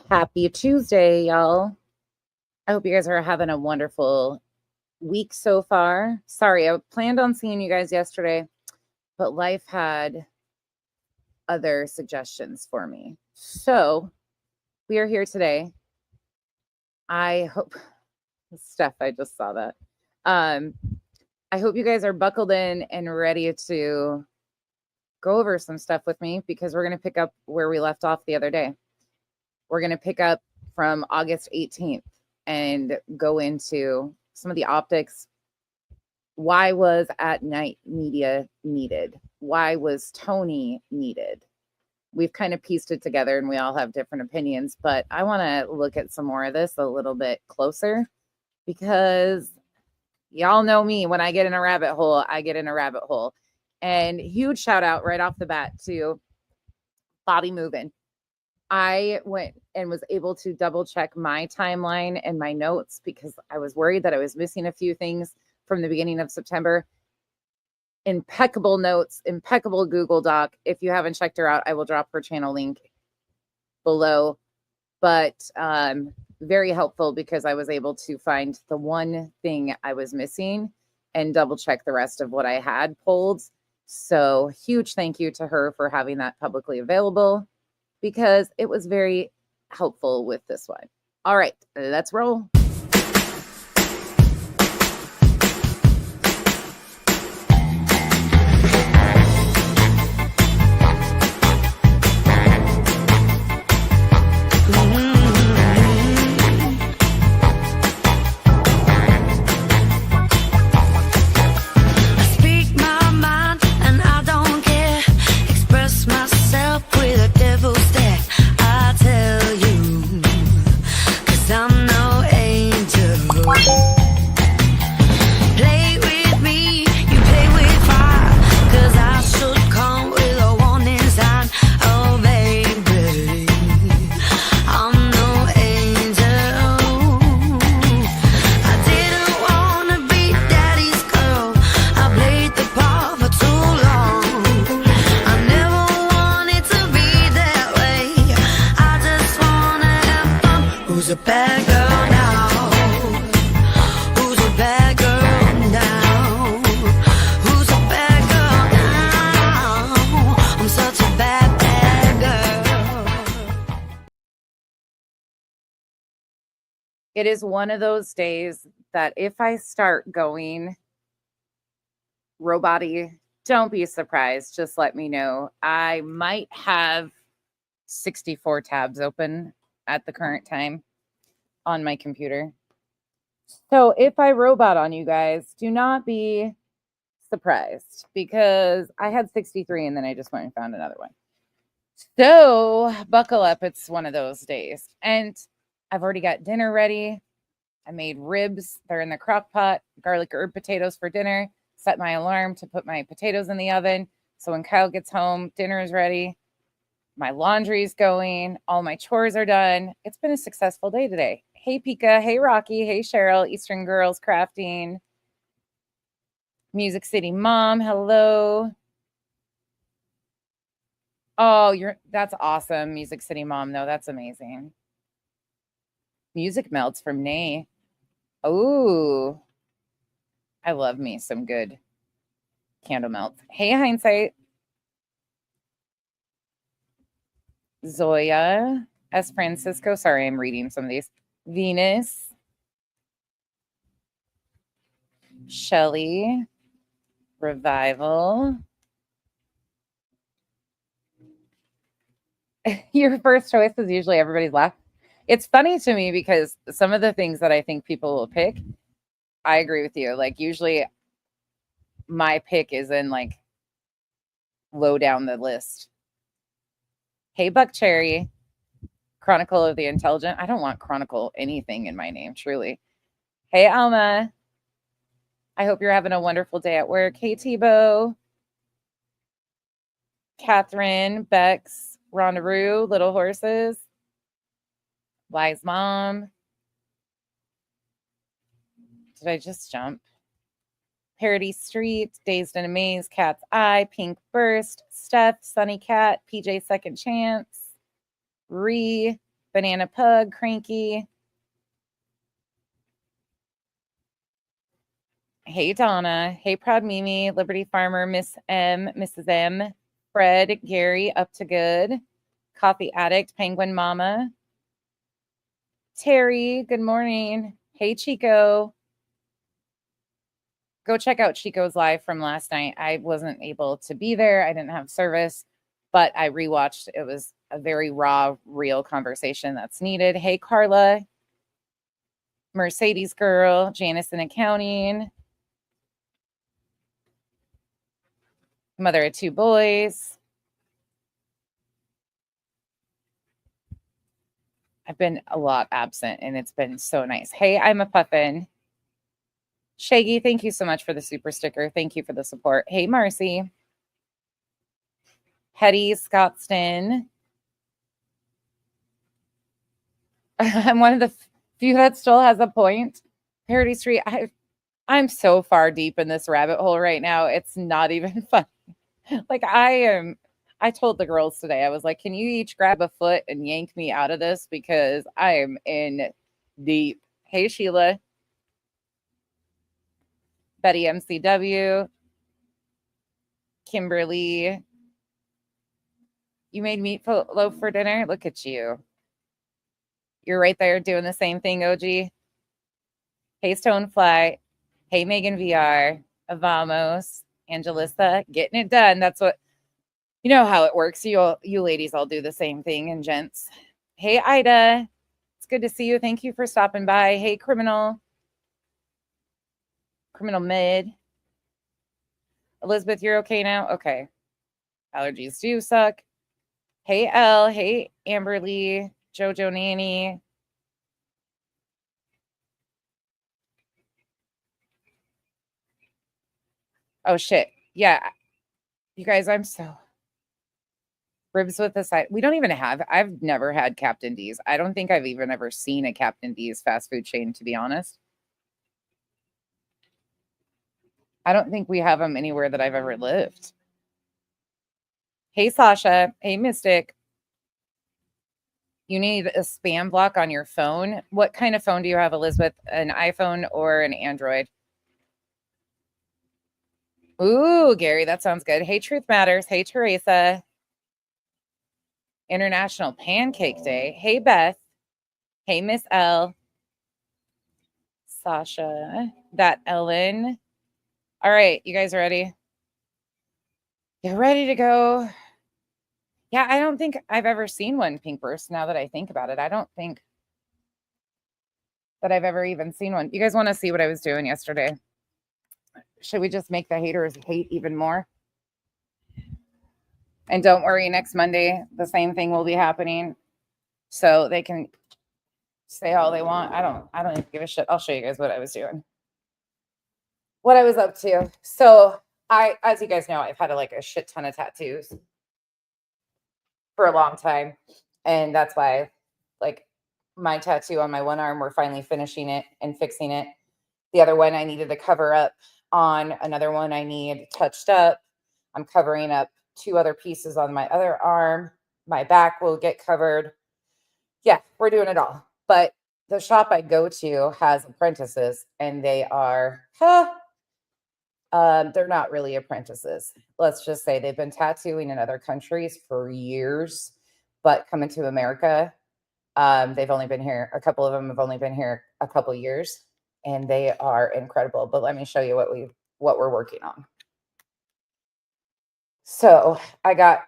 Happy Tuesday, y'all. I hope you guys are having a wonderful week so far. Sorry, I planned on seeing you guys yesterday, but life had other suggestions for me. So we are here today. I hope, Steph, I just saw that. I hope you guys are buckled in and ready to go over some stuff with me because we're going to pick up where we left off the other day. We're going to pick up from August 18th and go into some of the optics. Why was At Night Media needed? Why was Tony needed? We've kind of pieced it together and we all have different opinions, but I want to look at some more of this a little bit closer because y'all know me. When I get in a rabbit hole, I get in a rabbit hole. And huge shout out right off the bat to Body Movin'. I went and was able to double check my timeline and my notes because I was worried that I was missing a few things from the beginning of September. Impeccable notes, impeccable Google Doc. If you haven't checked her out, I will drop her channel link below. But very helpful because I was able to find the one thing I was missing and double check the rest of what I had pulled. So huge thank you to her for having that publicly available, because it was very helpful with this one. All right, let's roll. It is one of those days that if I start going robot-y, don't be surprised. Just let me know. I might have 64 tabs open at the current time on my computer. So if I robot on you guys, do not be surprised because I had 63 and then I just went and found another one. So buckle up. It's one of those days. And I've already got dinner ready. I made ribs. They're in the crock pot, garlic herb potatoes for dinner. Set my alarm to put my potatoes in the oven. So when Kyle gets home, dinner is ready. My laundry's going. All my chores are done. It's been a successful day today. Hey, Pika. Hey, Rocky. Hey, Cheryl. Eastern Girls Crafting. Music City Mom. Hello. Oh, that's awesome. Music City Mom. No, that's amazing. Music Melts from Nay. Oh, I love me some good candle melts. Hey, Hindsight. Zoya. S. Francisco. Sorry, I'm reading some of these. Venus. Shelly. Revival. Your first choice is usually everybody's left. It's funny to me because some of the things that I think people will pick, I agree with you. Like usually my pick is in like low down the list. Hey, Buck Cherry. Chronicle of the Intelligent. I don't want Chronicle anything in my name, truly. Hey, Alma. I hope you're having a wonderful day at work. Hey, Tebow. Catherine, Bex, Rondaroo, Little Horses. Wise Mom. Did I just jump? Parody Street, Dazed and Amazed, Cat's Eye, Pink Burst, Steph, Sunny Cat, PJ Second Chance, Banana Pug, Cranky. Hey, Donna. Hey, Proud Mimi, Liberty Farmer, Miss M, Mrs. M, Fred, Gary, Up to Good, Coffee Addict, Penguin Mama, Terry, good morning. Hey, Chico. Go check out Chico's live from last night. I wasn't able to be there. I didn't have service, but I rewatched. It was a very raw, real conversation that's needed. Hey, Carla, Mercedes Girl, Janice in Accounting, mother of 2 boys. I've been a lot absent, and it's been so nice. Hey, I'm a puffin. Shaggy, thank you so much for the super sticker. Thank you for the support. Hey, Marcy. Hetty Scottston. I'm one of the few that still has a point. Parody Street. I'm so far deep in this rabbit hole right now. It's not even fun. Like I told the girls today, I was like, can you each grab a foot and yank me out of this? Because I am in deep. Hey, Sheila. Betty MCW. Kimberly. You made meatloaf for dinner? Look at you. You're right there doing the same thing, OG. Hey, Stonefly. Hey, Megan VR. Avamos. Angelissa. Getting it done. That's what, you know how it works. You ladies all do the same thing, and gents. Hey, Ida. It's good to see you. Thank you for stopping by. Hey, Criminal Mid. Elizabeth, you're okay now? Okay. Allergies do suck. Hey, Elle. Hey, Amberly. Jojo Nanny. Oh, shit. Yeah. You guys, I'm so... Ribs with the side. We don't even have... I've never had Captain D's. I don't think I've even ever seen a Captain D's fast food chain, to be honest. I don't think we have them anywhere that I've ever lived. Hey, Sasha. Hey, Mystic. You need a spam block on your phone. What kind of phone do you have, Elizabeth? An iPhone or an Android? Ooh, Gary, that sounds good. Hey, Truth Matters. Hey, Teresa. International Pancake Day. Hey, Beth. Hey, Miss L. Sasha. That Ellen. All right, you guys ready? Get ready to go. Yeah, I don't think I've ever seen one, Pink Burst, now that I think about it. I don't think that I've ever even seen one. You guys want to see what I was doing yesterday? Should we just make the haters hate even more? And don't worry, next Monday, the same thing will be happening. So they can say all they want. I don't even give a shit. I'll show you guys what I was doing. What I was up to. So as you guys know, I've had a shit ton of tattoos for a long time. And that's why my tattoo on my one arm, we're finally finishing it and fixing it. The other one I needed to cover up on. Another one I need touched up. I'm covering up 2 other pieces on my other arm. My back will get covered. Yeah, we're doing it all. But the shop I go to has apprentices, and they are, they're not really apprentices. Let's just say they've been tattooing in other countries for years, but coming to America, they've only been here. A couple of them have only been here a couple years, and they are incredible. But let me show you what we're working on. So I got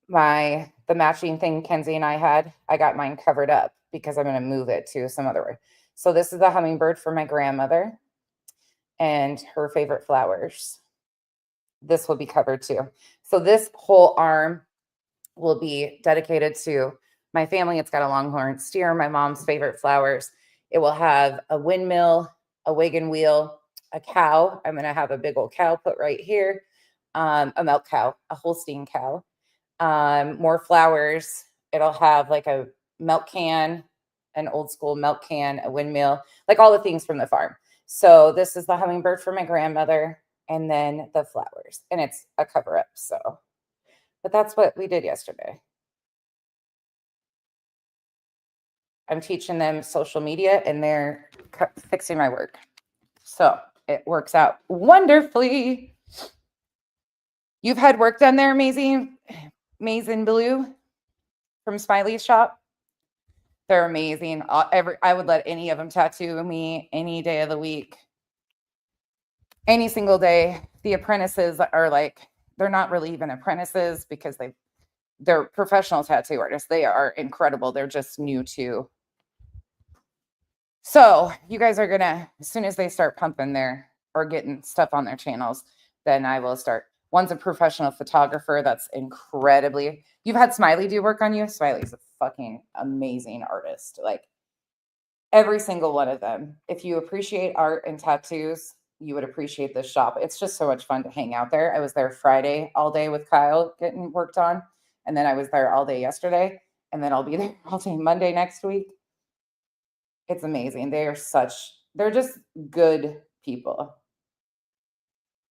the matching thing Kenzie and I had. I got mine covered up because I'm going to move it to some other way. So this is the hummingbird for my grandmother and her favorite flowers. This will be covered too. So this whole arm will be dedicated to my family. It's got a longhorn steer, my mom's favorite flowers. It will have a windmill, a wagon wheel, a cow. I'm going to have a big old cow put right here. A milk cow, a Holstein cow. More flowers. It'll have like a milk can, an old school milk can, a windmill, like all the things from the farm. So this is the hummingbird for my grandmother, and then the flowers, and it's a cover up. So, but that's what we did yesterday. I'm teaching them social media and they're fixing my work. So it works out wonderfully. You've had work done there, Amazing Blue from Smiley's shop. They're amazing. I would let any of them tattoo me any day of the week, any single day. The apprentices are like, they're not really even apprentices because they're professional tattoo artists. They are incredible. They're just new to. So you guys are gonna, as soon as they start pumping their or getting stuff on their channels, then I will start. One's a professional photographer that's incredibly. You've had Smiley do work on you. Smiley's a fucking amazing artist. Like every single one of them. If you appreciate art and tattoos, you would appreciate this shop. It's just so much fun to hang out there. I was there Friday all day with Kyle getting worked on. And then I was there all day yesterday. And then I'll be there all day Monday next week. It's amazing. They're just good people.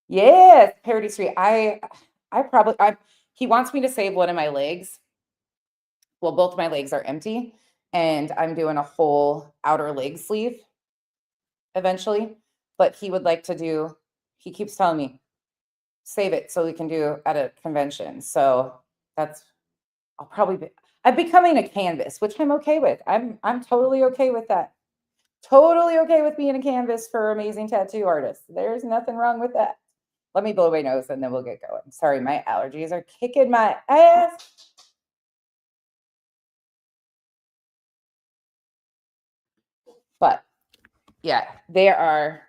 Yes, Parody Street. He wants me to save one of my legs. Well, both my legs are empty. And I'm doing a whole outer leg sleeve eventually. But he would like to do, he keeps telling me, save it so we can do at a convention. So I'm becoming a canvas, which I'm okay with. I'm totally okay with that. Totally okay with being a canvas for amazing tattoo artists. There's nothing wrong with that. Let me blow my nose and then we'll get going. Sorry, my allergies are kicking my ass. But yeah, they are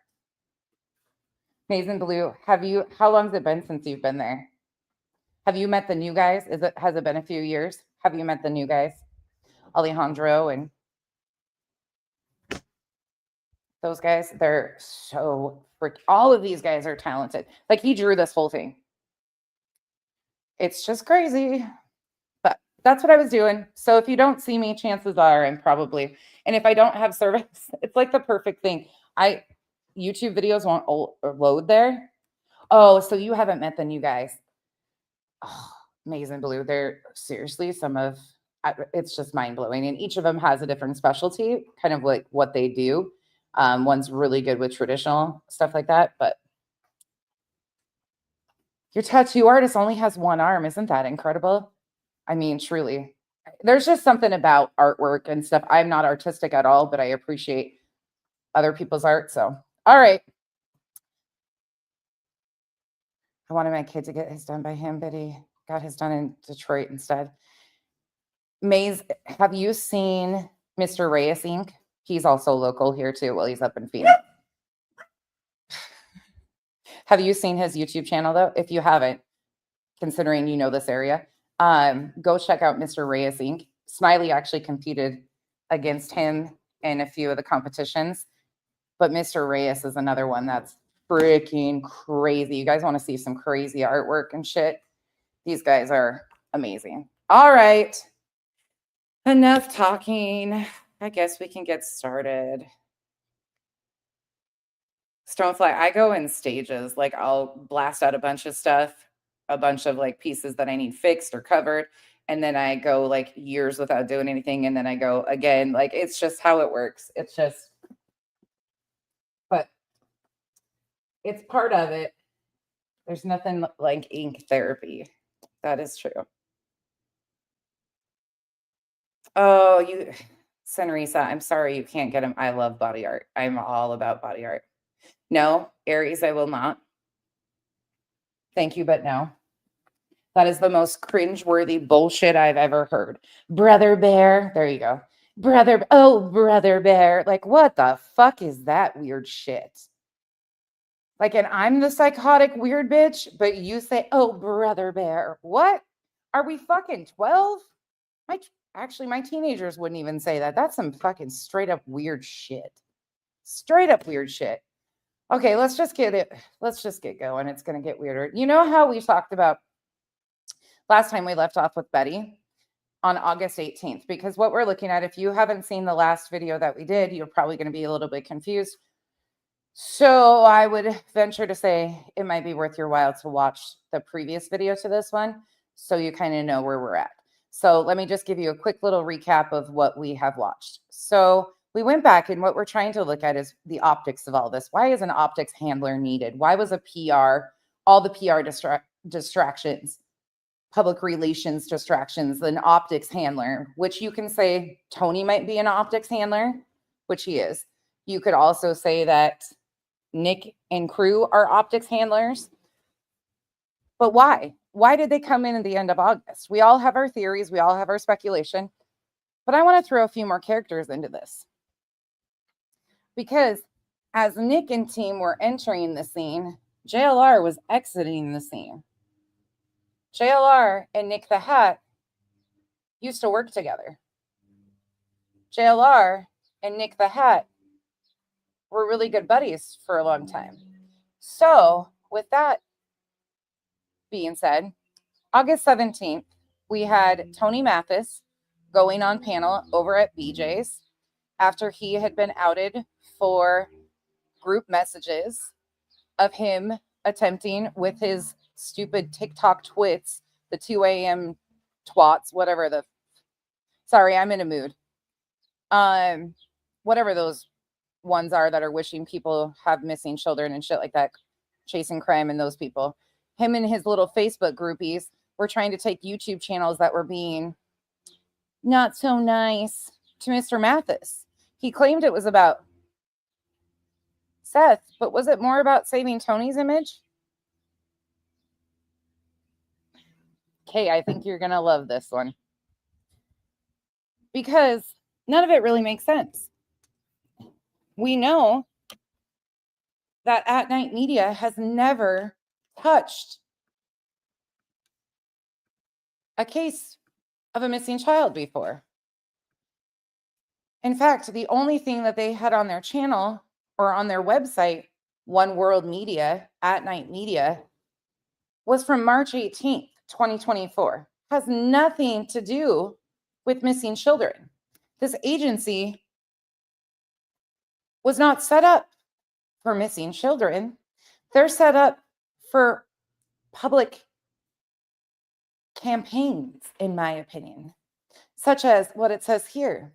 Amazing Blue. How long has it been since you've been there? Have you met the new guys? Has it been a few years? Have you met the new guys? Alejandro and those guys, they're so all of these guys are talented. Like he drew this whole thing. It's just crazy. But that's what I was doing. So if you don't see me, chances are I'm probably, and if I don't have service, it's like the perfect thing. YouTube videos won't load there. Oh, so you haven't met the new guys. Oh, Amazing Blue. They're seriously it's just mind blowing. And each of them has a different specialty, kind of like what they do. One's really good with traditional stuff like that, but your tattoo artist only has one arm. Isn't that incredible? I mean, truly, there's just something about artwork and stuff. I'm not artistic at all, but I appreciate other people's art. So, all right. I wanted my kid to get his done by him, but he got his done in Detroit instead. Maze, have you seen Mr. Reyes Inc.? He's also local here too. Well, he's up in Phoenix. Have you seen his YouTube channel though? If you haven't, considering you know this area, go check out Mr. Reyes Inc. Smiley actually competed against him in a few of the competitions, but Mr. Reyes is another one that's freaking crazy. You guys want to see some crazy artwork and shit? These guys are amazing. All right. Enough talking. I guess we can get started. Stonefly, I go in stages. Like I'll blast out a bunch of stuff, a bunch of like pieces that I need fixed or covered. And then I go like years without doing anything. And then I go again. Like it's just how it works. But it's part of it. There's nothing like ink therapy. That is true. Oh, Senrisa, I'm sorry you can't get them. I love body art. I'm all about body art. No, Aries, I will not. Thank you, but no. That is the most cringe-worthy bullshit I've ever heard. Brother Bear. There you go. Brother Bear. Like, what the fuck is that weird shit? Like, and I'm the psychotic weird bitch, but you say, oh, Brother Bear. What? Are we fucking 12? Actually, my teenagers wouldn't even say that. That's some fucking straight up weird shit. Straight up weird shit. Okay, let's just get going. It's going to get weirder. You know how we talked about last time we left off with Betty on August 18th? Because what we're looking at, if you haven't seen the last video that we did, you're probably going to be a little bit confused. So I would venture to say it might be worth your while to watch the previous video to this one so you kind of know where we're at. So let me just give you a quick little recap of what we have watched. So we went back, and what we're trying to look at is the optics of all this. Why is an optics handler needed? Why was a PR, all the PR distractions, public relations distractions, an optics handler, which you can say Tony might be an optics handler, which he is. You could also say that Nick and crew are optics handlers. But why? Why did they come in at the end of August? We all have our theories. We all have our speculation. But I want to throw a few more characters into this. Because as Nick and team were entering the scene, JLR was exiting the scene. JLR and Nick the Hat used to work together. JLR and Nick the Hat were really good buddies for a long time. So with that being said, August 17th, we had Tony Mathis going on panel over at BJ's after he had been outed for group messages of him attempting with his stupid TikTok twits, the 2 a.m. twats, whatever the, sorry, I'm in a mood. Whatever those ones are that are wishing people have missing children and shit like that, chasing crime and those people. Him and his little Facebook groupies were trying to take YouTube channels that were being not so nice to Mr. Mathis. He claimed it was about Seth, but was it more about saving Tony's image? Okay, I think you're going to love this one. Because none of it really makes sense. We know that At Night Media has never touched a case of a missing child before. In fact, the only thing that they had on their channel or on their website, One World Media, At Night Media, was from March 18th, 2024. Has nothing to do with missing children. This agency was not set up for missing children. They're set up for public campaigns, in my opinion, such as what it says here.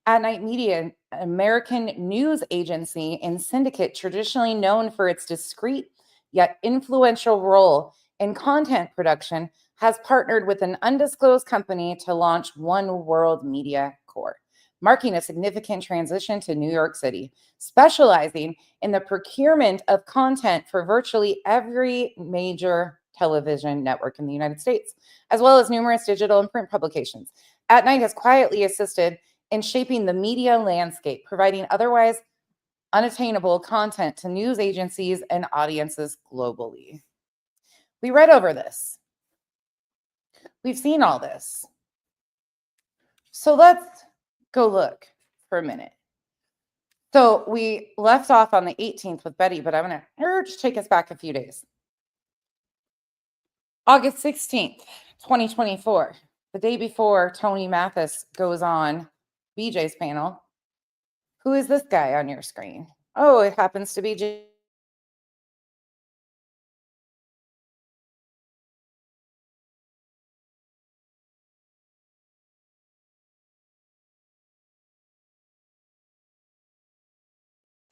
At Night Media, an American news agency and syndicate traditionally known for its discreet yet influential role in content production, has partnered with an undisclosed company to launch One World Media Corp, marking a significant transition to New York City, specializing in the procurement of content for virtually every major television network in the United States, as well as numerous digital and print publications. At Night has quietly assisted in shaping the media landscape, providing otherwise unattainable content to news agencies and audiences globally. We read over this. We've seen all this. So let's go look for a minute. So we left off on the 18th with Betty, but I'm going to take us back a few days. August 16th, 2024, the day before Tony Mathis goes on BJ's panel. Who is this guy on your screen? Oh, it happens to be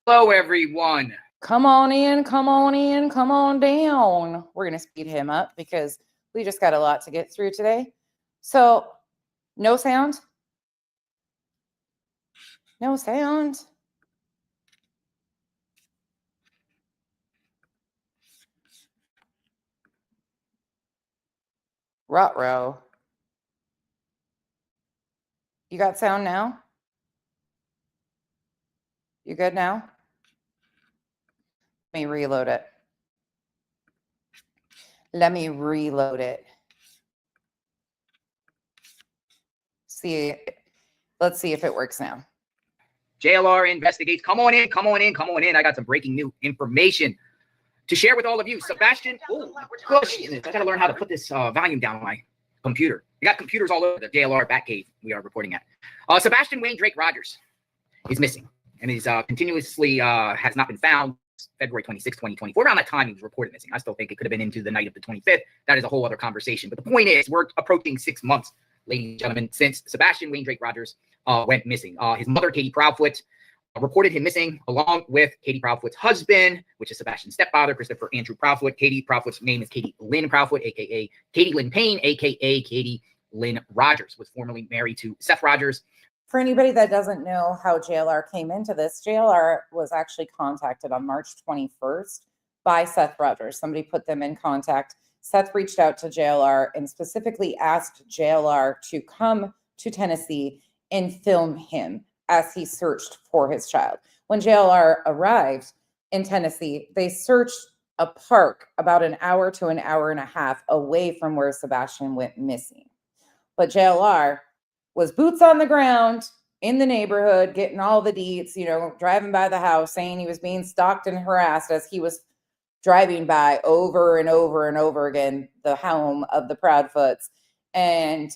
Hello, everyone. Come on in, come on in, come on down. We're going to speed him up because we just got a lot to get through today. So, no sound? No sound? Ruh-roh. You got sound now? You good now? Let me reload it. Let me reload it. See, let's see if it works now. JLR investigates. Come on in, come on in, come on in. I got some breaking new information to share with all of you. Sebastian, oh, gosh, I got to learn how to put this volume down on my computer. We got computers all over the JLR Batcave we are reporting at. Sebastian Wayne Drake Rogers is missing and is continuously has not been found. February 26, 2024. Around that time, he was reported missing. I still think it could have been into the night of the 25th. That is a whole other conversation. But the point is, we're approaching 6 months ladies and gentlemen, since Sebastian Wayne Drake Rogers went missing. His mother, Katie Proudfoot, reported him missing along with Katie Proudfoot's husband, which is Sebastian's stepfather, Christopher Andrew Proudfoot. Katie Proudfoot's name is Katie Lynn Proudfoot, a.k.a. Katie Lynn Payne, a.k.a. Katie Lynn Rogers, was formerly married to Seth Rogers. For anybody that doesn't know how JLR came into this, JLR was actually contacted on March 21st by Seth Rogers. Somebody put them in contact. Seth reached out to JLR and specifically asked JLR to come to Tennessee and film him as he searched for his child. When JLR arrived in Tennessee, they searched a park about an hour to an hour and a half away from where Sebastian went missing. But JLR was boots on the ground in the neighborhood, getting all the deets, driving by the house, saying he was being stalked and harassed as he was driving by over and over and over again, the home of the Proudfoots. And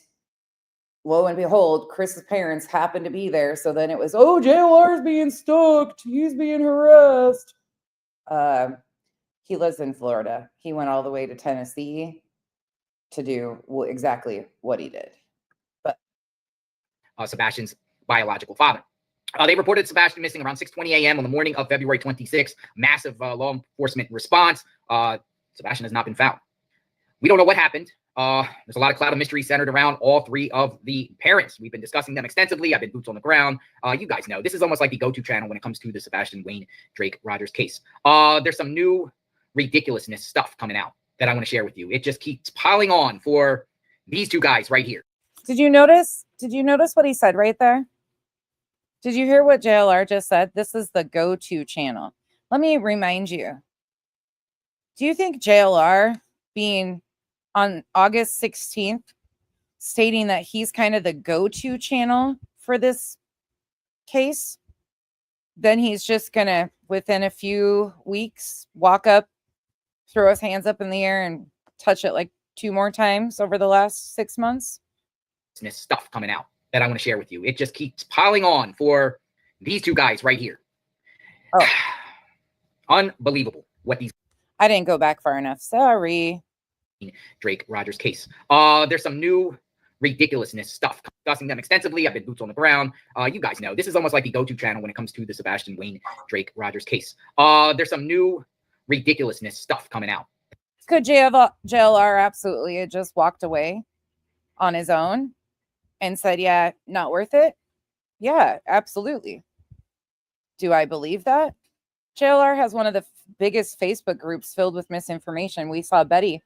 lo and behold, Chris's parents happened to be there. So then it was, oh, JLR's being stalked. He's being harassed. He lives in Florida. He went all the way to Tennessee to do exactly what he did. But Sebastian's biological father. They reported Sebastian missing around 6:20 a.m. on the morning of February 26th. Massive law enforcement response. Sebastian has not been found. We don't know what happened. There's a lot of cloud of mystery centered around all three of the parents. We've been discussing them extensively. I've been boots on the ground. You guys know this is almost like the go-to channel when it comes to the Sebastian Wayne Drake Rogers case. There's some new ridiculousness stuff coming out that I want to share with you. It just keeps piling on for these two guys right here. Did you notice what he said right there? Did you hear what JLR just said? This is the go-to channel. Let me remind you. Do you think JLR being on August 16th, stating that he's kind of the go-to channel for this case, then he's just going to, within a few weeks, walk up, throw his hands up in the air and touch it like 2 more times over the last 6 months? This stuff coming out that I want to share with you. It just keeps piling on for these two guys right here. Oh. Unbelievable what these... I didn't go back far enough. Sorry. Drake Rogers case. There's some new ridiculousness stuff. Discussing them extensively. I've been boots on the ground. You guys know this is almost like the go-to channel when it comes to the Sebastian Wayne Drake Rogers case. There's some new ridiculousness stuff coming out. Could JLR absolutely have just walked away on his own and said, yeah, not worth it? Yeah, absolutely. Do I believe that? JLR has one of the biggest Facebook groups filled with misinformation. We saw Betty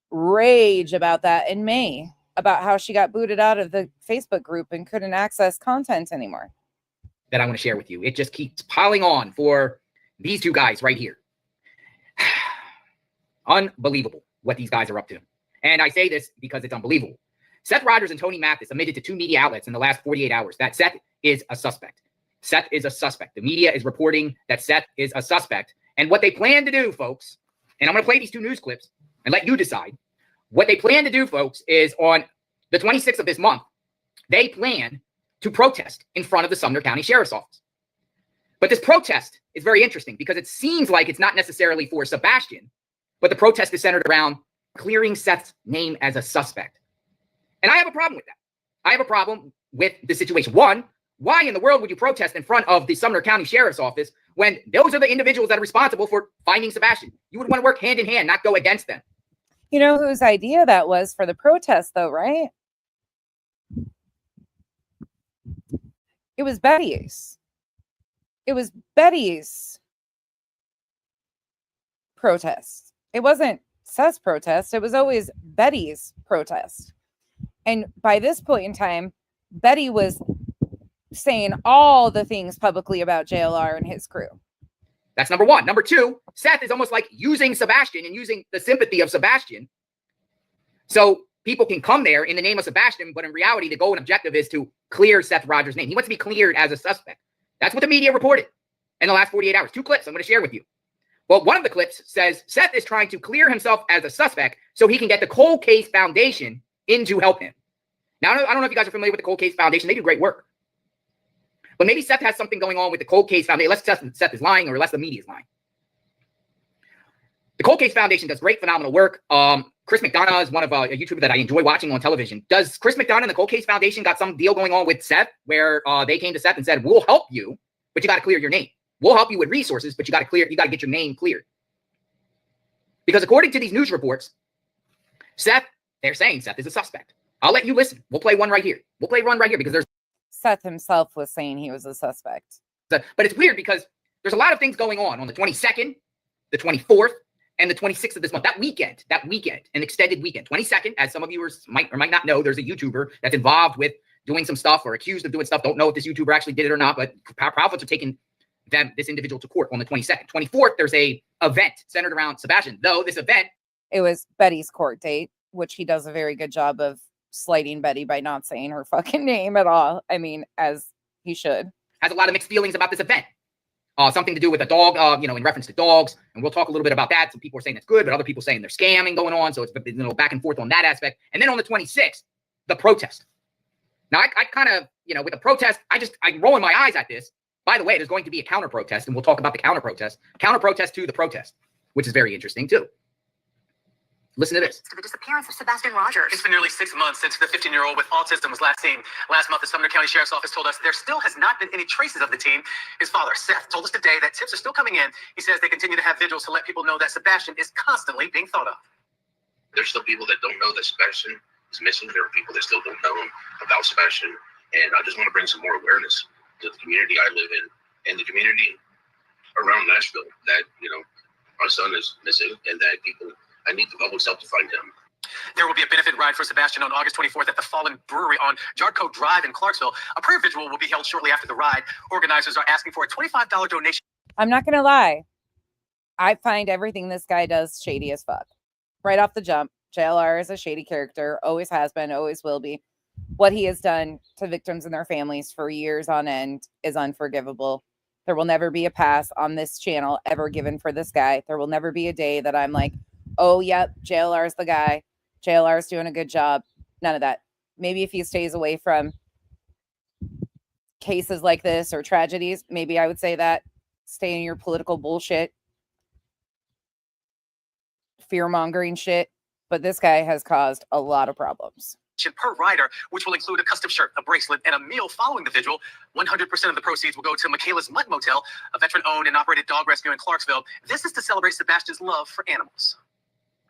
rage about that in May, about how she got booted out of the Facebook group and couldn't access content anymore. That I want to share with you. It just keeps piling on for these two guys right here. Unbelievable what these guys are up to. And I say this because it's unbelievable. Seth Rogers and Tony Mathis admitted to 2 media outlets in the last 48 hours that Seth is a suspect. Seth is a suspect. The media is reporting that Seth is a suspect. And what they plan to do, folks, and I'm going to play these 2 news clips and let you decide. What they plan to do, folks, is on the 26th of this month, they plan to protest in front of the Sumner County Sheriff's Office. But this protest is very interesting because it seems like it's not necessarily for Sebastian, but the protest is centered around clearing Seth's name as a suspect. And I have a problem with that. I have a problem with the situation. One, why in the world would you protest in front of the Sumner County Sheriff's Office when those are the individuals that are responsible for finding Sebastian? You would want to work hand in hand, not go against them. You know whose idea that was for the protest, though, right? It was Betty's. It was Betty's protest. It wasn't Seth's protest. It was always Betty's protest. And by this point in time, Betty was saying all the things publicly about JLR and his crew. That's number one. Number two, Seth is almost like using Sebastian and using the sympathy of Sebastian. So people can come there in the name of Sebastian, but in reality, the goal and objective is to clear Seth Rogers' name. He wants to be cleared as a suspect. That's what the media reported in the last 48 hours. 2 clips I'm going to share with you. Well, one of the clips says Seth is trying to clear himself as a suspect so he can get the Cold Case Foundation in to help him. Now, I don't know if you guys are familiar with the Cold Case Foundation. They do great work. But maybe Seth has something going on with the Cold Case Foundation. Unless Seth is lying or unless the media is lying. The Cold Case Foundation does great, phenomenal work. Chris McDonough is one of a YouTuber that I enjoy watching on television. Does Chris McDonough and the Cold Case Foundation got some deal going on with Seth where they came to Seth and said, we'll help you, but you got to clear your name. We'll help you with resources, but you got to get your name cleared. Because according to these news reports, they're saying Seth is a suspect. I'll let you listen. We'll play one right here. We'll play one right here because Seth himself was saying he was a suspect. but it's weird because there's a lot of things going on the 22nd, the 24th, and the 26th of this month. That weekend, an extended weekend. 22nd, as some of you might or might not know, there's a YouTuber that's involved with doing some stuff or accused of doing stuff. Don't know if this YouTuber actually did it or not, but prophets are taking this individual to court on the 22nd. 24th, there's a event centered around Sebastian. Though this event, it was Betty's court date, which he does a very good job of slighting Betty by not saying her fucking name at all. I mean, as he should. Has a lot of mixed feelings about this event. Something to do with a dog, in reference to dogs. And we'll talk a little bit about that. Some people are saying it's good, but other people saying they're scamming going on. So it's back and forth on that aspect. And then on the 26th, the protest. Now, I kind of, with the protest, I'm rolling my eyes at this. By the way, there's going to be a counter protest, and we'll talk about the counter protest to the protest, which is very interesting too. Listen to this. To the disappearance of Sebastian Rogers. It's been nearly 6 months since the 15-year-old with autism was last seen. Last month, the Sumner County Sheriff's Office told us there still has not been any traces of the teen. His father, Seth, told us today that tips are still coming in. He says they continue to have vigils to let people know that Sebastian is constantly being thought of. There's still people that don't know that Sebastian is missing. There are people that still don't know about Sebastian. And I just want to bring some more awareness to the community I live in and the community around Nashville that, our son is missing and that I need the public's help to find him. There will be a benefit ride for Sebastian on August 24th at the Fallen Brewery on Jardco Drive in Clarksville. A prayer vigil will be held shortly after the ride. Organizers are asking for a $25 donation. I'm not going to lie. I find everything this guy does shady as fuck. Right off the jump, JLR is a shady character, always has been, always will be. What he has done to victims and their families for years on end is unforgivable. There will never be a pass on this channel ever given for this guy. There will never be a day that I'm like, oh, yep, JLR's the guy. JLR's doing a good job. None of that. Maybe if he stays away from cases like this or tragedies, maybe I would say that. Stay in your political bullshit, fear-mongering shit. But this guy has caused a lot of problems. Per rider, which will include a custom shirt, a bracelet, and a meal following the vigil. 100% of the proceeds will go to Michaela's Mutt Motel, a veteran-owned and operated dog rescue in Clarksville. This is to celebrate Sebastian's love for animals.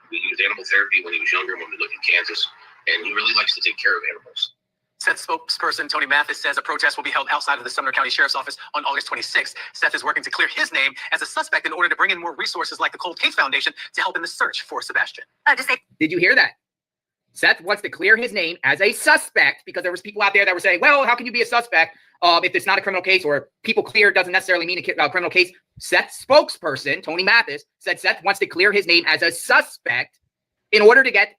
We used animal therapy when he was younger, when we lived in Kansas, and he really likes to take care of animals. Seth spokesperson Tony Mathis says a protest will be held outside of the Sumner County Sheriff's Office on August 26th. Seth is working to clear his name as a suspect in order to bring in more resources like the Cold Case Foundation to help in the search for Sebastian. Did you hear that? Seth wants to clear his name as a suspect because there was people out there that were saying, well, how can you be a suspect if it's not a criminal case, or people clear doesn't necessarily mean a criminal case. Seth's spokesperson, Tony Mathis, said Seth wants to clear his name as a suspect in order to get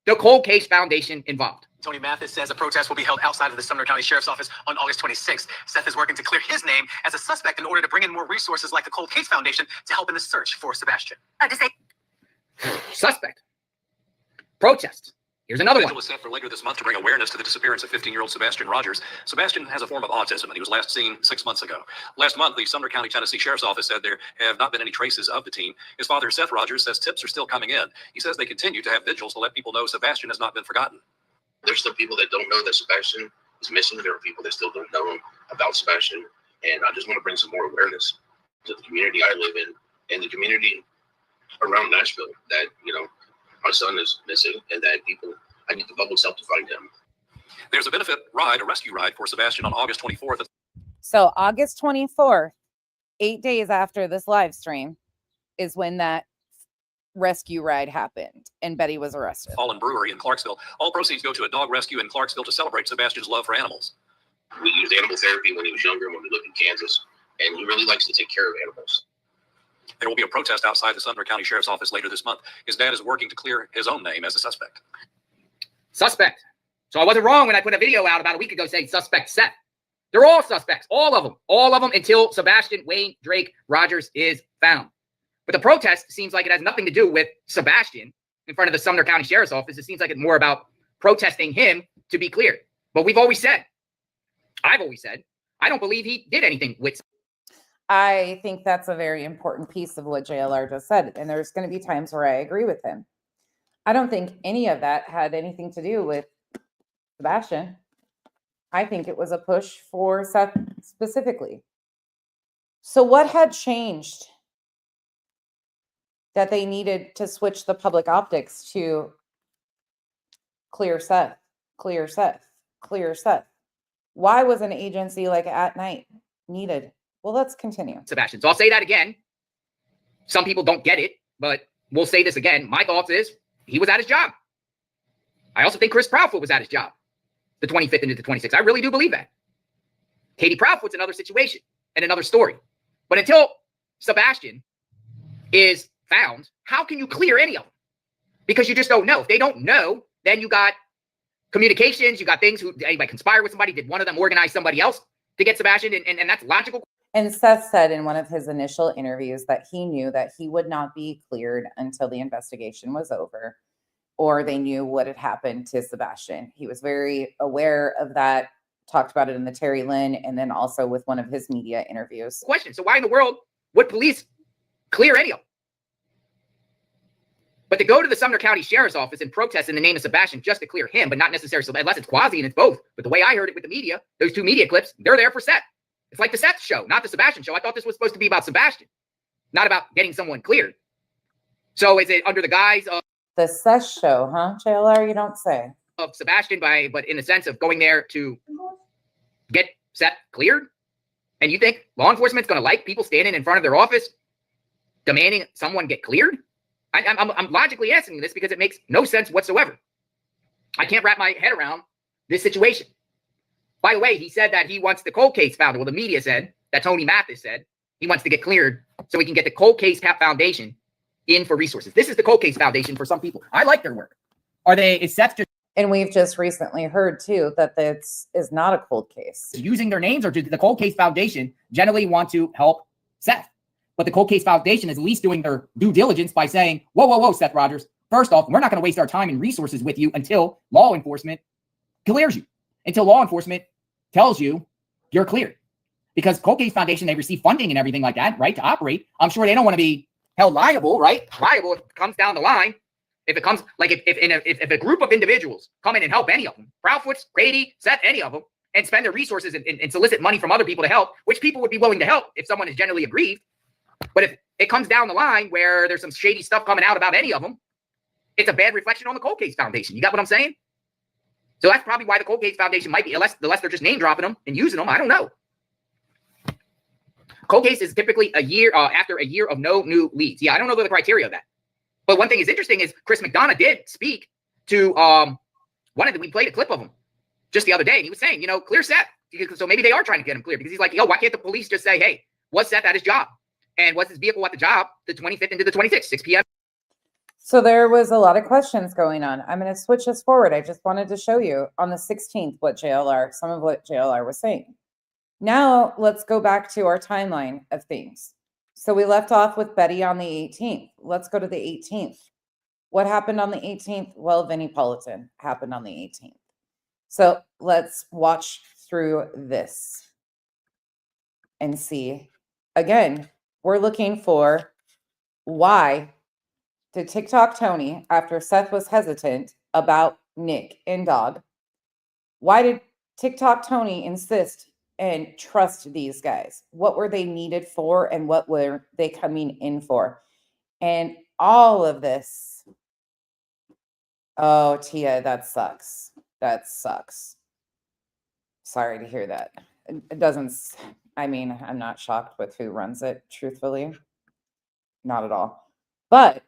the Cold Case Foundation involved. Tony Mathis says a protest will be held outside of the Sumner County Sheriff's Office on August 26th. Seth is working to clear his name as a suspect in order to bring in more resources like the Cold Case Foundation to help in the search for Sebastian. Suspect. Protest. Here's another one. Was set for later this month to bring awareness to the disappearance of 15-year-old Sebastian Rogers. Sebastian has a form of autism, and he was last seen 6 months ago. Last month, the Sumner County, Tennessee Sheriff's Office said there have not been any traces of the teen. His father, Seth Rogers, says tips are still coming in. He says they continue to have vigils to let people know Sebastian has not been forgotten. There's still people that don't know that Sebastian is missing. There are people that still don't know about Sebastian, and I just want to bring some more awareness to the community I live in and the community around Nashville that, our son is missing and that I need the public's help to find him. There's a benefit ride, a rescue ride for Sebastian on August 24th. So August 24th, 8 days after this live stream, is when that rescue ride happened and Betty was arrested. Fallen Brewery in Clarksville. All proceeds go to a dog rescue in Clarksville to celebrate Sebastian's love for animals. We used animal therapy when he was younger, when we lived in Kansas, and he really likes to take care of animals. There will be a protest outside the Sumner County Sheriff's Office later this month. His dad is working to clear his own name as a suspect. Suspect. So I wasn't wrong when I put a video out about a week ago saying suspect Seth. They're all suspects, all of them until Sebastian Wayne Drake Rogers is found. But the protest seems like it has nothing to do with Sebastian in front of the Sumner County Sheriff's Office. It seems like it's more about protesting him to be cleared. But I've always said, I don't believe he did anything with. I think that's a very important piece of what JLR just said. And there's going to be times where I agree with him. I don't think any of that had anything to do with Sebastian. I think it was a push for Seth specifically. So what had changed that they needed to switch the public optics to clear Seth, clear Seth, clear Seth? Why was an agency like At Night needed? Well, let's continue. Sebastian. So I'll say that again. Some people don't get it, but we'll say this again. My thoughts is he was at his job. I also think Chris Proudfoot was at his job, the 25th into the 26th. I really do believe that. Katie Proudfoot's another situation and another story. But until Sebastian is found, how can you clear any of them? Because you just don't know. If they don't know, then you got communications, you got things who anybody conspired with somebody. Did one of them organize somebody else to get Sebastian? And that's logical. And Seth said in one of his initial interviews that he knew that he would not be cleared until the investigation was over, or they knew what had happened to Sebastian. He was very aware of that, talked about it in the Terry Lynn, and then also with one of his media interviews. Question. So why in the world would police clear any of them? But to go to the Sumner County Sheriff's Office and protest in the name of Sebastian just to clear him, but not necessarily, unless it's quasi and it's both. But the way I heard it with the media, those two media clips, they're there for Seth. It's like the Seth show, not the Sebastian show. I thought this was supposed to be about Sebastian, not about getting someone cleared. So is it under the guise of the Seth show, huh, JLR? You don't say. Of Sebastian, but in the sense of going there to get Seth cleared? And you think law enforcement's going to like people standing in front of their office demanding someone get cleared? I'm logically asking this because it makes no sense whatsoever. I can't wrap my head around this situation. By the way, he said that he wants the cold case founded. Well, the media said that Tony Mathis said he wants to get cleared so he can get the Cold Case Foundation in for resources. This is the Cold Case Foundation for some people. I like their work. Is Seth just... And we've just recently heard, too, that this is not a cold case. Using their names, or do the Cold Case Foundation generally want to help Seth? But the Cold Case Foundation is at least doing their due diligence by saying, whoa, Seth Rogers. First off, we're not going to waste our time and resources with you until law enforcement clears you, until law enforcement tells you you're cleared. Because Cold Case Foundation, they receive funding and everything like that, right, to operate. I'm sure they don't want to be held liable, right? Liable if it comes down the line. If it comes, like if a group of individuals come in and help any of them, Proudfoot, Grady, Seth, any of them, and spend their resources and solicit money from other people to help, which people would be willing to help if someone is generally aggrieved. But if it comes down the line where there's some shady stuff coming out about any of them, it's a bad reflection on the Cold Case Foundation. You got what I'm saying? So that's probably why the Cold Case Foundation might be, unless they're just name dropping them and using them. I don't know. Cold case is typically a year after a year of no new leads. Yeah, I don't know the criteria of that. But one thing is interesting is Chris McDonough did speak to one of them. We played a clip of him just the other day, and he was saying, clear Seth. So maybe they are trying to get him cleared, because he's like, why can't the police just say, hey, was Seth at his job? And was his vehicle at the job the 25th into the 26th, 6 p.m.? So there was a lot of questions going on. I'm going to switch this forward. I just wanted to show you on the 16th some of what JLR was saying. Now let's go back to our timeline of things. So we left off with Betty on the 18th. Let's go to the 18th. What happened on the 18th? Well, Vinnie Politan happened on the 18th. So let's watch through this and see. Again, we're looking for why did TikTok Tony, after Seth was hesitant about Nick and Dog, why did TikTok Tony insist and trust these guys? What were they needed for, and what were they coming in for? And all of this. Oh, Tia, that sucks. That sucks. Sorry to hear that. It doesn't, I'm not shocked with who runs it, truthfully. Not at all. But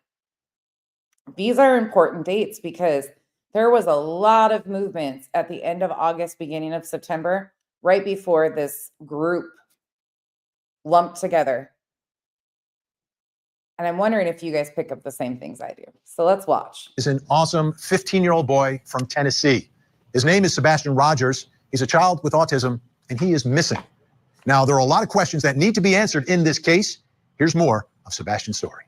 these are important dates because there was a lot of movements at the end of August, beginning of September, right before this group lumped together. And I'm wondering if you guys pick up the same things I do. So let's watch. Is an awesome 15-year-old boy from Tennessee. His name is Sebastian Rogers. He's a child with autism, and he is missing. Now, there are a lot of questions that need to be answered in this case. Here's more of Sebastian's story.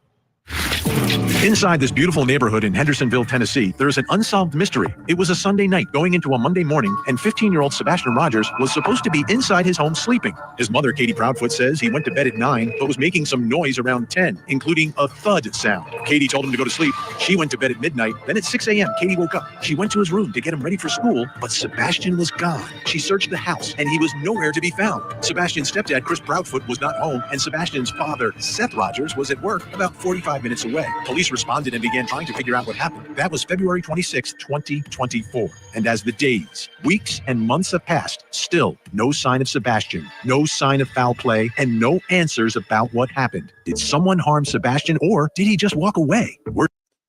Inside this beautiful neighborhood in Hendersonville, Tennessee, there is an unsolved mystery. It was a Sunday night going into a Monday morning, and 15-year-old Sebastian Rogers was supposed to be inside his home sleeping. His mother, Katie Proudfoot, says he went to bed at 9, but was making some noise around 10, including a thud sound. Katie told him to go to sleep. She went to bed at midnight. Then at 6 a.m., Katie woke up. She went to his room to get him ready for school, but Sebastian was gone. She searched the house, and he was nowhere to be found. Sebastian's stepdad, Chris Proudfoot, was not home, and Sebastian's father, Seth Rogers, was at work about 45 minutes away. Police responded and began trying to figure out what happened. That was February 26, 2024. And as the days, weeks, and months have passed, still no sign of Sebastian, no sign of foul play, and no answers about what happened. Did someone harm Sebastian, or did he just walk away?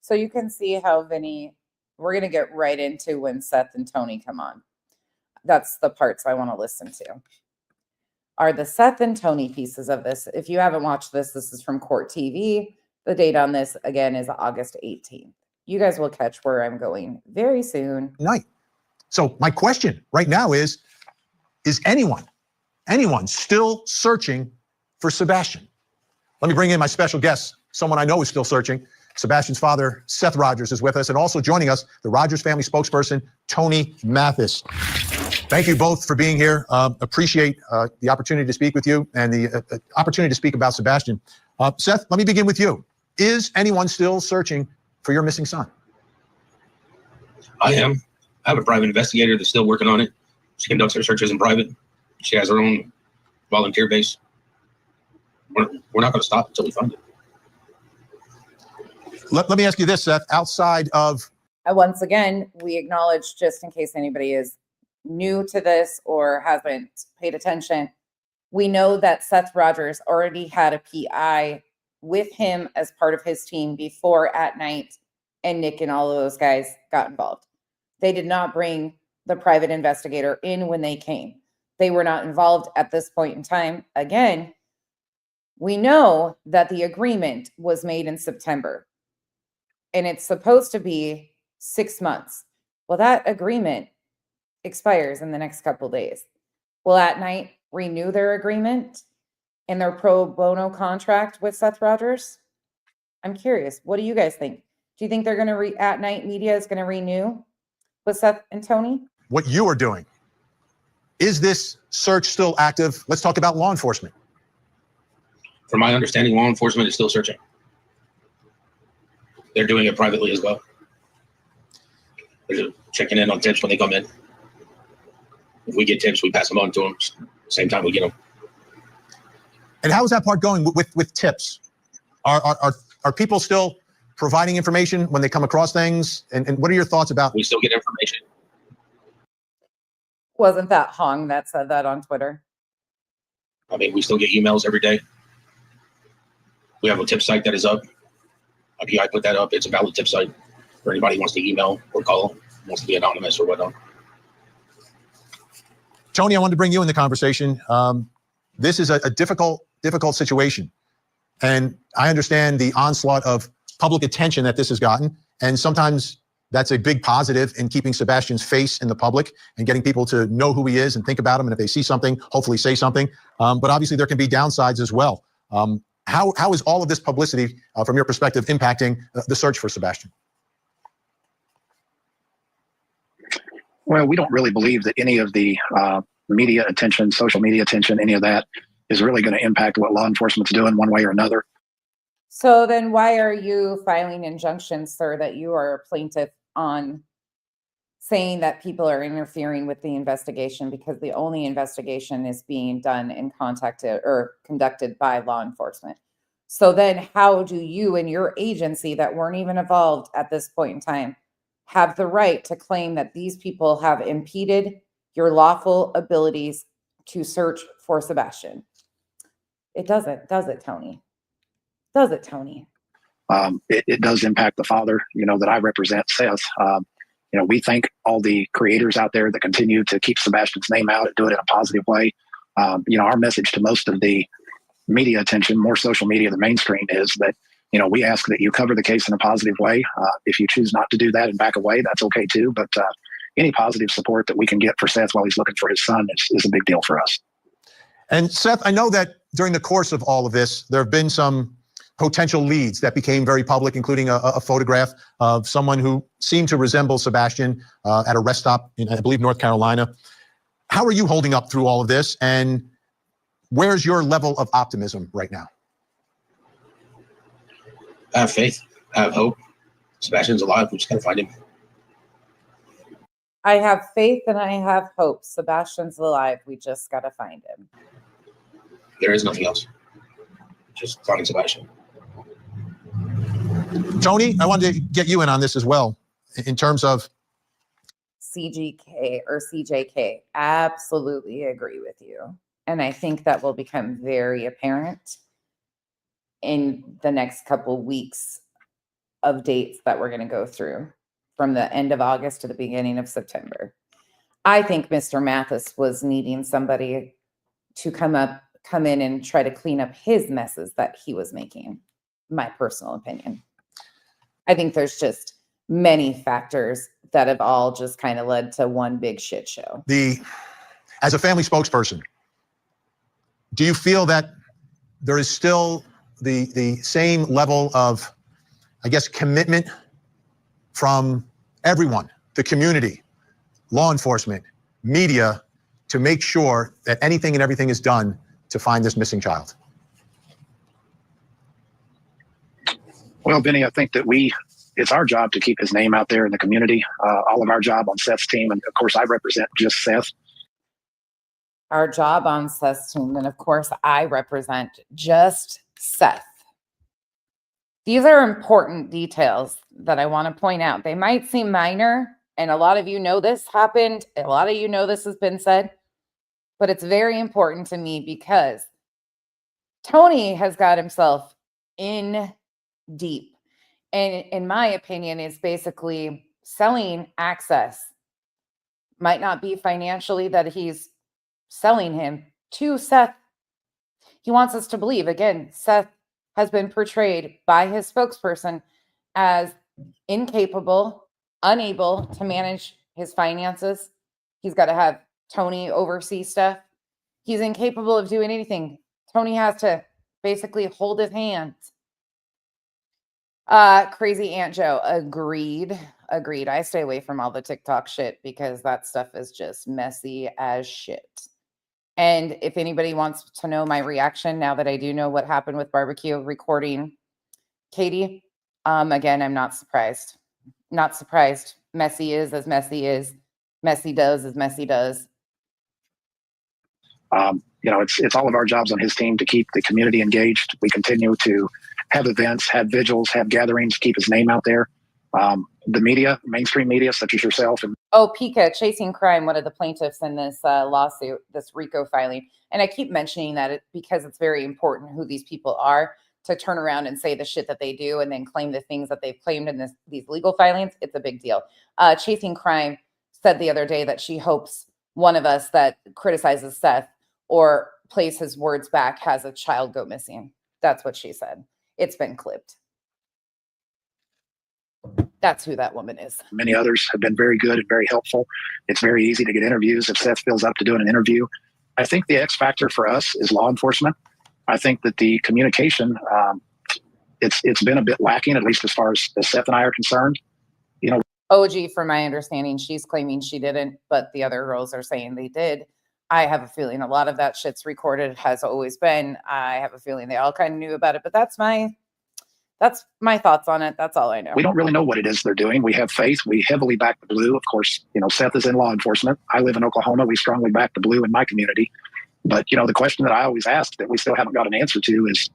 So you can see how Vinny, we're going to get right into when Seth and Tony come on. That's the parts I want to listen to. Are the Seth and Tony pieces of this. If you haven't watched this, this is from Court TV. The date on this, again, is August 18th. You guys will catch where I'm going very soon. Night. So my question right now is anyone still searching for Sebastian? Let me bring in my special guest, someone I know is still searching. Sebastian's father, Seth Rogers, is with us, and also joining us, the Rogers family spokesperson, Tony Mathis. Thank you both for being here. Appreciate the opportunity to speak with you and the opportunity to speak about Sebastian. Seth, let me begin with you. Is anyone still searching for your missing son? I am. I have a private investigator that's still working on it. She conducts her searches in private. She has her own volunteer base. We're not going to stop until we find it. Let me ask you this, Seth, outside of... Once again, we acknowledge, just in case anybody is new to this or hasn't paid attention, we know that Seth Rogers already had a PI with him as part of his team before At Night and Nick and all of those guys got involved. They did not bring the private investigator in when they came. They were not involved at this point in time. Again, we know that the agreement was made in September and it's supposed to be 6 months. Well, that agreement expires in the next couple of days. Will At Night renew their agreement and their pro bono contract with Seth Rogers? I'm curious. What do you guys think? Do you think they're going to At Night Media is going to renew with Seth and Tony? What you are doing. Is this search still active? Let's talk about law enforcement. From my understanding, law enforcement is still searching. They're doing it privately as well. They're checking in on tips when they come in. If we get tips, we pass them on to them. Same time we get them. And how is that part going with tips? Are people still providing information when they come across things? And what are your thoughts about? We still get information. Wasn't that Hong that said that on Twitter? I mean, we still get emails every day. We have a tip site that is up. A PI put that up. It's a valid tip site for anybody who wants to email or call, wants to be anonymous or whatnot. Tony, I wanted to bring you in the conversation. This is a difficult situation. And I understand the onslaught of public attention that this has gotten. And sometimes that's a big positive in keeping Sebastian's face in the public and getting people to know who he is and think about him. And if they see something, hopefully say something. But obviously there can be downsides as well. How is all of this publicity, from your perspective, impacting the search for Sebastian? Well, we don't really believe that any of the media attention, social media attention, any of that is really going to impact what law enforcement's doing one way or another. So then why are you filing injunctions, sir, that you are a plaintiff on, saying that people are interfering with the investigation because the only investigation is being done and conducted by law enforcement? So then how do you and your agency that weren't even involved at this point in time have the right to claim that these people have impeded your lawful abilities to search for Sebastian? It doesn't, does it, Tony? Does it, Tony? It does impact the father, that I represent, Seth. We thank all the creators out there that continue to keep Sebastian's name out and do it in a positive way. Our message to most of the media attention, more social media than mainstream, is that, we ask that you cover the case in a positive way. If you choose not to do that and back away, that's okay too. But any positive support that we can get for Seth while he's looking for his son is a big deal for us. And Seth, I know that during the course of all of this, there have been some potential leads that became very public, including a photograph of someone who seemed to resemble Sebastian at a rest stop in, I believe, North Carolina. How are you holding up through all of this, and where's your level of optimism right now? I have faith. I have hope. Sebastian's alive. We just got to find him. I have faith and I have hope. Sebastian's alive. We just got to find him. There is nothing else. Just finding Sebastian. Tony, I wanted to get you in on this as well, in terms of CGK or CJK. Absolutely agree with you. And I think that will become very apparent in the next couple weeks of dates that we're going to go through from the end of August to the beginning of September. I think Mr. Mathis was needing somebody to come in and try to clean up his messes that he was making. My personal opinion. I think there's just many factors that have all just kind of led to one big shit show. As a family spokesperson, do you feel that there is still the same level of, I guess, commitment from everyone, the community, law enforcement, media, to make sure that anything and everything is done to find this missing child? Well, Vinny, I think that it's our job to keep his name out there in the community. All of our job on Seth's team, and of course I represent just Seth. Our job on Seth's team, and of course I represent just Seth. These are important details that I want to point out. They might seem minor, and a lot of you know this happened. A lot of you know this has been said, but it's very important to me because Tony has got himself in deep. And in my opinion, is basically selling access. Might not be financially that he's selling him to Seth. He wants us to believe, again, Seth has been portrayed by his spokesperson as incapable, unable to manage his finances. He's got to have Tony oversee stuff. He's incapable of doing anything. Tony has to basically hold his hands. Crazy Aunt Joe, agreed. I stay away from all the TikTok shit because that stuff is just messy as shit. And if anybody wants to know my reaction now that I do know what happened with Barbecue recording Katie, again, I'm not surprised. Not surprised. Messy is as messy is. Messy does as messy does. It's all of our jobs on his team to keep the community engaged. We continue to have events, have vigils, have gatherings, keep his name out there. The media, mainstream media, such as yourself. And Pika, Chasing Crime, one of the plaintiffs in this lawsuit, this RICO filing. And I keep mentioning that because it's very important who these people are to turn around and say the shit that they do and then claim the things that they've claimed in these legal filings. It's a big deal. Chasing Crime said the other day that she hopes one of us that criticizes Seth or plays his words back has a child go missing. That's what she said. It's been clipped. That's who that woman is. Many others have been very good and very helpful. It's very easy to get interviews if Seth feels up to doing an interview. I think the X factor for us is law enforcement. I think that the communication, it's been a bit lacking, at least as far as Seth and I are concerned. OG, from my understanding, she's claiming she didn't, but the other girls are saying they did. I have a feeling a lot of that shit's recorded, has always been. I have a feeling they all kind of knew about it, but that's my thoughts on it. That's all I know. We don't really know what it is they're doing. We have faith. We heavily back the blue. Of course, Seth is in law enforcement. I live in Oklahoma. We strongly back the blue in my community. But, the question that I always ask that we still haven't got an answer to is,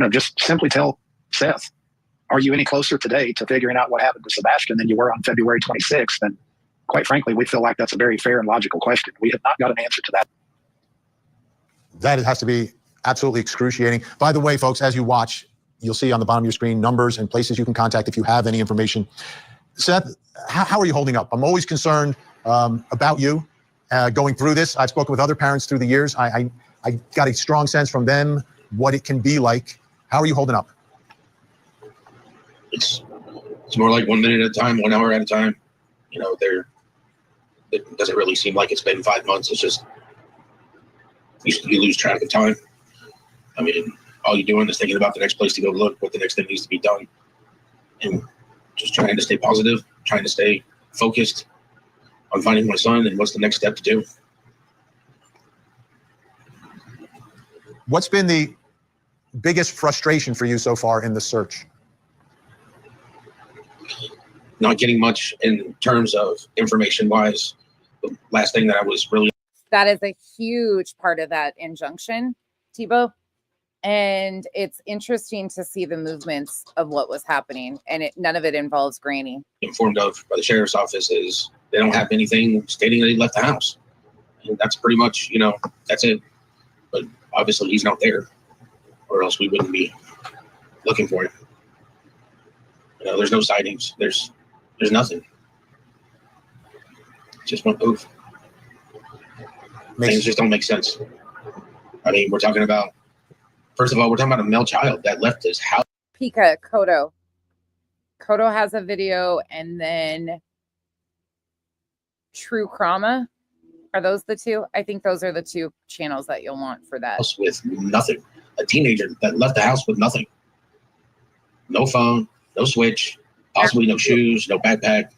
just simply tell Seth, are you any closer today to figuring out what happened to Sebastian than you were on February 26th? And quite frankly, we feel like that's a very fair and logical question. We have not got an answer to that. That has to be absolutely excruciating. By the way, folks, as you watch, you'll see on the bottom of your screen numbers and places you can contact if you have any information. Seth, how are you holding up? I'm always concerned about you going through this. I've spoken with other parents through the years. I got a strong sense from them what it can be like. How are you holding up? It's more like 1 minute at a time, 1 hour at a time. It doesn't really seem like it's been 5 months. It's just you lose track of time. I mean, all you're doing is thinking about the next place to go look, what the next thing needs to be done, and just trying to stay positive, trying to stay focused on finding my son and what's the next step to do. What's been the biggest frustration for you so far in the search? Not getting much in terms of information wise. The last thing that I was really That is a huge part of that injunction, Tebow. And it's interesting to see the movements of what was happening. And none of it involves Granny. informed of by the sheriff's office is they don't have anything stating that he left the house. And that's pretty much, that's it. But obviously he's not there, or else we wouldn't be looking for him. There's no sightings. There's nothing. Just one move. Things just don't make sense. I mean, we're talking about, first of all, we're talking about a male child that left his house. Pika, Kodo. Kodo has a video, and then True Krama. Are those the two? I think those are the two channels that you'll want for that. With nothing. A teenager that left the house with nothing. No phone, no switch, possibly no shoes, no backpack.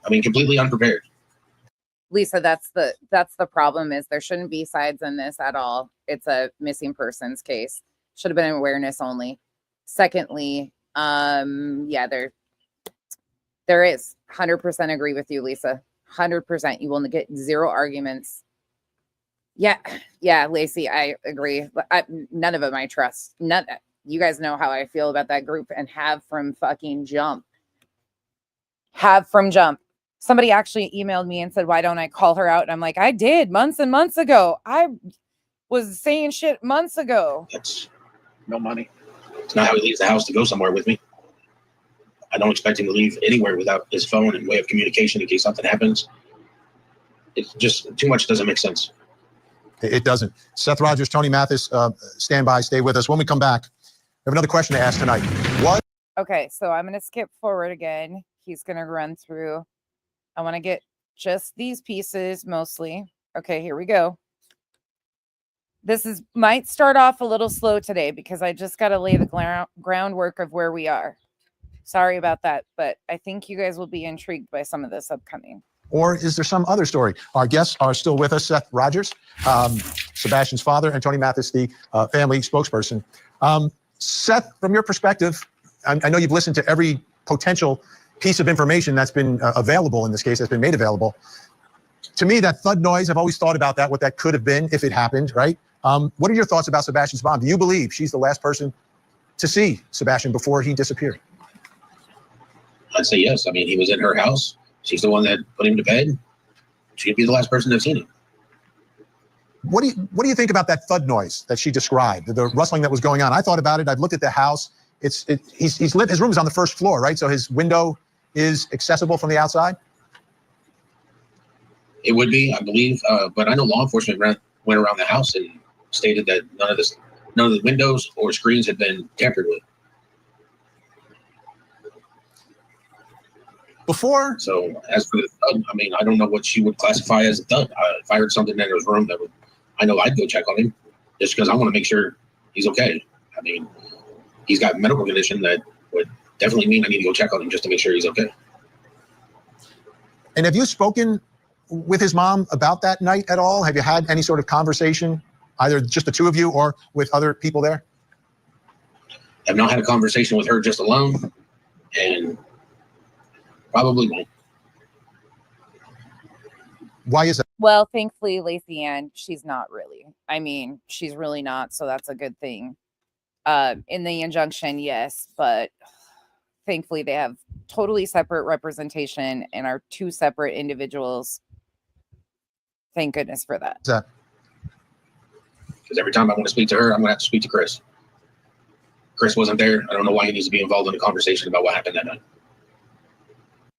I mean, completely unprepared. Lisa, that's the problem, is there shouldn't be sides in this at all. It's a missing persons case. Should have been awareness only. Secondly, yeah, there is 100% agree with you, Lisa. 100%. You will get zero arguments. Yeah, Lacey, I agree. None of them I trust. None. You guys know how I feel about that group, and have from fucking jump. Somebody actually emailed me and said, why don't I call her out? And I'm like, I did months and months ago. I was saying shit months ago. That's no money. It's not how he leaves the house to go somewhere with me. I don't expect him to leave anywhere without his phone and way of communication in case something happens. It's just too much. Doesn't make sense. It doesn't. Seth Rogers, Tony Mathis, stand by, stay with us. When we come back, I have another question to ask tonight. What? Okay, so I'm going to skip forward again. He's going to run through. I want to get just these pieces mostly. Okay, here we go. This might start off a little slow today because I just got to lay the groundwork of where we are. Sorry about that, but I think you guys will be intrigued by some of this upcoming. Or is there some other story? Our guests are still with us. Seth Rogers, Sebastian's father, and Tony Mathis, the family spokesperson. Seth, from your perspective, I know you've listened to every potential piece of information that's been available in this case, that's been made available. To me, that thud noise, I've always thought about that, what that could have been if it happened, right? What are your thoughts about Sebastian's mom? Do you believe she's the last person to see Sebastian before he disappeared? I'd say yes. I mean, he was in her house. She's the one that put him to bed. She'd be the last person to have seen him. What do you think about that thud noise that she described, the rustling that was going on? I thought about it. I've looked at the house. He's lit. His room is on the first floor, right? So his window is accessible from the outside. It would be, I believe, but I know law enforcement went around the house and stated that none of the windows or screens had been tampered with. Before. So as for the thud, I mean, I don't know what she would classify as a thud. If I heard something in his room I know I'd go check on him just because I want to make sure he's okay. I mean, he's got medical condition that would definitely mean I need to go check on him just to make sure he's okay. And have you spoken with his mom about that night at all? Have you had any sort of conversation, either just the two of you or with other people there? I've not had a conversation with her just alone, and probably won't. Why is that? Well, thankfully, Lacey Ann, she's not really. I mean, she's really not, so that's a good thing. In the injunction, yes, but thankfully they have totally separate representation and are two separate individuals. Thank goodness for that. Because every time I want to speak to her, I'm going to have to speak to Chris. Chris wasn't there. I don't know why he needs to be involved in a conversation about what happened that night.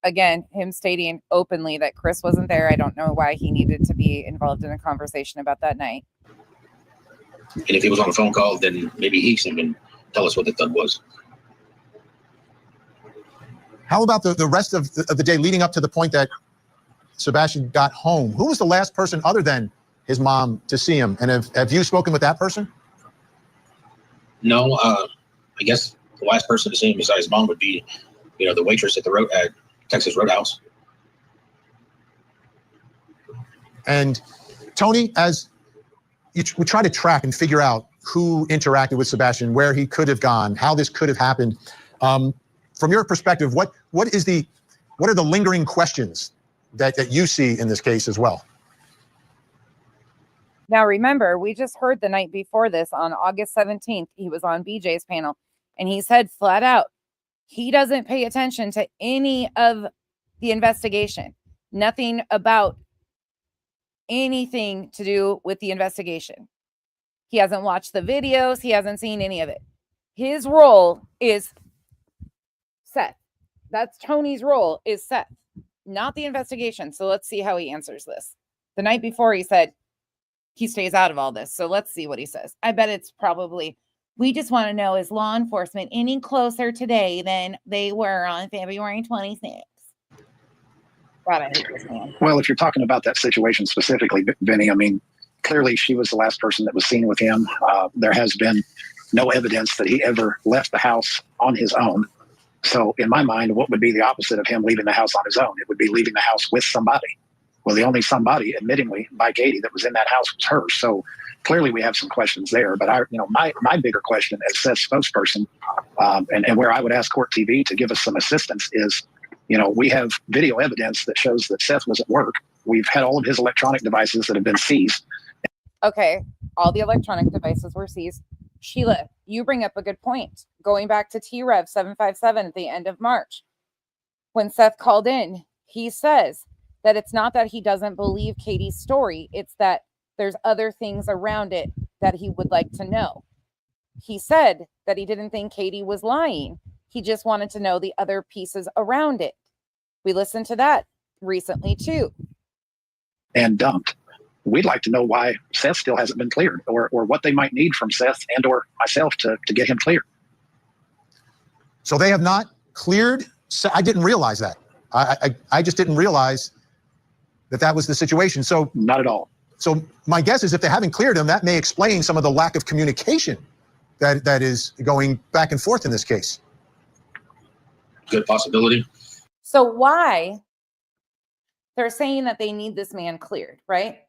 Again, him stating openly that Chris wasn't there. I don't know why he needed to be involved in a conversation about that night. And if he was on a phone call, then maybe he can even tell us what the thud was. How about the rest of the day leading up to the point that Sebastian got home? Who was the last person other than his mom to see him? And have you spoken with that person? No, I guess the last person to see him besides mom would be, the waitress at at Texas Roadhouse. And Tony, as we try to track and figure out who interacted with Sebastian, where he could have gone, how this could have happened. From your perspective, what are the lingering questions that you see in this case as well? Now, remember, we just heard the night before this on August 17th, he was on BJ's panel and he said flat out, he doesn't pay attention to any of the investigation, nothing about anything to do with the investigation. He hasn't watched the videos. He hasn't seen any of it. His role is Seth. That's Tony's role, is Seth, not the investigation. So let's see how he answers this. The night before he said he stays out of all this. So let's see what he says. I bet it's probably, we just want to know, is law enforcement any closer today than they were on February 26th? God, I hate this man. Well, if you're talking about that situation specifically, Vinny, I mean, clearly she was the last person that was seen with him. There has been no evidence that he ever left the house on his own. So in my mind, what would be the opposite of him leaving the house on his own? It would be leaving the house with somebody. Well, the only somebody, admittingly, by Katie, that was in that house was her. So clearly we have some questions there. But my bigger question as Seth's spokesperson, and where I would ask Court TV to give us some assistance is, we have video evidence that shows that Seth was at work. We've had all of his electronic devices that have been seized. Okay, all the electronic devices were seized. Sheila, you bring up a good point. Going back to TREV 757 at the end of March, when Seth called in, he says that it's not that he doesn't believe Katie's story. It's that there's other things around it that he would like to know. He said that he didn't think Katie was lying. He just wanted to know the other pieces around it. We listened to that recently too. And dumped. We'd like to know why Seth still hasn't been cleared, or what they might need from Seth and or myself to get him cleared. So they have not cleared. I didn't realize that. I just didn't realize that was the situation. So not at all. So my guess is if they haven't cleared him, that may explain some of the lack of communication that is going back and forth in this case. Good possibility. So why they're saying that they need this man cleared, right?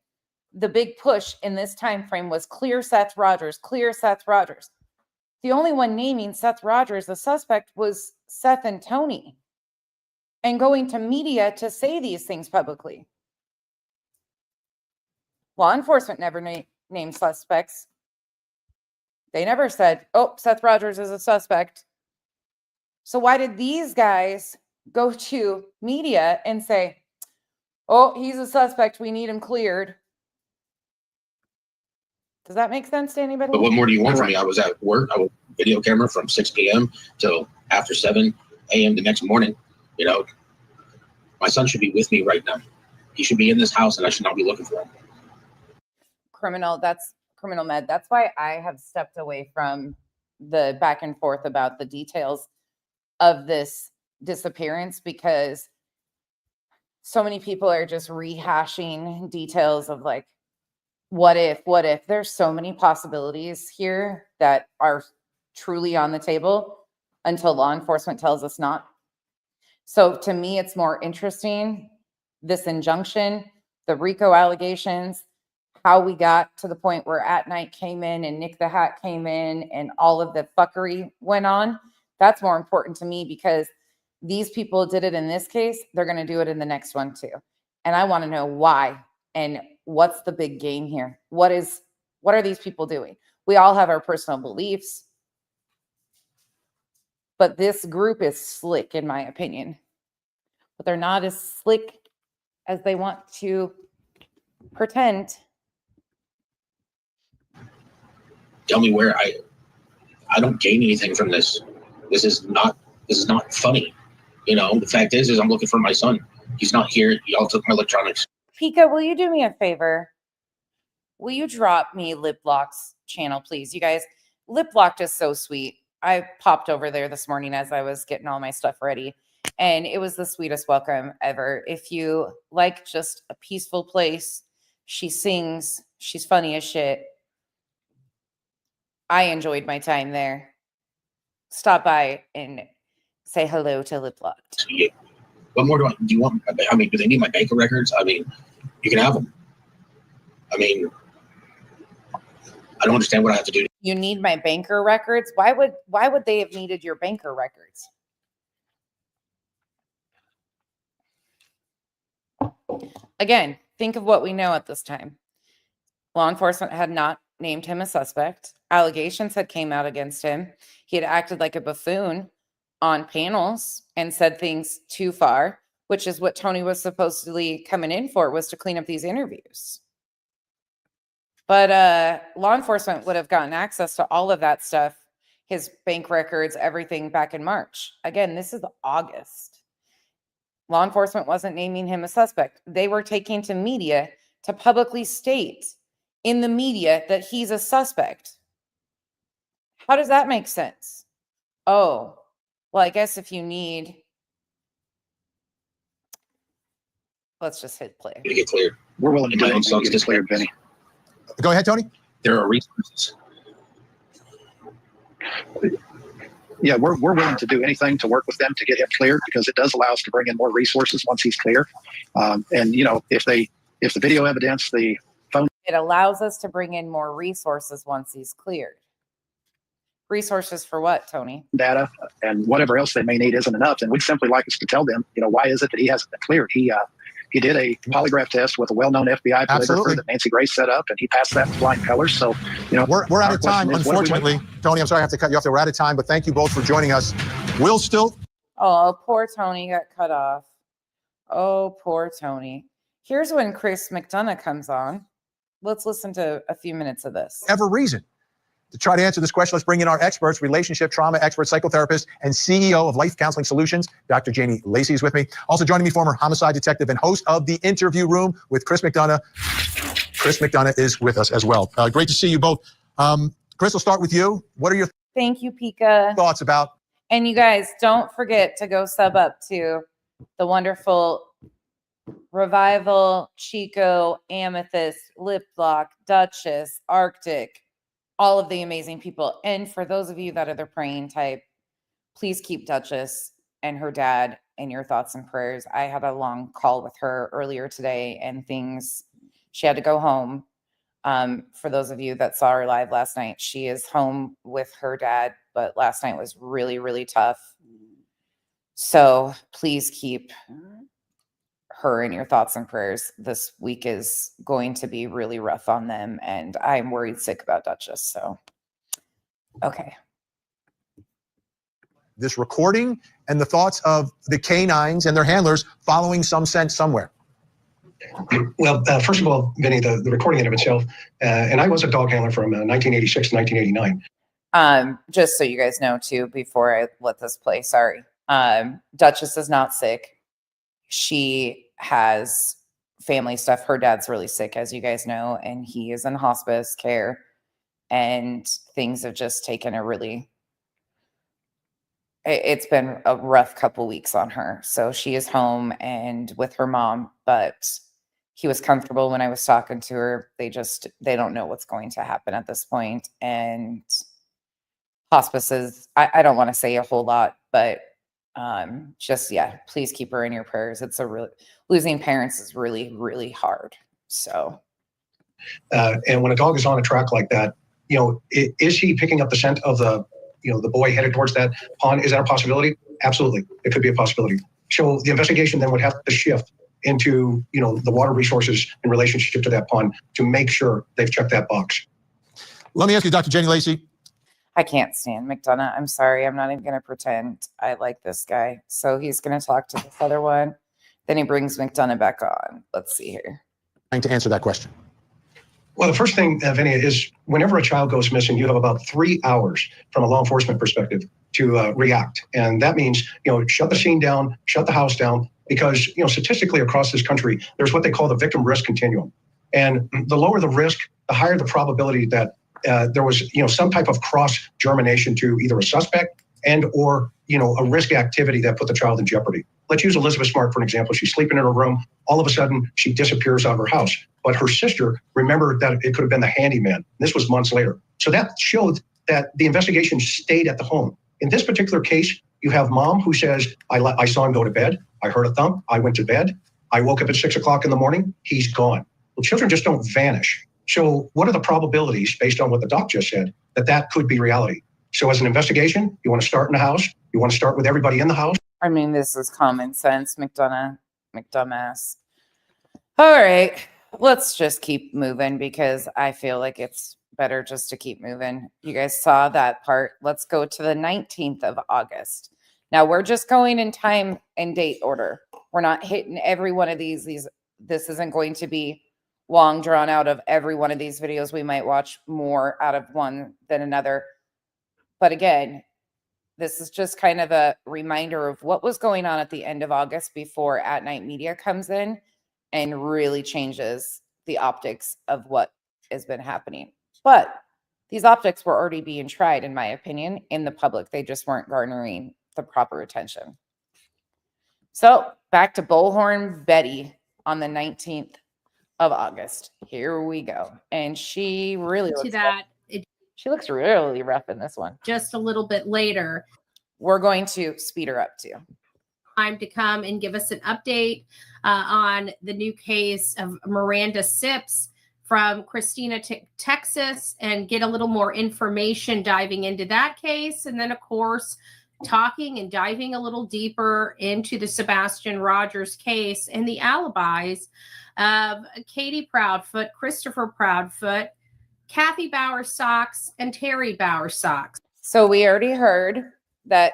The big push in this time frame was clear Seth Rogers, clear Seth Rogers. The only one naming Seth Rogers the suspect was Seth and Tony, and going to media to say these things publicly. Law enforcement never named suspects. They never said, oh, Seth Rogers is a suspect. So why did these guys go to media and say, oh, he's a suspect, we need him cleared? Does that make sense to anybody? But what more do you want from me? I was at work. I was video camera from 6 p.m. till after 7 a.m. the next morning. My son should be with me right now. He should be in this house, and I should not be looking for him. That's criminal med. That's why I have stepped away from the back and forth about the details of this disappearance, because so many people are just rehashing details of like, what if. There's so many possibilities here that are truly on the table until law enforcement tells us not. So to me, it's more interesting, this injunction, the RICO allegations, how we got to the point where At Night came in and Nick the Hat came in and all of the fuckery went on. That's more important to me, because these people did it in this case. They're going to do it in the next one too. And I want to know why and what's the big game here. What are these people doing? We all have our personal beliefs, but this group is slick, in my opinion. But they're not as slick as they want to pretend. Tell me where I don't gain anything from this. This is not funny. The fact is I'm looking for my son. He's not here. Y'all took my electronics. Pika, will you do me a favor? Will you drop me Lip Lock's channel, please? You guys, Lip Lock is so sweet. I popped over there this morning as I was getting all my stuff ready, and it was the sweetest welcome ever. If you like just a peaceful place, she sings, she's funny as shit. I enjoyed my time there. Stop by and say hello to Lip Locked. Yeah. What more do you want? I mean, do they need my banker records? I mean, you can have them. I mean, I don't understand what I have to do. You need my banker records? Why would they have needed your banker records? Again, think of what we know at this time. Law enforcement had not named him a suspect. Allegations had came out against him. He had acted like a buffoon on panels and said things too far, which is what Tony was supposedly coming in for, was to clean up these interviews. But law enforcement would have gotten access to all of that stuff, his bank records, everything back in March. Again, this is August. Law enforcement wasn't naming him a suspect. They were taking to media to publicly state in the media that he's a suspect. How does that make sense? Oh, well, I guess if you need, let's just hit play. To get cleared. We're willing to do My own anything to get this cleared, Vinny. Go ahead, Tony. There are resources. Yeah, we're willing to do anything to work with them to get him cleared, because it does allow us to bring in more resources once he's clear. And you know, if the video evidence, the phone, It allows us to bring in more resources once he's cleared. Resources for what, Tony? data, and whatever else they may need isn't enough, then we'd simply like us to tell them, you know, why is it that he hasn't been cleared? He did a polygraph test with a well-known FBI Absolutely. polygrapher that Nancy Grace set up, and he passed that with flying colors. So, you know, We're out our of time, question is, what do we wait unfortunately. Tony, I'm sorry I have to cut you off. We're out of time, but thank you both for joining us. We'll still Oh, poor Tony got cut off. Oh, poor Tony. Here's when Chris McDonough comes on. Let's listen to a few minutes of this. ever reason to try to answer this question. Let's bring in our experts, relationship trauma expert, psychotherapist, and CEO of Life Counseling Solutions. Dr. Janie Lacey is with me. Also joining me, former homicide detective and host of The Interview Room with Chris McDonough. Chris McDonough is with us as well. Great to see you both. Chris, we'll start with you. What are your Thank you, Pika. thoughts about? And you guys, don't forget to go sub up to the wonderful Revival, Chico, Amethyst, Lip Lock, Duchess, Arctic, all of the amazing people. And for those of you that are the praying type, please keep Duchess and her dad in your thoughts and prayers. I had a long call with her earlier today, and she had to go home. For those of you that saw her live last night, she is home with her dad, but last night was really, really tough. So please keep her in your thoughts and prayers. This week is going to be really rough on them, and I'm worried sick about Duchess. So, okay. This recording and the thoughts of the canines and their handlers following some scent somewhere. Well, first of all, Vinny, the recording in of itself, and I was a dog handler from 1986 to 1989. Just so you guys know too, before I let this play, sorry. Duchess is not sick. She has family stuff. Her dad's really sick, as you guys know, and he is in hospice care, and things have just taken it's been a rough couple weeks on her. So she is home and with her mom, but he was comfortable when I was talking to her. They don't know what's going to happen at this point. And hospices, I don't want to say a whole lot, but please keep her in your prayers. Losing parents is really, really hard. So. And when a dog is on a track like that, is he picking up the scent of the boy headed towards that pond? Is that a possibility? Absolutely. It could be a possibility. So the investigation then would have to shift into, the water resources in relationship to that pond to make sure they've checked that box. Let me ask you, Dr. Jenny Lacey. I can't stand McDonough. I'm sorry. I'm not even going to pretend I like this guy. So he's going to talk to this other one. Then he brings McDonough back on. Let's see here. Trying to answer that question. Well, the first thing, Vinny, is whenever a child goes missing, you have about 3 hours from a law enforcement perspective to react. And that means, shut the scene down, shut the house down, because, statistically across this country, there's what they call the victim risk continuum. And the lower the risk, the higher the probability that there was, some type of cross germination to either a suspect and or, a risk activity that put the child in jeopardy. Let's use Elizabeth Smart for an example. She's sleeping in her room. All of a sudden, she disappears out of her house. But her sister remembered that it could have been the handyman. This was months later. So that showed that the investigation stayed at the home. In this particular case, you have mom who says, I saw him go to bed. I heard a thump. I went to bed. I woke up at 6 o'clock in the morning. He's gone. Well, children just don't vanish. So what are the probabilities, based on what the doc just said, that that could be reality? So as an investigation, you want to start in the house. You want to start with everybody in the house. I mean, this is common sense, McDumbass. All right, let's just keep moving because I feel like it's better just to keep moving. You guys saw that part. Let's go to the 19th of August. Now we're just going in time and date order. We're not hitting every one of these. This isn't going to be long drawn out of every one of these videos. We might watch more out of one than another. But again, this is just kind of a reminder of what was going on at the end of August before At Night Media comes in and really changes the optics of what has been happening. But these optics were already being tried, in my opinion, in the public. They just weren't garnering the proper attention. So back to Bullhorn Betty on the 19th of August. Here we go. And she really looks she looks really rough in this one. Just a little bit later. We're going to speed her up too. Time to come and give us an update on the new case of Miranda Sips from Christina, Texas, and get a little more information diving into that case. And then, of course, talking and diving a little deeper into the Sebastian Rogers case and the alibis of Katie Proudfoot, Christopher Proudfoot, Kathy Bowersox, and Terry Bowersox. So we already heard that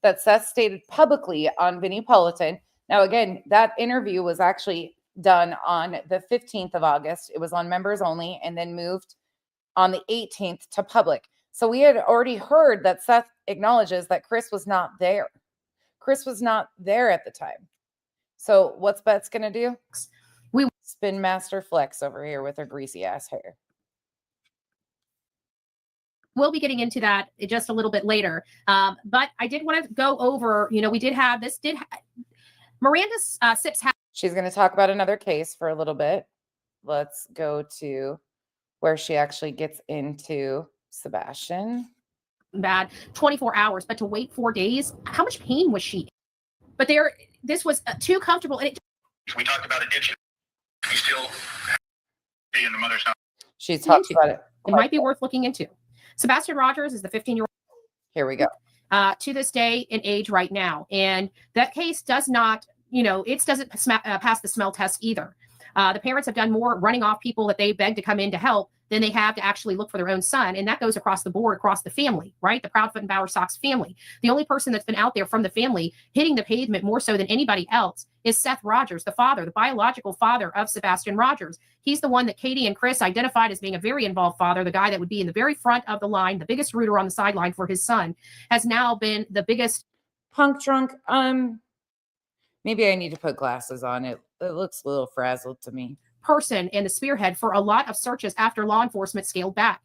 that Seth stated publicly on Vinnie Politan. Now, again, that interview was actually done on the 15th of August. It was on members only and then moved on the 18th to public. So we had already heard that Seth acknowledges that Chris was not there. Chris was not there at the time. So what's Beth's going to do? We spin Master Flex over here with her greasy ass hair. We'll be getting into that just a little bit later. But I did want to go over, we did have this, Miranda Sips. She's going to talk about another case for a little bit. Let's go to where she actually gets into Sebastian. Bad 24 hours, but to wait 4 days, how much pain was she? But this was too comfortable. And we talked about addiction. We still be in the mother's house. She talks about it. It might be worth looking into. Sebastian Rogers is the 15-year-old. Here we go. To this day in age right now. And that case does not, it doesn't pass the smell test either. The parents have done more running off people that they beg to come in to help than they have to actually look for their own son. And that goes across the board, across the family, right? The Proudfoot and Bowersox family. The only person that's been out there from the family hitting the pavement more so than anybody else is Seth Rogers, the father, the biological father of Sebastian Rogers. He's the one that Katie and Chris identified as being a very involved father, the guy that would be in the very front of the line, the biggest rooter on the sideline for his son, has now been the biggest. Punk drunk. Maybe I need to put glasses on. It looks a little frazzled to me. Person and the spearhead for a lot of searches after law enforcement scaled back.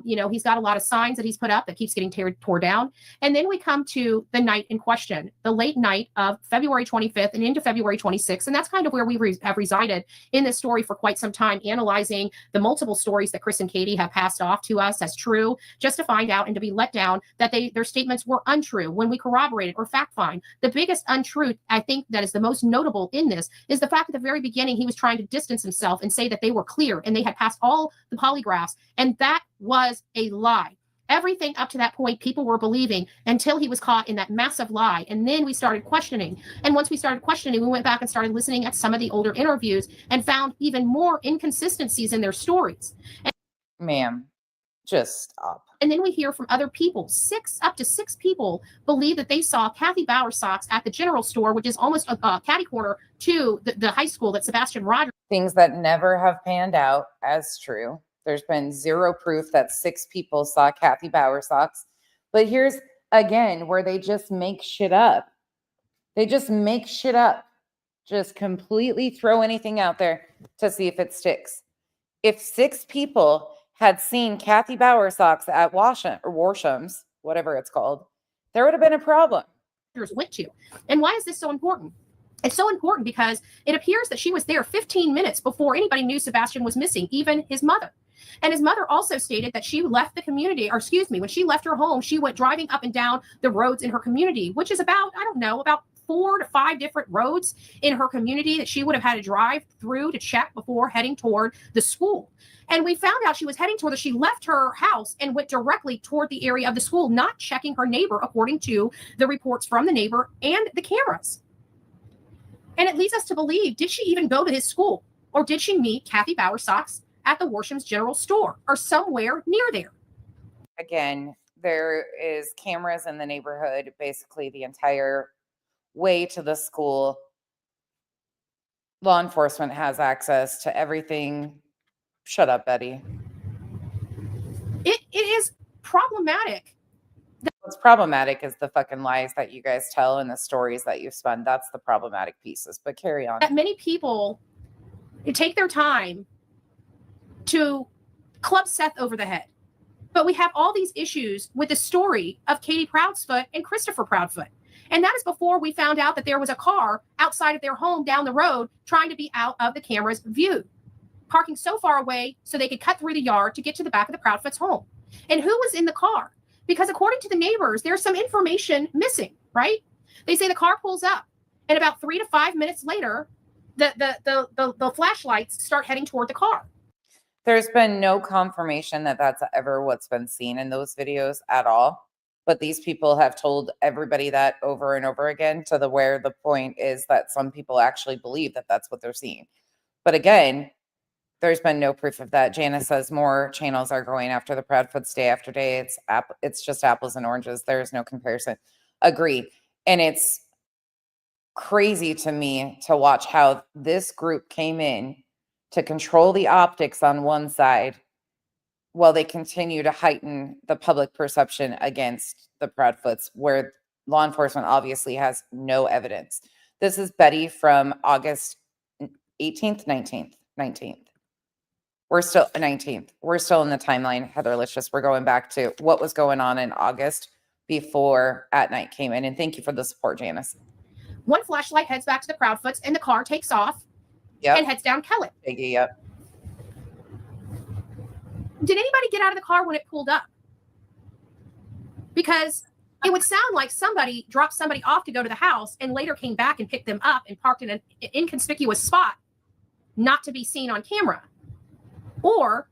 He's got a lot of signs that he's put up that keeps getting tore down. And then we come to the night in question, the late night of February 25th and into February 26th. And that's kind of where we have resided in this story for quite some time, analyzing the multiple stories that Chris and Katie have passed off to us as true, just to find out and to be let down that their statements were untrue when we corroborated or fact find. The biggest untruth, I think, that is the most notable in this is the fact at the very beginning he was trying to distance himself and say that they were clear and they had passed all the polygraphs, and that was a lie. Everything up to that point people were believing until he was caught in that massive lie, and then we started questioning. And once we started questioning, we went back and started listening at some of the older interviews and found even more inconsistencies in their stories. Ma'am, just stop. And then we hear from other people. Up to six people believe that they saw Kathy Bowersox at the general store, which is almost a catty corner to the high school that Sebastian Rogers. Things that never have panned out as true. There's been zero proof that 6 people saw Kathy Bowersox. But here's, again, where they just make shit up. They just make shit up. Just completely throw anything out there to see if it sticks. If 6 people had seen Kathy Bowersox at Warsham's, whatever it's called, there would have been a problem. Went to. And why is this so important? It's so important because it appears that she was there 15 minutes before anybody knew Sebastian was missing, even his mother. And his mother also stated that she left the community, or excuse me, when she left her home, she went driving up and down the roads in her community, which is about, I don't know, about 4 to 5 different roads in her community that she would have had to drive through to check before heading toward the school. And we found out she was heading toward, she left her house and went directly toward the area of the school, not checking her neighbor, according to the reports from the neighbor and the cameras. And it leads us to believe, did she even go to his school? Or did she meet Kathy Bowersox at the Worsham's General Store or somewhere near there? Again, there is cameras in the neighborhood, basically the entire way to the school. Law enforcement has access to everything. Shut up, Betty. It is problematic. What's problematic is the fucking lies that you guys tell and the stories that you spun. That's the problematic pieces. But carry on. That many people take their time to club Seth over the head. But we have all these issues with the story of Katie Proudfoot and Christopher Proudfoot. And that is before we found out that there was a car outside of their home down the road trying to be out of the camera's view, parking so far away so they could cut through the yard to get to the back of the Proudfoot's home. And who was in the car? Because according to the neighbors, there's some information missing, right? They say the car pulls up, and about 3 to 5 minutes later, the flashlights start heading toward the car. There's been no confirmation that that's ever what's been seen in those videos at all. But these people have told everybody that over and over again, to the where the point is that some people actually believe that that's what they're seeing. But again, there's been no proof of that. Janice says more channels are going after the Proudfoots day after day. It's just apples and oranges. There's no comparison. Agreed. And it's crazy to me to watch how this group came in to control the optics on one side while they continue to heighten the public perception against the Proudfoots, where law enforcement obviously has no evidence. This is Betty from August 18th, 19th. We're still 19th. We're still in the timeline, Heather. We're going back to what was going on in August before At Night came in. And thank you for the support, Janice. One flashlight heads back to the Proudfoots, and the car takes off and heads down Kellett. Yep. Did anybody get out of the car when it pulled up? Because it would sound like somebody dropped somebody off to go to the house and later came back and picked them up and parked in an inconspicuous spot, not to be seen on camera. Or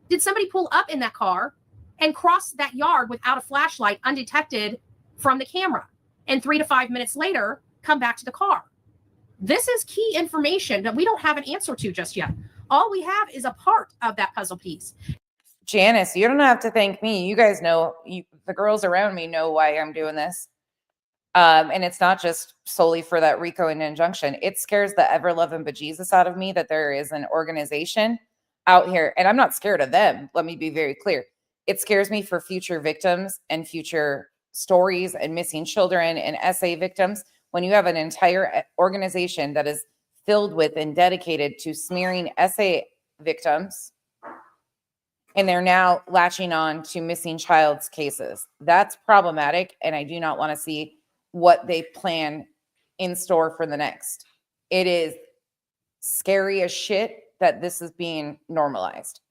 did somebody pull up in that car and cross that yard without a flashlight undetected from the camera, and 3 to 5 minutes later come back to the car? This is key information that we don't have an answer to just yet. All we have is a part of that puzzle piece. Janice, you don't have to thank me. You guys know, the girls around me know why I'm doing this. And it's not just solely for that RICO and injunction. It scares the ever-loving bejesus out of me that there is an organization out here, and I'm not scared of them. Let me be very clear. It scares me for future victims and future stories and missing children and SA victims. When you have an entire organization that is filled with and dedicated to smearing SA victims, and they're now latching on to missing child's cases. That's problematic, and I do not want to see what they plan in store for the next. It is scary as shit that this is being normalized.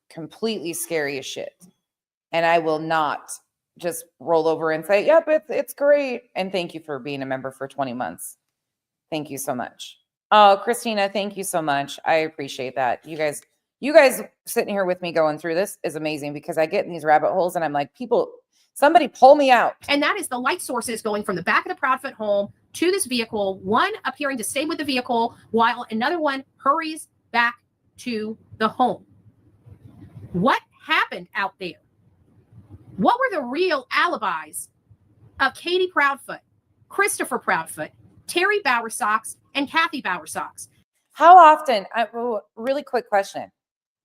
Completely scary as shit. And I will not just roll over and say, yep, it's great. And thank you for being a member for 20 months. Thank you so much. Oh, Christina, thank you so much. I appreciate that. You guys sitting here with me going through this is amazing, because I get in these rabbit holes and I'm like, somebody pull me out. And that is the light sources going from the back of the Proudfoot home to this vehicle, one appearing to stay with the vehicle while another one hurries back to the home. What happened out there? What were the real alibis of Katie Proudfoot, Christopher Proudfoot, Terry Bowersox, and Kathy Bowersox? How often, really quick question.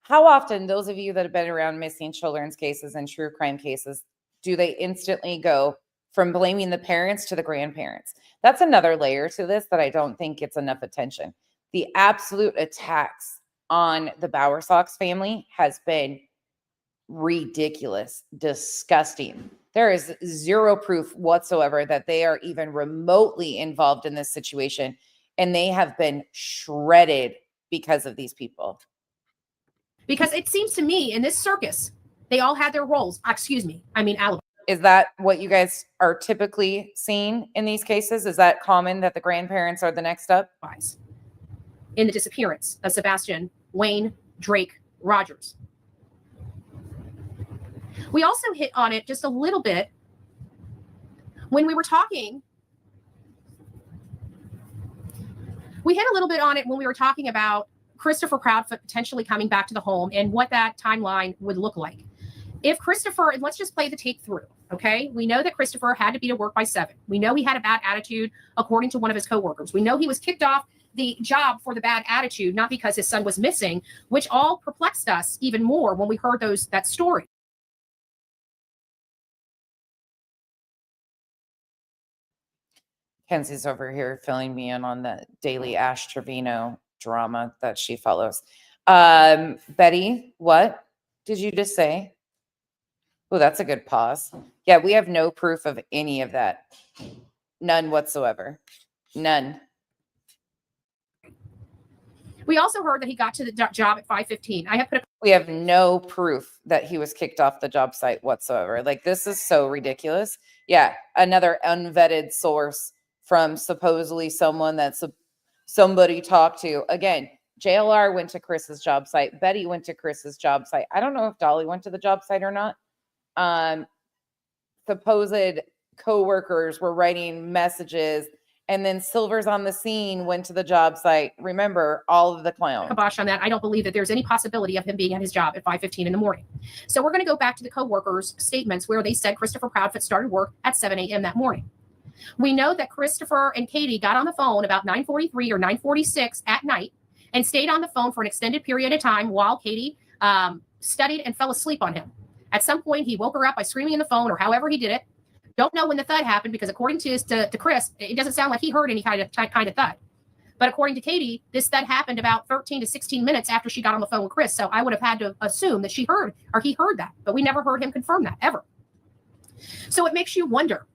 How often, those of you that have been around missing children's cases and true crime cases, do they instantly go from blaming the parents to the grandparents? That's another layer to this that I don't think gets enough attention. The absolute attacks on the Bowersox family has been ridiculous, disgusting. There is zero proof whatsoever that they are even remotely involved in this situation, and they have been shredded because of these people. Because it seems to me in this circus, they all had their roles. Excuse me. I mean, alibis. Is that what you guys are typically seeing in these cases? Is that common that the grandparents are the next up? In the disappearance of Sebastian Wayne Drake Rogers. We also hit on it just a little bit when we were talking. We hit a little bit on it when we were talking about Christopher Proudfoot potentially coming back to the home and what that timeline would look like. If Christopher, and let's just play the tape through, okay? We know that Christopher had to be to work by 7. We know he had a bad attitude, according to one of his coworkers. We know he was kicked off the job for the bad attitude, not because his son was missing, which all perplexed us even more when we heard that story. Kenzie's over here filling me in on the daily Ash Trevino drama that she follows. Betty, what did you just say? Oh, that's a good pause. Yeah, we have no proof of any of that. None whatsoever. None. We also heard that he got to the job at 5:15. We have no proof that he was kicked off the job site whatsoever. Like, this is so ridiculous. Yeah, another unvetted source from supposedly someone that somebody talked to. Again, JLR went to Chris's job site. Betty went to Chris's job site. I don't know if Dolly went to the job site or not. Supposed co-workers were writing messages, and then Silver's on the scene, went to the job site. Remember, all of the clowns. Kibosh on that. I don't believe that there's any possibility of him being at his job at 5:15 in the morning. So we're going to go back to the co-workers' statements where they said Christopher Proudfoot started work at 7 a.m. that morning. We know that Christopher and Katie got on the phone about 9:43 or 9:46 at night and stayed on the phone for an extended period of time while Katie studied and fell asleep on him. At some point, he woke her up by screaming in the phone or however he did it. Don't know when the thud happened because according to Chris, it doesn't sound like he heard any kind of thud. But according to Katie, this thud happened about 13 to 16 minutes after she got on the phone with Chris. So I would have had to assume that she heard or he heard that, but we never heard him confirm that ever. So it makes you wonder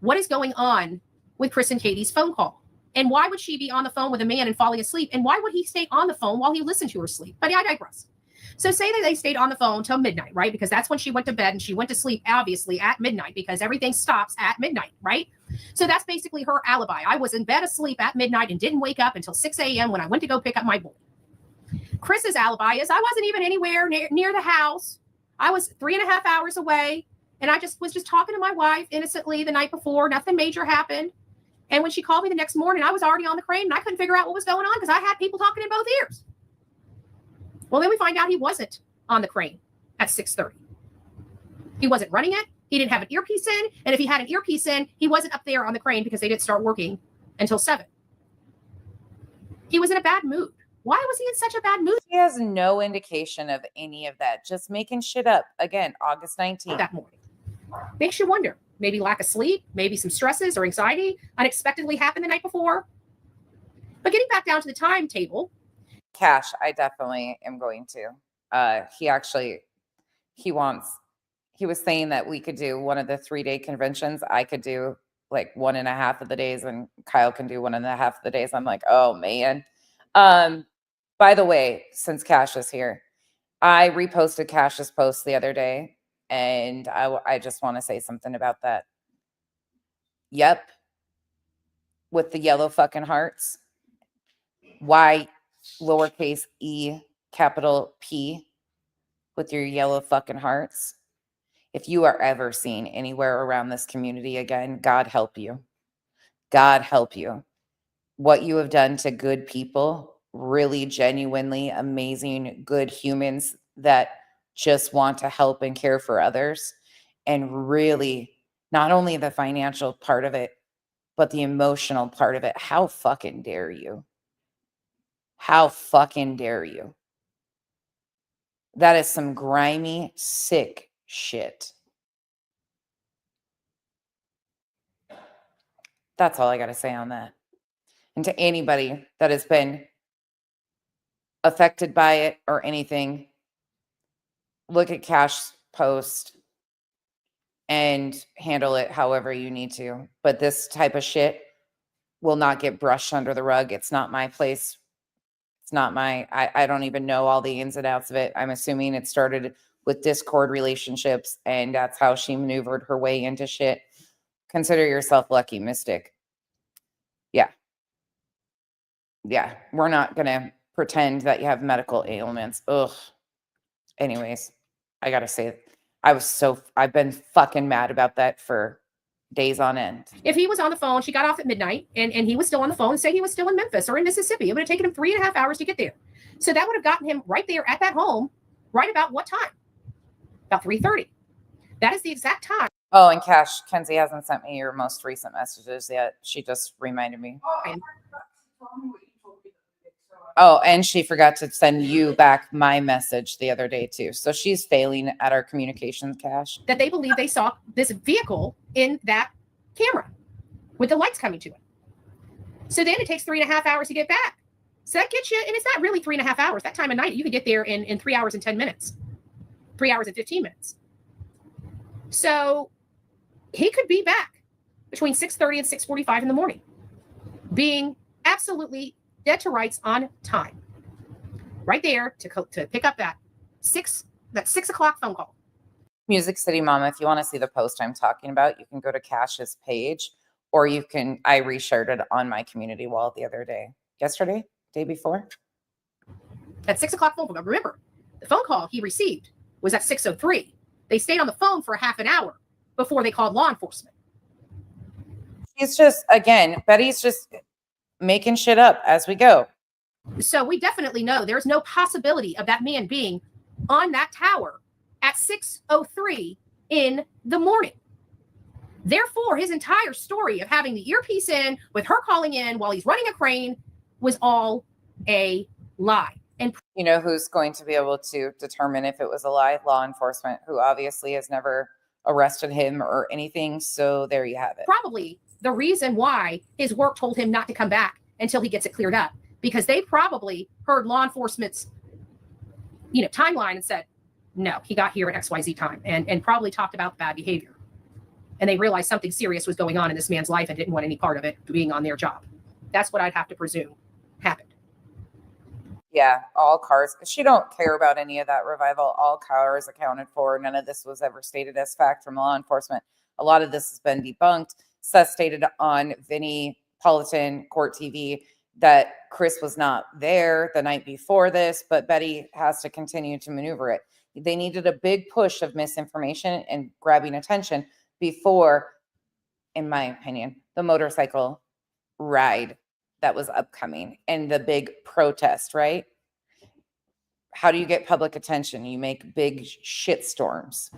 what is going on with Chris and Katie's phone call. And why would she be on the phone with a man and falling asleep? And why would he stay on the phone while he listened to her sleep? But I digress. So say that they stayed on the phone till midnight, right? Because that's when she went to bed and she went to sleep, obviously, at midnight because everything stops at midnight, right? So that's basically her alibi. I was in bed asleep at midnight and didn't wake up until 6 a.m. when I went to go pick up my boy. Chris's alibi is I wasn't even anywhere near the house. I was 3.5 hours away. And I was just talking to my wife innocently the night before. Nothing major happened. And when she called me the next morning, I was already on the crane and I couldn't figure out what was going on because I had people talking in both ears. Well, then we find out he wasn't on the crane at 6:30. He wasn't running it. He didn't have an earpiece in. And if he had an earpiece in, he wasn't up there on the crane because they didn't start working until 7. He was in a bad mood. Why was he in such a bad mood? He has no indication of any of that. Just making shit up. Again, August 19th. That morning. Makes you wonder. Maybe lack of sleep, maybe some stresses or anxiety unexpectedly happened the night before. But getting back down to the timetable. Cash, I definitely am going to. He was saying that we could do one of the 3-day conventions. I could do like 1.5 of the days and Kyle can do 1.5 of the days. I'm like, oh man. By the way, since Cash is here, I reposted Cash's post the other day and I just want to say something about that. Yep. With the yellow fucking hearts. Why lowercase e, capital P with your yellow fucking hearts. If you are ever seen anywhere around this community again, God help you. God help you. What you have done to good people, really genuinely amazing, good humans that just want to help and care for others. And really, not only the financial part of it, but the emotional part of it. How fucking dare you? How fucking dare you? That is some grimy, sick shit. That's all I got to say on that. And to anybody that has been affected by it or anything, look at Cash's post and handle it however you need to. But this type of shit will not get brushed under the rug. It's not my place. It's not I don't even know all the ins and outs of it. I'm assuming it started with Discord relationships, and that's how she maneuvered her way into shit. Consider yourself lucky, Mystic. Yeah. Yeah. We're not going to pretend that you have medical ailments. Ugh. Anyways, I got to say, I've been fucking mad about that for days on end. If he was on the phone, she got off at midnight, and he was still on the phone, say he was still in Memphis or in Mississippi, it would have taken him 3.5 hours to get there. So that would have gotten him right there at that home, right about what time? About 3:30. That is the exact time. Oh, and Cash, Kenzie hasn't sent me your most recent messages yet. She just reminded me. Oh, and she forgot to send you back my message the other day too. So she's failing at our communications, Cash. That they believe they saw this vehicle in that camera with the lights coming to it. So then it takes 3.5 hours to get back. So that gets you, and it's not really 3.5 hours. That time of night, you could get there in 3 hours and 10 minutes, 3 hours and 15 minutes. So he could be back between 6:30 and 6:45 in the morning, being absolutely dead to rights on time. Right there to pick up that 6 o'clock phone call. Music City Mama, if you want to see the post I'm talking about, you can go to Cash's page, or I reshared it on my community wall the other day. Yesterday? Day before? That 6 o'clock phone call. Remember, the phone call he received was at 6:03. They stayed on the phone for a half an hour before they called law enforcement. It's just, again, Betty's just making shit up as we go. So we definitely know there's no possibility of that man being on that tower at 6:03 in the morning. Therefore, his entire story of having the earpiece in with her calling in while he's running a crane was all a lie. And you know who's going to be able to determine if it was a lie? Law enforcement, who obviously has never arrested him or anything. So there you have it. Probably the reason why his work told him not to come back until he gets it cleared up, because they probably heard law enforcement's, timeline and said, no, he got here at XYZ time, and probably talked about bad behavior. And they realized something serious was going on in this man's life and didn't want any part of it being on their job. That's what I'd have to presume happened. Yeah, all cars. She don't care about any of that, Revival. All cars accounted for. None of this was ever stated as fact from law enforcement. A lot of this has been debunked. Seth stated on Vinnie Politan Court TV that Chris was not there the night before this, but Betty has to continue to maneuver it. They needed a big push of misinformation and grabbing attention before, in my opinion, the motorcycle ride that was upcoming and the big protest, right? How do you get public attention? You make big shit storms.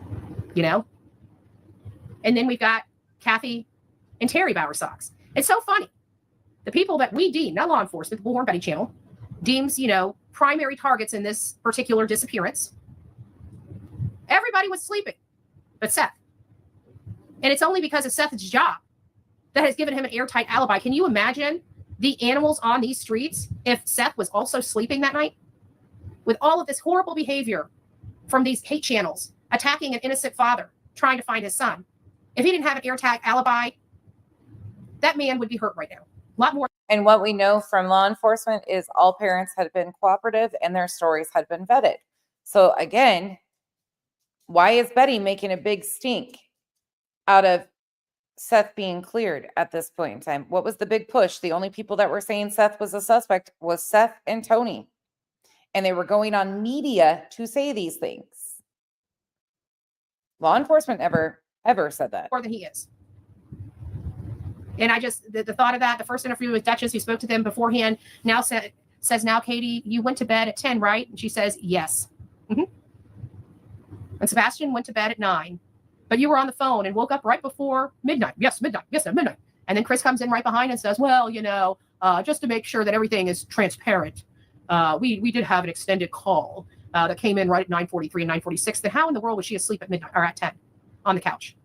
And then we've got Kathy and Terry Bowersocks. It's so funny. The people that we deem, not law enforcement, the Bullhorn Betty channel, deems, primary targets in this particular disappearance. Everybody was sleeping but Seth. And it's only because of Seth's job that has given him an airtight alibi. Can you imagine the animals on these streets if Seth was also sleeping that night? With all of this horrible behavior from these hate channels, attacking an innocent father, trying to find his son. If he didn't have an airtight alibi, that man would be hurt right now. A lot more. And what we know from law enforcement is all parents had been cooperative and their stories had been vetted. So again, why is Betty making a big stink out of Seth being cleared at this point in time? What was the big push? The only people that were saying Seth was a suspect was Seth and Tony. And they were going on media to say these things. Law enforcement ever said that. More than he is. And I just, the thought of that, the first interview with Duchess, who spoke to them beforehand, now says, now, Katie, you went to bed at 10, right? And she says, yes. Mm-hmm. And Sebastian went to bed at 9. But you were on the phone and woke up right before midnight. Yes, midnight. Yes, midnight. And then Chris comes in right behind and says, well, just to make sure that everything is transparent, we did have an extended call that came in right at 9:43 and 9:46. Then how in the world was she asleep at midnight or at 10 on the couch?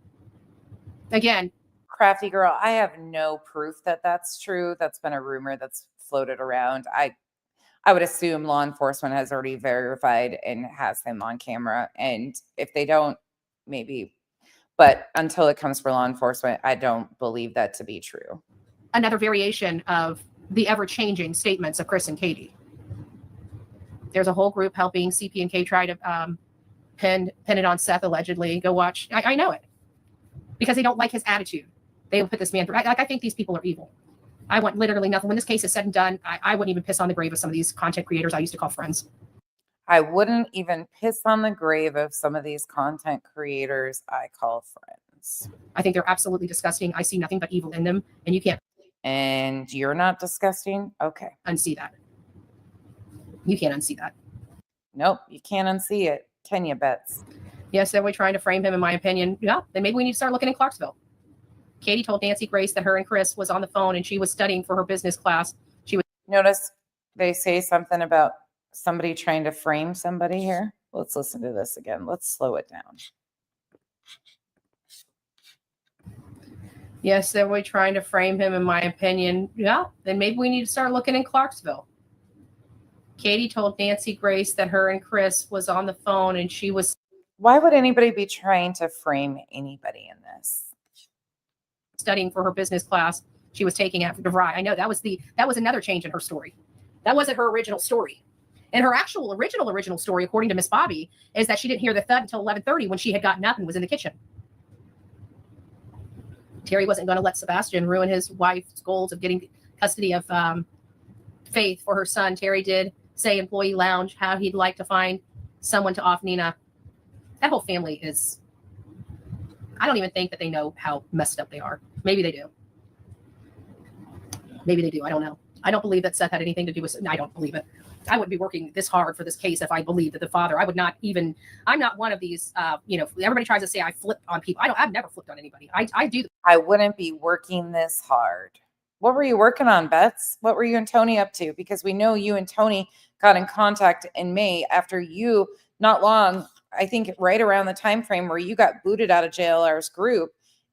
Again, Crafty girl, I have no proof that that's true. That's been a rumor that's floated around. I would assume law enforcement has already verified and has him on camera. And if they don't, maybe. But until it comes for law enforcement, I don't believe that to be true. Another variation of the ever-changing statements of Chris and Katie. There's a whole group helping CP&K try to pin it on Seth, allegedly. Go watch. I know it. Because they don't like his attitude. They will put this man through. I think these people are evil. I want literally nothing. When this case is said and done, I wouldn't even piss on the grave of some of these content creators I used to call friends. I wouldn't even piss on the grave of some of these content creators I call friends. I think they're absolutely disgusting. I see nothing but evil in them, and you can't. And you're not disgusting? Okay. Unsee that. You can't unsee that. Nope, you can't unsee it. Can you, Bets? Yes, they're trying to frame him, in my opinion. Yeah, then maybe we need to start looking in Clarksville. Katie told Nancy Grace that her and Chris was on the phone and she was studying for her business class. She was. Notice they say something about somebody trying to frame somebody here. Let's listen to this again. Let's slow it down. Yes, they're trying to frame him, in my opinion. Yeah, then maybe we need to start looking in Clarksville. Katie told Nancy Grace that her and Chris was on the phone and she was. Why would anybody be trying to frame anybody in this? Studying for her business class she was taking after DeVry. I know that was another change in her story. That wasn't her original story. And her actual original story, according to Miss Bobby, is that she didn't hear the thud until 11:30 when she had gotten up and was in the kitchen. Terry wasn't going to let Sebastian ruin his wife's goals of getting custody of Faith for her son. Terry did say employee lounge how he'd like to find someone to off Nina. That whole family is, I don't even think that they know how messed up they are. Maybe they do. Maybe they do. I don't know. I don't believe that Seth had anything to do with it. I don't believe it. I wouldn't be working this hard for this case if I believed that the father, I would not even, I'm not one of these, everybody tries to say I flipped on people. I've never flipped on anybody. I do. I wouldn't be working this hard. What were you working on, Bets? What were you and Tony up to? Because we know you and Tony got in contact in May after you, not long, I think right around the time frame where you got booted out of JLR's group.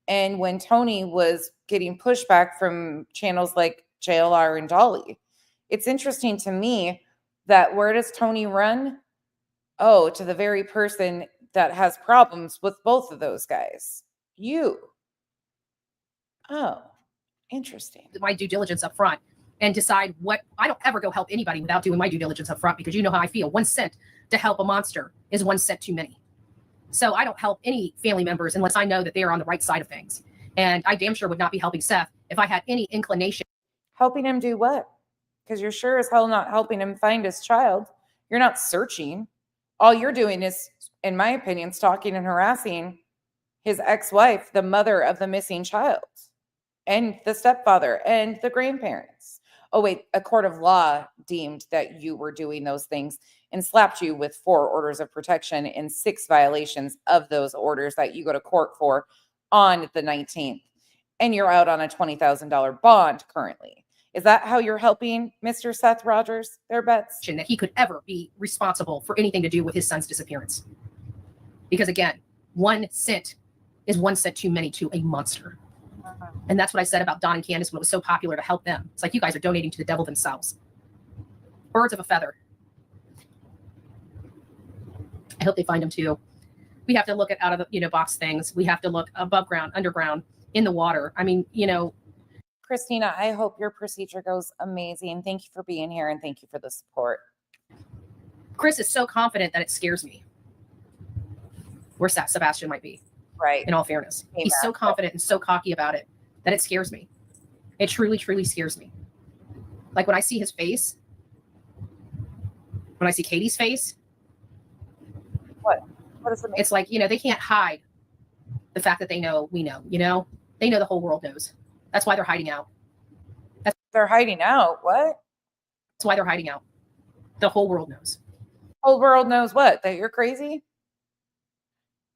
And when Tony was getting pushback from channels like JLR and Dolly. It's interesting to me that where does Tony run? Oh, to the very person that has problems with both of those guys. You. Oh, interesting. My due diligence up front and decide what, I don't ever go help anybody without doing my due diligence up front, because you know how I feel. 1 cent to help a monster is 1 cent too many. So I don't help any family members unless I know that they are on the right side of things. And I damn sure would not be helping Seth if I had any inclination. Helping him do what? Because you're sure as hell not helping him find his child. You're not searching. All you're doing is, in my opinion, stalking and harassing his ex-wife, the mother of the missing child, and the stepfather and the grandparents. Oh, wait, a court of law deemed that you were doing those things and slapped you with 4 orders of protection and 6 violations of those orders that you go to court for on the 19th. And you're out on a $20,000 bond currently. Is that how you're helping Mr. Seth Rogers, their Bets? That he could ever be responsible for anything to do with his son's disappearance. Because again, 1 cent is 1 cent too many to a monster. And that's what I said about Don and Candace when it was so popular to help them. It's like, you guys are donating to the devil themselves. Birds of a feather. I hope they find them too. We have to look at out of the box things. We have to look above ground, underground, in the water. I mean, Christina, I hope your procedure goes amazing. Thank you for being here and thank you for the support. Chris is so confident that it scares me. Where Sebastian might be. Right. In all fairness. He's so confident and so cocky about it that it scares me. It truly, truly scares me. Like when I see his face, when I see Katie's face. What does it mean? It's like, they can't hide the fact that we know, they know the whole world knows. That's why they're hiding out. They're hiding out. What? That's why they're hiding out. The whole world knows. Whole world knows what? That you're crazy?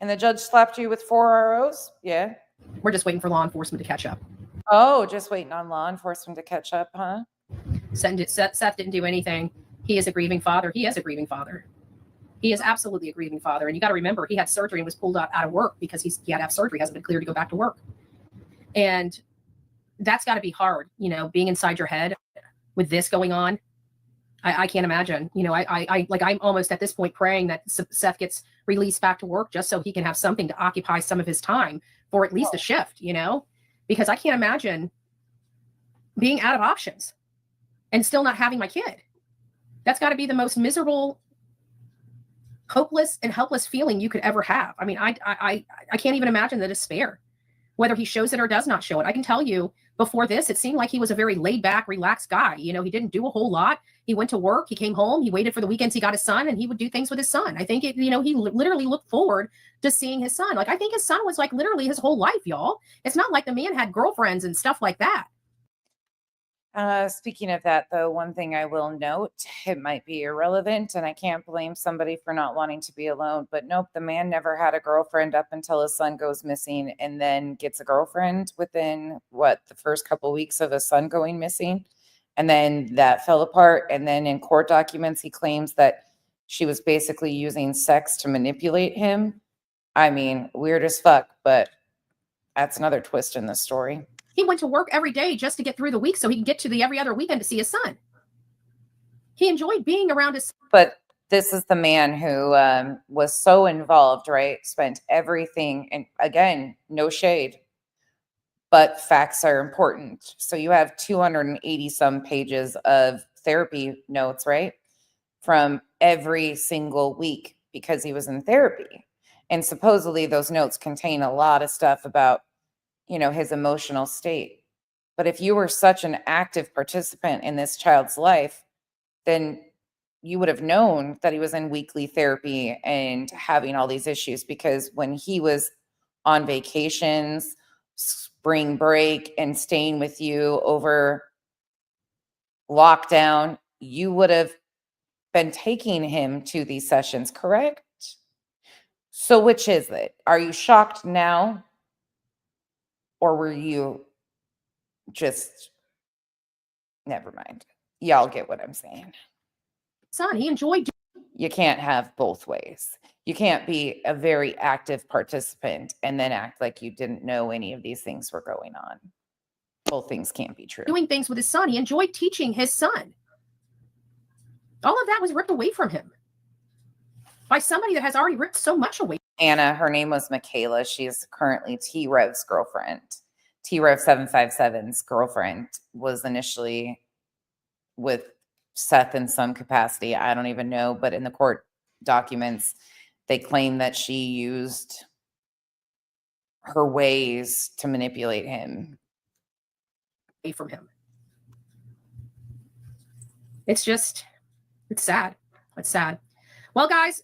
And the judge slapped you with 4 ROs? Yeah. We're just waiting for law enforcement to catch up. Oh, just waiting on law enforcement to catch up, huh? Seth didn't do anything. He is a grieving father. He is a grieving father. He is absolutely a grieving father. And you got to remember, he had surgery and was pulled out of work because he had to have surgery. He hasn't been cleared to go back to work. And that's got to be hard, being inside your head with this going on. I can't imagine, I'm almost at this point praying that Seth gets released back to work just so he can have something to occupy some of his time for at least a shift, because I can't imagine being out of options and still not having my kid. That's got to be the most miserable, hopeless, and helpless feeling you could ever have. I mean, I can't even imagine the despair, whether he shows it or does not show it. I can tell you, before this, it seemed like he was a very laid back, relaxed guy. You know, he didn't do a whole lot. He went to work, he came home, he waited for the weekends, he got his son, and he would do things with his son. I think he literally looked forward to seeing his son. Like, I think his son was like literally his whole life, y'all. It's not like the man had girlfriends and stuff like that. Speaking of that, though, one thing I will note, it might be irrelevant, and I can't blame somebody for not wanting to be alone, but nope, the man never had a girlfriend up until his son goes missing, and then gets a girlfriend within, the first couple weeks of his son going missing, and then that fell apart, and then in court documents, he claims that she was basically using sex to manipulate him. I mean, weird as fuck, but that's another twist in the story. He went to work every day just to get through the week so he can get to the every other weekend to see his son. He enjoyed being around his son. But this is the man who was so involved, right? Spent everything, and again, no shade, but facts are important. So you have 280 some pages of therapy notes, right? From every single week because he was in therapy. And supposedly those notes contain a lot of stuff about, his emotional state. But if you were such an active participant in this child's life, then you would have known that he was in weekly therapy and having all these issues, because when he was on vacations, spring break, and staying with you over lockdown, you would have been taking him to these sessions, correct? So which is it? Are you shocked now? Or were you just, never mind. Y'all get what I'm saying. Son, he enjoyed. You can't have both ways. You can't be a very active participant and then act like you didn't know any of these things were going on. Both things can't be true. Doing things with his son. He enjoyed teaching his son. All of that was ripped away from him by somebody that has already ripped so much away. Anna, her name was Michaela. She's currently T-Rev's girlfriend. T-Rev 757's girlfriend was initially with Seth in some capacity. I don't even know, but in the court documents, they claim that she used her ways to manipulate him. Away from him. It's sad. It's sad. Well, guys,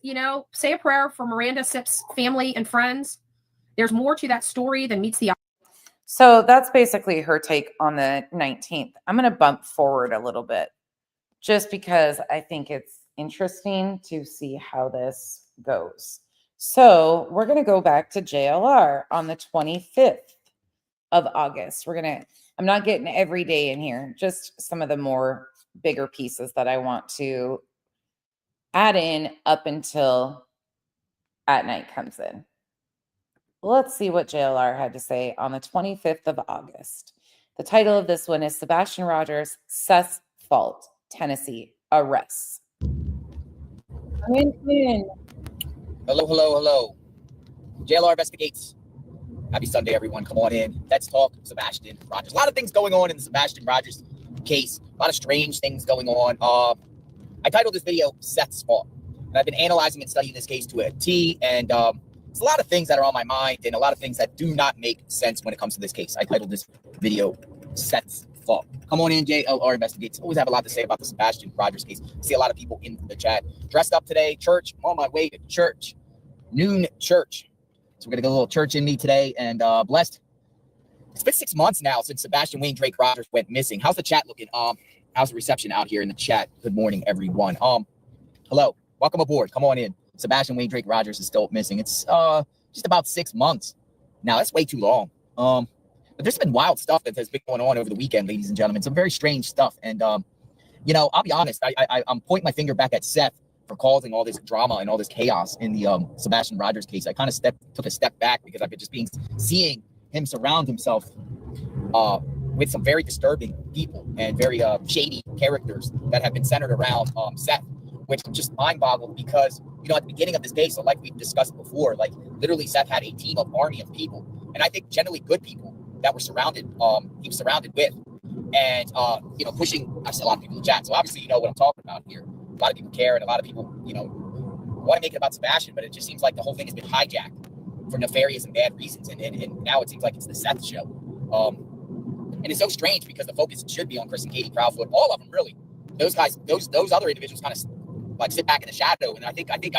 say a prayer for Miranda Sipp's family and friends. There's more to that story than meets the eye. So that's basically her take on the 19th. I'm going to bump forward a little bit just because I think it's interesting to see how this goes. So we're going to go back to JLR on the 25th of August. I'm not getting every day in here, just some of the more bigger pieces that I want to add in up until At Night comes in. Let's see what JLR had to say on the 25th of August. The title of this one is Sebastian Rogers, Seth's Fault, Tennessee Arrests. Come in. Hello. JLR investigates. Happy Sunday, everyone. Come on in. Let's talk Sebastian Rogers. A lot of things going on in the Sebastian Rogers case. A lot of strange things going on. I titled this video Seth's Fault. And I've been analyzing and studying this case to a T. And it's a lot of things that are on my mind and a lot of things that do not make sense when it comes to this case. I titled this video Seth's Fault. Come on in, JLR Investigates. Always have a lot to say about the Sebastian Rogers case. See a lot of people in the chat. Dressed up today, church. I'm on my way to church. Noon church. So we're going to get a little church in me today and blessed. It's been 6 months now since Sebastian Wayne Drake Rogers went missing. How's the chat looking? How's the reception out here in the chat? Good morning, everyone. Hello. Welcome aboard. Come on in. Sebastian Wayne Drake Rogers is still missing. It's just about 6 months. Now, that's way too long. But there's been wild stuff that has been going on over the weekend, ladies and gentlemen. Some very strange stuff. And, I'll be honest. I'm pointing my finger back at Seth for causing all this drama and all this chaos in the Sebastian Rogers case. I kind of took a step back because I've been just seeing him surround himself with some very disturbing people and very shady characters that have been centered around Seth, which just mind-boggled because, at the beginning of this case, so like we've discussed before, like literally Seth had a team of army of people, and I think generally good people that were surrounded, he was surrounded with, and, pushing, I've seen a lot of people in the chat, so obviously you know what I'm talking about here. lot of people care, and a lot of people, want to make it about Sebastian, but it just seems like the whole thing has been hijacked for nefarious and bad reasons, and now it seems like it's the Seth show. And it's so strange because the focus should be on Chris and Katie Proudfoot, all of them really. Those guys, those other individuals kind of like sit back in the shadow, and I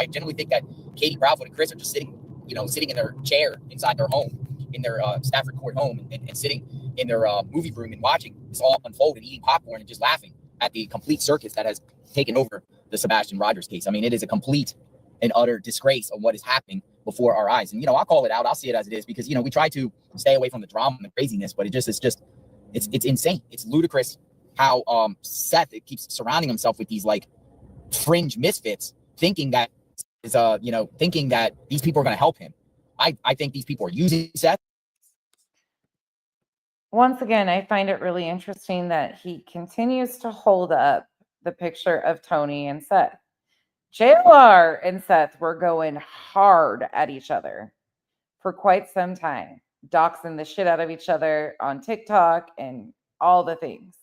generally think that Katie Proudfoot and Chris are just sitting in their chair inside their home, in their Stafford Court home, and sitting in their movie room and watching this all unfold and eating popcorn and just laughing at the complete circus that has taken over the Sebastian Rogers case. I mean, it is a complete and utter disgrace of what is happening before our eyes. And, I'll call it out. I'll see it as it is because, we try to stay away from the drama and the craziness, but it's insane. It's ludicrous how Seth keeps surrounding himself with these like fringe misfits, thinking that these people are going to help him. I think these people are using Seth. Once again, I find it really interesting that he continues to hold up the picture of Tony and Seth. JLR and Seth were going hard at each other for quite some time, doxing the shit out of each other on TikTok and all the things.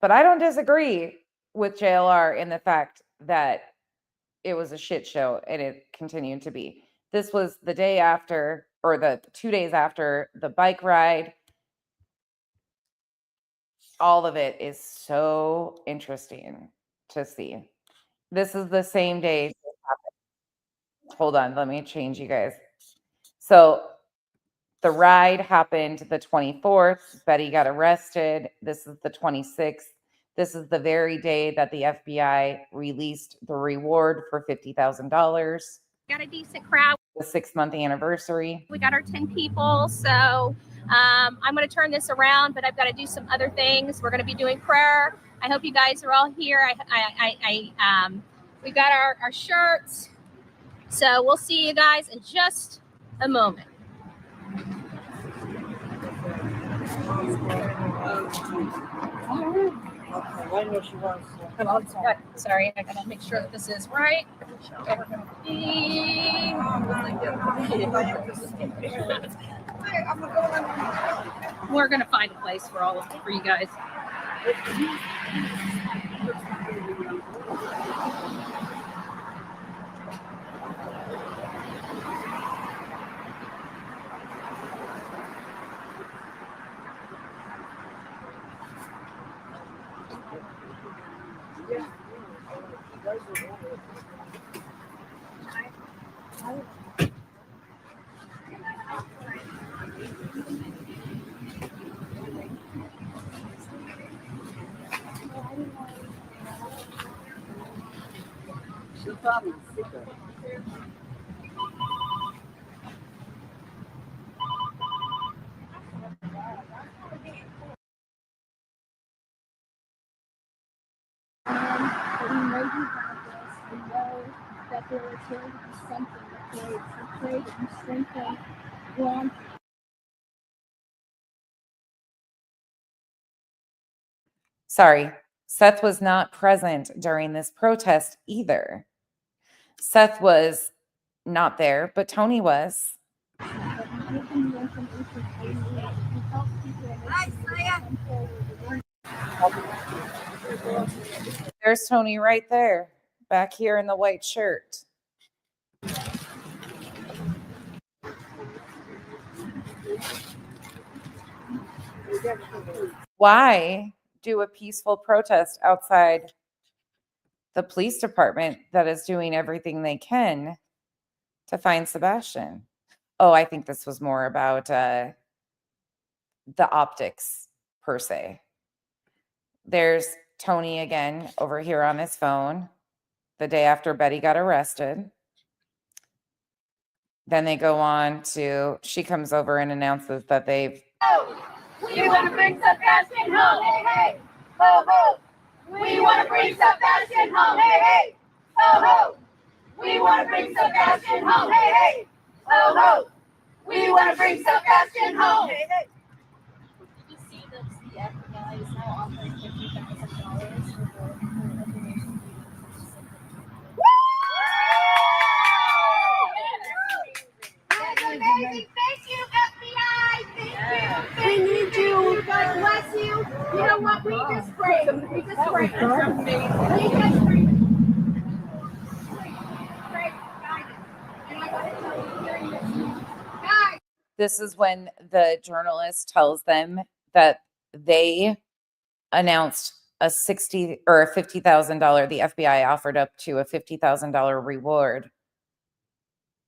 But I don't disagree with JLR in the fact that it was a shit show, and it continued to be. This was the day after, or the 2 days after the bike ride. All of it is so interesting to see. This is the same day. Hold on, let me change you guys. So the ride happened the 24th. Betty got arrested. This is the 26th. This is the very day that the FBI released the reward for $50,000. Got a decent crowd. The 6-month anniversary. We got our 10 people. So I'm going to turn this around, but I've got to do some other things. We're going to be doing prayer. I hope you guys are all here. We got our shirts. So we'll see you guys in just a moment. Sorry, I gotta make sure that this is right. We're gonna find a place for you guys. Sorry, Seth was not present during this protest either. Seth was not there, but Tony was. There's Tony right there, back here in the white shirt. Why do a peaceful protest outside the police department that is doing everything they can to find Sebastian? Oh, I think this was more about the optics per se. There's Tony again over here on his phone the day after Betty got arrested. Then they go on to, she comes over and announces that they've. We want to bring Sebastian home. Hey, hey. Ho, ho. We want to bring Sebastian home. Hey, hey. Ho, ho. We want to bring Sebastian home. Hey, hey. Ho, ho. We want to bring Sebastian home. Hey, hey. Did you see that the FBI is now offering $50,000 for information? That's amazing. Thank you, FBI. Thank you. We need you. God bless bless you. You know what? We just prayed. We just prayed. We just prayed. Guys. This is when the journalist tells them that they announced a $60,000 or a $50,000. The FBI offered up to a $50,000 reward.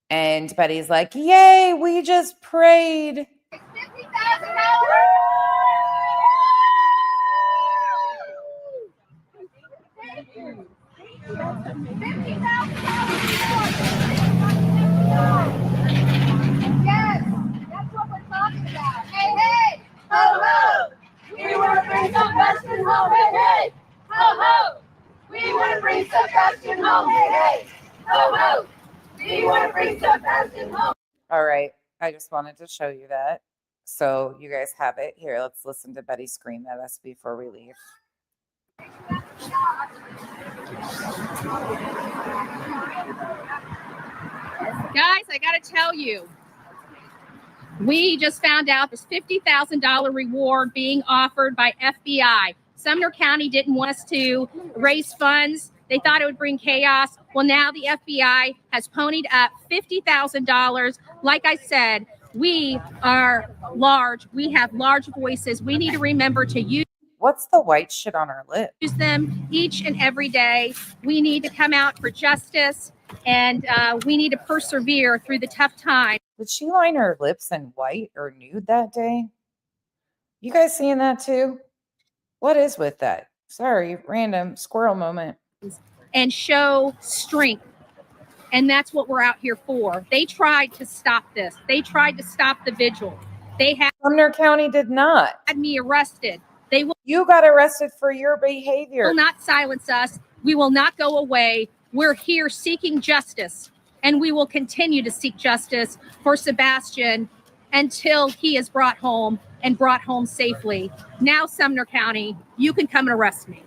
And Betty's like, yay, we just prayed. $50,000. Thank you. $50,000. Yes, that's what we're talking about. Hey, hey, ho, ho. We want to bring Sebastian home. Hey, hey, ho, ho. We want to bring Sebastian home. Hey, hey, ho, ho. We want to bring Sebastian home. All right. I just wanted to show you that. So you guys have it here. Let's listen to Betty scream at us before we leave. Guys, I got to tell you, we just found out this $50,000 reward being offered by FBI. Sumner County didn't want us to raise funds. They thought it would bring chaos. Well, now the FBI has ponied up $50,000. Like I said, we are large. We have large voices. We need to remember to use What's the white shit on her lip? them each and every day. We need to come out for justice, and we need to persevere through the tough times. Did she line her lips in white or nude that day? You guys seeing that too? What is with that? Sorry, random squirrel moment. And show strength. And that's what we're out here for. They tried to stop this. They tried to stop the vigil. They had Sumner County did not. me arrested. They will You got arrested for your behavior. not silence us. We will not go away. We're here seeking justice, and we will continue to seek justice for Sebastian until he is brought home and brought home safely. Now, Sumner County, you can come and arrest me.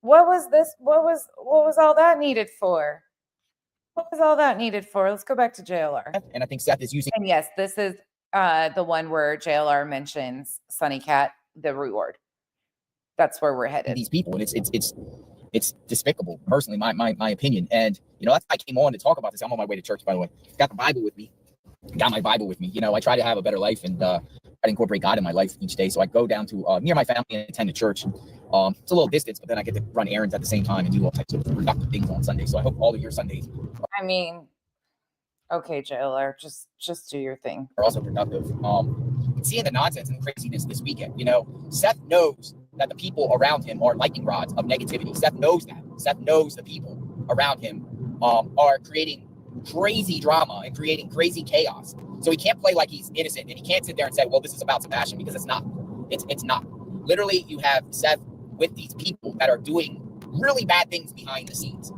What was this? What was all that needed for? What was all that needed for? Let's go back to JLR. And I think Seth is using. And yes, this is the one where JLR mentions Sunny Cat, the reward. That's where we're headed. These people, and it's despicable. Personally, my opinion, and you know that's why I came on to talk about this. I'm on my way to church, by the way. Got the Bible with me. Got my Bible with me. You know, I try to have a better life and try to incorporate God in my life each day. So I go down to near my family and attend a church. It's a little distance, but then I get to run errands at the same time and do all types of productive things on Sunday. So I hope all of your Sundays I mean, okay, JLR, just do your thing. are also productive. Seeing the nonsense and the craziness this weekend, you know, Seth knows that the people around him are lightning rods of negativity. Seth knows that. Seth knows the people around him are creating crazy drama and creating crazy chaos. So he can't play like he's innocent, and he can't sit there and say, well, this is about Sebastian, because it's not. It's not. Literally, you have Seth with these people that are doing really bad things behind the scenes.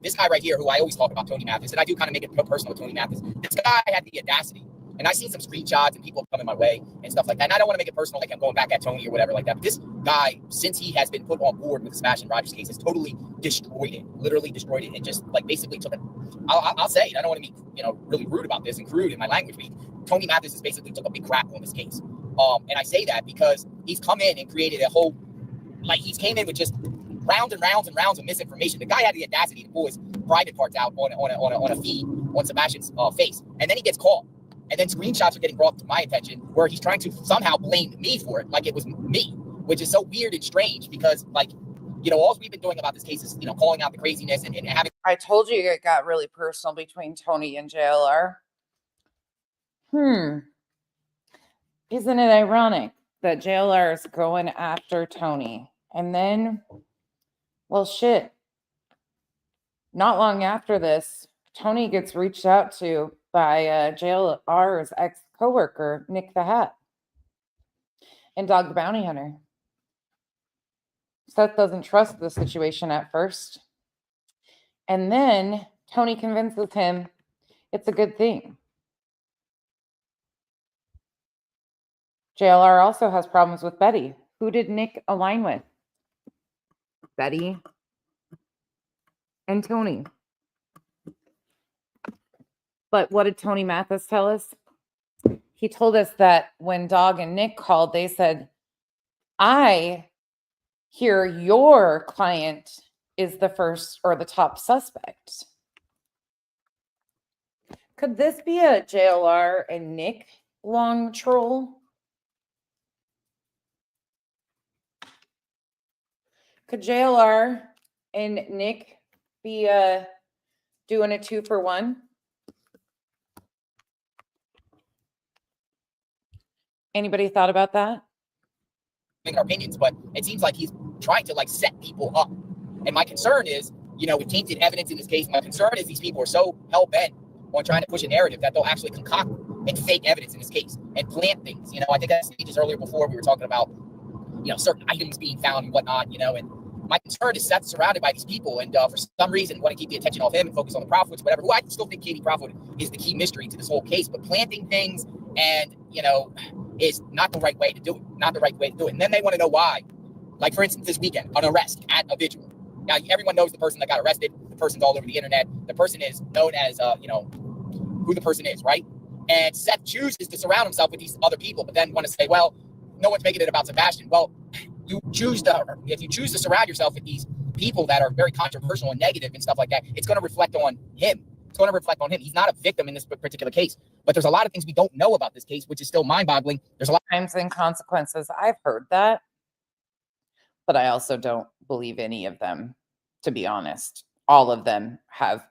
This guy right here, who I always talk about, Tony Mathis, and I do kind of make it personal with Tony Mathis. This guy had the audacity, and I've seen some screenshots and people coming my way and stuff like that. And I don't want to make it personal, like I'm going back at Tony or whatever like that. But this guy, since he has been put on board with the Sebastian Rogers case, has totally destroyed it, literally destroyed it, and just like basically took it. I'll say it. I don't want to be, you know, really rude about this and crude in my language. But Tony Mathis has basically took a big crap on this case. And I say that because he's come in and created a whole, like he's came in with just rounds and rounds and rounds of misinformation. The guy had the audacity to pull his private parts out on a feed on Sebastian's face, and then he gets caught. And then screenshots are getting brought to my attention where he's trying to somehow blame me for it, like it was me, which is so weird and strange because, like, you know, all we've been doing about this case is, you know, calling out the craziness and having. I told you it got really personal between Tony and JLR. Isn't it ironic that JLR is going after Tony? And then, well, shit. Not long after this, Tony gets reached out to by JLR's ex-coworker, Nick the Hat, and Dog the Bounty Hunter. Seth doesn't trust the situation at first. And then Tony convinces him it's a good thing. JLR also has problems with Betty. Who did Nick align with? Betty and Tony. But what did Tony Mathis tell us? he told us that when Dog and Nick called, they said, I hear your client is the first or the top suspect. Could this be a JLR and Nick long troll? Could JLR and Nick be doing a 2-for-1? Anybody thought about that? Our opinions, but it seems like he's trying to like set people up. And my concern is, with tainted evidence in this case, my concern is these people are so hell-bent on trying to push a narrative that they'll actually concoct and fake evidence in this case and plant things. I think that's stages earlier before we were talking about, certain items being found and whatnot, and my concern is Seth's surrounded by these people and for some reason want to keep the attention off him and focus on the Proudfoots, whatever, who I still think Katie Proudfoot is the key mystery to this whole case, but planting things and, is not the right way to do it. And then they want to know why. Like, for instance, this weekend, an arrest at a vigil. Now, everyone knows the person that got arrested. The person's all over the internet. The person is known as, who the person is, right? And Seth chooses to surround himself with these other people, but then want to say, well, no one's making it about Sebastian. Well, if you choose to surround yourself with these people that are very controversial and negative and stuff like that, it's going to reflect on him. He's not a victim in this particular case, but there's a lot of things we don't know about this case, which is still mind-boggling. There's a lot of times and consequences. I've heard that, but I also don't believe any of them, to be honest. All of them have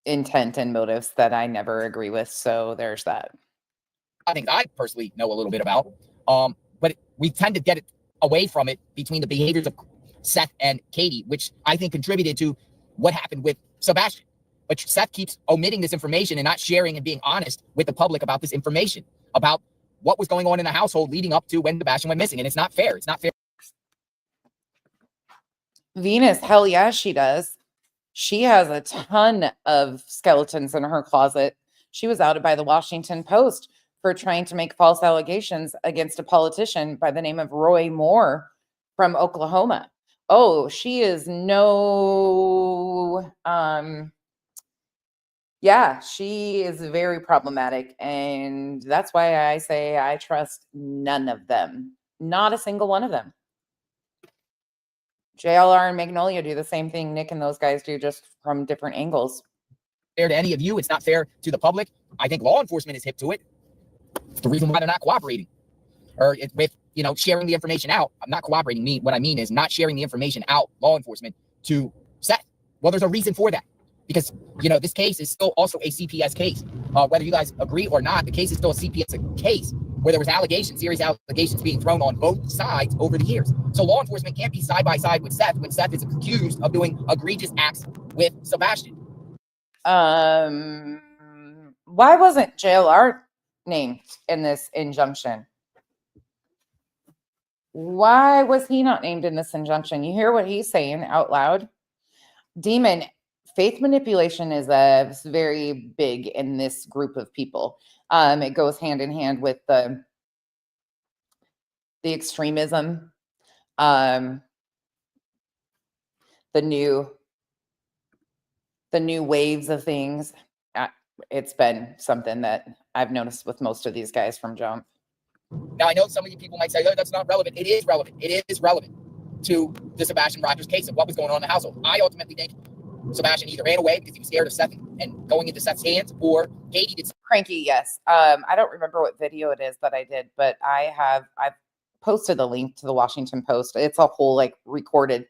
intent and motives that I never agree with. So there's that. I think I personally know a little bit about, but we tend to get it away from it between the behaviors of Seth and Katie, which I think contributed to what happened with Sebastian. But Seth keeps omitting this information and not sharing and being honest with the public about this information, about what was going on in the household leading up to when Sebastian went missing. And it's not fair. It's not fair. Venus, hell yeah, she does. She has a ton of skeletons in her closet. She was outed by the Washington Post for trying to make false allegations against a politician by the name of Roy Moore from Oklahoma. Oh, she is she is very problematic. And that's why I say I trust none of them. Not a single one of them. JLR and Magnolia do the same thing Nick and those guys do, just from different angles. Fair to any of you. It's not fair to the public. I think law enforcement is hip to it. It's the reason why they're not cooperating. Or with, sharing the information out. I'm not cooperating. What I mean is not sharing the information out, law enforcement, to Seth. Well, there's a reason for that. Because, this case is still also a CPS case. Whether you guys agree or not, the case is still a CPS case where there was serious allegations being thrown on both sides over the years. So law enforcement can't be side by side with Seth when Seth is accused of doing egregious acts with Sebastian. Why wasn't JLR named in this injunction? Why was he not named in this injunction? You hear what he's saying out loud? Demon, faith manipulation is very big in this group of people. It goes hand in hand with the extremism, the new waves of things. It's been something that I've noticed with most of these guys from jump. Now, I know some of you people might say, oh, that's not relevant. It is relevant. It is relevant to the Sebastian Rogers case and what was going on in the household. I ultimately think Sebastian either ran away because he was scared of Seth and going into Seth's hands, or Katie did. Cranky, yes. I don't remember what video it is that I did, but I've posted the link to the Washington Post. It's a whole recorded.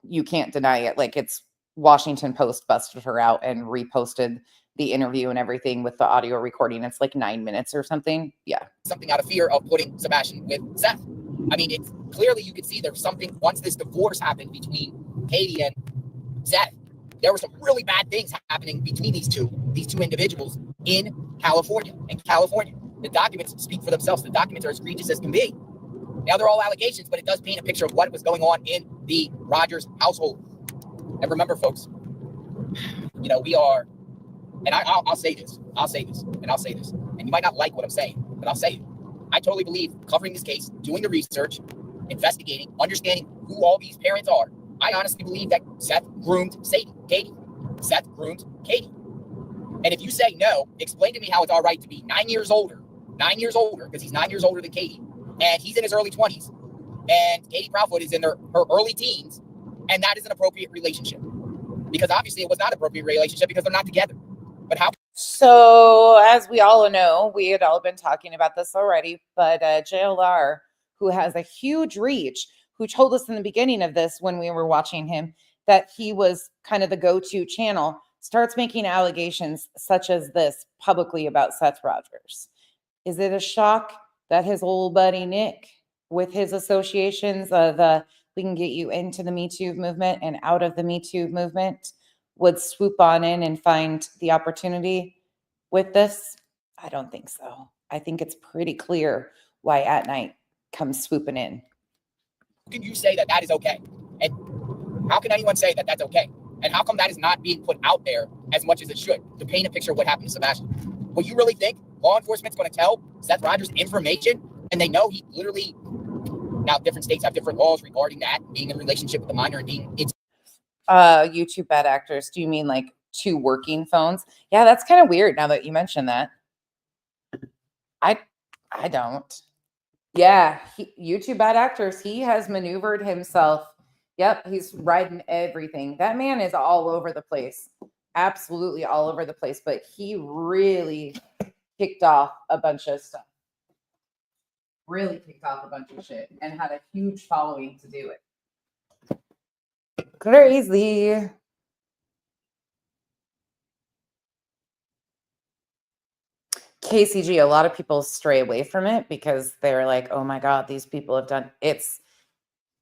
You can't deny it. It's Washington Post busted her out and reposted the interview and everything with the audio recording. It's 9 minutes or something. Yeah. Something out of fear of putting Sebastian with Seth. I mean, it's clearly you could see there's something once this divorce happened between Katie and Seth. There were some really bad things happening between these two individuals in California. The documents speak for themselves. The documents are as egregious as can be. Now, they're all allegations, but it does paint a picture of what was going on in the Rogers household. And remember, folks, we are, and I'll say this, and you might not like what I'm saying, but I'll say it. I totally believe covering this case, doing the research, investigating, understanding who all these parents are. I honestly believe that Seth groomed Katie. Seth groomed Katie. And if you say no, explain to me how it's all right to be 9 years older, because he's 9 years older than Katie, and he's in his early 20s, and Katie Proudfoot is in her early teens, and that is an appropriate relationship. Because obviously it was not an appropriate relationship because they're not together. But how? So, as we all know, we had all been talking about this already, but JLR, who has a huge reach, who told us in the beginning of this when we were watching him that he was kind of the go-to channel, starts making allegations such as this publicly about Seth Rogers. Is it a shock that his old buddy Nick, with his associations of we can get you into the Me Too movement and out of the Me Too movement, would swoop on in and find the opportunity with this? I don't think so. I think it's pretty clear why At Night comes swooping in. How can you say that that is okay? And how can anyone say that that's okay? And how come that is not being put out there as much as it should to paint a picture of what happened to Sebastian? Well, you really think law enforcement's going to tell Seth Rogers information and they know he literally, now different states have different laws regarding that, being in a relationship with a minor and being YouTube bad actors, do you mean like 2 working phones? Yeah, that's kind of weird now that you mention that. I don't. Yeah, YouTube bad actors, he has maneuvered himself. Yep, he's riding everything. That man is all over the place. Absolutely all over the place, but he really kicked off a bunch of stuff. Really kicked off a bunch of shit and had a huge following to do it. Crazy. KCG, a lot of people stray away from it because they're like, oh my God, these people have done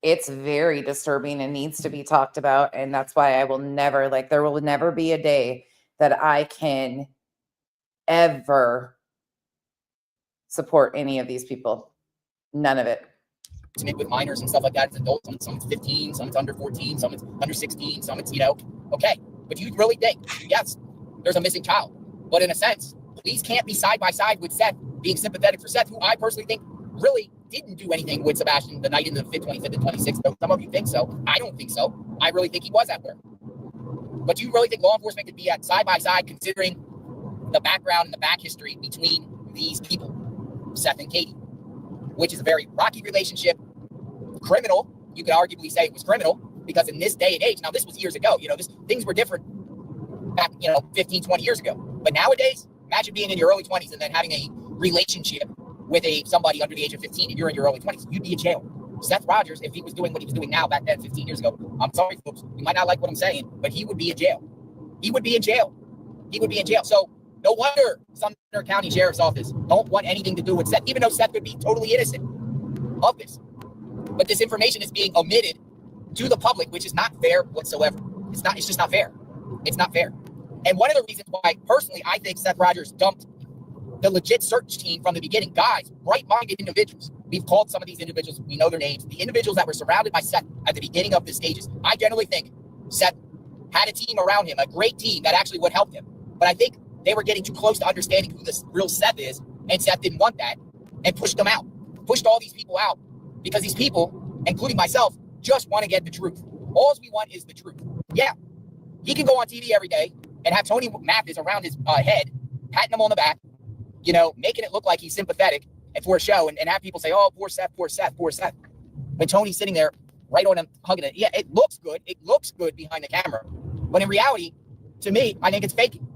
it's very disturbing and needs to be talked about. And that's why I will never, like, there will never be a day that I can ever support any of these people. None of it. With minors and stuff like that. It's adults, some it's 15, some it's under 14, some it's under 16, some it's, okay. But you really think, yes, there's a missing child. But in a sense, police can't be side by side with Seth, being sympathetic for Seth, who I personally think really didn't do anything with Sebastian the night in the 25th and 26th. Some of you think so. I don't think so. I really think he was at work. But do you really think law enforcement could be at side by side considering the background and the back history between these people, Seth and Katie, which is a very rocky relationship, criminal. You could arguably say it was criminal because in this day and age, now this was years ago, things were different back, 15, 20 years ago. But nowadays, imagine being in your early 20s and then having a relationship with somebody under the age of 15 and you're in your early 20s, you'd be in jail. Seth Rogers, if he was doing what he was doing now back then 15 years ago, I'm sorry, folks, you might not like what I'm saying, but he would be in jail. He would be in jail. He would be in jail. So no wonder Sumner County Sheriff's Office don't want anything to do with Seth, even though Seth could be totally innocent of this. But this information is being omitted to the public, which is not fair whatsoever. It's just not fair. It's not fair. And one of the reasons why, personally, I think Seth Rogers dumped the legit search team from the beginning, guys, bright-minded individuals. We've called some of these individuals. We know their names. The individuals that were surrounded by Seth at the beginning of the stages. I generally think Seth had a team around him, a great team that actually would help him. But I think they were getting too close to understanding who this real Seth is, and Seth didn't want that and pushed them out. Pushed all these people out because these people, including myself, just want to get the truth. All we want is the truth. Yeah, he can go on TV every day and have Tony Mathis around his head, patting him on the back, making it look like he's sympathetic and for a show and have people say, oh, poor Seth, poor Seth, poor Seth. When Tony's sitting there right on him, hugging it. Yeah, it looks good. It looks good behind the camera. But in reality, to me, I think it's faking.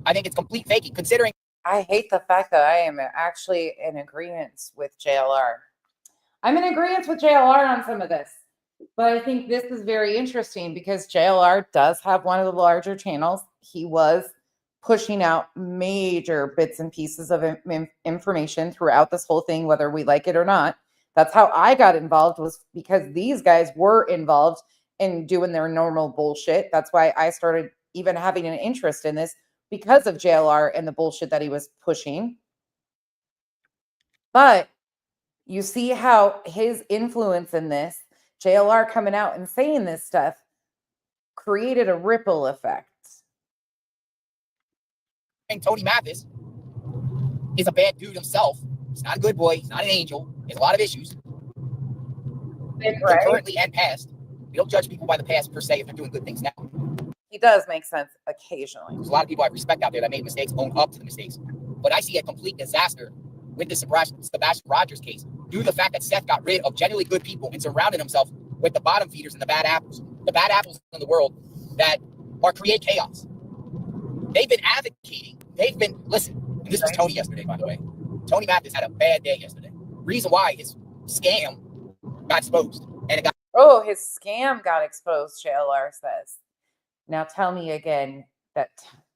I think it's complete faking, considering. I hate the fact that I am actually in agreement with JLR. I'm in agreement with JLR on some of this. But I think this is very interesting because JLR does have one of the larger channels. He was pushing out major bits and pieces of information throughout this whole thing, whether we like it or not. That's how I got involved, was because these guys were involved in doing their normal bullshit. That's why I started even having an interest in this, because of JLR and the bullshit that he was pushing. But you see how his influence in this, JLR coming out and saying this stuff, created a ripple effect. Tony Mathis is a bad dude himself. He's not a good boy. He's not an angel. He has a lot of issues. Right. Currently and past. We don't judge people by the past per se if they're doing good things now. He does make sense. occasionally. There's a lot of people I respect out there that made mistakes, own up to the mistakes. But I see a complete disaster with the Sebastian Rogers case due to the fact that Seth got rid of genuinely good people and surrounded himself with the bottom feeders and the bad apples in the world that are create chaos. They've been advocating. Listen, and this was Tony yesterday, by the way. Tony Mathis had a bad day yesterday. Reason why his scam got exposed. And it got His scam got exposed, JLR says. Now tell me again that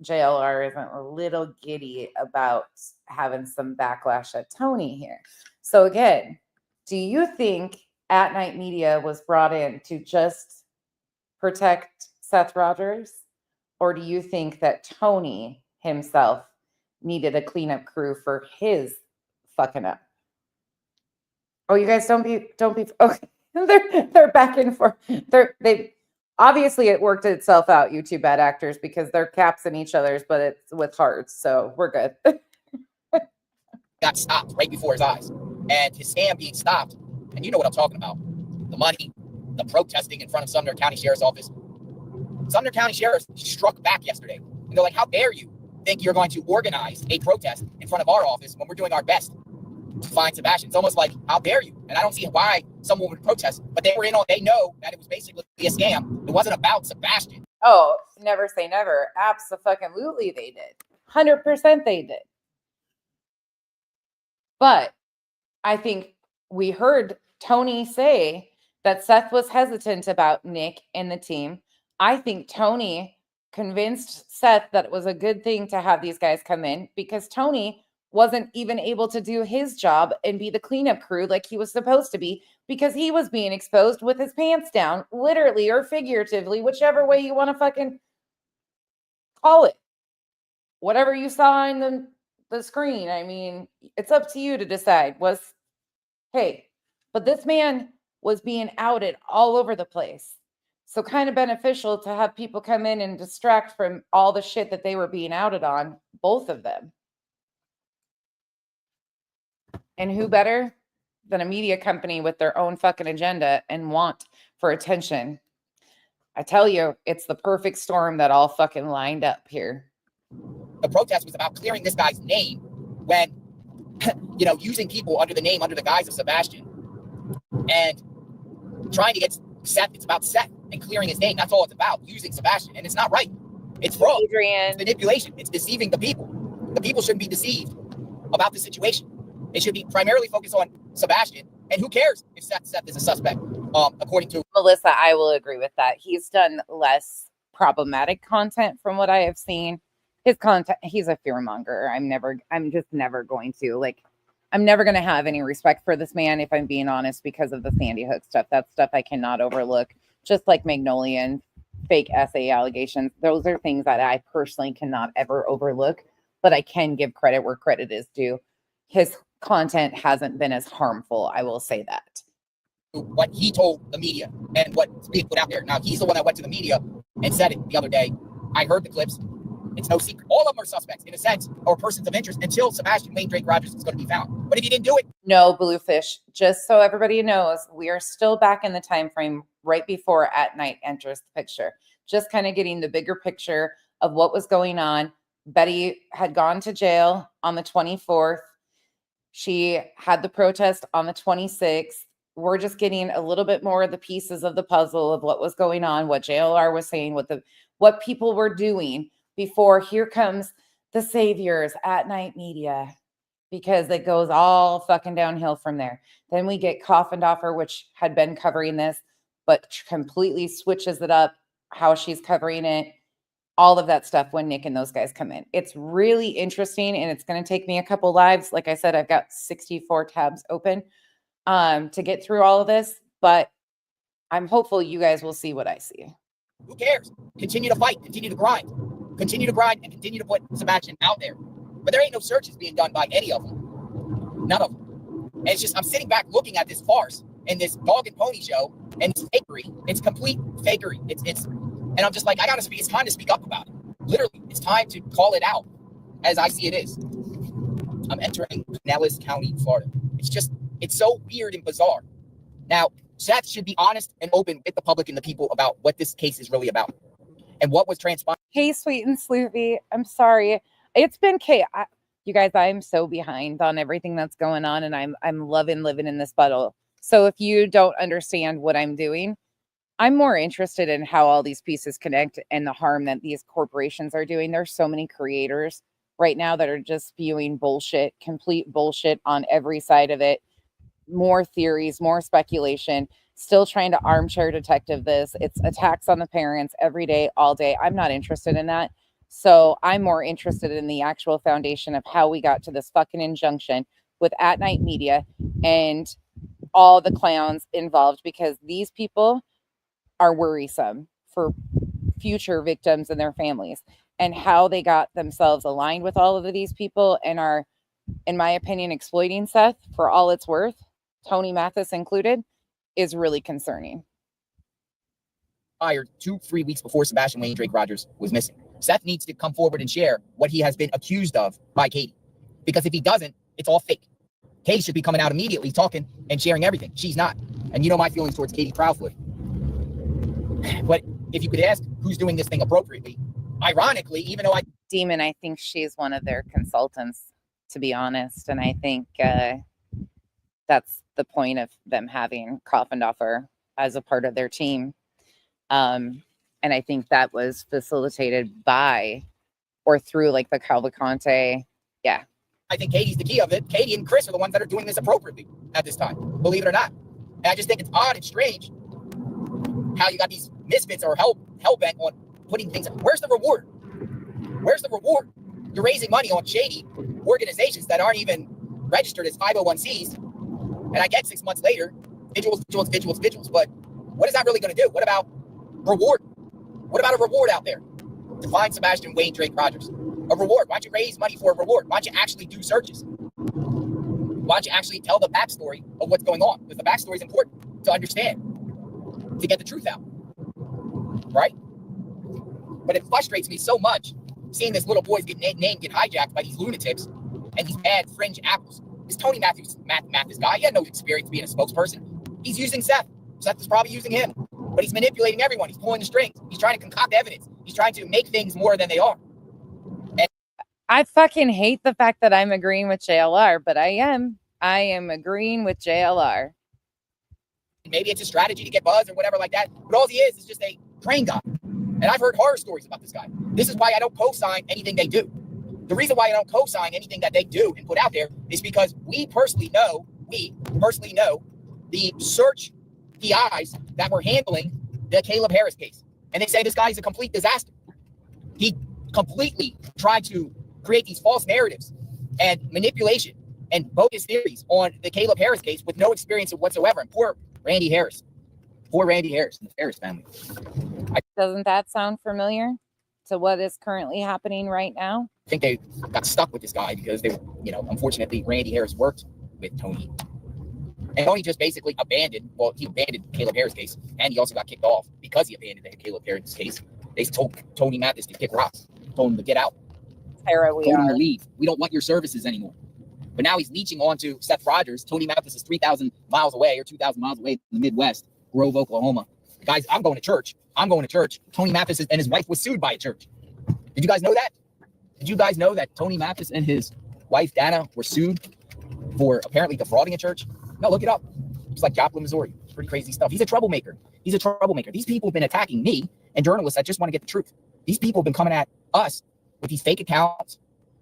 JLR isn't a little giddy about having some backlash at Tony here. So again, do you think At Night Media was brought in to just protect Seth Rogers? Or do you think that Tony himself needed a cleanup crew for his fucking up? Oh, you guys don't be okay. They're back and forth. They obviously it worked itself out, you two bad actors, because they're caps in each other's, but it's with hearts, so we're good. got stopped right before his eyes. And his scam being stopped, and you know what I'm talking about. The money, the protesting in front of Sumner County Sheriff's Office. Sumner County Sheriff struck back yesterday. And they're like, how dare you think you're going to organize a protest in front of our office when we're doing our best to find Sebastian? It's almost like, how dare you? And I don't see why someone would protest, but they know that it was basically a scam. It wasn't about Sebastian. Oh, never say never. Abso-fucking-lutely they did. 100% they did. But I think we heard Tony say that Seth was hesitant about Nick and the team. I think Tony convinced Seth that it was a good thing to have these guys come in because Tony wasn't even able to do his job and be the cleanup crew like he was supposed to be because he was being exposed with his pants down, literally or figuratively, whichever way you want to fucking call it. Whatever you saw on the screen, I mean, it's up to you to decide. But this man was being outed all over the place. So kind of beneficial to have people come in and distract from all the shit that they were being outed on, both of them. And who better than a media company with their own fucking agenda and want for attention? I tell you, it's the perfect storm that all fucking lined up here. The protest was about clearing this guy's name when, using people under the guise of Sebastian and trying to get Seth. It's about Seth and clearing his name. That's all it's about, using Sebastian. And it's not right. It's fraud. Adrian. It's manipulation. It's deceiving the people. The people shouldn't be deceived about the situation. They should be primarily focused on Sebastian. And who cares if Seth is a suspect, according to Melissa, I will agree with that. He's done less problematic content from what I have seen. His content, he's a fearmonger. I'm just never going to I'm never going to have any respect for this man, if I'm being honest, because of the Sandy Hook stuff. That stuff I cannot overlook. Just like Magnolia and fake essay allegations. Those are things that I personally cannot ever overlook, but I can give credit where credit is due. His content hasn't been as harmful. I will say that. What he told the media and what's being put out there. Now, he's the one that went to the media and said it the other day. I heard the clips. It's no secret. All of them are suspects, in a sense, or persons of interest until Sebastian Wayne Drake Rogers is going to be found. But if he didn't do it. No, Bluefish, just so everybody knows, we are still back in the time frame right before At Night enters the picture. Just kind of getting the bigger picture of what was going on. Betty had gone to jail on the 24th. She had the protest on the 26th. We're just getting a little bit more of the pieces of the puzzle of what was going on, what JLR was saying, what people were doing before here comes the saviors, At Night Media, because it goes all fucking downhill from there. Then we get Coffindoffer, which had been covering this, but completely switches it up, how she's covering it, all of that stuff when Nick and those guys come in. It's really interesting, and it's going to take me a couple lives. Like I said, I've got 64 tabs open to get through all of this, but I'm hopeful you guys will see what I see. Who cares? Continue to fight. Continue to grind. Continue to grind and continue to put Sebastian out there. But there ain't no searches being done by any of them. None of them. And it's just, I'm sitting back looking at this farce and this dog and pony show and it's fakery. It's complete fakery. And I'm just like, it's time to speak up about it. Literally, it's time to call it out as I see it is. I'm entering Pinellas County, Florida. It's so weird and bizarre. Now, Seth should be honest and open with the public and the people about what this case is really about and what was transpiring. Hey, sweet and sleepy. I'm sorry. It's been you guys, I'm so behind on everything that's going on, and I'm loving living in this bubble. So if you don't understand what I'm doing, I'm more interested in how all these pieces connect and the harm that these corporations are doing. There's so many creators right now that are just spewing bullshit, complete bullshit on every side of it. More theories, more speculation, still trying to armchair detective this. It's attacks on the parents every day, all day. I'm not interested in that. So I'm more interested in the actual foundation of how we got to this fucking injunction with At Night Media and all the clowns involved, because these people are worrisome for future victims and their families, and how they got themselves aligned with all of these people and are, in my opinion, exploiting Seth for all it's worth, Tony Mathis included, is really concerning. Fired 2-3 weeks before Sebastian Wayne Drake Rogers was missing. Seth needs to come forward and share what he has been accused of by Katie. Because if he doesn't, it's all fake. Katie should be coming out immediately talking and sharing everything. She's not. And you know my feelings towards Katie Proudfoot. But if you could ask who's doing this thing appropriately, ironically, even though Demon, I think she's one of their consultants, to be honest. And I think that's the point of them having Coffendorfer as a part of their team. And I think that was facilitated by or through like the Calvaconte. Yeah. I think Katie's the key of it. Katie and Chris are the ones that are doing this appropriately at this time, believe it or not. And I just think it's odd and strange how you got these misfits or hell-bent on putting things. Where's the reward? Where's the reward? You're raising money on shady organizations that aren't even registered as 501c. And I get 6 months later, vigils. But what is that really going to do? What about reward? What about a reward out there to find Sebastian Wayne Drake Rogers? A reward. Why don't you raise money for a reward? Why don't you actually do searches? Why don't you actually tell the backstory of what's going on? Because the backstory is important to understand, to get the truth out, right? But it frustrates me so much seeing this little boy's name get hijacked by these lunatics and these bad fringe apples. This Tony Mathis guy, he had no experience being a spokesperson. He's using Seth. Seth is probably using him, but he's manipulating everyone. He's pulling the strings. He's trying to concoct evidence. He's trying to make things more than they are. And I fucking hate the fact that I'm agreeing with JLR, but I am agreeing with JLR. Maybe it's a strategy to get buzz or whatever like that, but all he is just a train guy. And I've heard horror stories about this guy. This is why I don't co-sign anything they do. The reason why I don't co-sign anything that they do and put out there is because we personally know the search PIs that were handling the Caleb Harris case. And they say this guy is a complete disaster. He completely tried to create these false narratives and manipulation and bogus theories on the Caleb Harris case with no experience whatsoever. And poor Randy Harris and the Harris family. Doesn't that sound familiar to what is currently happening right now? I think they got stuck with this guy because they were, unfortunately, Randy Harris worked with Tony. And Tony just basically abandoned Caleb Harris' case, and he also got kicked off because he abandoned the Caleb Harris' case. They told Tony Mathis to kick rocks, told him to get out, told him to leave. We don't want your services anymore. But now he's leeching onto Seth Rogers. Tony Mathis is 3,000 miles away or 2,000 miles away in the Midwest, Grove, Oklahoma. Guys, I'm going to church. Tony Mathis and his wife was sued by a church. Did you guys know that? Did you guys know that Tony Mathis and his wife, Dana, were sued for apparently defrauding a church? No, look it up. It's like Joplin, Missouri. It's pretty crazy stuff. He's a troublemaker. These people have been attacking me and journalists that just want to get the truth. These people have been coming at us with these fake accounts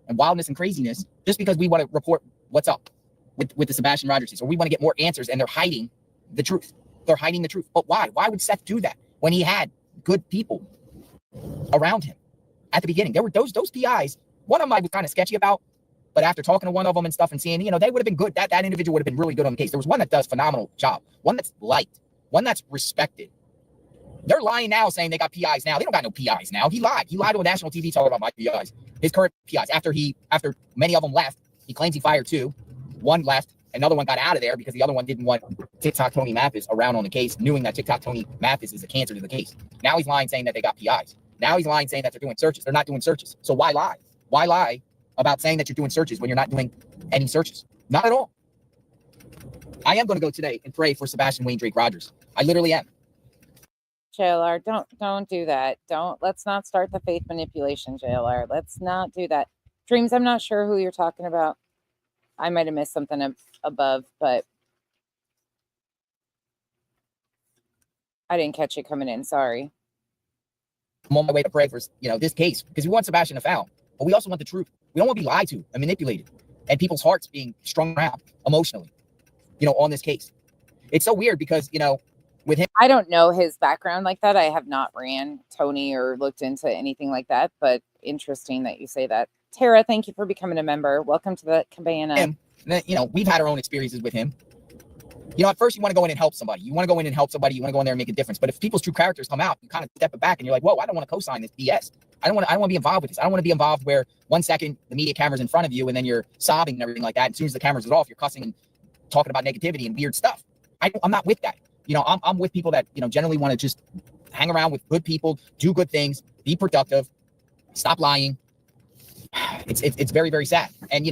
and wildness and craziness just because we want to report what's up with the Sebastian Rogers case, or we want to get more answers, and they're hiding the truth. But why? Why would Seth do that when he had good people around him at the beginning? There were those PIs. One of them I was kind of sketchy about, but after talking to one of them and stuff and seeing, they would have been good. That individual would have been really good on the case. There was one that does phenomenal job, one that's liked, one that's respected. They're lying now saying they got PIs now. They don't got no PIs now. He lied. He lied on national TV talking about my PIs. His current PIs. After many of them left, he claims he fired 2. One left. Another one got out of there because the other one didn't want TikTok Tony Mathis around on the case, knowing that TikTok Tony Mathis is a cancer to the case. Now he's lying saying that they got PIs. Now he's lying saying that they're doing searches. They're not doing searches. So why lie? Why lie about saying that you're doing searches when you're not doing any searches? Not at all. I am going to go today and pray for Sebastian Wayne Drake Rogers. I literally am. JLR, don't do that. Let's not start the faith manipulation, JLR. Let's not do that. Dreams, I'm not sure who you're talking about. I might have missed something above, but I didn't catch it coming in. Sorry. I'm on my way to pray for, this case, because we want Sebastian to foul, but we also want the truth. We don't want to be lied to and manipulated and people's hearts being strung around emotionally, on this case. It's so weird because, with him, I don't know his background like that. I have not ran Tony or looked into anything like that, but interesting that you say that. Tara, thank you for becoming a member. Welcome to the cabana. We've had our own experiences with him. At first you want to go in and help somebody. You want to go in and help somebody. You want to go in there and make a difference. But if people's true characters come out, you kind of step it back and you're like, whoa, I don't want to co-sign this BS. I don't want to be involved with this. I don't want to be involved where 1 second the media camera's in front of you and then you're sobbing and everything like that. And as soon as the camera's off, you're cussing and talking about negativity and weird stuff. I'm not with that. I'm with people that, generally want to just hang around with good people, do good things, be productive, stop lying. It's very, very sad. And,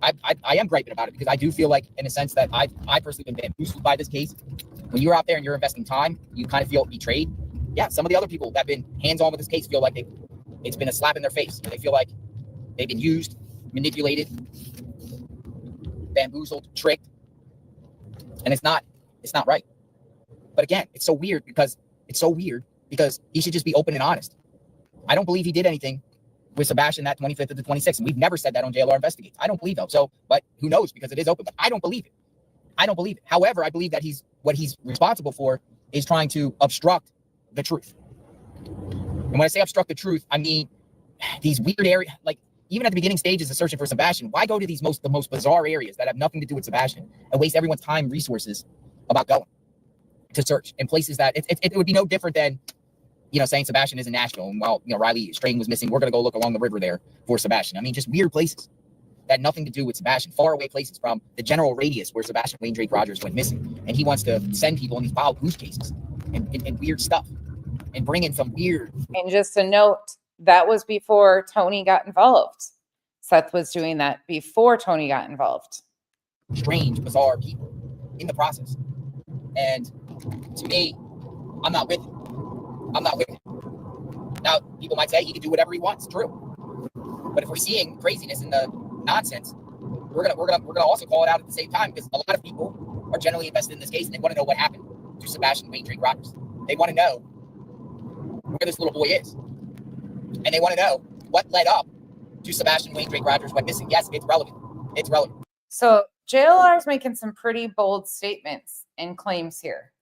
I am griping about it because I do feel like, in a sense, that I personally been bamboozled by this case. When you're out there and you're investing time, you kind of feel betrayed. Yeah, some of the other people that have been hands-on with this case feel like it's been a slap in their face. They feel like they've been used, manipulated, bamboozled, tricked, and it's not right. But again, it's so weird because he should just be open and honest. I don't believe he did anything with Sebastian that 25th of the 26th. And we've never said that on JLR Investigates. I don't believe though. So, but who knows, because it is open, but I don't believe it. However, I believe that what he's responsible for is trying to obstruct the truth. And when I say obstruct the truth, I mean these weird areas, like even at the beginning stages of searching for Sebastian, why go to the most bizarre areas that have nothing to do with Sebastian and waste everyone's time and resources about going to search in places that it would be no different than, saying Sebastian is in Nashville and while, Riley Strain was missing, we're going to go look along the river there for Sebastian. I mean, just weird places that had nothing to do with Sebastian, far away places from the general radius where Sebastian Wayne Drake Rogers went missing. And he wants to send people in these wild goose cases and weird stuff and bring in some weird. And just a note, that was before Tony got involved. Seth was doing that before Tony got involved. Strange, bizarre people in the process. And to me, I'm not with it. Now, people might say he can do whatever he wants. True. But if we're seeing craziness and the nonsense, we're gonna also call it out at the same time, because a lot of people are generally invested in this case and they want to know what happened to Sebastian Wayne Drake Rogers. They want to know where this little boy is. And they want to know what led up to Sebastian Wayne Drake Rogers went missing. Yes, it's relevant. So JLR is making some pretty bold statements and claims here.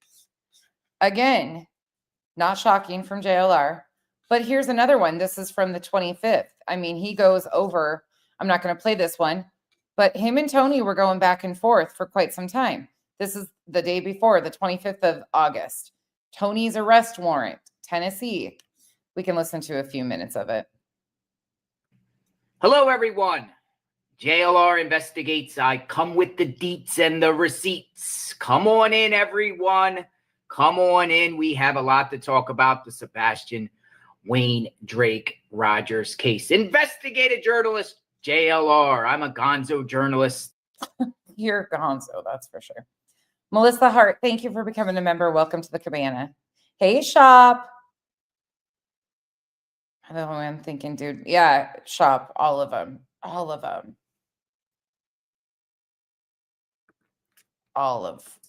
Again, not shocking from JLR, but here's another one. This is from the 25th. I mean, he goes over, I'm not going to play this one, but him and Tony were going back and forth for quite some time. This is the day before, the 25th of August. Tony's arrest warrant, Tennessee. We can listen to a few minutes of it. Hello, everyone. JLR Investigates. I come with the deets and the receipts. Come on in, everyone. Come on in. We have a lot to talk about. The Sebastian Wayne Drake Rogers case. Investigative journalist, JLR. I'm a gonzo journalist. You're gonzo, that's for sure. Melissa Hart, thank you for becoming a member. Welcome to the cabana. Hey, Shop. I don't know what I'm thinking, dude. Yeah, Shop, all of them.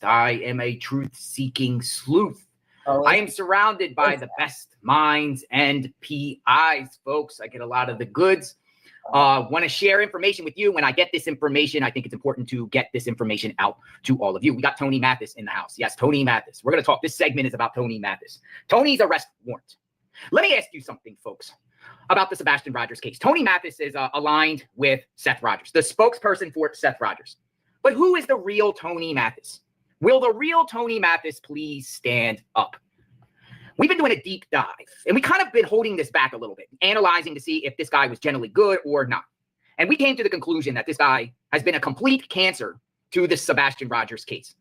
I am a truth-seeking sleuth. Oh, I am surrounded by the best minds and PIs, folks. I get a lot of the goods. Want to share information with you. When I get this information, I think it's important to get this information out to all of you. We got Tony Mathis in the house. Yes, Tony Mathis. We're going to talk. This segment is about Tony Mathis. Tony's arrest warrant. Let me ask you something, folks, about the Sebastian Rogers case. Tony Mathis is aligned with Seth Rogers, the spokesperson for Seth Rogers. But who is the real Tony Mathis? Will the real Tony Mathis please stand up? We've been doing a deep dive, and we kind of been holding this back a little bit, analyzing to see if this guy was generally good or not. And we came to the conclusion that this guy has been a complete cancer to the Sebastian Rogers case.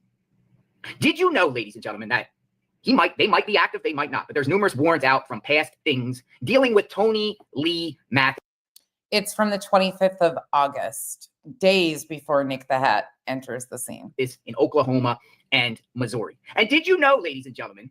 Did you know, ladies and gentlemen, that they might be active, they might not, but there's numerous warrants out from past things dealing with Tony Lee Mathis. It's from the 25th of August, days before Nick the Hat enters the scene. Is in Oklahoma and Missouri. And did you know, ladies and gentlemen,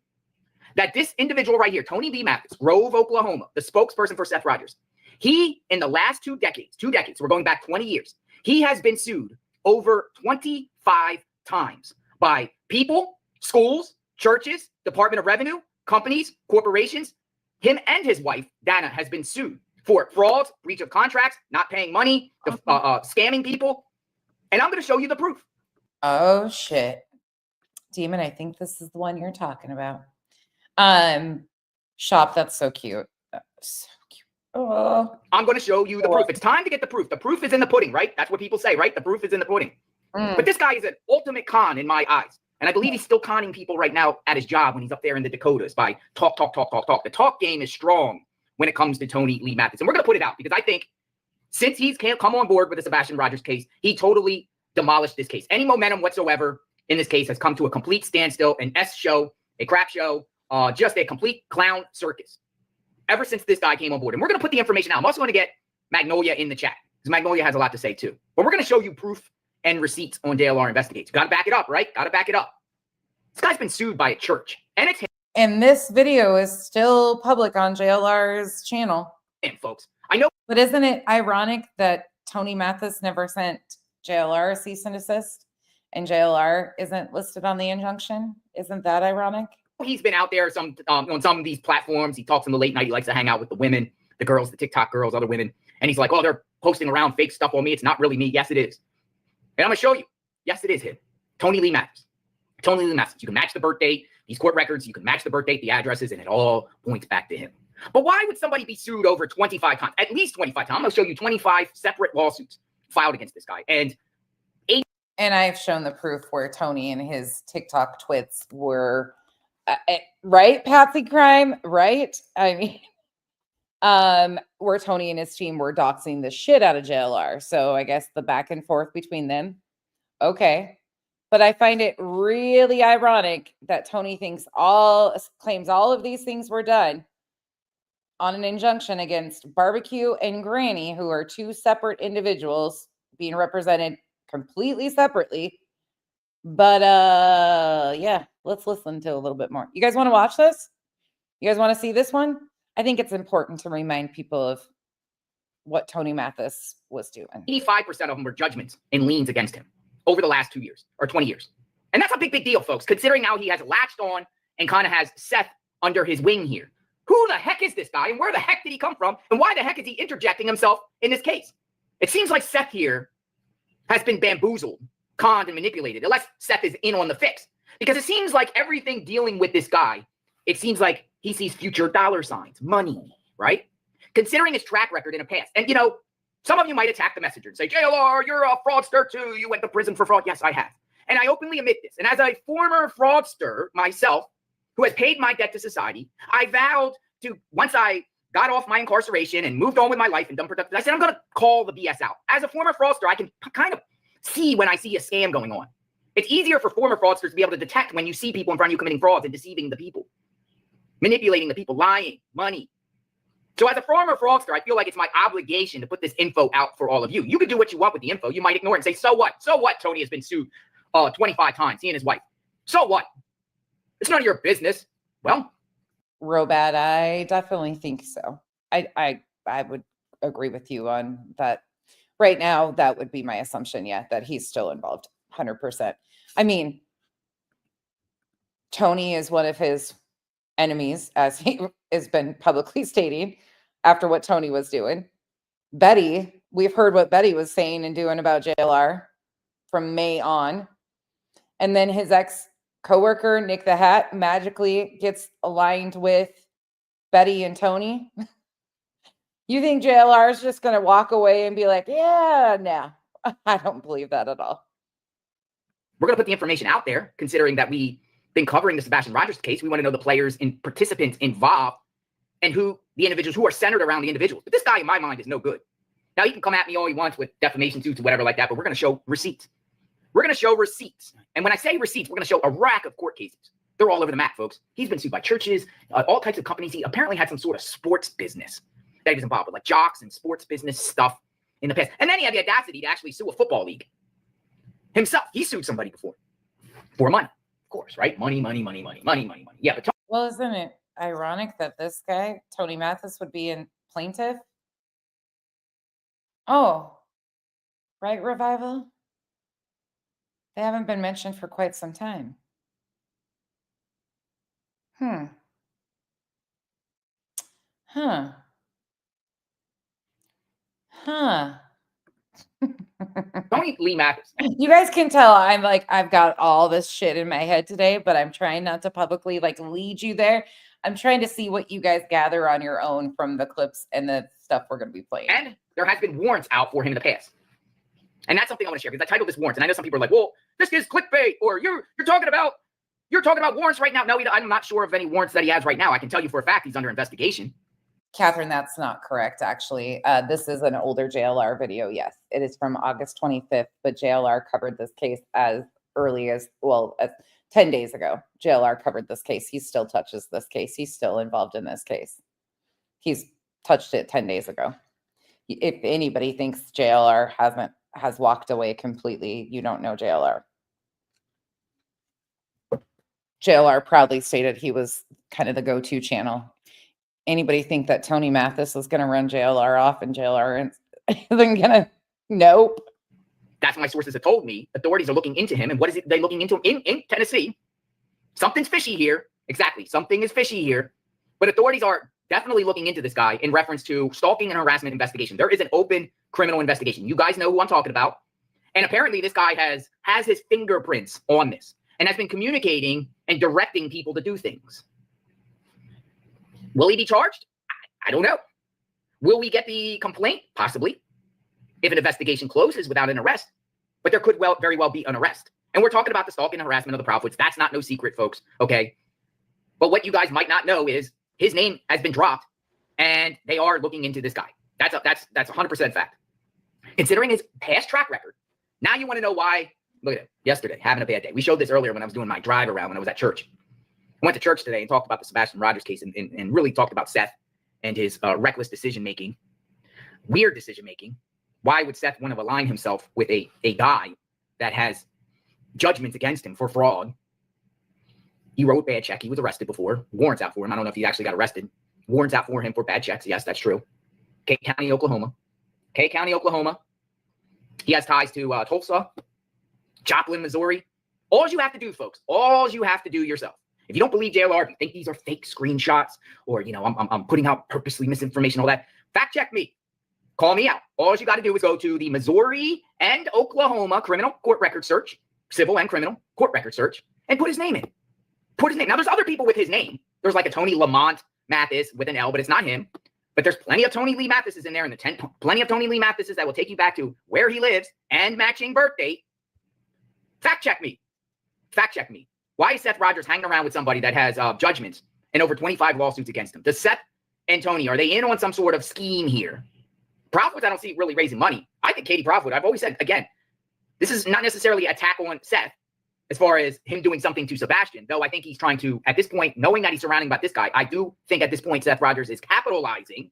that this individual right here, Tony Lee Mathis, Grove, Oklahoma, the spokesperson for Seth Rogers, he, in the last 2 decades, we're going back 20 years, he has been sued over 25 times by people, schools, churches, Department of Revenue, companies, corporations. Him and his wife, Dana, has been sued for fraud, breach of contracts, not paying money, scamming people. And I'm going to show you the proof. Oh, shit. Demon, I think this is the one you're talking about. Shop, that's so cute. So cute. Oh. I'm going to show you the proof. It's time to get the proof. The proof is in the pudding, right? That's what people say, right? The proof is in the pudding. But this guy is an ultimate con in my eyes. And I believe he's still conning people right now at his job when he's up there in the Dakotas by talk. The talk game is strong when it comes to Tony Lee Mathis. And we're going to put it out because I think since he's come on board with the Sebastian Rogers case, he totally demolished this case. Any momentum whatsoever in this case has come to a complete standstill, an S show, a crap show, just a complete clown circus ever since this guy came on board. And we're going to put the information out. I'm also going to get Magnolia in the chat because Magnolia has a lot to say too. But we're going to show you proof and receipts on JLR Investigates. Got to back it up, right? Got to back it up. This guy's been sued by a church, and it's him. And this video is still public on JLR's channel. Him, folks. I know. But isn't it ironic that Tony Mathis never sent JLR a cease and desist, and JLR isn't listed on the injunction? Isn't that ironic? He's been out there on some of these platforms. He talks in the late night. He likes to hang out with the women, the girls, the TikTok girls, other women. And he's like, oh, they're posting around fake stuff on me. It's not really me. Yes, it is. And I'm going to show you. Yes, it is him. Tony Lee Mathis. Tony Lee Mathis. You can match the birth date, these court records. You can match the birth date, the addresses, and it all points back to him. But why would somebody be sued over 25 times? At least 25 times. I'm going to show you 25 separate lawsuits filed against this guy. And I've shown the proof where Tony and his TikTok twits were, right, Patsy Crime, right? I mean, where Tony and his team were doxing the shit out of JLR. So I guess the back and forth between them. Okay. But I find it really ironic that Tony claims all of these things were done on an injunction against Barbecue and Granny, who are two separate individuals being represented completely separately. But yeah, let's listen to a little bit more. You guys want to watch this? You guys want to see this one? I think it's important to remind people of what Tony Mathis was doing. 85% of them were judgments and liens against him over the last 2 years or 20 years. And that's a big deal, folks, considering now he has latched on and kind of has Seth under his wing here. Who the heck is this guy and where the heck did he come from? And why the heck is he interjecting himself in this case? It seems like Seth here has been bamboozled, conned, and manipulated, unless Seth is in on the fix. Because it seems like everything dealing with this guy, it seems like he sees future dollar signs, money, right? Considering his track record in the past. And, you know, some of you might attack the messenger and say, JLR, you're a fraudster too. You went to prison for fraud. Yes, I have. And I openly admit this. And as a former fraudster myself, who has paid my debt to society, I vowed to, once I got off my incarceration and moved on with my life and done productive, I said, I'm going to call the BS out. As a former fraudster, I can kind of see when I see a scam going on. It's easier for former fraudsters to be able to detect when you see people in front of you committing frauds and deceiving the people, manipulating the people, lying, money. So as a former fraudster, I feel like it's my obligation to put this info out for all of you. You can do what you want with the info. You might ignore it and say, so what? So what? Tony has been sued 25 times, he and his wife. So what? It's none of your business. Well, Robad, I definitely think so. I would agree with you on that. Right now, that would be my assumption, yeah, that he's still involved, 100%. I mean, Tony is one of his enemies, as he has been publicly stating after what Tony was doing. Betty, we've heard what Betty was saying and doing about JLR from May on. And then his ex-coworker, Nick the Hat, magically gets aligned with Betty and Tony. You think JLR is just going to walk away and be like, yeah, no, I don't believe that at all. We're going to put the information out there, considering that we've been covering the Sebastian Rogers case. We want to know the players and participants involved and who the individuals who are centered around the individuals. But this guy, in my mind, is no good. Now, he can come at me all he wants with defamation suits or whatever like that, but we're going to show receipts. We're going to show receipts. And when I say receipts, we're going to show a rack of court cases. They're all over the map, folks. He's been sued by churches, all types of companies. He apparently had some sort of sports business that he was involved with, like jocks and sports business stuff in the past. And then he had the audacity to actually sue a football league himself. He sued somebody before for money, of course, right? Money. Yeah, but Well, isn't it ironic that this guy, Tony Mathis, would be in plaintiff? Oh, right, Revival? They haven't been mentioned for quite some time. Huh. Tony Lee Mathis. You guys can tell I'm like, I've got all this shit in my head today, but I'm trying not to publicly like lead you there. I'm trying to see what you guys gather on your own from the clips and the stuff we're going to be playing. And there has been warrants out for him in the past. And that's something I want to share because I titled this warrants. And I know some people are like, well, this is clickbait, or you're talking about warrants right now. No, I'm not sure of any warrants that he has right now. I can tell you for a fact he's under investigation. Catherine, that's not correct, actually. This is an older JLR video. Yes, it is from August 25th, but JLR covered this case as early as, well, as 10 days ago. JLR covered this case. He still touches this case. He's still involved in this case. He's touched it 10 days ago. If anybody thinks JLR has walked away completely, you don't know JLR. JLR proudly stated he was kind of the go-to channel. Anybody think that Tony Mathis is going to run JLR off and JLR isn't going to? Nope. That's what my sources have told me. Authorities are looking into him. And what is it they're looking into in Tennessee? Something's fishy here. Exactly. Something is fishy here. But authorities are definitely looking into this guy in reference to stalking and harassment investigation. There is an open criminal investigation. You guys know who I'm talking about. And apparently this guy has his fingerprints on this and has been communicating and directing people to do things. Will he be charged? I don't know. Will we get the complaint? Possibly. If an investigation closes without an arrest. But there could very well be an arrest. And we're talking about the stalking and harassment of the Proudfoots. That's not no secret, folks. Okay. But what you guys might not know is his name has been dropped and they are looking into this guy. That's 100% fact. Considering his past track record. Now you want to know why. Look at it. Yesterday, having a bad day. We showed this earlier when I was doing my drive around when I was at church. I went to church today and talked about the Sebastian Rogers case and really talked about Seth and his reckless decision-making, weird decision-making. Why would Seth want to align himself with a guy that has judgments against him for fraud? He wrote bad check. He was arrested before. Warrants out for him. I don't know if he actually got arrested. Warrants out for him for bad checks. Yes, that's true. K County, Oklahoma. He has ties to Tulsa, Joplin, Missouri. All you have to do, folks, all you have to do yourself. If you don't believe JLR, if you think these are fake screenshots or, you know, I'm putting out purposely misinformation, all that, fact check me. Call me out. All you got to do is go to the Missouri and Oklahoma criminal court record search, civil and criminal court record search, and put his name in. Put his name. Now, there's other people with his name. There's like a Tony Lamont Mathis with an L, but it's not him. But there's plenty of Tony Lee Mathises in there in the plenty of Tony Lee Mathises that will take you back to where he lives and matching birth date. Fact check me. Fact check me. Why is Seth Rogers hanging around with somebody that has judgments and over 25 lawsuits against him? Does Seth and Tony, are they in on some sort of scheme here? Proudfoots, I don't see really raising money. I think Katie Proudfoot, I've always said, again, this is not necessarily an attack on Seth as far as him doing something to Sebastian, though I think he's trying to, at this point, knowing that he's surrounding about this guy, I do think at this point Seth Rogers is capitalizing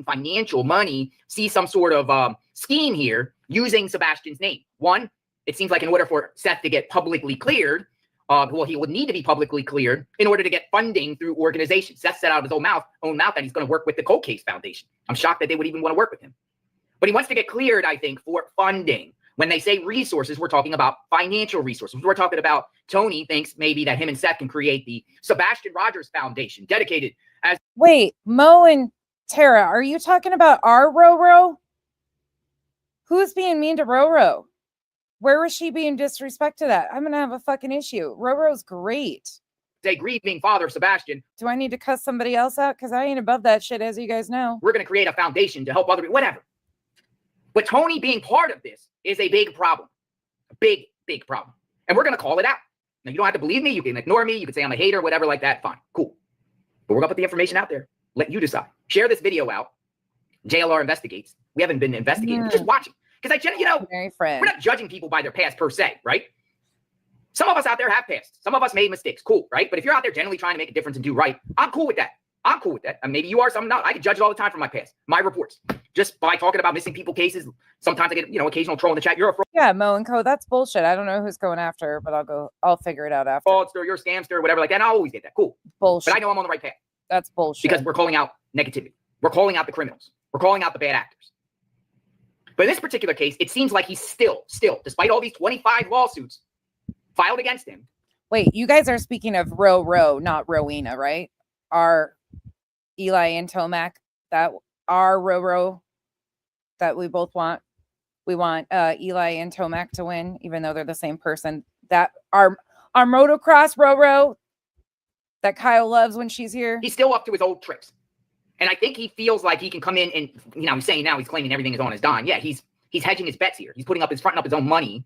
financial money, see some sort of scheme here using Sebastian's name. One, it seems like in order for Seth to get publicly cleared, well, he would need to be publicly cleared in order to get funding through organizations. Seth said out of his own mouth that he's going to work with the Cold Case Foundation. I'm shocked that they would even want to work with him. But he wants to get cleared, I think, for funding. When they say resources, we're talking about financial resources. We're talking about Tony thinks maybe that him and Seth can create the Sebastian Rogers Foundation, dedicated as... Wait, Mo and Tara, are you talking about our Roro? Who's being mean to Roro? Where was she being disrespected at? I'm going to have a fucking issue. Roro's great. Say grieving father Sebastian. Do I need to cuss somebody else out? Because I ain't above that shit, as you guys know. We're going to create a foundation to help other people, whatever. But Tony being part of this is a big problem. A big, big problem. And we're going to call it out. Now, you don't have to believe me. You can ignore me. You can say I'm a hater, whatever like that. Fine. Cool. But we're going to put the information out there. Let you decide. Share this video out. JLR investigates. We haven't been investigating. We're just watching. Because we're not judging people by their past per se, right? Some of us out there have passed. Some of us made mistakes. Cool, right? But if you're out there generally trying to make a difference and do right, I'm cool with that. I'm cool with that. And maybe you are, some not. I can judge it all the time from my past, my reports. just by talking about missing people cases. Sometimes I get, occasional troll in the chat. You're a Yeah, Mo and Co. That's bullshit. I don't know who's going after her, but I'll figure it out after. fraudster, you're a scamster, whatever like that. And I always get that. Cool. Bullshit. But I know I'm on the right path. That's bullshit. Because we're calling out negativity. We're calling out the criminals. We're calling out the bad actors. But in this particular case, it seems like he's still, despite all these 25 lawsuits filed against him. Wait, you guys are speaking of Row, not Rowena, right? Our Eli and Tomac, that our Row that we both want. We want Eli and Tomac to win, even though they're the same person. That our motocross Row that Kyle loves when she's here. He's still up to his old tricks. And I think he feels like he can come in and, he's saying now he's claiming everything is on his dime. Yeah, he's hedging his bets here. He's fronting up his own money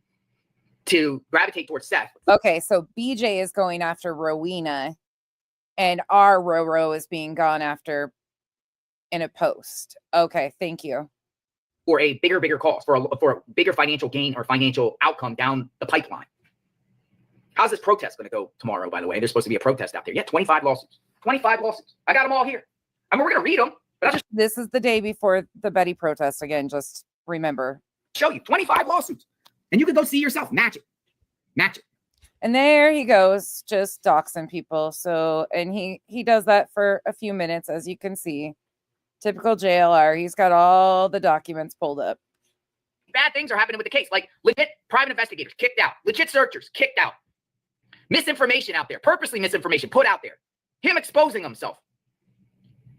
to gravitate towards Seth. Okay, so BJ is going after Rowena, and our Row is being gone after in a post. Okay, thank you. For a bigger cost, for a bigger financial gain or financial outcome down the pipeline. How's this protest going to go tomorrow, by the way? There's supposed to be a protest out there. Yeah, 25 lawsuits. 25 lawsuits. I got them all here. I mean, we're going to read them. But This is the day before the Betty protest again. Just remember. Show you 25 lawsuits. And you can go see yourself. Match it. And there he goes, just doxing people. So, and he does that for a few minutes, as you can see. Typical JLR. He's got all the documents pulled up. Bad things are happening with the case. Like legit private investigators kicked out. Legit searchers kicked out. Misinformation out there. Purposely misinformation put out there. Him exposing himself.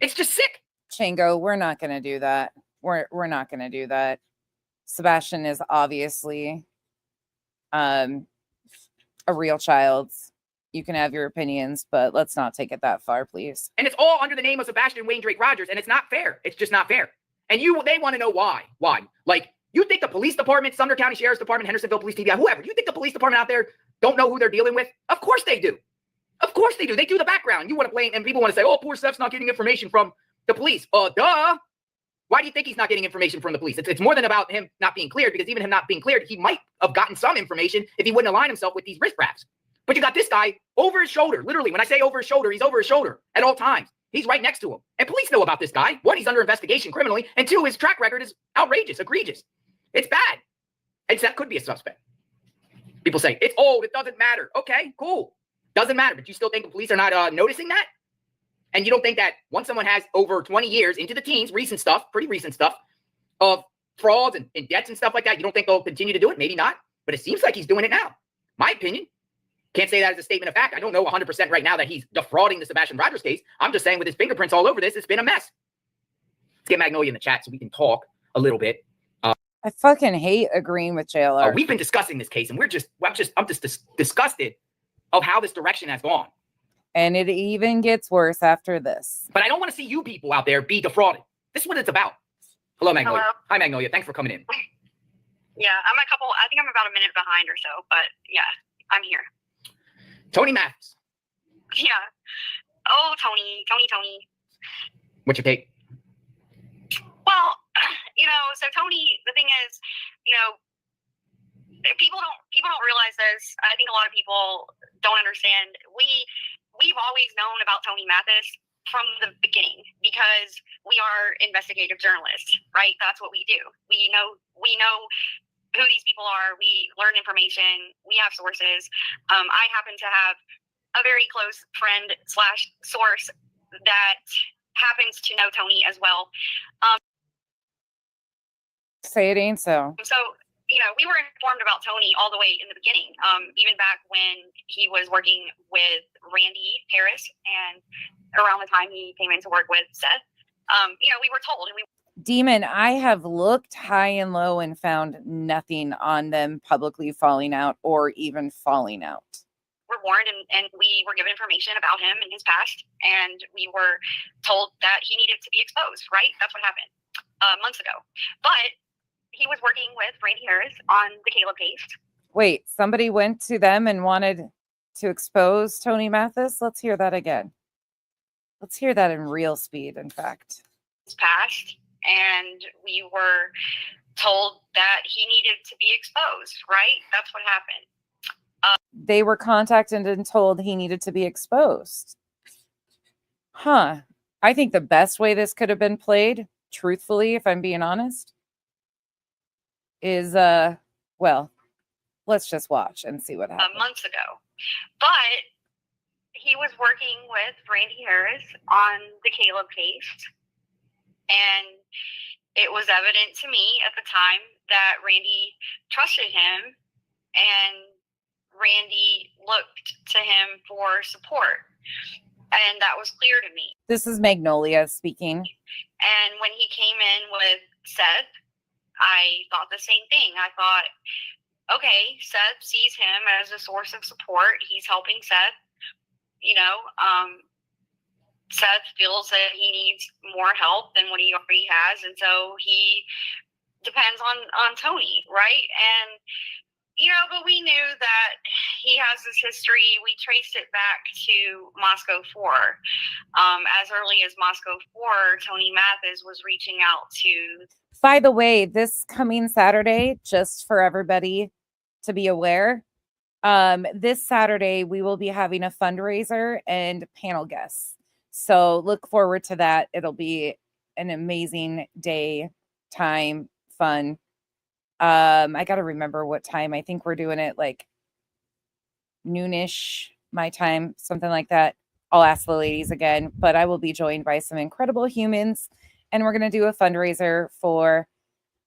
It's just sick. Chango, we're not going to do that. We're not going to do that. Sebastian is obviously a real child. You can have your opinions, but let's not take it that far, please. And it's all under the name of Sebastian Wayne Drake Rogers, and it's not fair. It's just not fair. And they want to know why. Why? Like, you think the police department, Sumner County Sheriff's Department, Hendersonville Police TBI, whoever, you think the police department out there don't know who they're dealing with? Of course they do. Of course they do. They do the background. You want to blame, and people want to say, oh, poor Seth's not getting information from the police. Duh. Why do you think he's not getting information from the police? It's more than about him not being cleared, because even him not being cleared, he might have gotten some information if he wouldn't align himself with these riffraffs. But you got this guy over his shoulder. Literally, when I say over his shoulder, he's over his shoulder at all times. He's right next to him. And police know about this guy. One, he's under investigation criminally. And two, his track record is outrageous, egregious. It's bad. And that could be a suspect. People say, it's old. It doesn't matter. Okay, cool. Doesn't matter. But you still think the police are not noticing that? And you don't think that once someone has over 20 years into the teens, pretty recent stuff, of frauds and debts and stuff like that, you don't think they'll continue to do it? Maybe not. But it seems like he's doing it now. My opinion. Can't say that as a statement of fact. I don't know 100% right now that he's defrauding the Sebastian Rogers case. I'm just saying with his fingerprints all over this, it's been a mess. Let's get Magnolia in the chat so we can talk a little bit. I fucking hate agreeing with JLR. We've been discussing this case, and I'm just disgusted of how this direction has gone. And it even gets worse after this. But I don't want to see you people out there be defrauded. This is what it's about. Hello, Magnolia. Hello. Hi, Magnolia. Thanks for coming in. Yeah, I think I'm about a minute behind or so, but yeah, I'm here. Tony Mattress. Yeah. Oh, Tony. What's your take? Well, so Tony, the thing is, people don't realize this. I think a lot of people don't understand. We've always known about Tony Mathis from the beginning because we are investigative journalists, right? That's what we do. We know who these people are. We learn information. We have sources. I happen to have a very close friend / source that happens to know Tony as well. Say it ain't so. So, we were informed about Tony all the way in the beginning, even back when he was working with Randy Harris and around the time he came in to work with Seth. We were told. Demon, I have looked high and low and found nothing on them publicly falling out or even falling out. We're warned and we were given information about him and his past, and we were told that he needed to be exposed, right? That's what happened months ago. But he was working with Randy Harris on the Caleb case. Wait, somebody went to them and wanted to expose Tony Mathis? Let's hear that again. Let's hear that in real speed, in fact. His past, and we were told that he needed to be exposed, right? That's what happened. They were contacted and told he needed to be exposed. Huh. I think the best way this could have been played, truthfully, if I'm being honest, is well, let's just watch and see what happens. Months ago. But he was working with Randy Harris on the Caleb case, and it was evident to me at the time that Randy trusted him, and Randy looked to him for support. And that was clear to me. This is Magnolia speaking. And when he came in with Seth, I thought the same thing. I thought, okay, Seth sees him as a source of support. He's helping Seth. You know, Seth feels that he needs more help than what he already has. And so he depends on Tony, right? And you know, but we knew that he has this history. We traced it back to Moscow 4. As early as Moscow 4, Tony Mathis was reaching out to. By the way, this coming Saturday, just for everybody to be aware, this Saturday we will be having a fundraiser and panel guests. So look forward to that. It'll be an amazing day, time, fun. I got to remember what time. I think we're doing it like noonish my time, something like that. I'll ask the ladies again, but I will be joined by some incredible humans, and we're going to do a fundraiser for,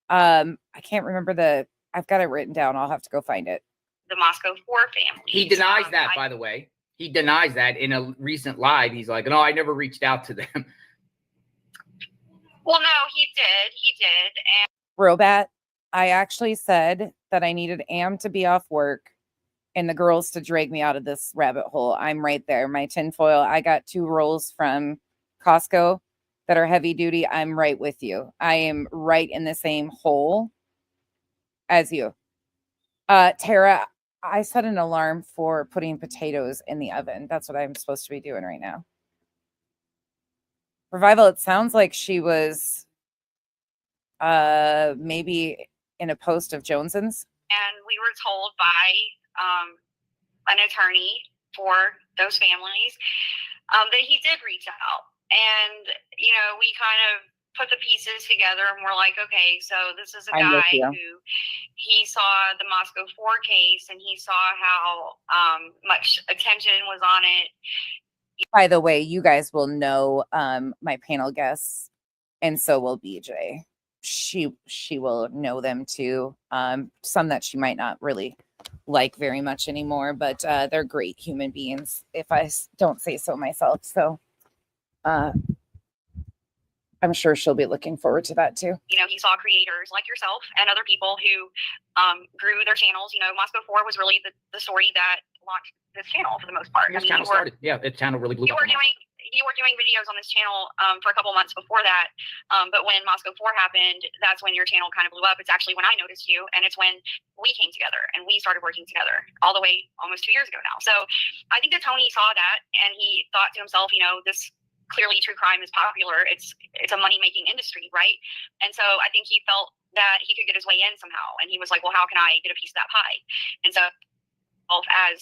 I can't remember I've got it written down. I'll have to go find it. The Moscow 4 family. He denies that, by the way. He denies that in a recent live. He's like, no, I never reached out to them. Well, no, he did. He did. And Robat, I actually said that I needed Am to be off work and the girls to drag me out of this rabbit hole. I'm right there. My tinfoil. I got 2 rolls from Costco that are heavy duty. I'm right with you. I am right in the same hole as you. Tara, I set an alarm for putting potatoes in the oven. That's what I'm supposed to be doing right now. Revival, it sounds like she was maybe in a post of Joneson's. And we were told by an attorney for those families that he did reach out. And, you know, we kind of put the pieces together and we're like, okay, so this is a guy who he saw the Moscow 4 case and he saw how much attention was on it. By the way, you guys will know my panel guests, and so will BJ. She will know them too. Some that she might not really like very much anymore, but they're great human beings, if I don't say so myself. So I'm sure she'll be looking forward to that too. You know, he saw creators like yourself and other people who grew their channels. You know, Moscow 4 was really the story that launched this channel for the most part. This channel started. Yeah, the channel really blew up. You were doing videos on this channel for a couple months before that. But when Moscow 4 happened, that's when your channel kind of blew up. It's actually when I noticed you, and it's when we came together and we started working together all the way almost 2 years ago now. So I think that Tony saw that and he thought to himself, you know, this clearly true crime is popular. It's a money-making industry, right? And so I think he felt that he could get his way in somehow. And he was like, well, how can I get a piece of that pie? And so as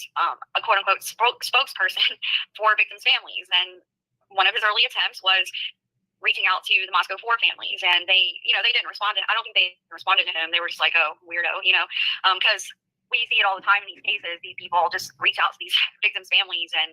a quote-unquote spokesperson for victims' families. And one of his early attempts was reaching out to the Moscow 4 families. And they didn't respond. I don't think they responded to him. They were just like, oh, weirdo, you know, because we see it all the time in these cases. These people just reach out to these victims' families and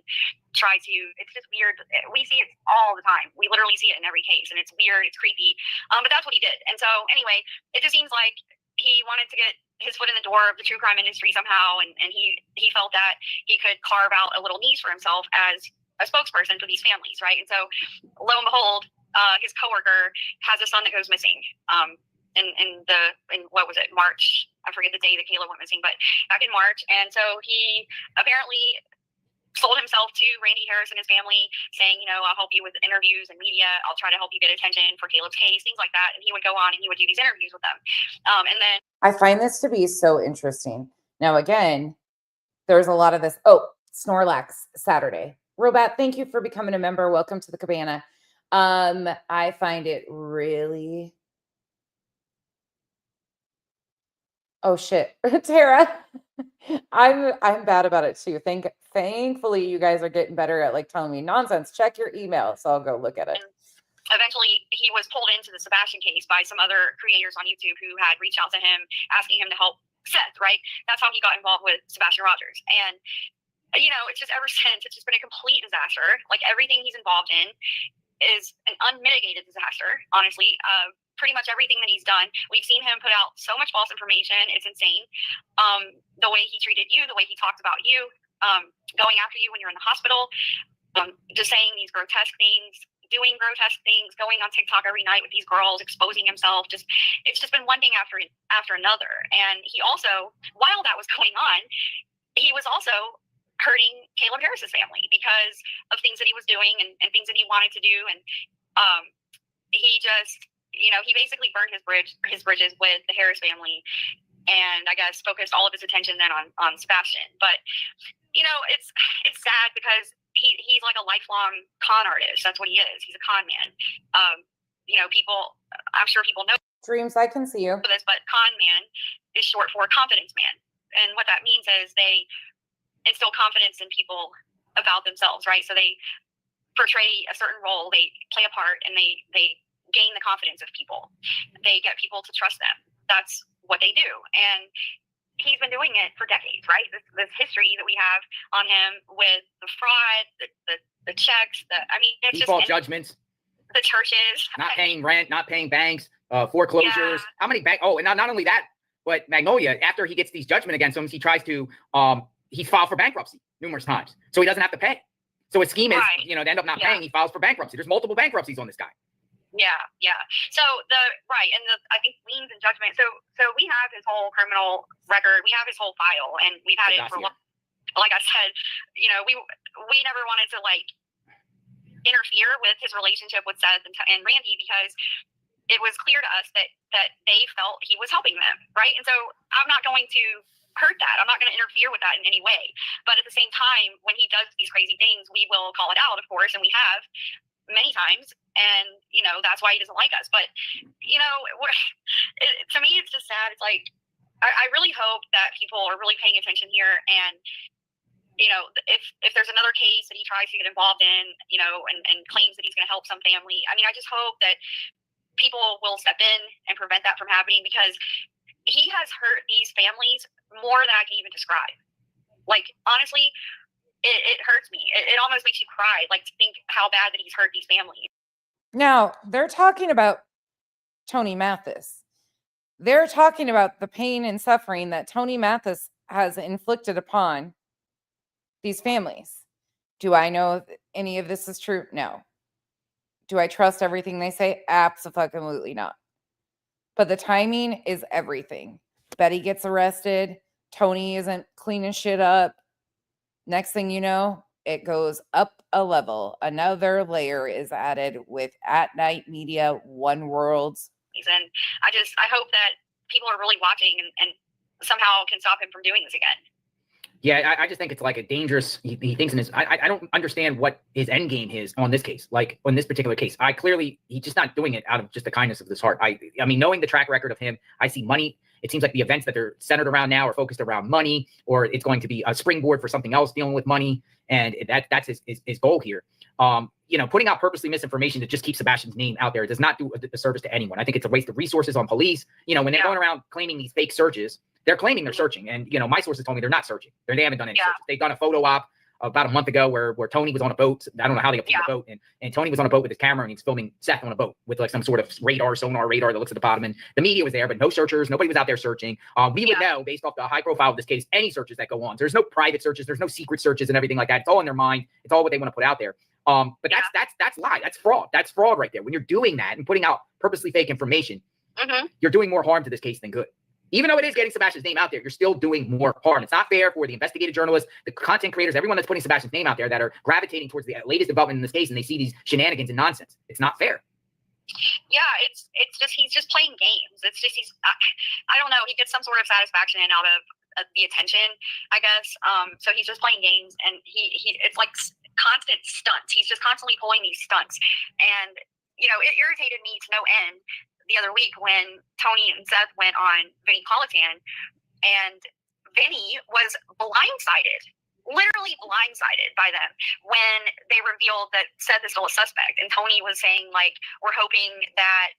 try to, it's just weird. We see it all the time. We literally see it in every case, and it's weird, it's creepy. But that's what he did. And so anyway, it just seems like he wanted to get his foot in the door of the true crime industry somehow. And he felt that he could carve out a little niche for himself as a spokesperson for these families, right? And so lo and behold, his coworker has a son that goes missing. In what was it, March? I forget the day that Kayla went missing, but back in March. And so he apparently sold himself to Randy Harris and his family, saying, you know, I'll help you with interviews and media. I'll try to help you get attention for Caleb's case, things like that. And he would go on and he would do these interviews with them. And then I find this to be so interesting. Now, again, there's a lot of this. Oh, Snorlax Saturday. Robat, thank you for becoming a member. Welcome to the cabana. I find it really... Oh shit, Tara, I'm bad about it too. Thankfully, you guys are getting better at like telling me nonsense. Check your email, so I'll go look at it. eventually he was pulled into the Sebastian case by some other creators on YouTube who had reached out to him asking him to help Seth, right? That's how he got involved with Sebastian Rogers. And, you know, it's just ever since, it's just been a complete disaster. Like everything he's involved in is an unmitigated disaster, honestly. Pretty much everything that he's done. We've seen him put out so much false information. It's insane. The way he treated you, the way he talked about you, going after you when you're in the hospital, just saying these grotesque things, doing grotesque things, going on TikTok every night with these girls, exposing himself. It's just been one thing after another. And he also, while that was going on, he was also hurting Caleb Harris's family because of things that he was doing and things that he wanted to do. And he just, you know, he basically burned his bridges with the Harris family, and I guess focused all of his attention then on Sebastian. But you know, it's sad because he's like a lifelong con artist. That's what he is. He's a con man. You know, I'm sure people know Dreams, I can see you. this, but con man is short for confidence man. And what that means is they instill confidence in people about themselves, right? So they portray a certain role, they play a part, and they gain the confidence of people. They get people to trust them. That's what they do. And he's been doing it for decades, right? This history that we have on him with the fraud, the checks, it's default just judgments, the churches, not paying rent, not paying banks, foreclosures. Yeah. How many bank? Oh, and not only that, but Magnolia, after he gets these judgment against him, he tries to he filed for bankruptcy numerous times, so he doesn't have to pay. So his scheme is, right. you know, to end up not paying, he files for bankruptcy. There's multiple bankruptcies on this guy. Yeah. So I think liens and judgment. So we have his whole criminal record. We have his whole file, and we've had it for long. Like I said, you know, we never wanted to like interfere with his relationship with Seth and Randy because it was clear to us that they felt he was helping them, right? And so I'm not going to hurt that. I'm not going to interfere with that in any way. But at the same time, when he does these crazy things, we will call it out, of course, and we have many times. And, you know, that's why he doesn't like us. But, you know, to me, it's just sad. It's like, I really hope that people are really paying attention here. And, you know, if there's another case that he tries to get involved in, you know, and claims that he's going to help some family, I mean, I just hope that people will step in and prevent that from happening, because he has hurt these families more than I can even describe. Like, honestly, it hurts me. It almost makes you cry, like, to think how bad that he's hurt these families. Now, they're talking about Tony Mathis. They're talking about the pain and suffering that Tony Mathis has inflicted upon these families. Do I know any of this is true? No. Do I trust everything they say? Absolutely not. But the timing is everything. Betty gets arrested. Tony isn't cleaning shit up. Next thing you know, it goes up a level. Another layer is added with At Night Media, One World's. And I hope that people are really watching and somehow can stop him from doing this again. Yeah, I just think it's like a dangerous. He thinks in his. I don't understand what his end game is on this case. Like on this particular case, he's just not doing it out of just the kindness of his heart. I mean, knowing the track record of him, I see money. It seems like the events that they're centered around now are focused around money, or it's going to be a springboard for something else dealing with money, and that's his goal here. You know, putting out purposely misinformation to just keep Sebastian's name out there does not do a service to anyone. I think it's a waste of resources on police. You know, when they're going around claiming these fake searches, they're claiming they're searching. And, you know, my sources told me they're not searching. They haven't done any searches. They've done a photo op about a month ago where Tony was on a boat. I don't know how they got the boat. And Tony was on a boat with his camera, and he's filming Seth on a boat with like some sort of sonar radar that looks at the bottom. And the media was there, but no searchers. Nobody was out there searching. We would know, based off the high profile of this case, any searches that go on. There's no private searches. There's no secret searches and everything like that. It's all in their mind. It's all what they want to put out there. But that's lie. That's fraud. That's fraud right there. When you're doing that and putting out purposely fake information, you're doing more harm to this case than good. Even though it is getting Sebastian's name out there, you're still doing more harm. It's not fair for the investigative journalists, the content creators, everyone that's putting Sebastian's name out there that are gravitating towards the latest development in this case, and they see these shenanigans and nonsense. It's not fair. Yeah, it's just, he's just playing games. It's just, I don't know, he gets some sort of satisfaction out of the attention, I guess. So he's just playing games, and it's like constant stunts. He's just constantly pulling these stunts. And, you know, it irritated me to no end the other week when Tony and Seth went on Vinny Politan, and Vinny was blindsided literally blindsided by them when they revealed that Seth is still a suspect. And Tony was saying, like, we're hoping that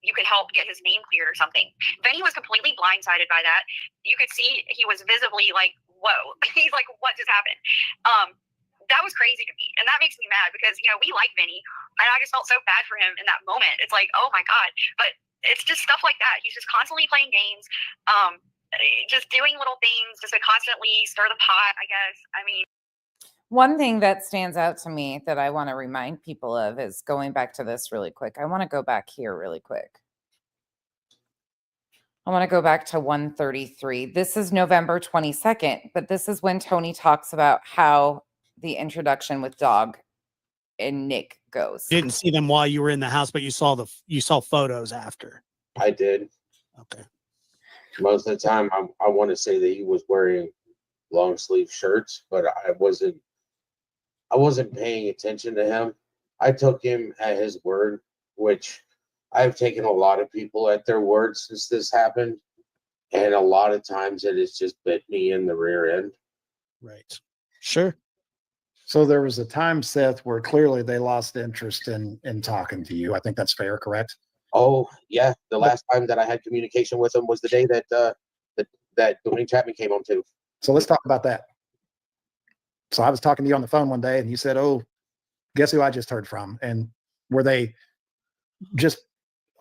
you could help get his name cleared or something. Benny was completely blindsided by that. You could see he was visibly like, whoa. He's like, what just happened? That was crazy to me. And that makes me mad because, you know, we like Benny. And I just felt so bad for him in that moment. It's like, oh my God. But it's just stuff like that. He's just constantly playing games. Just doing little things just to constantly stir the pot, I guess. I mean, one thing that stands out to me that I want to remind people of is going back to this really quick. I want to go back here really quick. I want to go back to 133. This is November 22nd, but this is when Tony talks about how the introduction with Dog and Nick goes. Didn't see them while you were in the house, but you saw photos after. I did. Okay. Most of the time, I want to say that he was wearing long sleeve shirts, but I wasn't paying attention to him. I took him at his word, which I've taken a lot of people at their word since this happened, and a lot of times it has just bit me in the rear end. Right. Sure. So there was a time, Seth, where clearly they lost interest in talking to you. I think that's fair, correct? Oh yeah, the last time that I had communication with him was the day that that Dwayne Chapman came home too. So let's talk about that. So I was talking to you on the phone one day, and you said, "Oh, guess who I just heard from?" And were they just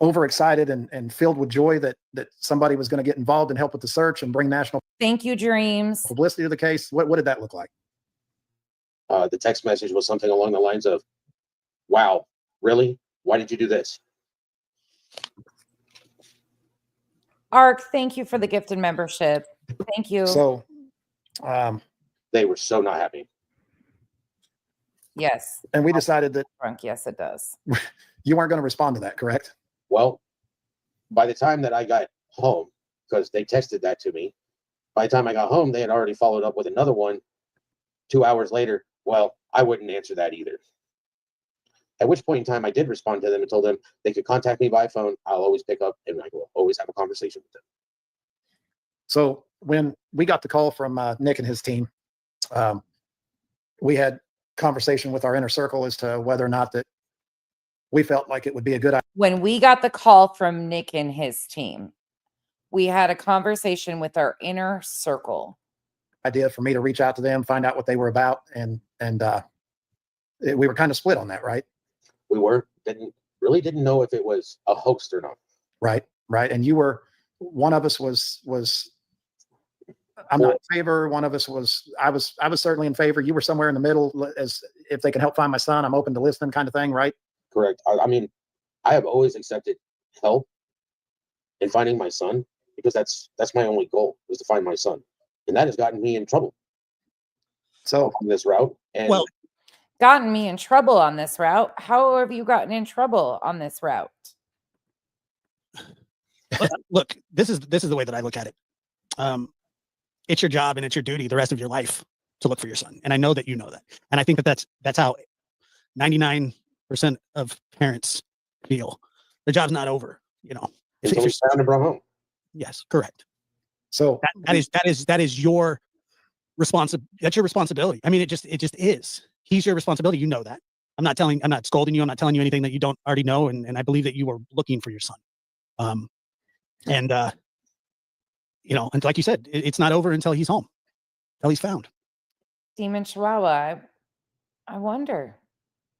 overexcited and filled with joy that somebody was going to get involved and help with the search and bring national Thank you, Dreams. publicity to the case? What did that look like? The text message was something along the lines of, "Wow, really? Why did you do this?" Ark, thank you for the gifted membership. Thank you. So they were so not happy. Yes. And we decided that drunk. Yes, it does. You weren't going to respond to that, correct? Well, by the time that I got home, because they texted that to me, by the time I got home, they had already followed up with another one 2 hours later. Well, I wouldn't answer that either. At which point in time, I did respond to them and told them they could contact me by phone. I'll always pick up and I will always have a conversation with them. So when we got the call from Nick and his team, we had conversation with our inner circle as to whether or not that we felt like it would be a good idea. When we got the call from Nick and his team, we had a conversation with our inner circle. Idea for me to reach out to them, find out what they were about, and we were kind of split on that, right? We didn't know if it was a hoax or not. Right. And you were, one of us was I'm not in favor. One of us was, I was certainly in favor. You were somewhere in the middle, as if they can help find my son, I'm open to listening, kind of thing, right? Correct. I mean, I have always accepted help in finding my son because that's my only goal, is to find my son, and that has gotten me in trouble. So on this route, and well, gotten me in trouble on this route. How have you gotten in trouble on this route? Look, this is the way that I look at it. It's your job and it's your duty the rest of your life to look for your son. And I know that you know that. And I think that that's how 99% of parents feel. Their job's not over, you know. If you're found and brought home. Yes, correct. So that is your that's your responsibility. I mean, it just is. He's your responsibility. You know that. I'm not scolding you. I'm not telling you anything that you don't already know. And I believe that you were looking for your son. You know, and like you said, it's not over until he's home, until he's found. Demon Chihuahua. I wonder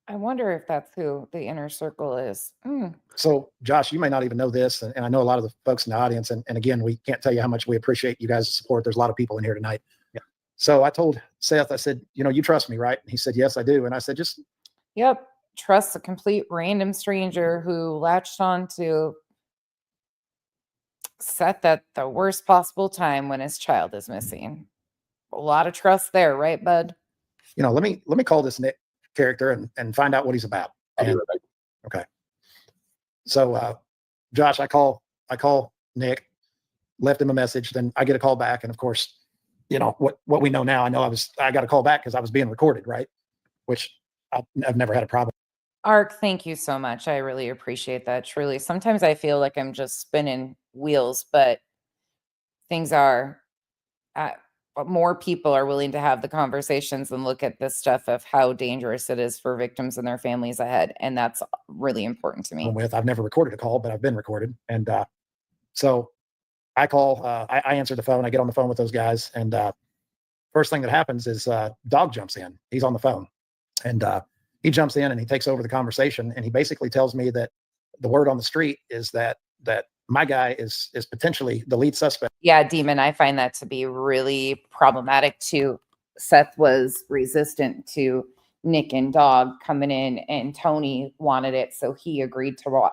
if that's who the inner circle is. So Josh, you may not even know this. And I know a lot of the folks in the audience, and again, we can't tell you how much we appreciate you guys' support. There's a lot of people in here tonight. Yeah. So I told Seth, I said, you know, you trust me, right? And he said, yes, I do. And I said, Yep. Trust a complete random stranger who latched on to Seth at the worst possible time when his child is missing. A lot of trust there, right, bud? You know, let me call this Nick character and find out what he's about. Okay. So Josh, I call Nick, left him a message, then I get a call back, and of course, you know what we know now. I got a call back because I was being recorded, right? Which I've never had a problem. Ark, thank you so much. I really appreciate that. Truly. Sometimes I feel like I'm just spinning wheels, but things are more people are willing to have the conversations and look at this stuff of how dangerous it is for victims and their families ahead. And that's really important to me. I've never recorded a call, but I've been recorded. And so I call, I answer the phone. I get on the phone with those guys. And first thing that happens is Dog jumps in. He's on the phone. And he jumps in and he takes over the conversation. And he basically tells me that the word on the street is that my guy is potentially the lead suspect. Yeah, Demon, I find that to be really problematic too. Seth was resistant to Nick and Dog coming in, and Tony wanted it, so he agreed to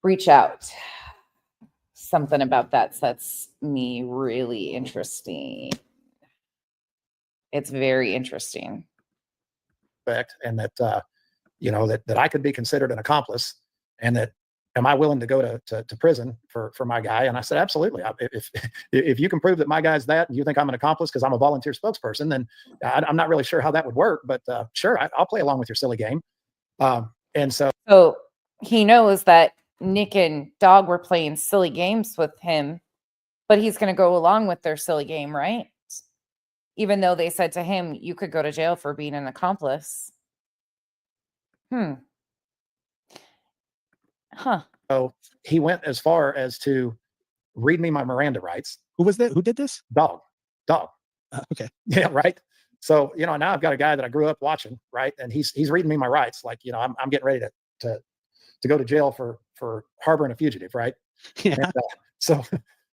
reach out. Something about that sets me really interesting. It's very interesting. And that, that I could be considered an accomplice, and that, am I willing to go to prison for my guy? And I said, absolutely. If you can prove that my guy's that, and you think I'm an accomplice because I'm a volunteer spokesperson, then I'm not really sure how that would work, but sure, I'll play along with your silly game. And so he knows that Nick and Dog were playing silly games with him, but he's going to go along with their silly game, right? Even though they said to him, you could go to jail for being an accomplice. Huh. So he went as far as to read me my Miranda rights. Who was that? Who did this? Dog. Okay. Yeah. Right. So, now I've got a guy that I grew up watching, right? And he's reading me my rights. Like, I'm getting ready to go to jail for harboring a fugitive. Right. Yeah. And,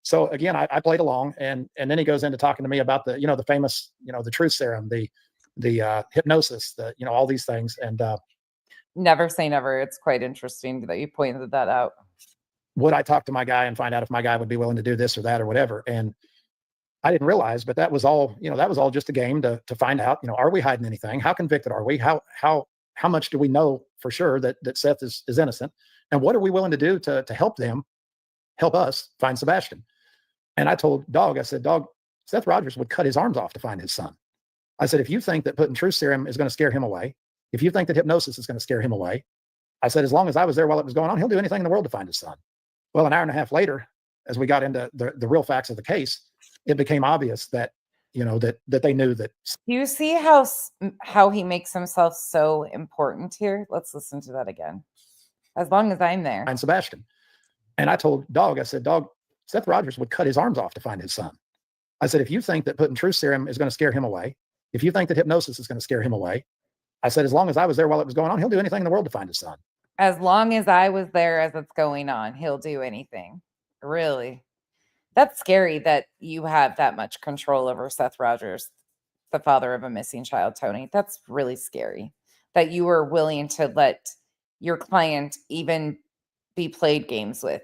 so again, I played along, and then he goes into talking to me about the famous, the truth serum, the hypnosis, all these things. And, never say never. It's quite interesting that you pointed that out. Would I talk to my guy and find out if my guy would be willing to do this or that or whatever? And I didn't realize, but that was all just a game to find out, are we hiding anything? How convicted are we? How much do we know for sure that Seth is innocent? And what are we willing to do to help us find Sebastian? And I told Dog, I said, Dog, Seth Rogers would cut his arms off to find his son. I said, if you think that putting truth serum is going to scare him away, if you think that hypnosis is going to scare him away, I said, as long as I was there while it was going on, he'll do anything in the world to find his son. Well, an hour and a half later, as we got into the real facts of the case, it became obvious that, that they knew that. Do you see how he makes himself so important here? Let's listen to that again. As long as I'm there. And Sebastian. And I told Dog, I said, Dog, Seth Rogers would cut his arms off to find his son. I said, if you think that putting truth serum is going to scare him away, if you think that hypnosis is going to scare him away, I said, as long as I was there while it was going on, he'll do anything in the world to find his son. As long as I was there as it's going on, he'll do anything. Really? That's scary that you have that much control over Seth Rogers, the father of a missing child, Tony. That's really scary that you were willing to let your client even be played games with.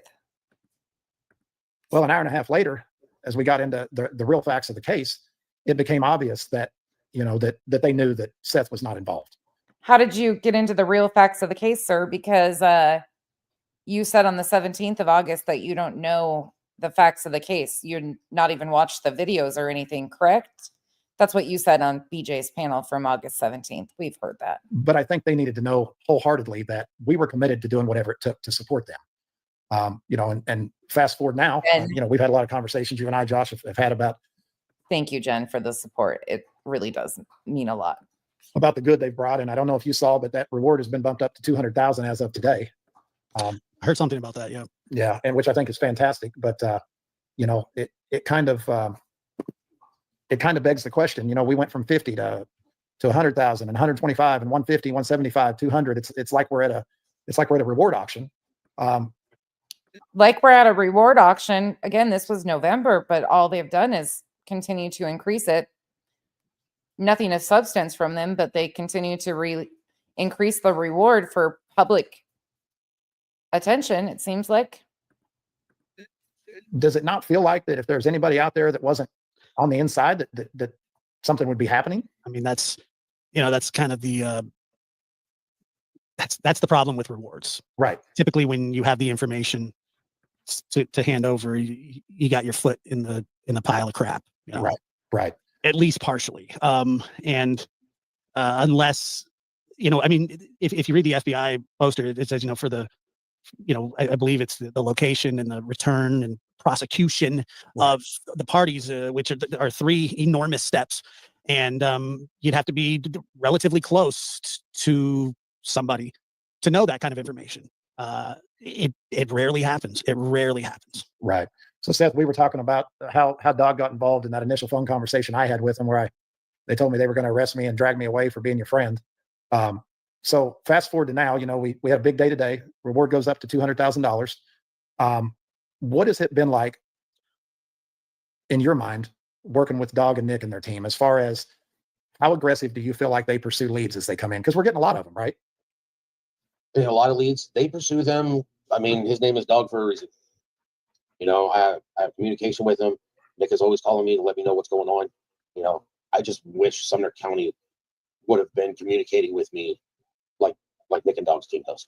Well, an hour and a half later, as we got into the real facts of the case, it became obvious that, that they knew that Seth was not involved. How did you get into the real facts of the case, sir? Because you said on the 17th of August that you don't know the facts of the case. You're not even watched the videos or anything, correct? That's what you said on BJ's panel from August 17th. We've heard that. But I think they needed to know wholeheartedly that we were committed to doing whatever it took to support them. And fast forward now, we've had a lot of conversations you and I, Josh, have had about. Thank you, Jen, for the support. It really does mean a lot. About the good they've brought. And I don't know if you saw, but that reward has been bumped up to 200,000 as of today. I heard something about that. Yeah. Yeah. And which I think is fantastic, but it kind of begs the question, we went from 50 to 100,000 and 125 and 150, 175, 200. It's like we're at a reward auction. Like we're at a reward auction. Again, this was November, but all they've done is continue to increase it. Nothing of substance from them, but they continue to increase the reward for public attention, it seems like. Does it not feel like that if there's anybody out there that wasn't on the inside, that something would be happening? I mean, that's kind of the that's the problem with rewards. Right. Typically when you have the information to hand over, you got your foot in the pile of crap. Right. At least partially. Unless, if you read the FBI poster, it says, for the I believe it's the location and the return and prosecution of the parties, which are three enormous steps. And you'd have to be relatively close to somebody to know that kind of information. It rarely happens. It rarely happens. Right. So Seth, we were talking about how Dog got involved in that initial phone conversation I had with him, where they told me they were going to arrest me and drag me away for being your friend. So fast forward to now, we had a big day today. Reward goes up to $200,000. What has it been like in your mind working with Dog and Nick and their team, as far as how aggressive do you feel like they pursue leads as they come in? Because we're getting a lot of them, right? There's a lot of leads. They pursue them. I mean, his name is Dog for a reason. I have communication with him. Nick is always calling me to let me know what's going on. I just wish Sumner County would have been communicating with me like Nick and Dog's team does.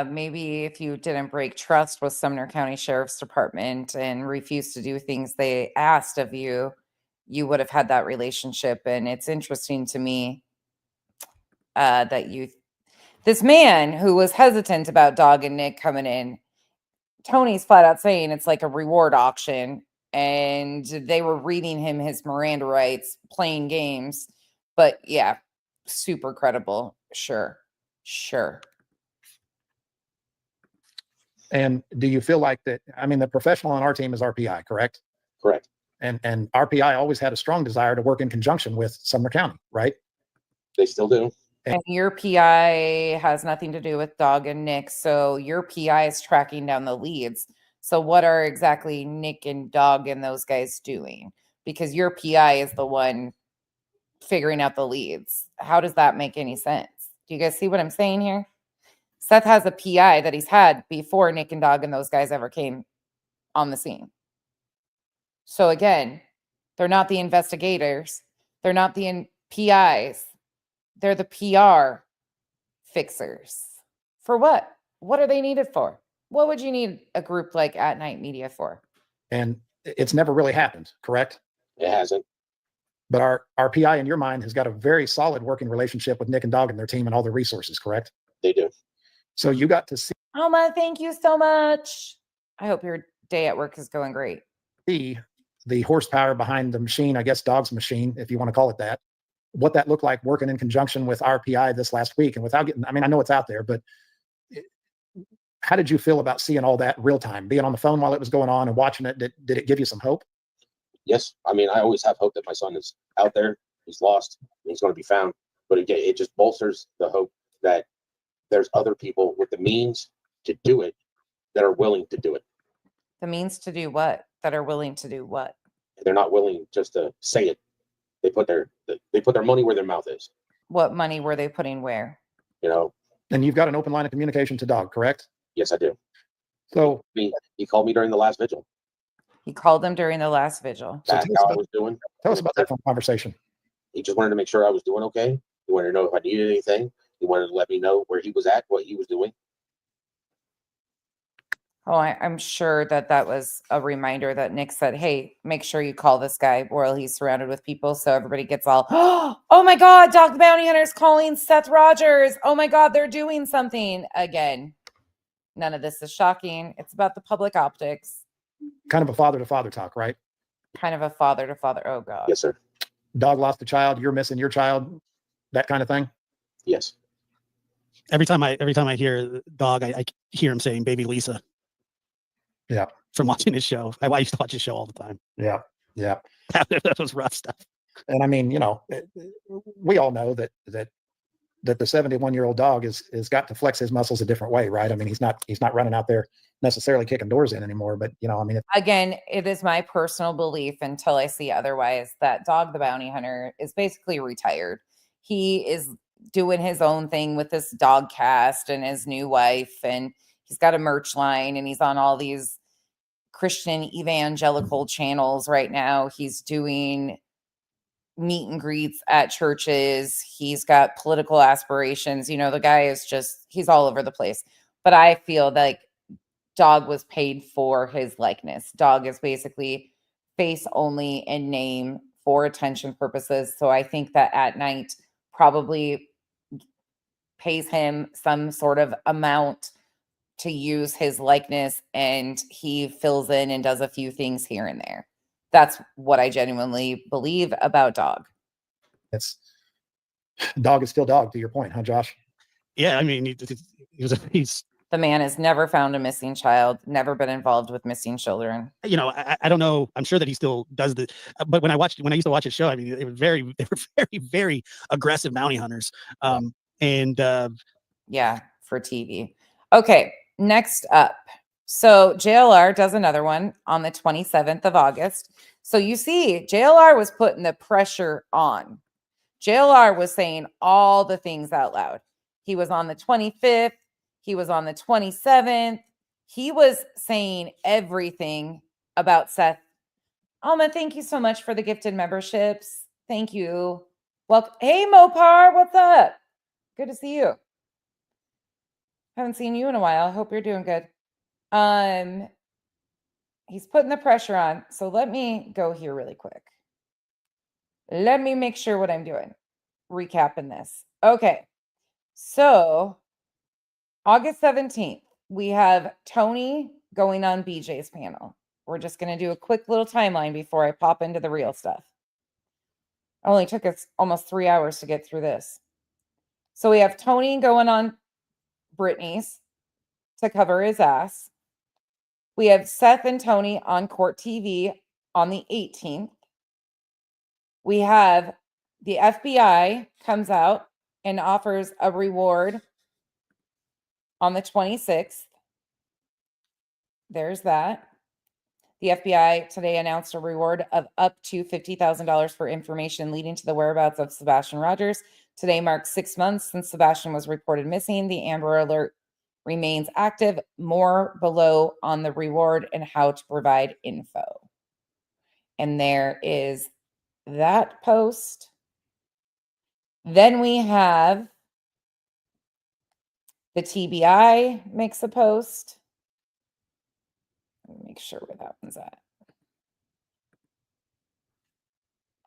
Maybe if you didn't break trust with Sumner County Sheriff's Department and refused to do things they asked of you, you would have had that relationship. And it's interesting to me that this man who was hesitant about Dog and Nick coming in, Tony's flat out saying it's like a reward auction, and they were reading him his Miranda rights, playing games. But yeah, super credible. Sure. And do you feel like that? I mean, the professional on our team is RPI, correct? Correct. And RPI always had a strong desire to work in conjunction with Sumner County, right? They still do. And your PI has nothing to do with Dog and Nick. So your PI is tracking down the leads. So what are exactly Nick and Dog and those guys doing? Because your PI is the one figuring out the leads. How does that make any sense? Do you guys see what I'm saying here? Seth has a PI that he's had before Nick and Dog and those guys ever came on the scene. So again, they're not the investigators. They're not the PIs. They're the PR fixers. For what? What are they needed for? What would you need a group like At Night Media for? And it's never really happened, correct? It hasn't. But our PI, in your mind, has got a very solid working relationship with Nick and Dog and their team and all their resources, correct? They do. So you got to see Alma, thank you so much. I hope your day at work is going great. the horsepower behind the machine, I guess Dog's machine, if you want to call it that, what that looked like working in conjunction with our PI this last week. And without getting, I mean, I know it's out there, but how did you feel about seeing all that real time, being on the phone while it was going on and watching it? Did it give you some hope? Yes. I mean, I always have hope that my son is out there. He's lost. And he's going to be found. But it just bolsters the hope that there's other people with the means to do it that are willing to do it. The means to do what? That are willing to do what? They're not willing just to say it. They put their money where their mouth is. What money were they putting where? And you've got an open line of communication to Dog, correct? Yes, I do. So he called me during the last vigil. He called them during the last vigil. That's how I was doing. Tell us about that phone conversation. He just wanted to make sure I was doing okay. He wanted to know if I needed anything. He wanted to let me know where he was at, what he was doing. Oh, I'm sure that was a reminder that Nick said, hey, make sure you call this guy while he's surrounded with people. So everybody gets all, oh my God, Dog the Bounty Hunter's calling Seth Rogers. Oh my God, they're doing something again. None of this is shocking. It's about the public optics. Kind of a father to father talk, right? Kind of a father to father. Oh God. Yes, sir. Dog lost a child. You're missing your child. That kind of thing. Yes. Every time I hear Dog, I hear him saying "Baby Lisa." Yeah. From watching his show. I used to watch his show all the time. Yeah. Yeah. That was rough stuff. And I mean, we all know that the 71-year-old Dog is got to flex his muscles a different way, right? I mean, he's not running out there necessarily kicking doors in anymore, but I mean, again, it is my personal belief until I see otherwise that Dog the Bounty Hunter is basically retired. He is doing his own thing with this dog cast and his new wife, and he's got a merch line, and he's on all these Christian evangelical channels right now. He's doing meet and greets at churches. He's got political aspirations. The guy is he's all over the place. But I feel like Dog was paid for his likeness. Dog is basically face only in name for attention purposes. So I think that At Night probably pays him some sort of amount to use his likeness, and he fills in and does a few things here and there. That's what I genuinely believe about Dog. It's Dog is still Dog, to your point, huh, Josh? Yeah, I mean, he's The man has never found a missing child, never been involved with missing children. you know, I don't know. I'm sure that he still does the, but when I used to watch his show, I mean, they were very, very aggressive bounty hunters. Yeah, for TV. Okay, next up. So JLR does another one on the 27th of August. So you see, JLR was putting the pressure on. JLR was saying all the things out loud. He was on the 25th. He was on the 27th. He was saying everything about Seth. Alma, thank you so much for the gifted memberships. Thank you. Well, hey, Mopar, what's up? Good to see you. Haven't seen you in a while. Hope you're doing good. He's putting the pressure on. So let me go here really quick. Let me make sure what I'm doing. Recapping this. Okay. So August 17th, we have Tony going on BJ's panel. We're just going to do a quick little timeline before I pop into the real stuff. It only took us almost 3 hours to get through this. So we have Tony going on Britney's to cover his ass. We have Seth and Tony on Court TV on the 18th. We have the FBI comes out and offers a reward on the 26th. There's that. The FBI today announced a reward of up to $50,000 for information leading to the whereabouts of Sebastian Rogers. Today marks 6 months since Sebastian was reported missing. The Amber Alert remains active. More below on the reward and how to provide info. And there is that post. Then we have the TBI makes a post. Let me make sure where that one's at.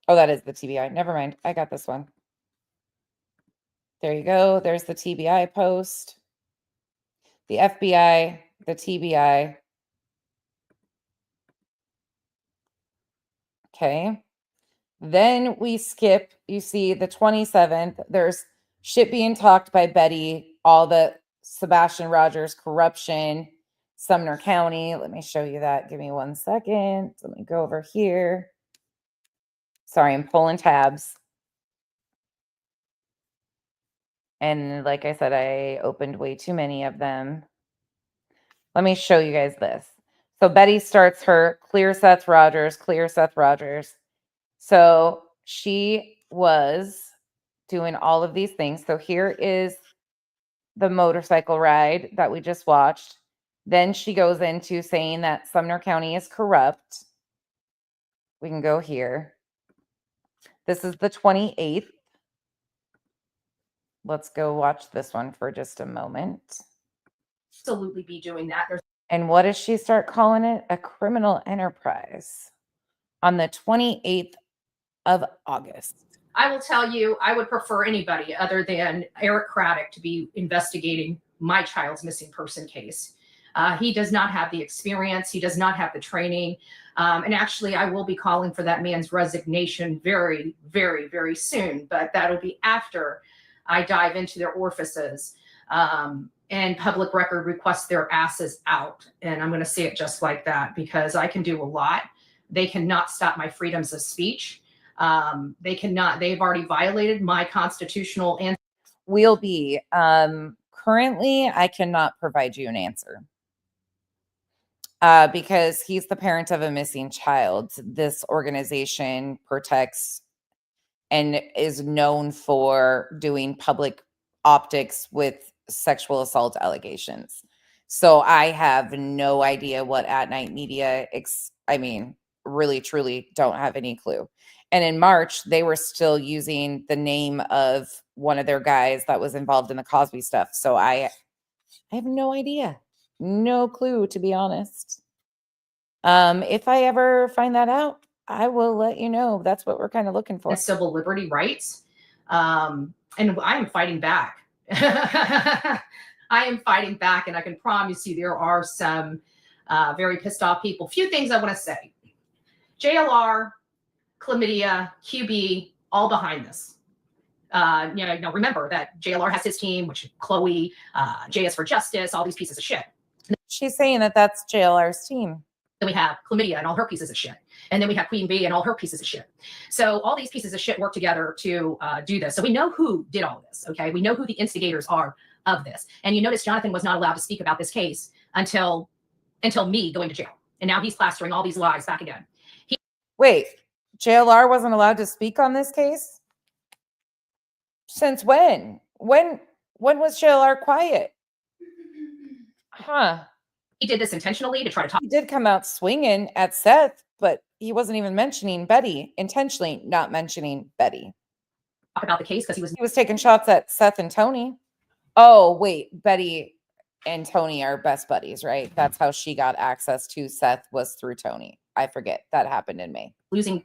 Oh, that is the TBI. Never mind. I got this one. There you go. There's the TBI post. The FBI, the TBI. Okay. Then we skip, you see the 27th. There's shit being talked by Betty, all the Sebastian Rogers corruption, Sumner County. Let me show you that. Give me 1 second. Let me go over here. Sorry, I'm pulling tabs. And like I said, I opened way too many of them. Let me show you guys this. So Betty starts her clear Seth Rogers, clear Seth Rogers. So she was doing all of these things. So here is the motorcycle ride that we just watched. Then she goes into saying that Sumner County is corrupt. We can go here. This is the 28th. Let's go watch this one for just a moment. Absolutely be doing that. And what does she start calling it? A criminal enterprise on the 28th of August. I will tell you, I would prefer anybody other than Eric Craddock to be investigating my child's missing person case. He does not have the experience. He does not have the training. And actually, I will be calling for that man's resignation very, very, very soon. But that'll be after I dive into their orifices and public record request their asses out. And I'm going to say it just like that because I can do a lot. They cannot stop my freedoms of speech. They cannot. They've already violated my constitutional and will be. Currently, I cannot provide you an answer because he's the parent of a missing child. This organization protects and is known for doing public optics with sexual assault allegations. So I have no idea what At Night Media, really, truly don't have any clue. And in March, they were still using the name of one of their guys that was involved in the Cosby stuff. So I have no idea. No clue, to be honest. If I ever find that out, I will let you know. That's what we're kind of looking for. civil liberty rights. And I am fighting back. I am fighting back, and I can promise you there are some very pissed off people. Few things I want to say. JLR, chlamydia, QB, all behind this. Now remember that JLR has his team, which Chloe, JS for Justice, all these pieces of shit. She's saying that that's JLR's team. Then we have chlamydia and all her pieces of shit. And then we have Queen Bee and all her pieces of shit. So all these pieces of shit work together to do this. So we know who did all this, okay? We know who the instigators are of this. And you notice Jonathan was not allowed to speak about this case until me going to jail. And now he's plastering all these lies back again. Wait, JLR wasn't allowed to speak on this case? Since when? When was JLR quiet? Huh. He did this intentionally to try to talk. He did come out swinging at Seth, but he wasn't even mentioning Betty, intentionally not mentioning Betty. About the case because he was taking shots at Seth and Tony. Oh, wait, Betty and Tony are best buddies, right? That's how she got access to Seth, was through Tony. I forget that happened in May. Losing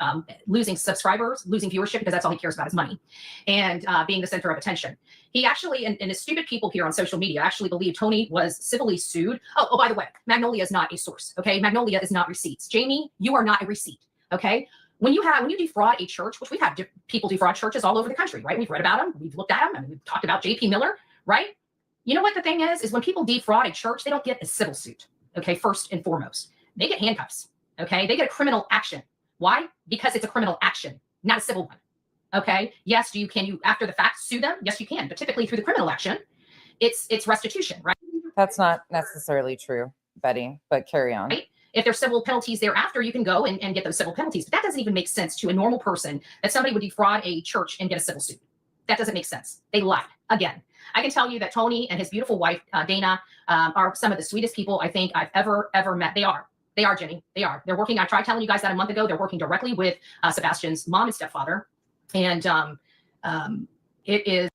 subscribers, losing viewership, because that's all he cares about is money, and being the center of attention. He actually, and his stupid people here on social media actually believe Tony was civilly sued. Oh, by the way, Magnolia is not a source. Okay, Magnolia is not receipts. Jamie, you are not a receipt. Okay, when you defraud a church, which we've had people defraud churches all over the country, right? We've read about them, we've looked at them, and we've talked about JP Miller, right? You know what the thing is when people defraud a church, they don't get a civil suit. Okay, first and foremost, they get handcuffs. Okay, they get a criminal action. Why? Because it's a criminal action, not a civil one. Okay, yes, can you after the fact sue them? Yes, you can, but typically through the criminal action, it's restitution, right? That's not necessarily true, Betty, but carry on. Right? If there's civil penalties thereafter, you can go and get those civil penalties. But that doesn't even make sense to a normal person, that somebody would defraud a church and get a civil suit. That doesn't make sense. They lied. Again, I can tell you that Tony and his beautiful wife, Dana, are some of the sweetest people I think I've ever met. They are, Jenny. They are. They're working. I tried telling you guys that a month ago. They're working directly with Sebastian's mom and stepfather. And it is.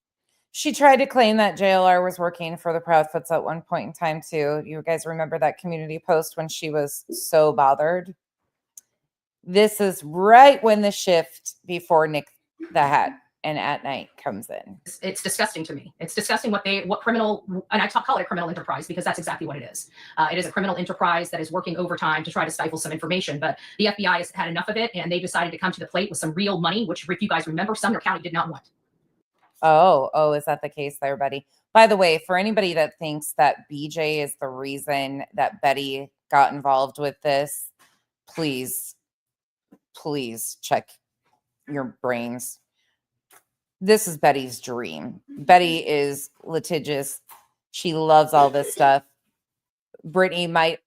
She tried to claim that JLR was working for the Proudfoots at one point in time, too. You guys remember that community post when she was so bothered? This is right when the shift before Nick the Hat and at night comes in. It's disgusting to me. It's disgusting what criminal, and I call it a criminal enterprise because that's exactly what it is. It is a criminal enterprise that is working overtime to try to stifle some information, but the FBI has had enough of it, and they decided to come to the plate with some real money, which if you guys remember, Sumner County did not want. Oh, is that the case there, Betty? By the way, for anybody that thinks that BJ is the reason that Betty got involved with this, please check your brains. This is Betty's dream. Betty is litigious. She loves all this stuff. They might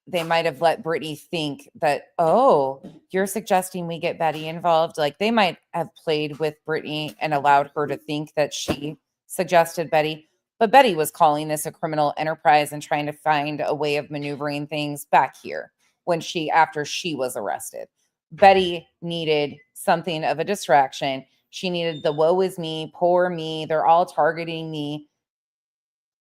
have let Brittany think that, oh, you're suggesting we get Betty involved. Like they might have played with Brittany and allowed her to think that she suggested Betty. But Betty was calling this a criminal enterprise and trying to find a way of maneuvering things back here after she was arrested. Betty needed something of a distraction. She needed the woe is me, poor me. They're all targeting me.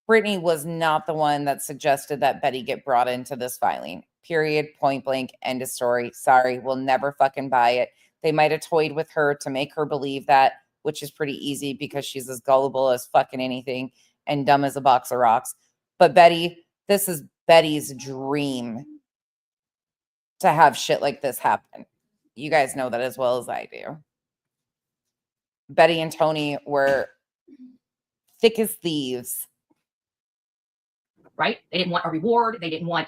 Brittany was not the one that suggested that Betty get brought into this filing. Period. Point blank. End of story. Sorry. We'll never fucking buy it. They might have toyed with her to make her believe that, which is pretty easy because she's as gullible as fucking anything and dumb as a box of rocks. But Betty, this is Betty's dream to have shit like this happen. You guys know that as well as I do. Betty and Tony were thick as thieves. Right? They didn't want a reward. They didn't want,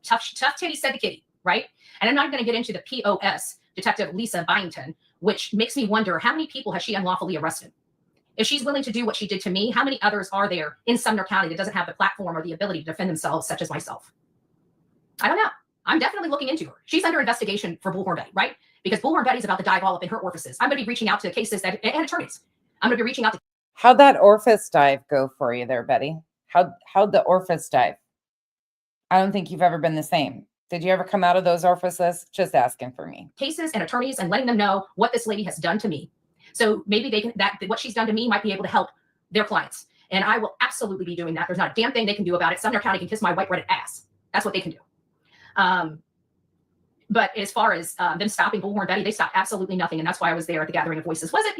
tough titty said to kitty, right? And I'm not going to get into the POS, Detective Lisa Byington, which makes me wonder how many people has she unlawfully arrested? If she's willing to do what she did to me, how many others are there in Sumner County that doesn't have the platform or the ability to defend themselves, such as myself? I don't know. I'm definitely looking into her. She's under investigation for Bullhorn Betty, right? Because Bullhorn Betty's about to dive all up in her orifices. I'm going to be reaching out to cases and attorneys. I'm going to be reaching out to. How'd that orifice dive go for you there, Betty? How'd the orifice dive? I don't think you've ever been the same. Did you ever come out of those orifices? Just asking for me. Cases and attorneys and letting them know what this lady has done to me. So maybe they can, what she's done to me might be able to help their clients. And I will absolutely be doing that. There's not a damn thing they can do about it. Sumner County can kiss my white breaded ass. That's what they can do. But as far as them stopping Bullhorn Betty, they stopped absolutely nothing. And that's why I was there at the Gathering of Voices. Was it,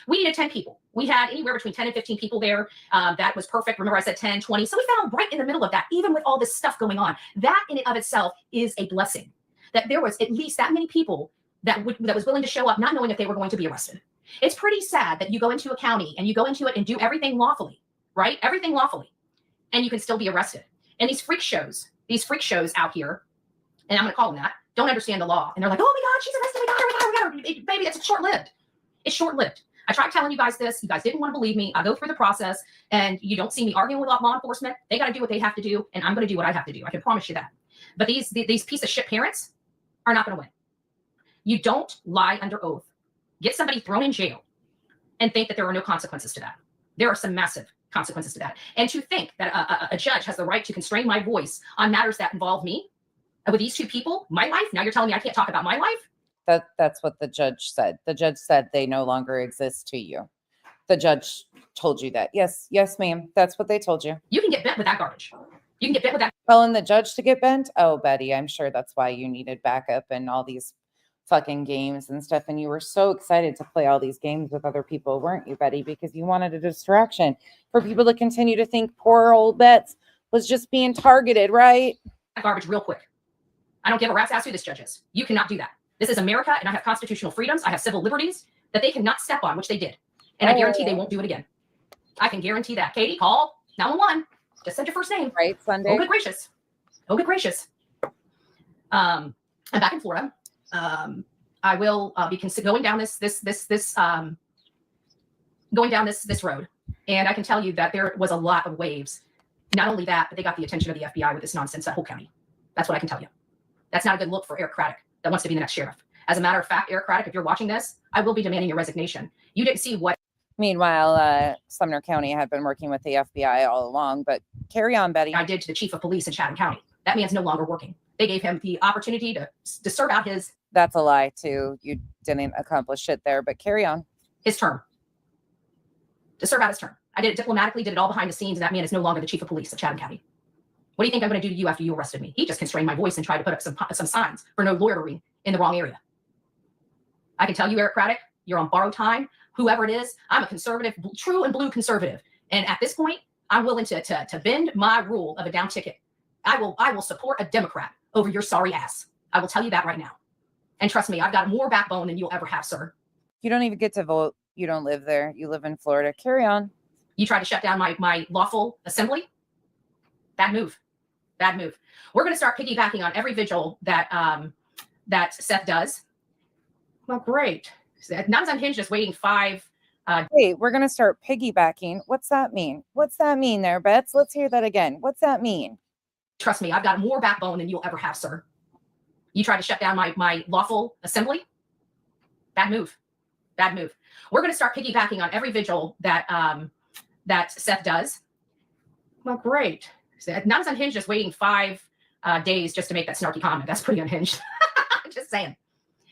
we needed 10 people. We had anywhere between 10 and 15 people there. That was perfect. Remember, I said 10, 20. So we found right in the middle of that, even with all this stuff going on. That in and of itself is a blessing. That there was at least that many people that was willing to show up, not knowing if they were going to be arrested. It's pretty sad that you go into a county and you go into it and do everything lawfully, right? Everything lawfully. And you can still be arrested. And these freak shows out here, and I'm going to call them that, don't understand the law. And they're like, oh my God, she's arrested. We got her. Baby, that's short-lived. It's short-lived. I tried telling you guys this. You guys didn't want to believe me. I go through the process and you don't see me arguing with law enforcement. They got to do what they have to do. And I'm going to do what I have to do. I can promise you that. But these piece of shit parents are not going to win. You don't lie under oath. Get somebody thrown in jail and think that there are no consequences to that. There are some massive consequences to that. And to think that a judge has the right to constrain my voice on matters that involve me, with these two people, my life, now you're telling me I can't talk about my life? That's what the judge said. The judge said they no longer exist to you. The judge told you that. Yes, ma'am. That's what they told you. You can get bent with that garbage. You can get bent with that. Telling the judge to get bent? Oh, Betty, I'm sure that's why you needed backup and all these fucking games and stuff. And you were so excited to play all these games with other people, weren't you, Betty? Because you wanted a distraction for people to continue to think poor old Betts was just being targeted, right? Garbage real quick. I don't give a rat's ass who this judge is. You cannot do that. This is America, and I have constitutional freedoms. I have civil liberties that they cannot step on, which they did. And I guarantee they won't do it again. I can guarantee that. Katie, call 911. Just said your first name. Right, Sunday. Oh, good gracious. Oh, good gracious. I'm back in Florida. I will be going down this road. And I can tell you that there was a lot of waves. Not only that, but they got the attention of the FBI with this nonsense at Whole County. That's what I can tell you. That's not a good look for Eric Craddock that wants to be the next sheriff. As a matter of fact, Eric Craddock, if you're watching this, I will be demanding your resignation. You didn't see what. Meanwhile, Sumner County had been working with the FBI all along, but carry on, Betty. I did to the chief of police in Chatham County. That man's no longer working. They gave him the opportunity to serve out his. That's a lie, too. You didn't accomplish shit there, but carry on. His term. To serve out his term. I did it diplomatically, did it all behind the scenes, and that man is no longer the chief of police of Chatham County. What do you think I'm going to do to you after you arrested me? He just constrained my voice and tried to put up some signs for no loitering in the wrong area. I can tell you, Eric Craddock, you're on borrowed time. Whoever it is, I'm a conservative, true and blue conservative. And at this point, I'm willing to bend my rule of a down ticket. I will support a Democrat over your sorry ass. I will tell you that right now. And trust me, I've got more backbone than you'll ever have, sir. You don't even get to vote. You don't live there. You live in Florida. Carry on. You tried to shut down my lawful assembly. Bad move. Bad move. We're going to start piggybacking on every vigil that Seth does. Well, great. Not as unhinged, just waiting 5. Wait, we're going to start piggybacking. What's that mean? What's that mean there, Betts? Let's hear that again. What's that mean? Trust me, I've got more backbone than you'll ever have, sir. You tried to shut down my lawful assembly. Bad move. Bad move. We're going to start piggybacking on every vigil that Seth does. Well, great. Not as unhinged, just waiting 5 days just to make that snarky comment. That's pretty unhinged. Just saying.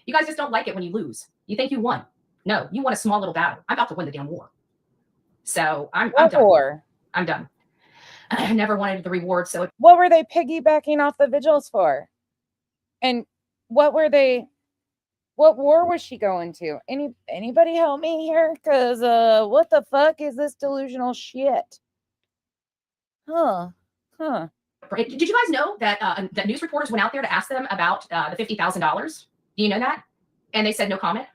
You guys just don't like it when you lose. You think you won. No, you won a small little battle. I'm about to win the damn war. So I'm done. War? I'm done. I never wanted the reward. So what were they piggybacking off the vigils for? And what war was she going to? Anybody help me here? Because what the fuck is this delusional shit? Huh. Did you guys know that that news reporters went out there to ask them about the $50,000? Do you know that? And they said no comment.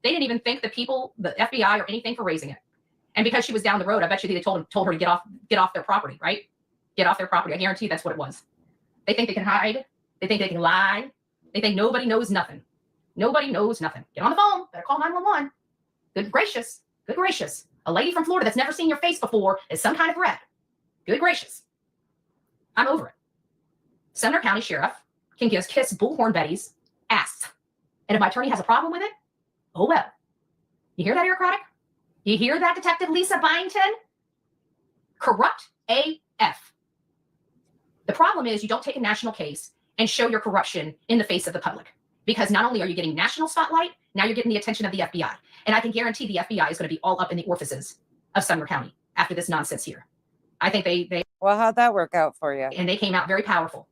They didn't even thank the people, the FBI, or anything for raising it. And because she was down the road, I bet you they told her to get off their property, right? Get off their property. I guarantee that's what it was. They think they can hide. They think they can lie. They think nobody knows nothing. Nobody knows nothing. Get on the phone. Better call 911. Good gracious. Good gracious. A lady from Florida that's never seen your face before is some kind of threat. Good gracious. I'm over it. Sumner County Sheriff can just kiss Bullhorn Betty's ass. And if my attorney has a problem with it, oh well. You hear that, Eric Craddock? You hear that, Detective Lisa Byington? Corrupt AF. The problem is you don't take a national case and show your corruption in the face of the public. Because not only are you getting national spotlight, now you're getting the attention of the FBI. And I can guarantee the FBI is going to be all up in the orifices of Sumner County after this nonsense here. I think they well, how'd that work out for you? And they came out very powerful.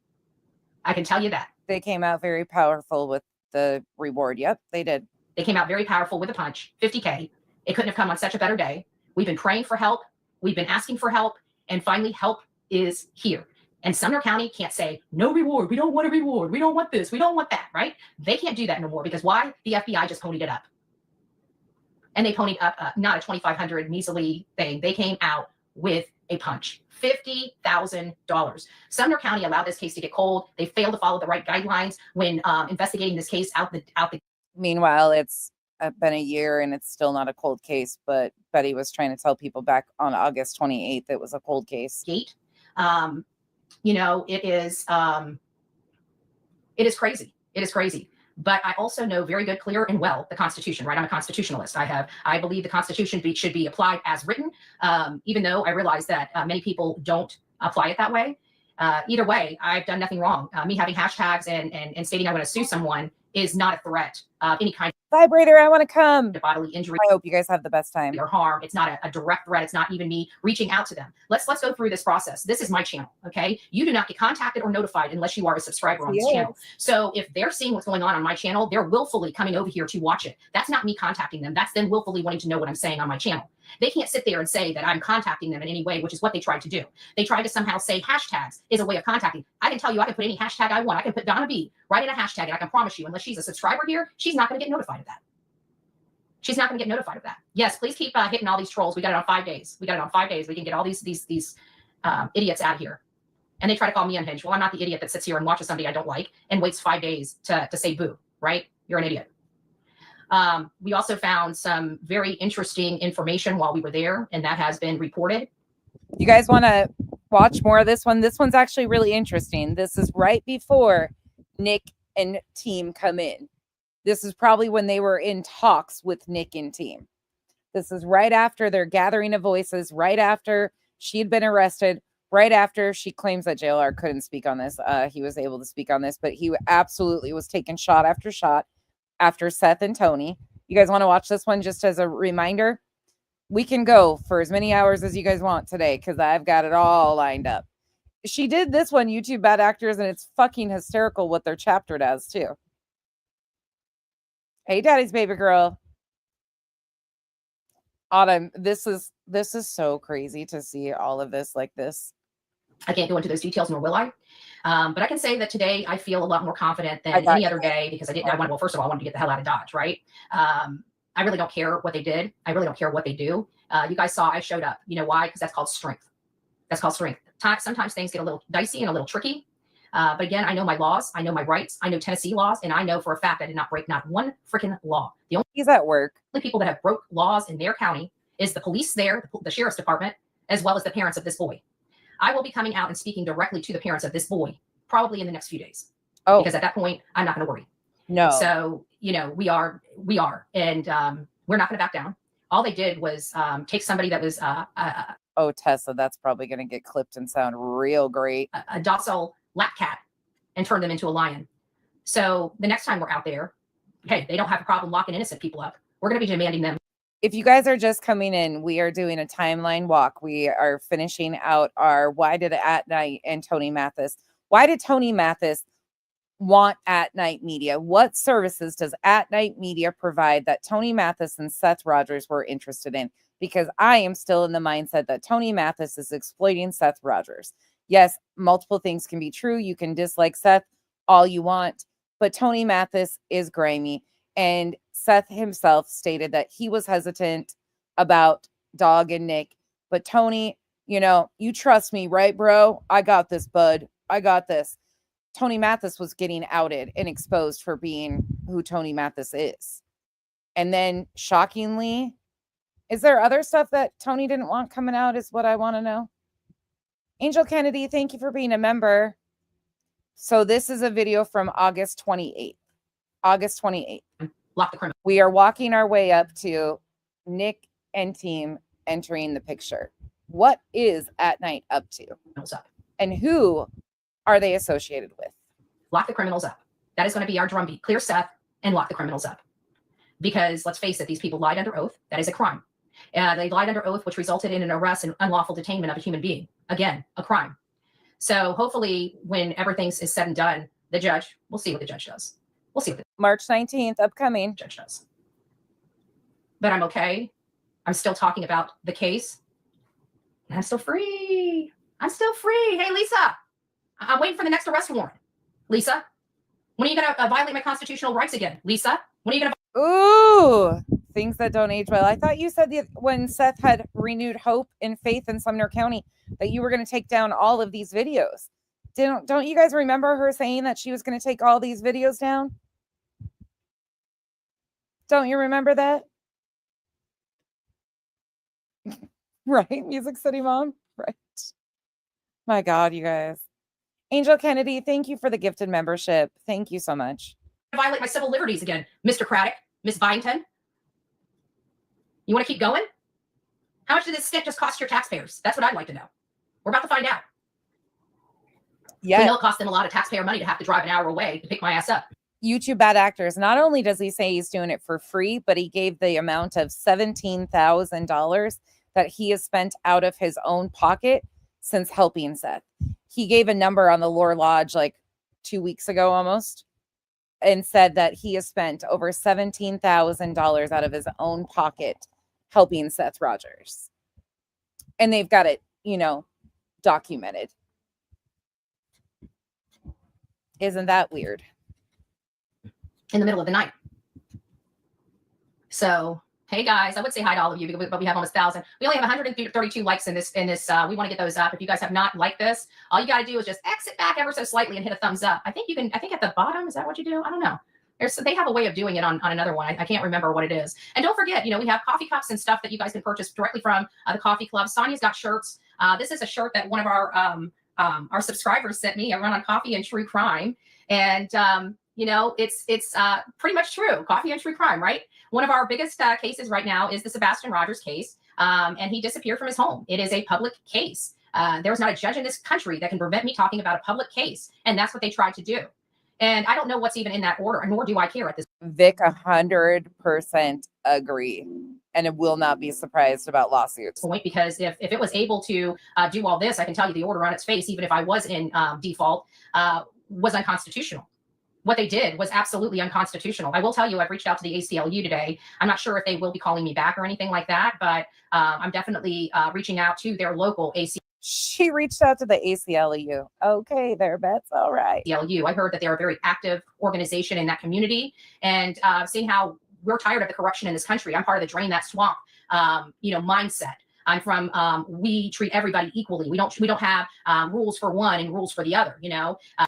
I can tell you that. They came out very powerful with the reward. Yep, they did. They came out very powerful with a punch, 50K. It couldn't have come on such a better day. We've been praying for help. We've been asking for help. And finally, help is here. And Sumner County can't say, no reward. We don't want a reward. We don't want this. We don't want that, right? They can't do that no more because why? The FBI just ponied it up. And they ponied up not a $2,500 measly thing. They came out with a punch. $50,000. Sumner County allowed this case to get cold. They failed to follow the right guidelines when investigating this case out the. Meanwhile, it's been a year and it's still not a cold case, but Betty was trying to tell people back on August 28th it was a cold case. Gate. You know, it is crazy. It is crazy. But I also know very good, clear, and well the Constitution, right? I'm a constitutionalist. I believe the Constitution should be applied as written, even though I realize that many people don't apply it that way. Either way, I've done nothing wrong. Me having hashtags and stating I want to sue someone is not a threat of any kind. Vibrator, I want to come. To bodily injury. I hope you guys have the best time. Or harm. It's not a direct threat. It's not even me reaching out to them. Let's go through this process. This is my channel, okay? You do not get contacted or notified unless you are a subscriber on this channel. So if they're seeing what's going on my channel, they're willfully coming over here to watch it. That's not me contacting them. That's them willfully wanting to know what I'm saying on my channel. They can't sit there and say that I'm contacting them in any way, which is what they tried to do. They tried to somehow say hashtags is a way of contacting. I can tell you I can put any hashtag I want. I can put Donna B right in a hashtag, and I can promise you, unless she's a subscriber here, she's not going to get notified of that. She's not going to get notified of that. Yes, please keep hitting all these trolls. We got it on 5 days. We got it on 5 days. We can get all these idiots out of here. And they try to call me unhinged. Well, I'm not the idiot that sits here and watches somebody I don't like and waits 5 days to say boo, right? You're an idiot. We also found some very interesting information while we were there, and that has been reported. You guys want to watch more of this one? This one's actually really interesting. This is right before Nick and team come in. This is probably when they were in talks with Nick and team. This is right after their gathering of voices, right after she had been arrested, right after she claims that JLR couldn't speak on this. He was able to speak on this, but he absolutely was taking shot after shot after Seth and Tony. You guys want to watch this one just as a reminder? We can go for as many hours as you guys want today because I've got it all lined up. She did this one, YouTube Bad Actors, and it's fucking hysterical what their chapter does too. Hey, Daddy's baby girl. Autumn, this is so crazy to see all of this like this. I can't go into those details, nor will I. But I can say that today I feel a lot more confident than any other day because well, first of all, I wanted to get the hell out of Dodge, right? I really don't care what they did. I really don't care what they do. You guys saw I showed up. You know why? Because that's called strength. That's called strength. Sometimes things get a little dicey and a little tricky. But again, I know my laws. I know my rights. I know Tennessee laws. And I know for a fact I did not break not one freaking law. The only He's at work. People that have broke laws in their county is the police there, the sheriff's department, as well as the parents of this boy. I will be coming out and speaking directly to the parents of this boy probably in the next few days. Oh, because at that point, I'm not going to worry. No. So, you know, we are, and we're not going to back down. All they did was take somebody that was oh, Tessa, that's probably going to get clipped and sound real great. A docile lap cat and turn them into a lion. So the next time we're out there, hey, they don't have a problem locking innocent people up. We're going to be demanding them. If you guys are just coming in, we are doing a timeline walk. We are finishing out our Why Did At Night and Tony Mathis. Why did Tony Mathis want At Night Media? What services does At Night Media provide that Tony Mathis and Seth Rogers were interested in? Because I am still in the mindset that Tony Mathis is exploiting Seth Rogers. Yes, multiple things can be true. You can dislike Seth all you want, but Tony Mathis is grimy. And Seth himself stated that he was hesitant about Dog and Nick. But Tony, you know, you trust me, right, bro? I got this, bud. I got this. Tony Mathis was getting outed and exposed for being who Tony Mathis is. And then, shockingly, is there other stuff that Tony didn't want coming out is what I want to know. Angel Kennedy, thank you for being a member. So this is a video from August 28th. August 28th. Lock the criminal. We are walking our way up to Nick and team entering the picture. What is At Night up to? Up. And who are they associated with? Lock the criminals up. That is going to be our drumbeat. Clear Seth and lock the criminals up. Because let's face it, these people lied under oath. That is a crime. They lied under oath, which resulted in an arrest and unlawful detainment of a human being. Again, a crime. So hopefully when everything is said and done, the judge, we'll see what the judge does. We'll see what the March 19th, upcoming. judge does. But I'm okay. I'm still talking about the case. And I'm still free. I'm still free. Hey, Lisa, I'm waiting for the next arrest warrant. Lisa, when are you going to violate my constitutional rights again? Lisa, when are you going to? Ooh, things that don't age well. I thought you said when Seth had renewed hope and faith in Sumner County that you were going to take down all of these videos. Don't you guys remember her saying that she was going to take all these videos down? Don't you remember that? Right, Music City Mom? Right. My God, you guys. Angel Kennedy, thank you for the gifted membership. Thank you so much. Violate my civil liberties again, Mr. Craddock, Miss Byington. You want to keep going? How much did this stick just cost your taxpayers? That's what I'd like to know. We're about to find out. Yeah. We know it cost them a lot of taxpayer money to have to drive an hour away to pick my ass up. YouTube bad actors. Not only does he say he's doing it for free, but he gave the amount of $17,000 that he has spent out of his own pocket since helping Seth. He gave a number on the Lore Lodge like 2 weeks ago almost, and said that he has spent over $17,000 out of his own pocket helping Seth Rogers. And they've got it, documented. Isn't that weird? In the middle of the night. So, hey guys, I would say hi to all of you, but we have almost 1,000. We only have 132 likes in this. We want to get those up. If you guys have not liked this, all you got to do is just exit back ever so slightly and hit a thumbs up. I think at the bottom, is that what you do? I don't know. They have a way of doing it on another one. I can't remember what it is. And don't forget, we have coffee cups and stuff that you guys can purchase directly from the coffee club. Sonia's got shirts. This is a shirt that one of our subscribers sent me. I run on coffee and true crime. And, it's pretty much true. Coffee and true crime, right? One of our biggest cases right now is the Sebastian Rogers case. And he disappeared from his home. It is a public case. There's not a judge in this country that can prevent me talking about a public case. And that's what they tried to do. And I don't know what's even in that order, nor do I care at this. Vic 100% agree. And it will not be surprised about lawsuits. Point, because if it was able to do all this, I can tell you the order on its face, even if I was in default, was unconstitutional. What they did was absolutely unconstitutional. I will tell you, I've reached out to the ACLU today. I'm not sure if they will be calling me back or anything like that, but I'm definitely reaching out to their local ACLU. She reached out to the ACLU. Okay, there, Bets. All right. ACLU. I heard that they're a very active organization in that community, and seeing how we're tired of the corruption in this country. I'm part of the Drain That Swamp, mindset. I'm from, we treat everybody equally. We don't have rules for one and rules for the other,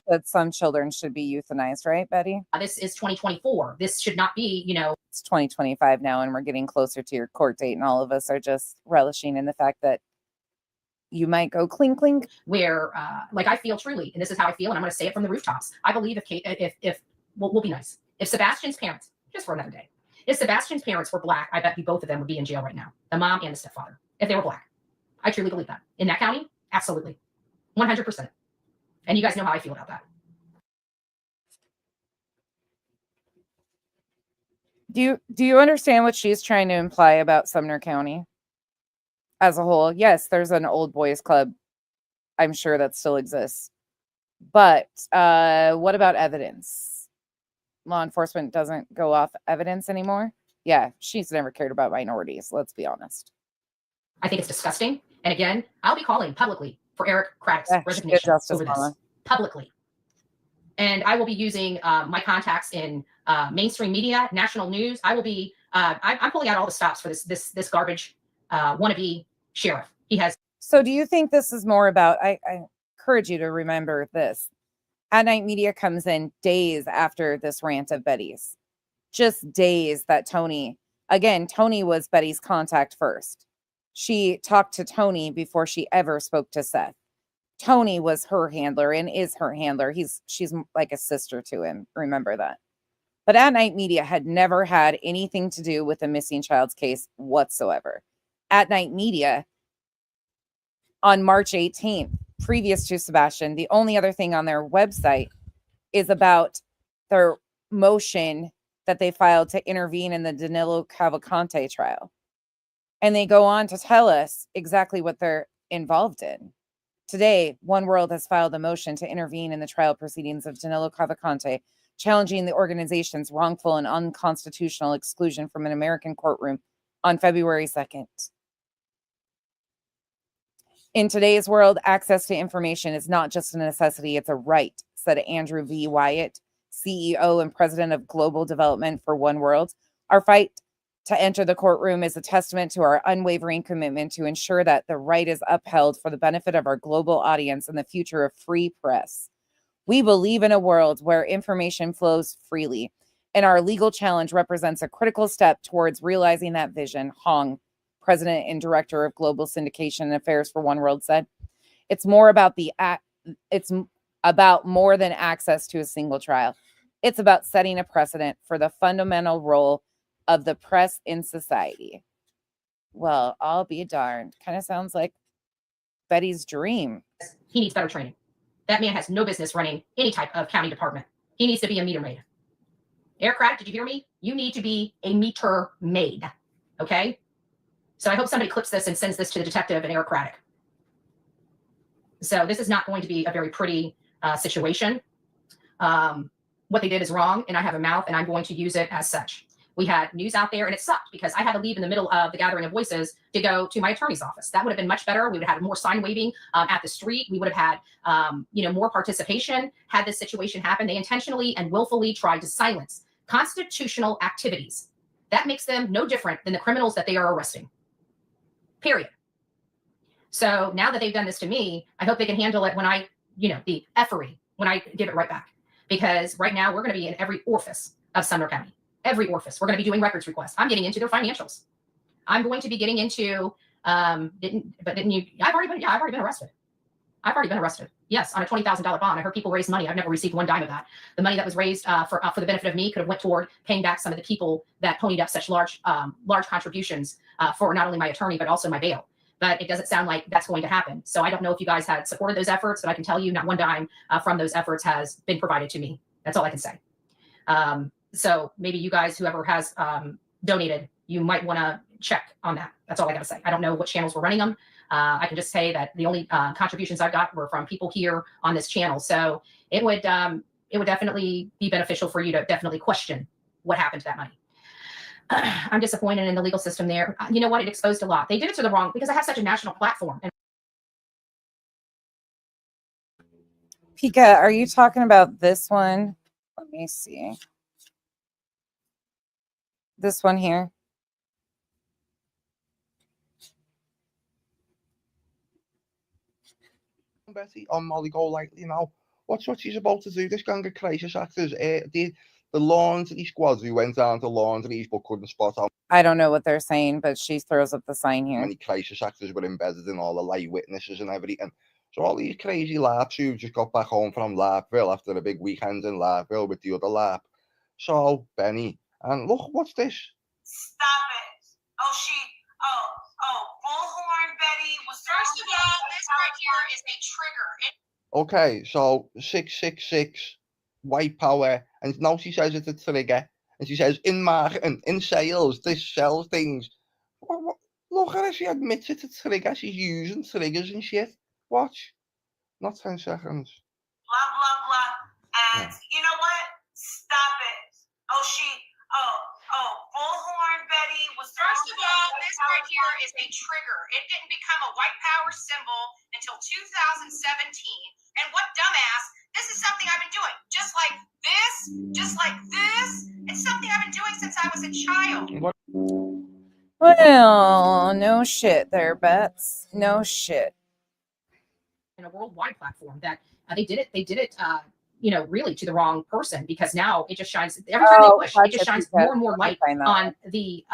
That some children should be euthanized, right, Betty? This is 2024. This should not be, It's 2025 now, and we're getting closer to your court date, and all of us are just relishing in the fact that you might go clink, clink. Where, I feel truly, and this is how I feel, and I'm going to say it from the rooftops. I believe if we'll be nice. If Sebastian's parents, just for another day, if Sebastian's parents were Black, I bet you both of them would be in jail right now. The mom and the stepfather. If they were Black. I truly believe that. In that county, absolutely. 100%. And you guys know how I feel about that. Do you understand what she's trying to imply about Sumner County as a whole? Yes, there's an old boys club. I'm sure that still exists. But what about evidence? Law enforcement doesn't go off evidence anymore? Yeah, she's never cared about minorities. Let's be honest. I think it's disgusting. And again, I'll be calling publicly for Eric Craddock's resignation over this. Publicly. And I will be using my contacts in mainstream media, national news. I will be, I'm pulling out all the stops for this garbage wannabe sheriff. He has. So do you think this is more about, I encourage you to remember this. At Night Media comes in days after this rant of Betty's. Just days that Tony was Betty's contact first. She talked to Tony before she ever spoke to Seth. Tony was her handler and is her handler. She's like a sister to him. Remember that. But At Night Media had never had anything to do with the missing child's case whatsoever. At Night Media, on March 18th, previous to Sebastian, the only other thing on their website is about their motion that they filed to intervene in the Danilo Cavalcante trial. And they go on to tell us exactly what they're involved in. Today, One World has filed a motion to intervene in the trial proceedings of Danilo Cavalcante, challenging the organization's wrongful and unconstitutional exclusion from an American courtroom on February 2nd. In today's world, access to information is not just a necessity, it's a right, said Andrew V. Wyatt, CEO and president of Global Development for One World. Our fight to enter the courtroom is a testament to our unwavering commitment to ensure that the right is upheld for the benefit of our global audience and the future of free press. We believe in a world where information flows freely, and our legal challenge represents a critical step towards realizing that vision, Hong, president and director of Global Syndication and Affairs for One World, said. It's about more than access to a single trial. It's about setting a precedent for the fundamental role of the press in society. Well, I'll be darned. Kind of sounds like Betty's dream. He needs better training. That man has no business running any type of county department. He needs to be a meter maid. Eric Craddock, did you hear me? You need to be a meter maid. Okay? So I hope somebody clips this and sends this to the detective and Eric Craddock. So this is not going to be a very pretty situation. What they did is wrong, and I have a mouth, and I'm going to use it as such. We had news out there, and it sucked because I had to leave in the middle of the gathering of voices to go to my attorney's office. That would have been much better. We would have had more sign waving at the street. We would have had, more participation had this situation happen. They intentionally and willfully tried to silence constitutional activities. That makes them no different than the criminals that they are arresting. Period. So now that they've done this to me, I hope they can handle it when I, the effery, when I give it right back. Because right now we're going to be in every orifice of Sumner County. Every orifice. We're going to be doing records requests. I'm getting into their financials. I'm going to be getting into, I've already been arrested. I've already been arrested. Yes, on a $20,000 bond. I heard people raise money. I've never received one dime of that. The money that was raised for the benefit of me could have went toward paying back some of the people that ponied up such large contributions for not only my attorney, but also my bail. But it doesn't sound like that's going to happen. So I don't know if you guys had supported those efforts, but I can tell you not one dime from those efforts has been provided to me. That's all I can say. So maybe you guys, whoever has donated, you might want to check on that. That's all I got to say. I don't know what channels were running them. I can just say that the only contributions I got were from people here on this channel. So it would definitely be beneficial for you to definitely question what happened to that money. I'm disappointed in the legal system there. You know what? It exposed a lot. They did it to the wrong because I have such a national platform. And Pika, are you talking about this one? Let me see. This one here. Betty on Molly go like, what's what she's about to do? This gang of crisis actors, the laundry squads who went down to laundries but couldn't spot out. I don't know what they're saying, but she throws up the sign here. Many crisis actors were embedded in all the lay witnesses and everything. So all these crazy laps who just got back home from Larpville after a big weekend in Larpville with the other lap. So Benny, and look, what's this? Stop it. Bullhorn Betty was first of all, this right here is a trigger. Okay, so 666, white power, and now she says it's a trigger, and she says in marketing, in sales, this sells things. Look at her, she admits it's a trigger, she's using triggers and shit. Watch, not 10 seconds. Blah, blah, blah, and you know what? Stop it. Bullhorn Betty was first of all, this right here is a trigger. It didn't become a white power symbol until 2017. And what dumbass, this is something I've been doing. Just like this. It's something I've been doing since I was a child. Well, no shit there, Bets. No shit. In a worldwide platform that they did it, really to the wrong person, because now it just shines every time they push, it just shines more and more light on the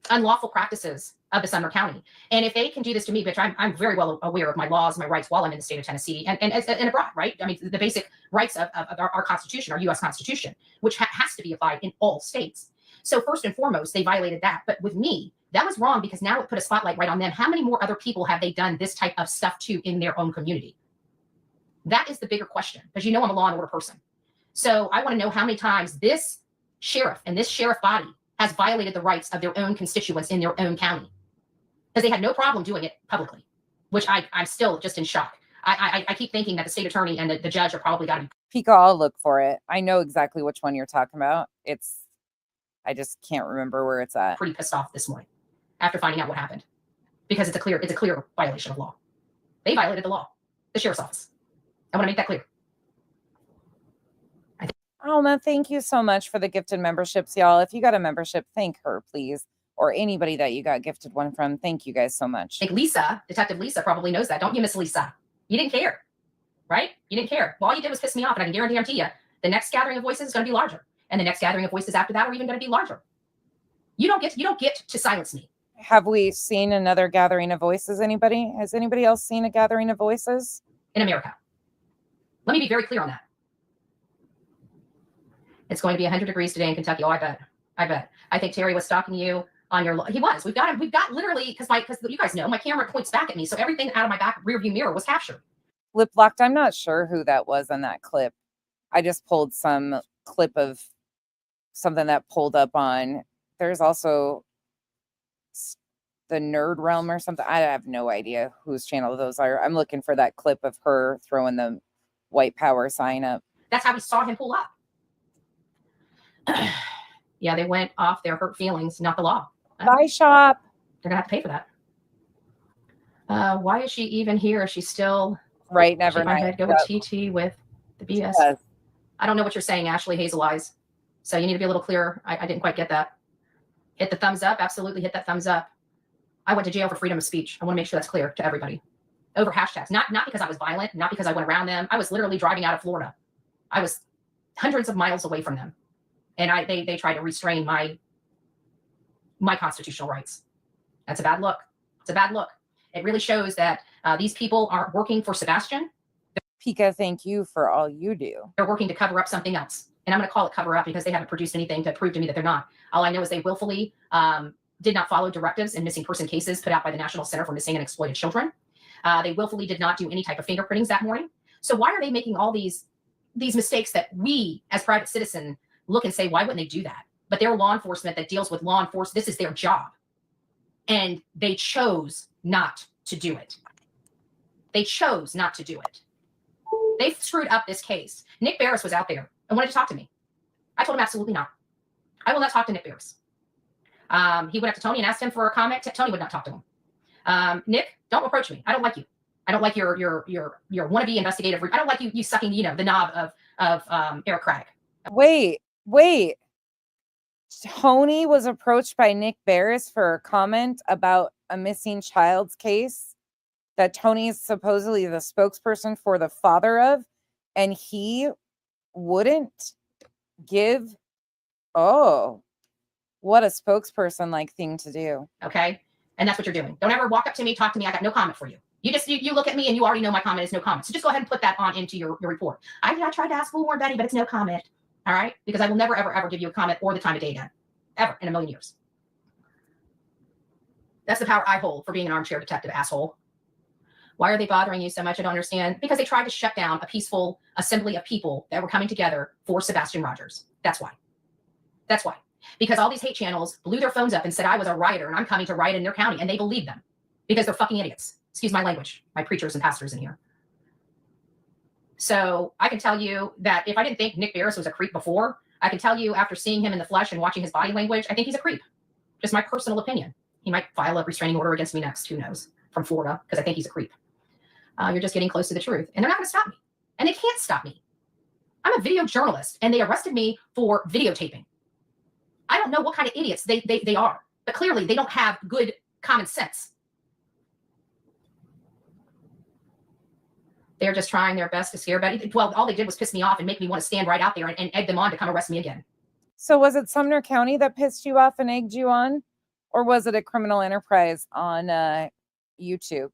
unlawful practices of the Sumner County. And if they can do this to me, which I'm very well aware of my laws, my rights while I'm in the state of Tennessee and abroad, right? I mean, the basic rights of our Constitution, our U.S. Constitution, which has to be applied in all states. So first and foremost, they violated that. But with me, that was wrong because now it put a spotlight right on them. How many more other people have they done this type of stuff to in their own community? That is the bigger question, because I'm a law and order person. So I want to know how many times this sheriff and this sheriff body has violated the rights of their own constituents in their own county, because they had no problem doing it publicly. which I'm still just in shock. I keep thinking that the state attorney and the judge are probably got to be. Pico, I'll look for it. I know exactly which one you're talking about. I just can't remember where it's at. Pretty pissed off this morning after finding out what happened, because it's a clear violation of law. They violated the law, the sheriff's office. I want to make that clear. Alma, thank you so much for the gifted memberships, y'all. If you got a membership, thank her, please. Or anybody that you got gifted one from. Thank you guys so much. I think Lisa, Detective Lisa, probably knows that. Don't you, Miss Lisa? You didn't care, right? You didn't care. Well, all you did was piss me off, and I can guarantee you, the next gathering of voices is going to be larger, and the next gathering of voices after that are even going to be larger. You don't get to silence me. Have we seen another gathering of voices? Anybody? Has anybody else seen a gathering of voices in America? Let me be very clear on that. It's going to be 100 degrees today in Kentucky. Oh, I bet. I think Terry was stalking you on your. He was. We've got him. We've got literally because you guys know my camera points back at me, so everything out of my back rear view mirror was captured. Lip locked. I'm not sure who that was on that clip. I just pulled some clip of something that pulled up on. There's also the Nerd Realm or something. I have no idea whose channel those are. I'm looking for that clip of her throwing the white power sign up. That's how we saw him pull up. Yeah, they went off their hurt feelings, not the law. Bye, shop. They're gonna have to pay for that. Why is she even here? She's still right. Never mind. Go with TT with the BS. Yes. I don't know what you're saying, Ashley Hazel Eyes. So you need to be a little clearer. I didn't quite get that. Hit the thumbs up. Absolutely hit that thumbs up. I went to jail for freedom of speech. I want to make sure that's clear to everybody. Over hashtags, not because I was violent, not because I went around them. I was literally driving out of Florida. I was hundreds of miles away from them. And they tried to restrain my constitutional rights. That's a bad look. It's a bad look. It really shows that these people aren't working for Sebastian. Pika, thank you for all you do. They're working to cover up something else. And I'm going to call it cover up because they haven't produced anything to prove to me that they're not. All I know is they willfully did not follow directives in missing person cases put out by the National Center for Missing and Exploited Children. They willfully did not do any type of fingerprintings that morning. So why are they making all these mistakes that we as private citizens look and say, why wouldn't they do that? But they're law enforcement that deals with law enforcement. This is their job. And they chose not to do it. They chose not to do it. They screwed up this case. Nick Barris was out there and wanted to talk to me. I told him absolutely not. I will not talk to Nick Barris. He went up to Tony and asked him for a comment. Tony would not talk to him. Nick, don't approach me. I don't like you. I don't like your wannabe investigative. I don't like you sucking, the knob of Eric Craddock. Wait. Tony was approached by Nick Barris for a comment about a missing child's case that Tony is supposedly the spokesperson for the father of, and he wouldn't give. Oh, what a spokesperson like thing to do. Okay. And that's what you're doing. Don't ever walk up to me, talk to me. I got no comment for you. You look at me and you already know my comment is no comment. So just go ahead and put that on into your report. I tried to ask for more, Betty, but it's no comment. All right. Because I will never, ever, ever give you a comment or the time of day again. Ever in a million years. That's the power I hold for being an armchair detective, asshole. Why are they bothering you so much? I don't understand. Because they tried to shut down a peaceful assembly of people that were coming together for Sebastian Rogers. That's why. That's why. Because all these hate channels blew their phones up and said I was a rioter and I'm coming to riot in their county. And they believed them because they're fucking idiots. Excuse my language, my preachers and pastors in here. So I can tell you that if I didn't think Nick Barris was a creep before, I can tell you after seeing him in the flesh and watching his body language, I think he's a creep. Just my personal opinion. He might file a restraining order against me next. Who knows? From Florida, because I think he's a creep. You're just getting close to the truth. And they're not going to stop me. And they can't stop me. I'm a video journalist, and they arrested me for videotaping. I don't know what kind of idiots they are. But clearly, they don't have good common sense. They're just trying their best to scare Betty. Well, all they did was piss me off and make me want to stand right out there and egg them on to come arrest me again. So was it Sumner County that pissed you off and egged you on? Or was it a criminal enterprise on YouTube?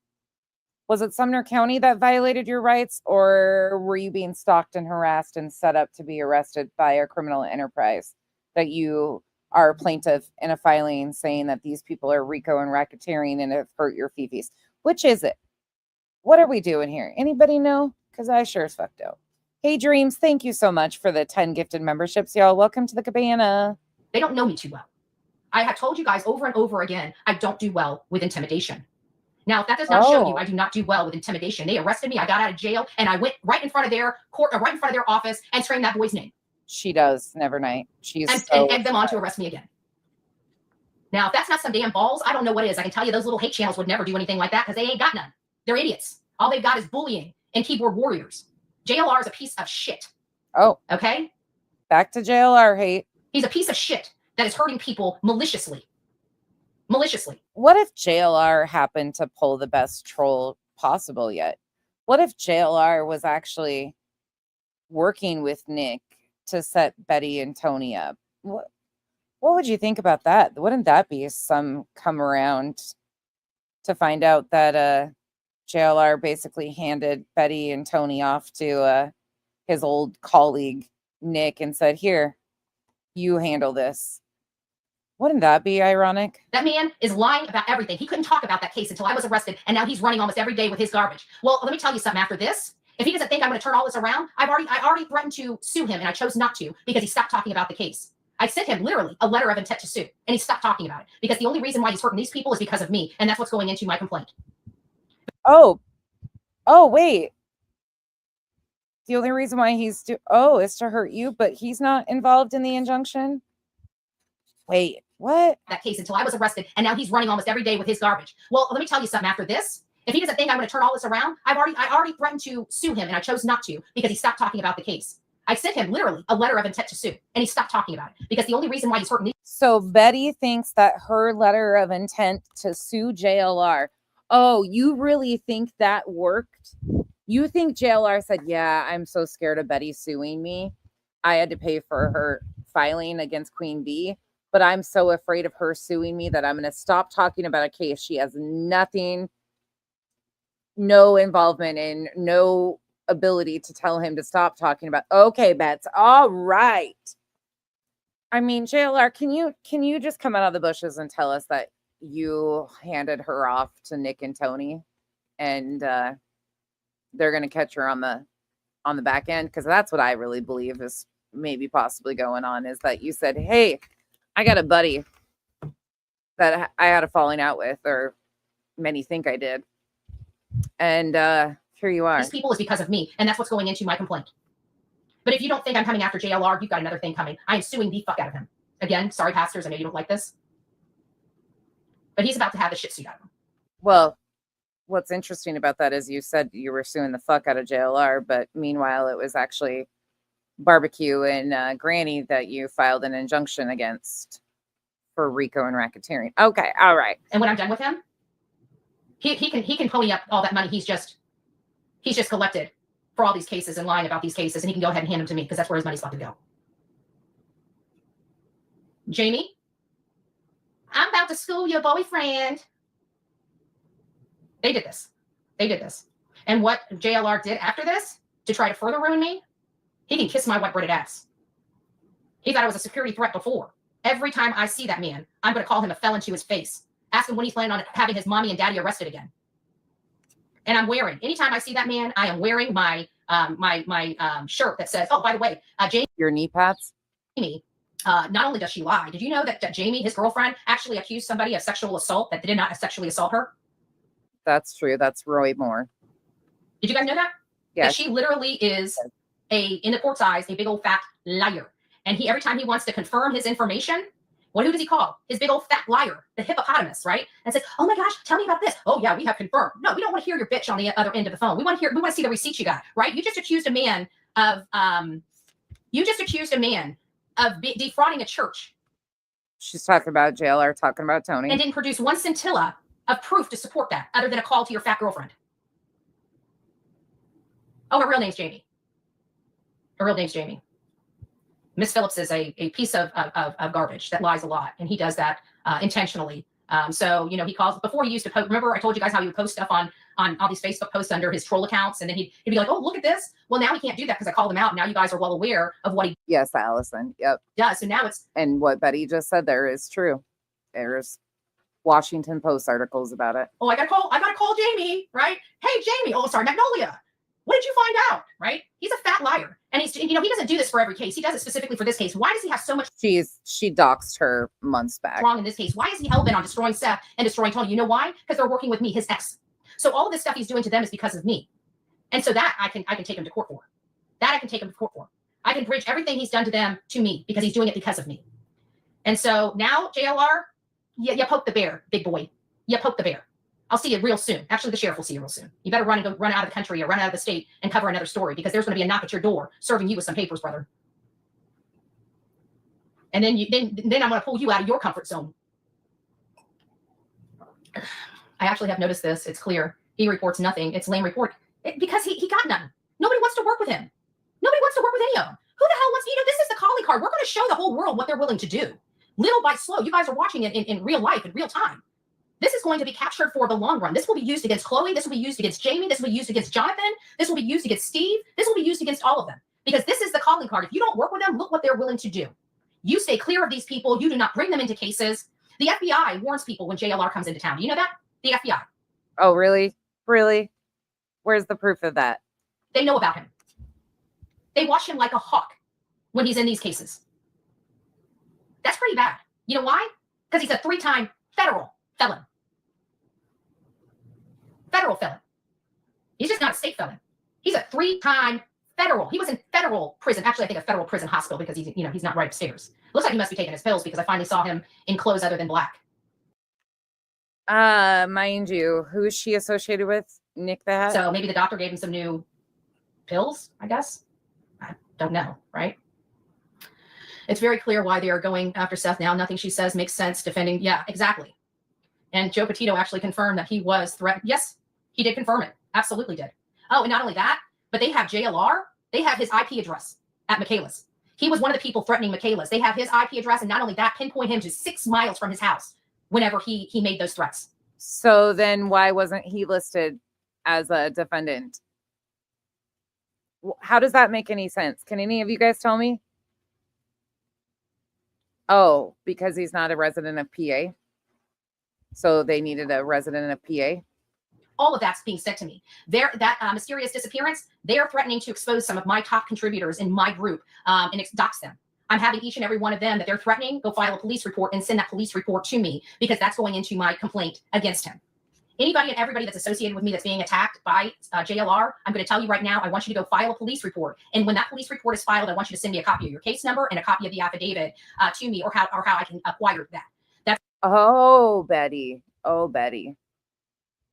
Was it Sumner County that violated your rights, or were you being stalked and harassed and set up to be arrested by a criminal enterprise that you are a plaintiff in a filing saying that these people are RICO and racketeering and have hurt your fifis? Which is it? What are we doing here? Anybody know? Because I sure as fuck don't. Hey, Dreams, thank you so much for the 10 gifted memberships, y'all. Welcome to the cabana. They don't know me too well. I have told you guys over and over again, I don't do well with intimidation. Now, if that does not show you, I do not do well with intimidation. They arrested me. I got out of jail, and I went right in front of their court, right in front of their office, and screamed that boy's name. She does, Never Night. She's and egg them on to arrest me again. Now, if that's not some damn balls, I don't know what is. I can tell you those little hate channels would never do anything like that because they ain't got none. They're idiots. All they've got is bullying and keyboard warriors. JLR is a piece of shit. Oh. Okay? Back to JLR hate. He's a piece of shit that is hurting people maliciously. Maliciously. What if JLR happened to pull the best troll possible yet? What if JLR was actually working with Nick to set Betty and Tony up? What would you think about that? Wouldn't that be some come around to find out that JLR basically handed Betty and Tony off to his old colleague Nick and said, "Here, you handle this." Wouldn't that be ironic? That man is lying about everything. He couldn't talk about that case until I was arrested, and now he's running almost every day with his garbage. Well, let me tell you something. After this, if he doesn't think I'm going to turn all this around, I already threatened to sue him, and I chose not to because he stopped talking about the case. I sent him literally a letter of intent to sue, and he stopped talking about it because the only reason why he's hurting these people is because of me, and that's what's going into my complaint. Oh, wait. The only reason why he's is to hurt you, but he's not involved in the injunction? Wait, what? That case until I was arrested, and now he's running almost every day with his garbage. Well, let me tell you something. After this, if he doesn't think I'm going to turn all this around, I already threatened to sue him, and I chose not to because he stopped talking about the case. I sent him literally a letter of intent to sue, and he stopped talking about it because the only reason why he's hurting. So Betty thinks that her letter of intent to sue JLR. Oh, you really think that worked? You think JLR said, "Yeah, I'm so scared of Betty suing me. I had to pay for her filing against Queen Bee, but I'm so afraid of her suing me that I'm going to stop talking about a case she has no involvement in, no ability to tell him to stop talking about." Okay, Bets. All right. I mean, JLR, can you just come out of the bushes and tell us that you handed her off to Nick and Tony, and they're going to catch her on the back end? Because that's what I really believe is maybe possibly going on, is that you said, "Hey, I got a buddy that I had a falling out with," or many think I did, and here you are. These people is because of me, and that's what's going into my complaint. But if you don't think I'm coming after JLR, you've got another thing coming. I am suing the fuck out of him. Again, sorry, pastors, I know you don't like this, but he's about to have the shit suit out of him. Well, what's interesting about that is you said you were suing the fuck out of JLR, but meanwhile, it was actually Barbecue and Granny that you filed an injunction against for RICO and racketeering. Okay, all right. And when I'm done with him, he can pony up all that money he's just collected for all these cases and lying about these cases, and he can go ahead and hand them to me because that's where his money's about to go. Jamie, I'm about to school your boyfriend. They did this. And what JLR did after this to try to further ruin me, he can kiss my white breaded ass. He thought I was a security threat before. Every time I see that man, I'm going to call him a felon to his face. Ask him when he's planning on having his mommy and daddy arrested again. And anytime I see that man, I am wearing my shirt that says, "Oh, by the way, Jamie." Your knee pads? Jamie, not only does she lie, did you know that Jamie, his girlfriend, actually accused somebody of sexual assault that did not sexually assault her? That's true. That's Roy Moore. Did you guys know that? Yeah. That she literally is in the court's eyes, a big old fat liar. And every time he wants to confirm his information, who does he call? His big old fat liar, the hippopotamus, right? And says, "Oh my gosh, tell me about this." "Oh yeah, we have confirmed." No, we don't want to hear your bitch on the other end of the phone. We want to see the receipts you got, right? You just accused a man of defrauding a church. She's talking about JLR, talking about Tony. And didn't produce one scintilla of proof to support that other than a call to your fat girlfriend. Oh, her real name's Jamie. Miss Phillips is a piece of garbage that lies a lot, and he does that intentionally. So, he calls, before he used to post, remember I told you guys how he would post stuff on all these Facebook posts under his troll accounts, and then he'd be like, "Oh, look at this." Well, now he can't do that because I called him out, and now you guys are well aware of what he Yes, Allison. Yep. does. So now it's, And what Betty just said there is true. There's Washington Post articles about it. "Oh, I gotta call Jamie, right? Hey, Jamie." "Oh, sorry, Magnolia." What did you find out? Right? He's a fat liar. And he's, he doesn't do this for every case. He does it specifically for this case. Why does he have so much? She doxed her months back. Wrong in this case. Why is he hell-bent on destroying Seth and destroying Tony? You know why? Because they're working with me, his ex. So all of this stuff he's doing to them is because of me. And so that I can take him to court for. That I can take him to court for. I can bridge everything he's done to them to me because he's doing it because of me. And so now, JLR, you poke the bear, big boy. You poke the bear. I'll see you real soon. Actually, the sheriff will see you real soon. You better run out of the country or run out of the state and cover another story because there's going to be a knock at your door serving you with some papers, brother. And then I'm going to pull you out of your comfort zone. I actually have noticed this. It's clear. He reports nothing. It's lame report because he got none. Nobody wants to work with him. Nobody wants to work with any of them. Who the hell wants, this is the calling card. We're going to show the whole world what they're willing to do. Little by slow. You guys are watching it in real life, in real time. This is going to be captured for the long run. This will be used against Chloe. This will be used against Jamie. This will be used against Jonathan. This will be used against Steve. This will be used against all of them because this is the calling card. If you don't work with them, look what they're willing to do. You stay clear of these people. You do not bring them into cases. The FBI warns people when JLR comes into town. Do you know that? The FBI. Oh, really? Really? Where's the proof of that? They know about him. They watch him like a hawk when he's in these cases. That's pretty bad. You know why? Because he's a 3-time federal felon. Federal felon. He's just not a state felon. He's a 3-time federal. He was in federal prison. Actually, I think a federal prison hospital because he's not right upstairs. Looks like he must be taking his pills because I finally saw him in clothes other than black. Mind you, who is she associated with? Nick the Hat? So maybe the doctor gave him some new pills, I guess. I don't know, right? It's very clear why they are going after Seth now. Nothing she says makes sense defending. Yeah, exactly. And Joe Petito actually confirmed that he was threatened. Yes, he did confirm it. Absolutely did. Oh, and not only that, but they have JLR. They have his IP address at Michaela's. He was one of the people threatening Michaela's. They have his IP address, and not only that, pinpoint him to 6 miles from his house whenever he made those threats. So then why wasn't he listed as a defendant? How does that make any sense? Can any of you guys tell me? Oh, because he's not a resident of PA. So they needed a resident of PA. All of that's being said to me. That mysterious disappearance, they are threatening to expose some of my top contributors in my group and dox them. I'm having each and every one of them that they're threatening go file a police report and send that police report to me because that's going into my complaint against him. Anybody and everybody that's associated with me that's being attacked by JLR, I'm going to tell you right now, I want you to go file a police report. And when that police report is filed, I want you to send me a copy of your case number and a copy of the affidavit to me or how I can acquire that. That's Betty. Oh, Betty.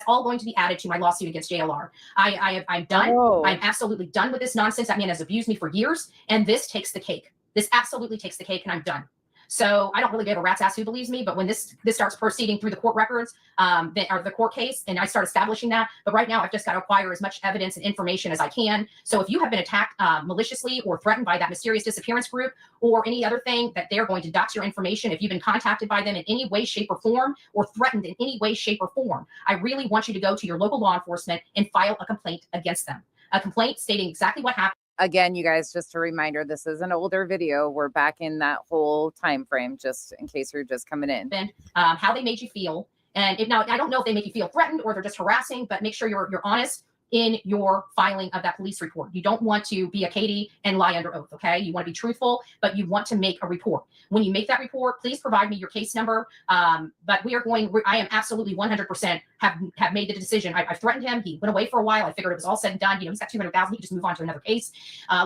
all going to be added to my lawsuit against JLR. I'm done. Oh. I'm absolutely done with this nonsense. That man has abused me for years, and this takes the cake. This absolutely takes the cake, and I'm done. So I don't really give a rat's ass who believes me, but when this starts proceeding through the court records, or the court case, and I start establishing that, but right now I've just got to acquire as much evidence and information as I can. So if you have been attacked maliciously or threatened by that mysterious disappearance group or any other thing that they're going to dox your information, if you've been contacted by them in any way, shape, or form, or threatened in any way, shape, or form, I really want you to go to your local law enforcement and file a complaint against them. A complaint stating exactly what happened. Again, you guys, just a reminder, this is an older video. We're back in that whole time frame, just in case you're just coming in. How they made you feel. And now I don't know if they make you feel threatened or they're just harassing, but make sure you're honest in your filing of that police report. You don't want to be a Katie and lie under oath, okay? You want to be truthful, but you want to make a report. When you make that report, please provide me your case number. But I am absolutely 100% have made the decision. I've threatened him. He went away for a while. I figured it was all said and done. He's got 200,000. He can just move on to another case,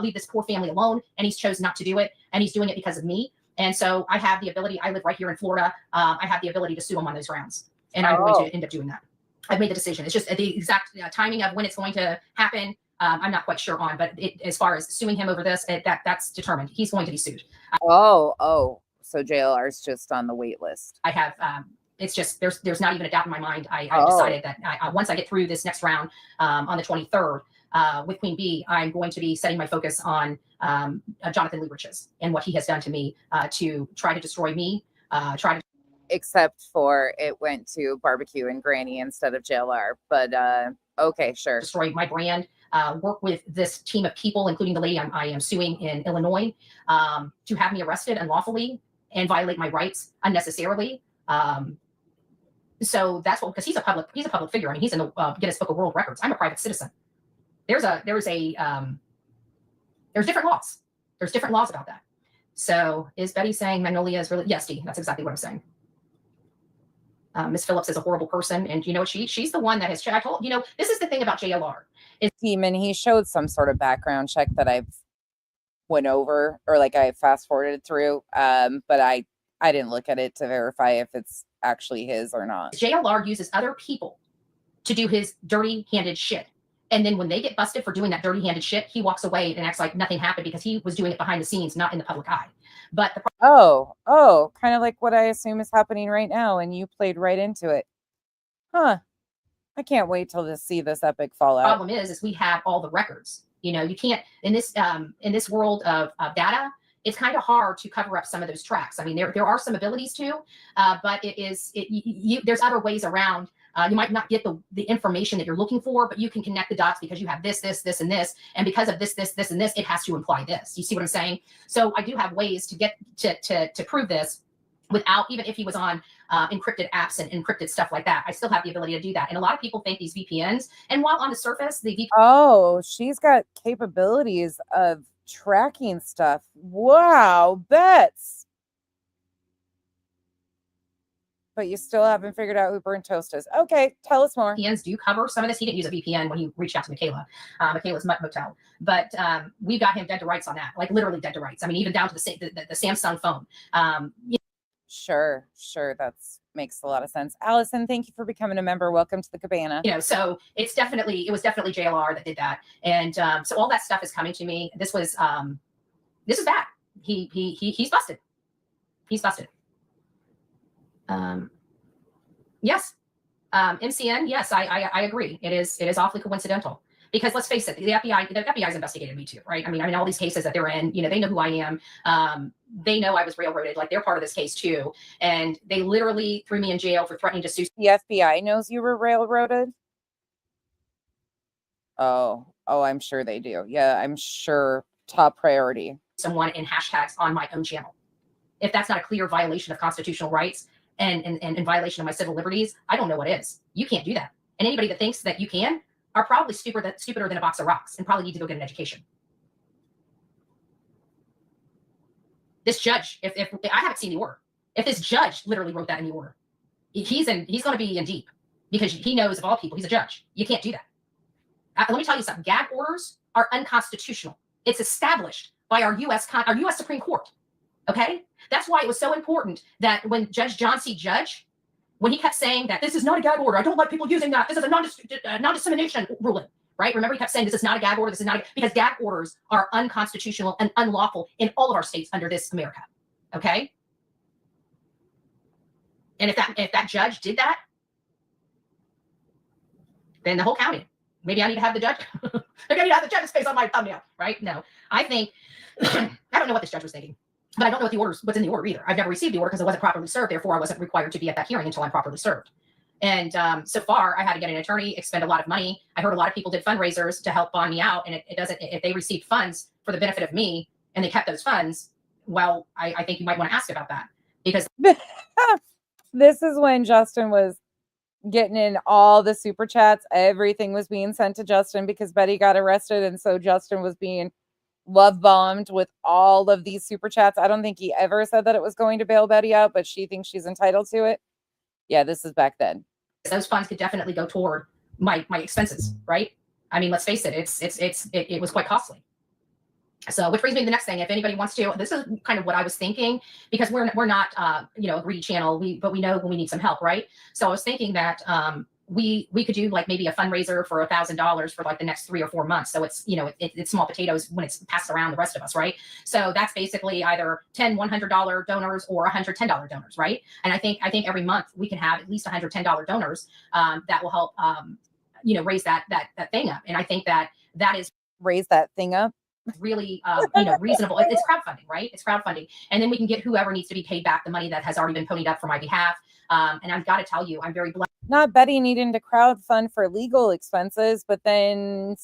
leave this poor family alone. And he's chosen not to do it. And he's doing it because of me. And so I have the ability. I live right here in Florida. I have the ability to sue him on those grounds. And I'm going to end up doing that. I've made the decision. It's just the exact timing of when it's going to happen. I'm not quite sure on, but as far as suing him over this, that's determined. He's going to be sued. So JLR is just on the wait list. I have, it's just, there's not even a doubt in my mind. I decided that once I get through this next round on the 23rd with Queen Bee, I'm going to be setting my focus on Jonathan Liebriches and what he has done to me to try to destroy me, except for it went to Barbecue and Granny instead of JLR. But okay, sure. Destroy my brand, work with this team of people, including the lady I am suing in Illinois, to have me arrested unlawfully and violate my rights unnecessarily. So that's what, because he's a public figure. I mean, he's in the Guinness Book of World Records. I'm a private citizen. there's different laws. There's different laws about that. So is Betty saying Magnolia is really, yes, Dee, that's exactly what I'm saying. Miss Phillips is a horrible person. And you know what? She's the one that has, I told, you know, this is the thing about JLR. Demon, he showed some sort of background check that I've went over, or like I fast forwarded through. But I didn't look at it to verify if it's actually his or not. JLR uses other people to do his dirty-handed shit. And then when they get busted for doing that dirty-handed shit, he walks away and acts like nothing happened because he was doing it behind the scenes, not in the public eye. But the kind of like what I assume is happening right now, and you played right into it. Huh. I can't wait till to see this epic fallout. problem is we have all the records. You know, you can't in this world of data. It's kind of hard to cover up some of those tracks. I mean, there are some abilities to, but there's other ways around. You might not get the information that you're looking for, but you can connect the dots because you have this, and this, and because of this, and this, it has to imply this. You see what I'm saying? So I do have ways to get to prove this without, even if he was on encrypted apps and encrypted stuff like that. I still have the ability to do that. And a lot of people think these VPNs, and while on the surface, she's got capabilities of tracking stuff. Wow, bets. But you still haven't figured out who Burnt Toast is. Okay, tell us more. VPNs do cover some of this. He didn't use a VPN when he reached out to Michaela, Michaela's Mutt Motel. But we've got him dead to rights on that, like literally dead to rights. I mean, even down to the Samsung phone. Sure. That makes a lot of sense. Allison, thank you for becoming a member. Welcome to the cabana. You know, so it was definitely JLR that did that. And so all that stuff is coming to me. This is bad. He's busted. He's busted. Yes. MCN. Yes, I agree. It is awfully coincidental because let's face it, the FBI's investigated me too, right? I mean, all these cases that they're in, you know, they know who I am. They know I was railroaded, like they're part of this case too. And they literally threw me in jail for threatening to sue. The FBI knows you were railroaded. Oh, I'm sure they do. Yeah, I'm sure. Top priority. Someone in hashtags on my own channel. If that's not a clear violation of constitutional rights and in violation of my civil liberties, I don't know what is. You can't do that. And anybody that thinks that you can are probably stupider than a box of rocks and probably need to go get an education. This judge, if I haven't seen the order, if this judge literally wrote that in the order, he's going to be in deep because he knows of all people, he's a judge. You can't do that. Let me tell you something. Gag orders are unconstitutional. It's established by our U.S. Supreme Court. Okay, that's why it was so important that when Judge John C. Judge, when he kept saying that this is not a gag order, I don't like people using that. This is a non-dissemination ruling, right? Remember, he kept saying this is not a gag order. This is not because gag orders are unconstitutional and unlawful in all of our states under this America. Okay, and if that judge did that, then the whole county. Maybe I need to have the judge. Maybe I need to have the judge's face on my thumbnail, right? No, I think I don't know what this judge was thinking. But I don't know what's in the order either. I've never received the order because I wasn't properly served. Therefore, I wasn't required to be at that hearing until I'm properly served. And so far, I had to get an attorney, expend a lot of money. I heard a lot of people did fundraisers to help bond me out. And it doesn't, if they received funds for the benefit of me and they kept those funds, well, I think you might want to ask about that. Because this is when Justin was getting in all the super chats. Everything was being sent to Justin because Betty got arrested. And so Justin was being love bombed with all of these super chats. I don't think he ever said that it was going to bail Betty out, but she thinks she's entitled to it. Yeah, this is back then. Those funds could definitely go toward my expenses, right? I mean, let's face it, it was quite costly. So, which brings me to the next thing. If anybody wants to, this is kind of what I was thinking because we're not a greedy channel, but we know when we need some help, right? So I was thinking that we could do like maybe a fundraiser for $1,000 for like the next 3 or 4 months. So it's, it's small potatoes when it's passed around the rest of us, right? So that's basically either $10 $100 donors or $110 donors, right? And I think every month we can have at least $110 donors that will help, raise that thing up. And I think that is raise that thing up. Really, reasonable. It's crowdfunding, right? It's crowdfunding, and then we can get whoever needs to be paid back the money that has already been ponied up for my behalf. And I've got to tell you, I'm very blessed. Not Betty needing to crowdfund for legal expenses, but then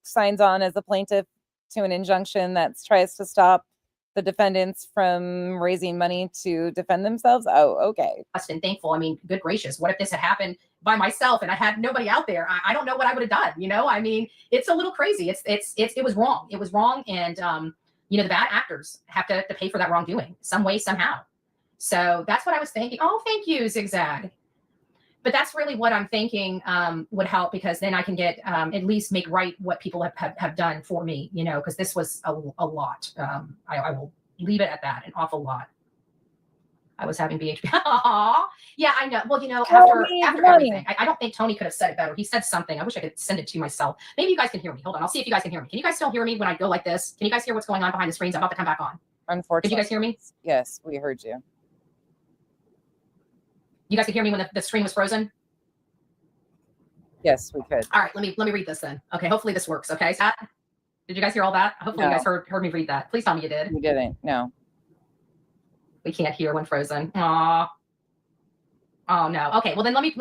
signs on as a plaintiff to an injunction that tries to stop the defendants from raising money to defend themselves? Oh, okay. And thankful. I mean, good gracious, what if this had happened by myself and I had nobody out there? I don't know what I would have done. You know, I mean, it's a little crazy. It was wrong. It was wrong. And, you know, the bad actors have to pay for that wrongdoing some way, somehow. So that's what I was thinking. Oh, thank you, Zigzag. But that's really what I'm thinking would help, because then I can get at least make right what people have done for me, you know, because this was a lot. I will leave it at that, an awful lot. I was having BHP. Yeah, I know. Well, you know, after everything, I don't think Tony could have said it better. He said something. I wish I could send it to myself. Maybe you guys can hear me. Hold on. I'll see if you guys can hear me. Can you guys still hear me when I go like this? Can you guys hear what's going on behind the screens? I'm about to come back on. Unfortunately. Did you guys hear me? Yes, we heard you. You guys could hear me when the screen was frozen? Yes, we could. All right, let me read this then. Okay, hopefully this works. Okay. Did you guys hear all that? Hopefully you guys heard me read that. Please tell me you did. We didn't. No. We can't hear when frozen. Aw. Oh no. Okay. Well then let me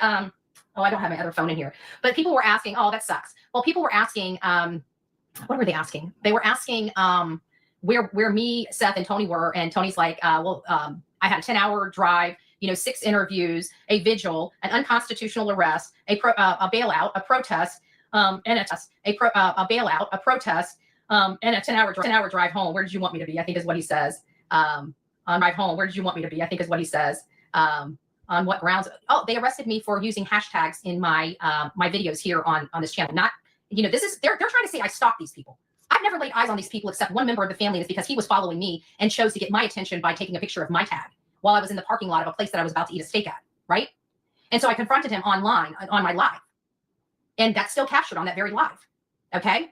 oh, I don't have my other phone in here. But people were asking, oh, that sucks. Well, people were asking, what were they asking? They were asking where me, Seth, and Tony were, and Tony's like, I had a 10-hour drive, you know, 6 interviews, a vigil, an unconstitutional arrest, a bailout, a protest, and a bailout, a protest, and a 10-hour drive home. Where did you want me to be? I think is what he says. On drive home. Where did you want me to be? I think is what he says. On what grounds? Oh, they arrested me for using hashtags in my my videos here on this channel. Not, you know, this is they're trying to say I stalk these people. I've never laid eyes on these people except one member of the family, and it's because he was following me and chose to get my attention by taking a picture of my tag while I was in the parking lot of a place that I was about to eat a steak at, right? And so I confronted him online on my live, and that's still captured on that very live, okay?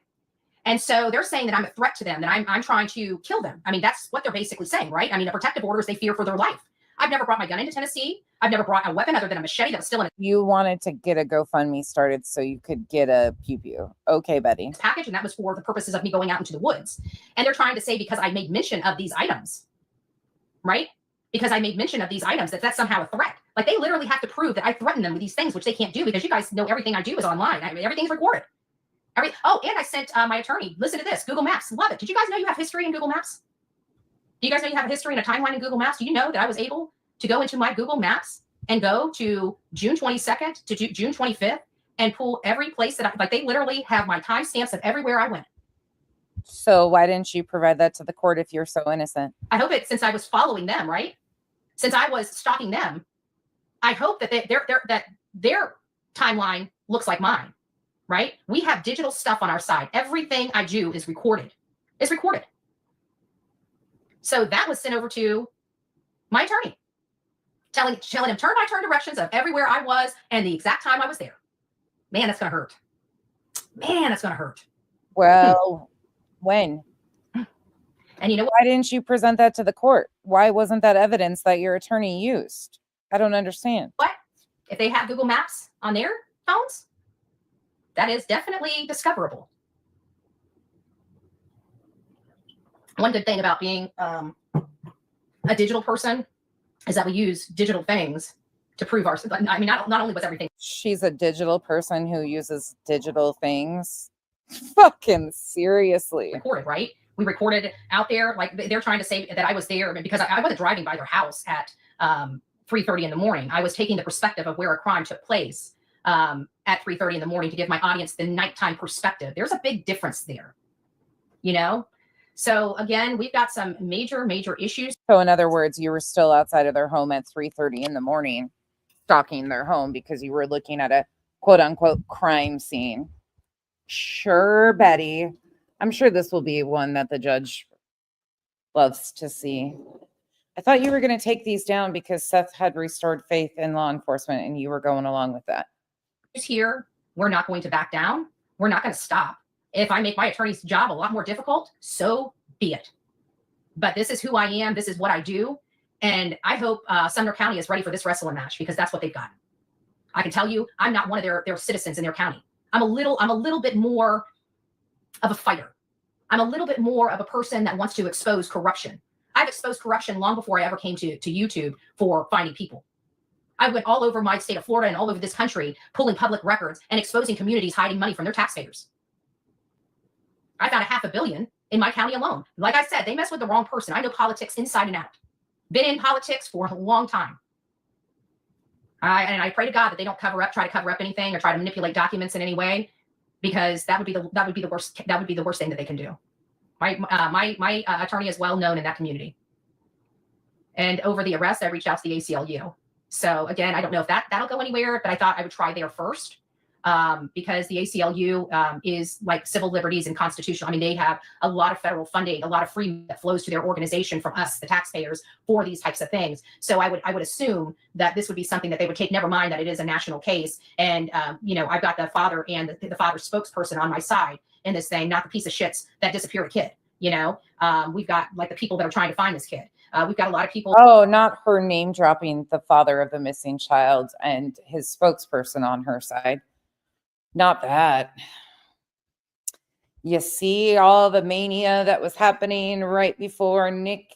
And so they're saying that I'm a threat to them, that I'm trying to kill them. I mean, that's what they're basically saying, right? I mean, a protective order is they fear for their life. I've never brought my gun into Tennessee. I've never brought a weapon other than a machete that was still in a You wanted to get a GoFundMe started so you could get a pew-pew. Okay, Betty. package, and that was for the purposes of me going out into the woods. And they're trying to say because I made mention of these items, right? Because I made mention of these items, that's somehow a threat. Like they literally have to prove that I threatened them with these things, which they can't do because you guys know everything I do is online. I mean, everything's recorded. Oh, and I sent my attorney, listen to this, Google Maps, love it. Did you guys know you have history in Google Maps? Do you guys know you have a history and a timeline in Google Maps? Do you know that I was able to go into my Google Maps and go to June 22nd to June 25th and pull every place that like they literally have my timestamps of everywhere I went. So why didn't you provide that to the court if you're so innocent? I hope it, since I was following them, right? Since I was stalking them, I hope that that their timeline looks like mine, right? We have digital stuff on our side. Everything I do is recorded. It's recorded. So that was sent over to my attorney, telling him turn by turn directions of everywhere I was and the exact time I was there. Man, that's gonna hurt. Man, that's gonna hurt. Well, when? And you know what? Why didn't you present that to the court? Why wasn't that evidence that your attorney used? I don't understand. What? If they have Google Maps on their phones, that is definitely discoverable. One good thing about being a digital person is that we use digital things to prove our. I mean, not only was everything. She's a digital person who uses digital things. Fucking seriously. Recorded, right? We recorded out there. Like they're trying to say that I was there because I wasn't driving by their house at 3:30 in the morning. I was taking the perspective of where a crime took place at 3:30 in the morning to give my audience the nighttime perspective. There's a big difference there, you know? So again, we've got some major issues. So in other words, you were still outside of their home at 3:30 in the morning, stalking their home because you were looking at a quote unquote crime scene. Sure, Betty. I'm sure this will be one that the judge loves to see. I thought you were going to take these down because Seth had restored faith in law enforcement and you were going along with that. Here, we're not going to back down. We're not going to stop. If I make my attorney's job a lot more difficult, so be it. But this is who I am. This is what I do. And I hope Sumner County is ready for this wrestling match because that's what they've got. I can tell you, I'm not one of their citizens in their county. I'm a little bit more of a fighter. I'm a little bit more of a person that wants to expose corruption. I've exposed corruption long before I ever came to YouTube for finding people. I went all over my state of Florida and all over this country, pulling public records and exposing communities hiding money from their taxpayers. I found $500 million in my county alone. Like I said, they mess with the wrong person. I know politics inside and out. Been in politics for a long time. And I pray to God that they don't try to cover up anything or try to manipulate documents in any way, because that would be the worst thing that they can do. My attorney is well known in that community. And over the arrest, I reached out to the ACLU. So again, I don't know if that'll go anywhere, but I thought I would try there first. Because the ACLU is like civil liberties and constitutional. I mean, they have a lot of federal funding, a lot of free that flows to their organization from us, the taxpayers, for these types of things. So I would assume that this would be something that they would take, never mind that it is a national case. And, I've got the father and the father's spokesperson on my side in this thing, not the piece of shits that disappeared a kid. We've got like the people that are trying to find this kid. We've got a lot of people. Oh, not her name dropping the father of the missing child and his spokesperson on her side. Not that. You see all the mania that was happening right before Nick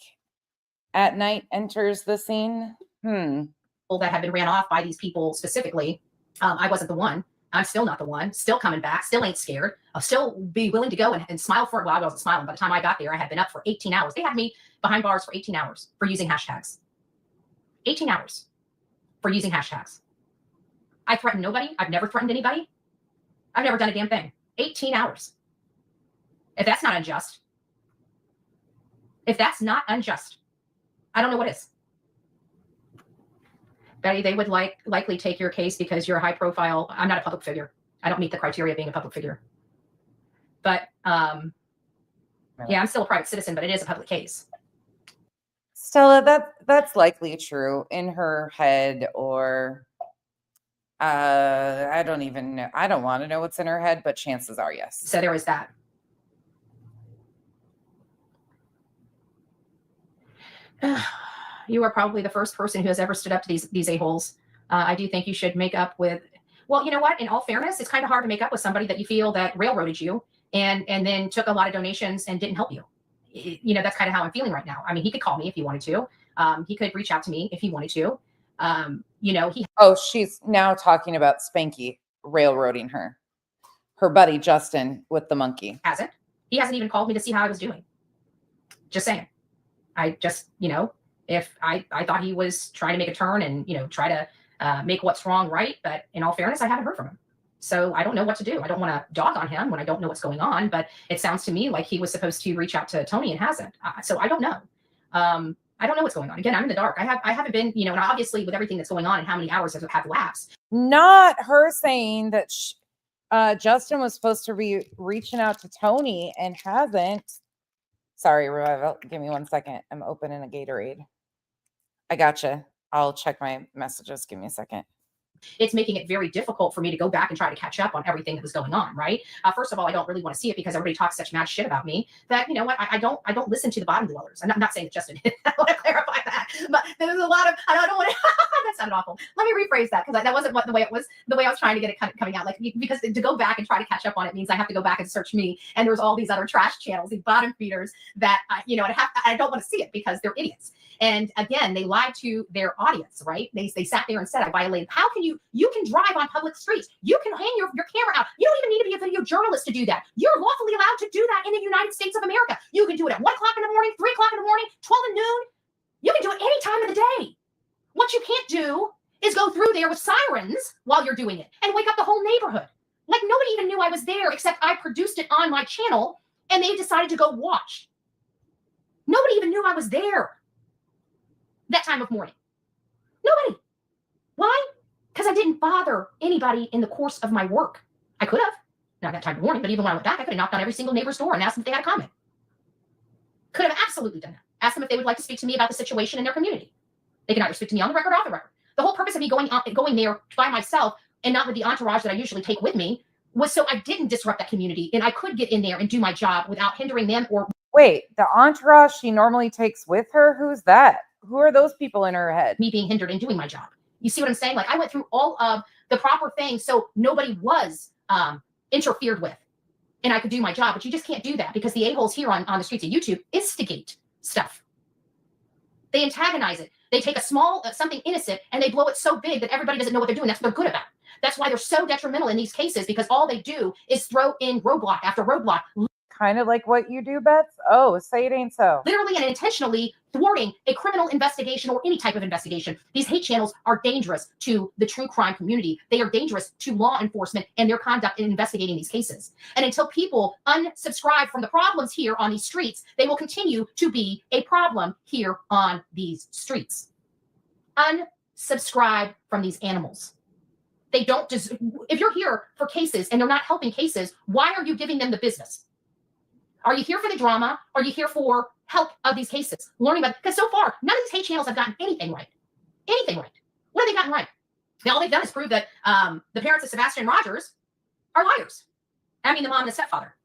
at night enters the scene? That have been ran off by these people specifically. I wasn't the one. I'm still not the one. Still coming back. Still ain't scared. I'll still be willing to go and smile for it. Well, I wasn't smiling. By the time I got there, I had been up for 18 hours. They had me behind bars for 18 hours for using hashtags. 18 hours for using hashtags. I threatened nobody. I've never threatened anybody. I've never done a damn thing. 18 hours. If that's not unjust, I don't know what is. Betty, they would likely take your case because you're a high profile. I'm not a public figure. I don't meet the criteria of being a public figure. But yeah, I'm still a private citizen, but it is a public case. Stella, that's likely true in her head, or I don't even know. I don't want to know what's in her head, but chances are yes. So there is that. You are probably the first person who has ever stood up to these a-holes. I do think you should make up with, well, you know what? In all fairness, it's kind of hard to make up with somebody that you feel that railroaded you and then took a lot of donations and didn't help you. That's kind of how I'm feeling right now. I mean, he could call me if he wanted to. He could reach out to me if he wanted to. She's now talking about Spanky railroading her buddy Justin with the monkey. Hasn't. He hasn't even called me to see how I was doing. Just saying. I just, if I thought he was trying to make a turn and, try to make what's wrong right. But in all fairness, I haven't heard from him. So I don't know what to do. I don't want to dog on him when I don't know what's going on, but it sounds to me like he was supposed to reach out to Tony and hasn't. So I don't know. I don't know what's going on. Again, I'm in the dark. I haven't been, and obviously with everything that's going on and how many hours have lapsed. Not her saying that Justin was supposed to be reaching out to Tony and hasn't. Sorry, Revival. Give me 1 second. I'm opening a Gatorade. I gotcha. I'll check my messages. Give me a second. It's making it very difficult for me to go back and try to catch up on everything that was going on, right? First of all, I don't really want to see it because everybody talks such mad shit about me that, I don't listen to the bottom dwellers. I'm not saying that Justin did. I want to clarify that. But there's a lot of, I don't want to, that sounded awful. Let me rephrase that because that wasn't the way I was trying to get it coming out. Because to go back and try to catch up on it means I have to go back and search me. And there's all these other trash channels, these bottom feeders that, I don't want to see it because they're idiots. And again, they lied to their audience, right? They sat there and said, I violated. How can you can drive on public streets. You can hang your camera out. You don't even need to be a video journalist to do that. You're lawfully allowed to do that in the United States of America. You can do it at 1 o'clock in the morning, 3 o'clock in the morning, 12 at noon. You can do it any time of the day. What you can't do is go through there with sirens while you're doing it and wake up the whole neighborhood. Like nobody even knew I was there except I produced it on my channel and they decided to go watch. Nobody even knew I was there that time of morning. Nobody. Why? Because I didn't bother anybody in the course of my work. I could have, not that time of morning, but even when I went back, I could have knocked on every single neighbor's door and asked them if they had a comment. Could have absolutely done that. Asked them if they would like to speak to me about the situation in their community. They can either speak to me on the record or off the record. The whole purpose of me going there by myself and not with the entourage that I usually take with me was so I didn't disrupt that community and I could get in there and do my job without hindering them or. Wait, the entourage she normally takes with her? Who's that? Who are those people in her head? Me being hindered in doing my job. You see what I'm saying? Like I went through all of the proper things so nobody was interfered with and I could do my job, but you just can't do that because the a-holes here on the streets of YouTube instigate stuff. They antagonize it. They take a small, something innocent and they blow it so big that everybody doesn't know what they're doing. That's what they're good about. That's why they're so detrimental in these cases because all they do is throw in roadblock after roadblock. kind of like what you do, Beth? Oh, say it ain't so. Literally and intentionally thwarting a criminal investigation or any type of investigation. These hate channels are dangerous to the true crime community. They are dangerous to law enforcement and their conduct in investigating these cases. And until people unsubscribe from the problems here on these streets, they will continue to be a problem here on these streets. Unsubscribe from these animals. They don't deserve. If you're here for cases and they're not helping cases, why are you giving them the business? Are you here for the drama? Are you here for help of these cases? Learning about, because so far, none of these hate channels have gotten anything right. Anything right. What have they gotten right? Now, all they've done is prove that the parents of Sebastian Rogers are liars. I mean, the mom and the stepfather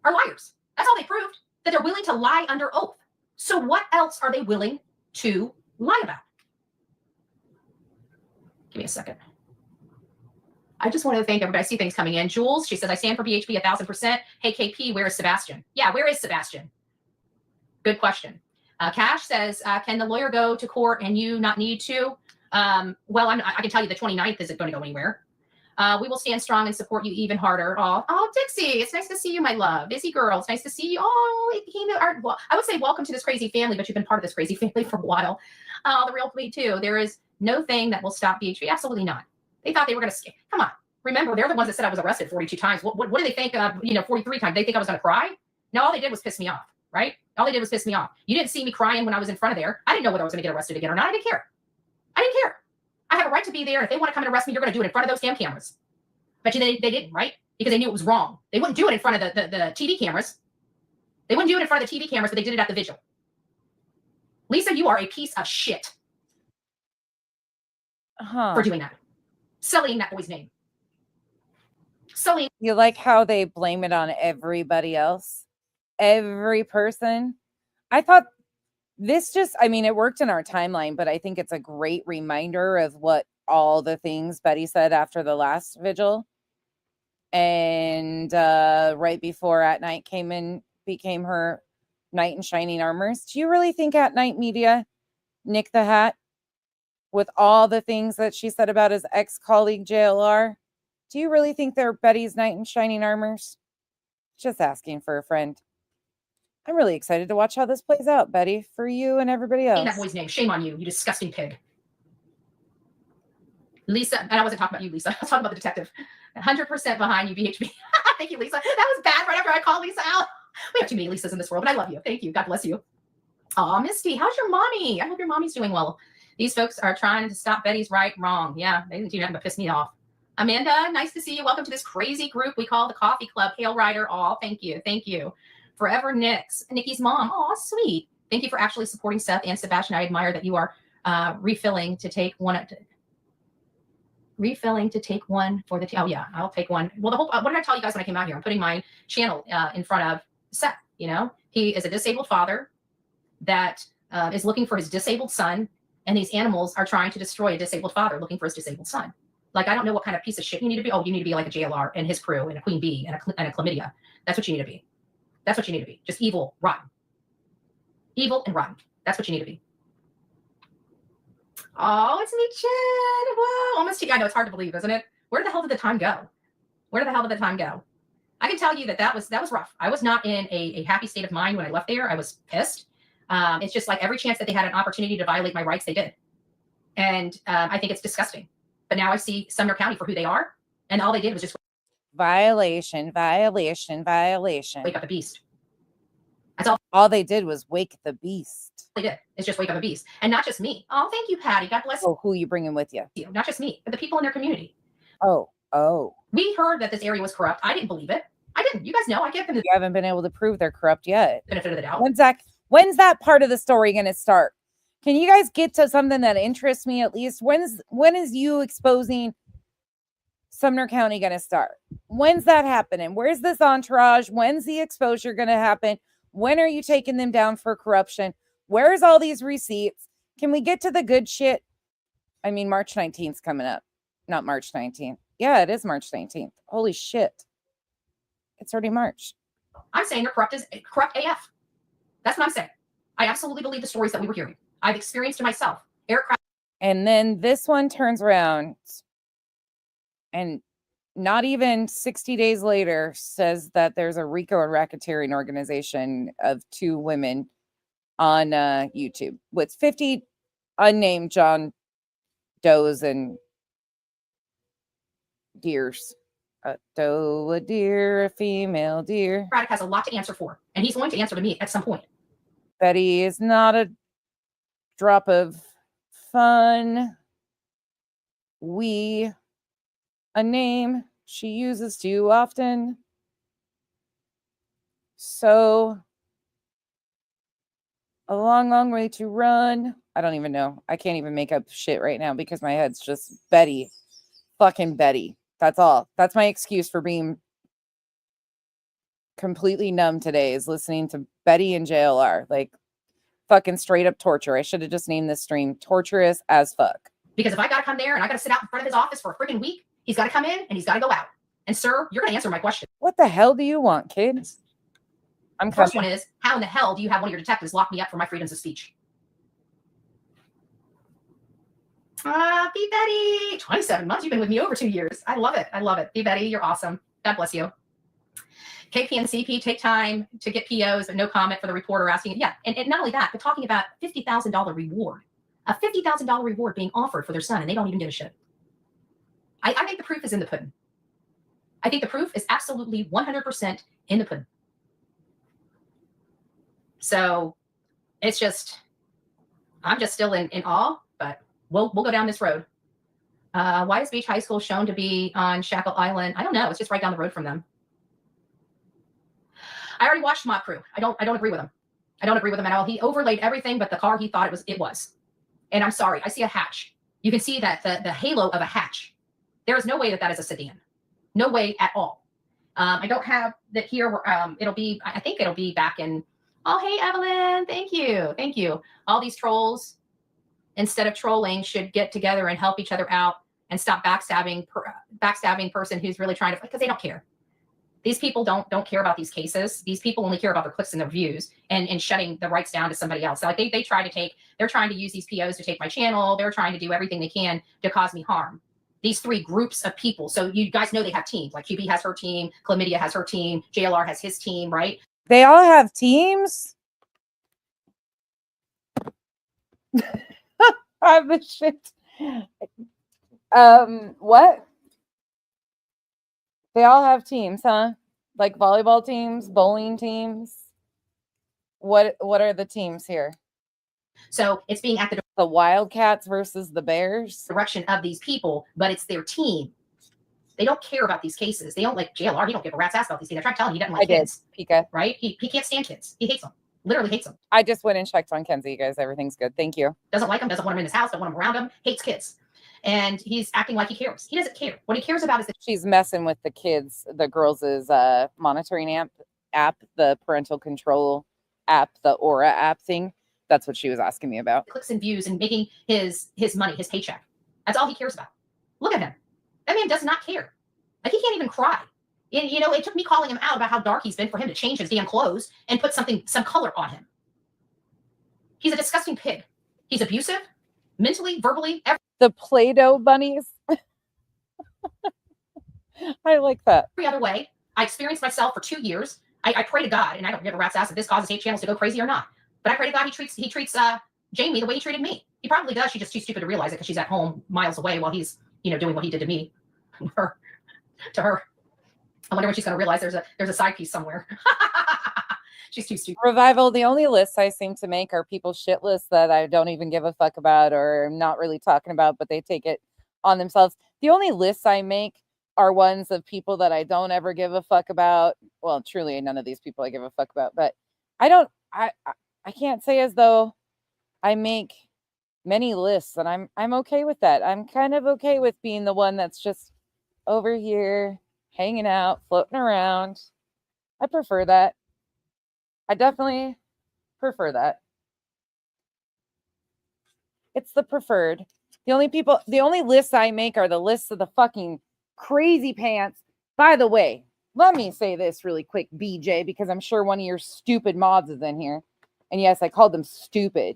are liars. That's all they proved, that they're willing to lie under oath. So what else are they willing to lie about? Give me a second. I just want to thank everybody. I see things coming in. Jules, she says, I stand for BHP 1000%. Hey, KP, where is Sebastian? Yeah, where is Sebastian? Good question. Cash says, can the lawyer go to court and you not need to? Well, I can tell you the 29th isn't going to go anywhere. We will stand strong and support you even harder. Oh, Dixie, it's nice to see you, my love. Busy girl, it's nice to see you. Well, I would say welcome to this crazy family, but you've been part of this crazy family for a while. The real me too. There is no thing that will stop BHP. Absolutely not. They thought they were going to come on. Remember, they're the ones that said I was arrested 42 times. What do they think? 43 times. They think I was going to cry? No, all they did was piss me off, right? All they did was piss me off. You didn't see me crying when I was in front of there. I didn't know whether I was going to get arrested again or not. I didn't care. I didn't care. I have a right to be there. And if they want to come and arrest me, you're going to do it in front of those damn cameras. Bet you they didn't, right? Because they knew it was wrong. They wouldn't do it in front of the TV cameras. They wouldn't do it in front of the TV cameras, but they did it at the vigil. Lisa, you are a piece of shit for doing that. Sullying that boy's name. Sullying. You like how they blame it on everybody else? Every person. I thought this it worked in our timeline, but I think it's a great reminder of what all the things Betty said after the last vigil. And right before At Night came in, became her knight in shining armors. Do you really think At Night Media, Nick the Hat, with all the things that she said about his ex-colleague JLR, do you really think they're Betty's knight in shining armors? Just asking for a friend. I'm really excited to watch how this plays out, Betty, for you and everybody else. That boy's name. Shame on you, you disgusting pig. Lisa, and I wasn't talking about you, Lisa. I was talking about the detective. 100% behind you, BHB. Thank you, Lisa. That was bad right after I called Lisa out. We have too many Lisas in this world, but I love you. Thank you. God bless you. Oh, Misty, how's your mommy? I hope your mommy's doing well. These folks are trying to stop Betty's wrong. Yeah, they didn't do nothing but piss me off. Amanda, nice to see you. Welcome to this crazy group we call the Coffee Club. Hail Rider. Oh, thank you. Thank you. Forever Nikki's mom. Oh, sweet. Thank you for actually supporting Seth and Sebastian. I admire that you are refilling to take one for the oh yeah, I'll take one. Well, what did I tell you guys when I came out here? I'm putting my channel in front of Seth. He is a disabled father that is looking for his disabled son, and these animals are trying to destroy a disabled father looking for his disabled son. Like, I don't know what kind of piece of shit you need to be. Oh, you need to be like a JLR and his crew and a Queen Bee and a Chlamydia. That's what you need to be. That's what you need to be. Just evil, rotten. Evil and rotten. That's what you need to be. Oh, it's me, Jen. Whoa, almost. I know it's hard to believe, isn't it? Where the hell did the time go? Where the hell did the time go? I can tell you that was rough. I was not in a happy state of mind when I left there. I was pissed. It's just like every chance that they had an opportunity to violate my rights, they did. And I think it's disgusting. But now I see Sumner County for who they are, and all they did was just violation. Wake up a beast. That's all. All they did was wake the beast. They did. It's just wake up a beast, and not just me. Oh, thank you, Patty. God bless you. Oh, who you bringing with you? Not just me, but the people in their community. Oh. We heard that this area was corrupt. I didn't believe it. I didn't. You guys know. I give them the You haven't been able to prove they're corrupt yet. benefit of the doubt. When's that part of the story going to start? Can you guys get to something that interests me at least? When is you exposing Sumner County going to start? When's that happening? Where's this entourage? When's the exposure going to happen? When are you taking them down for corruption? Where's all these receipts? Can we get to the good shit? I mean, March 19th is coming up. Not March 19th. Yeah, it is March 19th. Holy shit. It's already March. I'm saying they're corrupt AF. That's what I'm saying. I absolutely believe the stories that we were hearing. I've experienced it myself. Eric. And then this one turns around and not even 60 days later, says that there's a RICO and racketeering organization of 2 women on YouTube with 50 unnamed John Does and deers. A doe, a deer, a female deer. Braddock has a lot to answer for, and he's going to answer to me at some point. Betty is not a drop of fun. We, a name she uses too often. So, a long, long way to run. I don't even know. I can't even make up shit right now because my head's just Betty. Fucking Betty. That's all. That's my excuse for being completely numb today, is listening to Betty and JLR. Like, fucking straight up torture. I should have just named this stream Torturous as Fuck. Because if I got to come there and I got to sit out in front of his office for a freaking week, he's got to come in and he's got to go out. And sir, you're going to answer my question. What the hell do you want, kids? I'm First one is, how in the hell do you have one of your detectives lock me up for my freedoms of speech? B. Betty, 27 months. You've been with me over 2 years. I love it. I love it. B. Betty, you're awesome. God bless you. KP and CP take time to get POs, but no comment for the reporter asking. Yeah, and not only that, but talking about $50,000 reward. A $50,000 reward being offered for their son, and they don't even give a shit. I think the proof is in the pudding. I think the proof is absolutely 100% in the pudding. So it's just, I'm just still in awe, but we'll go down this road. Why is Beach High School shown to be on Shackle Island? I don't know. It's just right down the road from them. I already watched Mob Crew. I don't agree with him. I don't agree with him at all. He overlaid everything but the car he thought it was. And I'm sorry. I see a hatch. You can see that the halo of a hatch. There is no way that is a sedan. No way at all. I don't have that here. It'll be, I think it'll be back in. Oh, hey, Evelyn. Thank you. Thank you. All these trolls, instead of trolling, should get together and help each other out and stop backstabbing person who's really trying to, because they don't care. These people don't care about these cases. These people only care about their clicks and their views and shutting the rights down to somebody else. So like they try to take, they're trying to use these POs to take my channel. They're trying to do everything they can to cause me harm. These 3 groups of people. So you guys know they have teams. Like QB has her team, Chlamydia has her team, JLR has his team, right? They all have teams? I'm the shit. What? They all have teams, huh? Like volleyball teams, bowling teams. What are the teams here? So it's being at the Wildcats versus the Bears direction of these people, but it's their team. They don't care about these cases. They don't like JLR. He don't give a rat's ass about these things. I tried telling you he doesn't like kids. Pika. Right? He can't stand kids. He hates them. Literally hates them. I just went and checked on Kenzie, you guys. Everything's good. Thank you. Doesn't like him. Doesn't want him in his house. Don't want him around him. Hates kids. And he's acting like he cares. He doesn't care. What he cares about is that she's messing with the kids, the girls' monitoring app, the parental control app, the Aura app thing. That's what she was asking me about. Clicks and views and making his money, his paycheck. That's all he cares about. Look at him. That man does not care. Like, he can't even cry. And, you know, it took me calling him out about how dark he's been for him to change his damn clothes and put some color on him. He's a disgusting pig. He's abusive, mentally, verbally. The Play-Doh bunnies. I like that. Every other way. I experienced myself for 2 years. I pray to God, and I don't give a rat's ass if this causes hate channels to go crazy or not. But I pray to God he treats Jamie the way he treated me. He probably does. She's just too stupid to realize it because she's at home miles away while he's, you know, doing what he did to me. To her. I wonder when she's going to realize there's a side piece somewhere. She's too stupid. Revival, the only lists I seem to make are people's shit lists that I don't even give a fuck about or I'm not really talking about, but they take it on themselves. The only lists I make are ones of people that I don't ever give a fuck about. Well, truly, none of these people I give a fuck about, but I can't say as though I make many lists, and I'm okay with that. I'm kind of okay with being the one that's just over here, hanging out, floating around. I prefer that. I definitely prefer that. It's the preferred. The only lists I make are the lists of the fucking crazy pants. By the way, let me say this really quick, BJ, because I'm sure one of your stupid mods is in here. And yes, I called them stupid.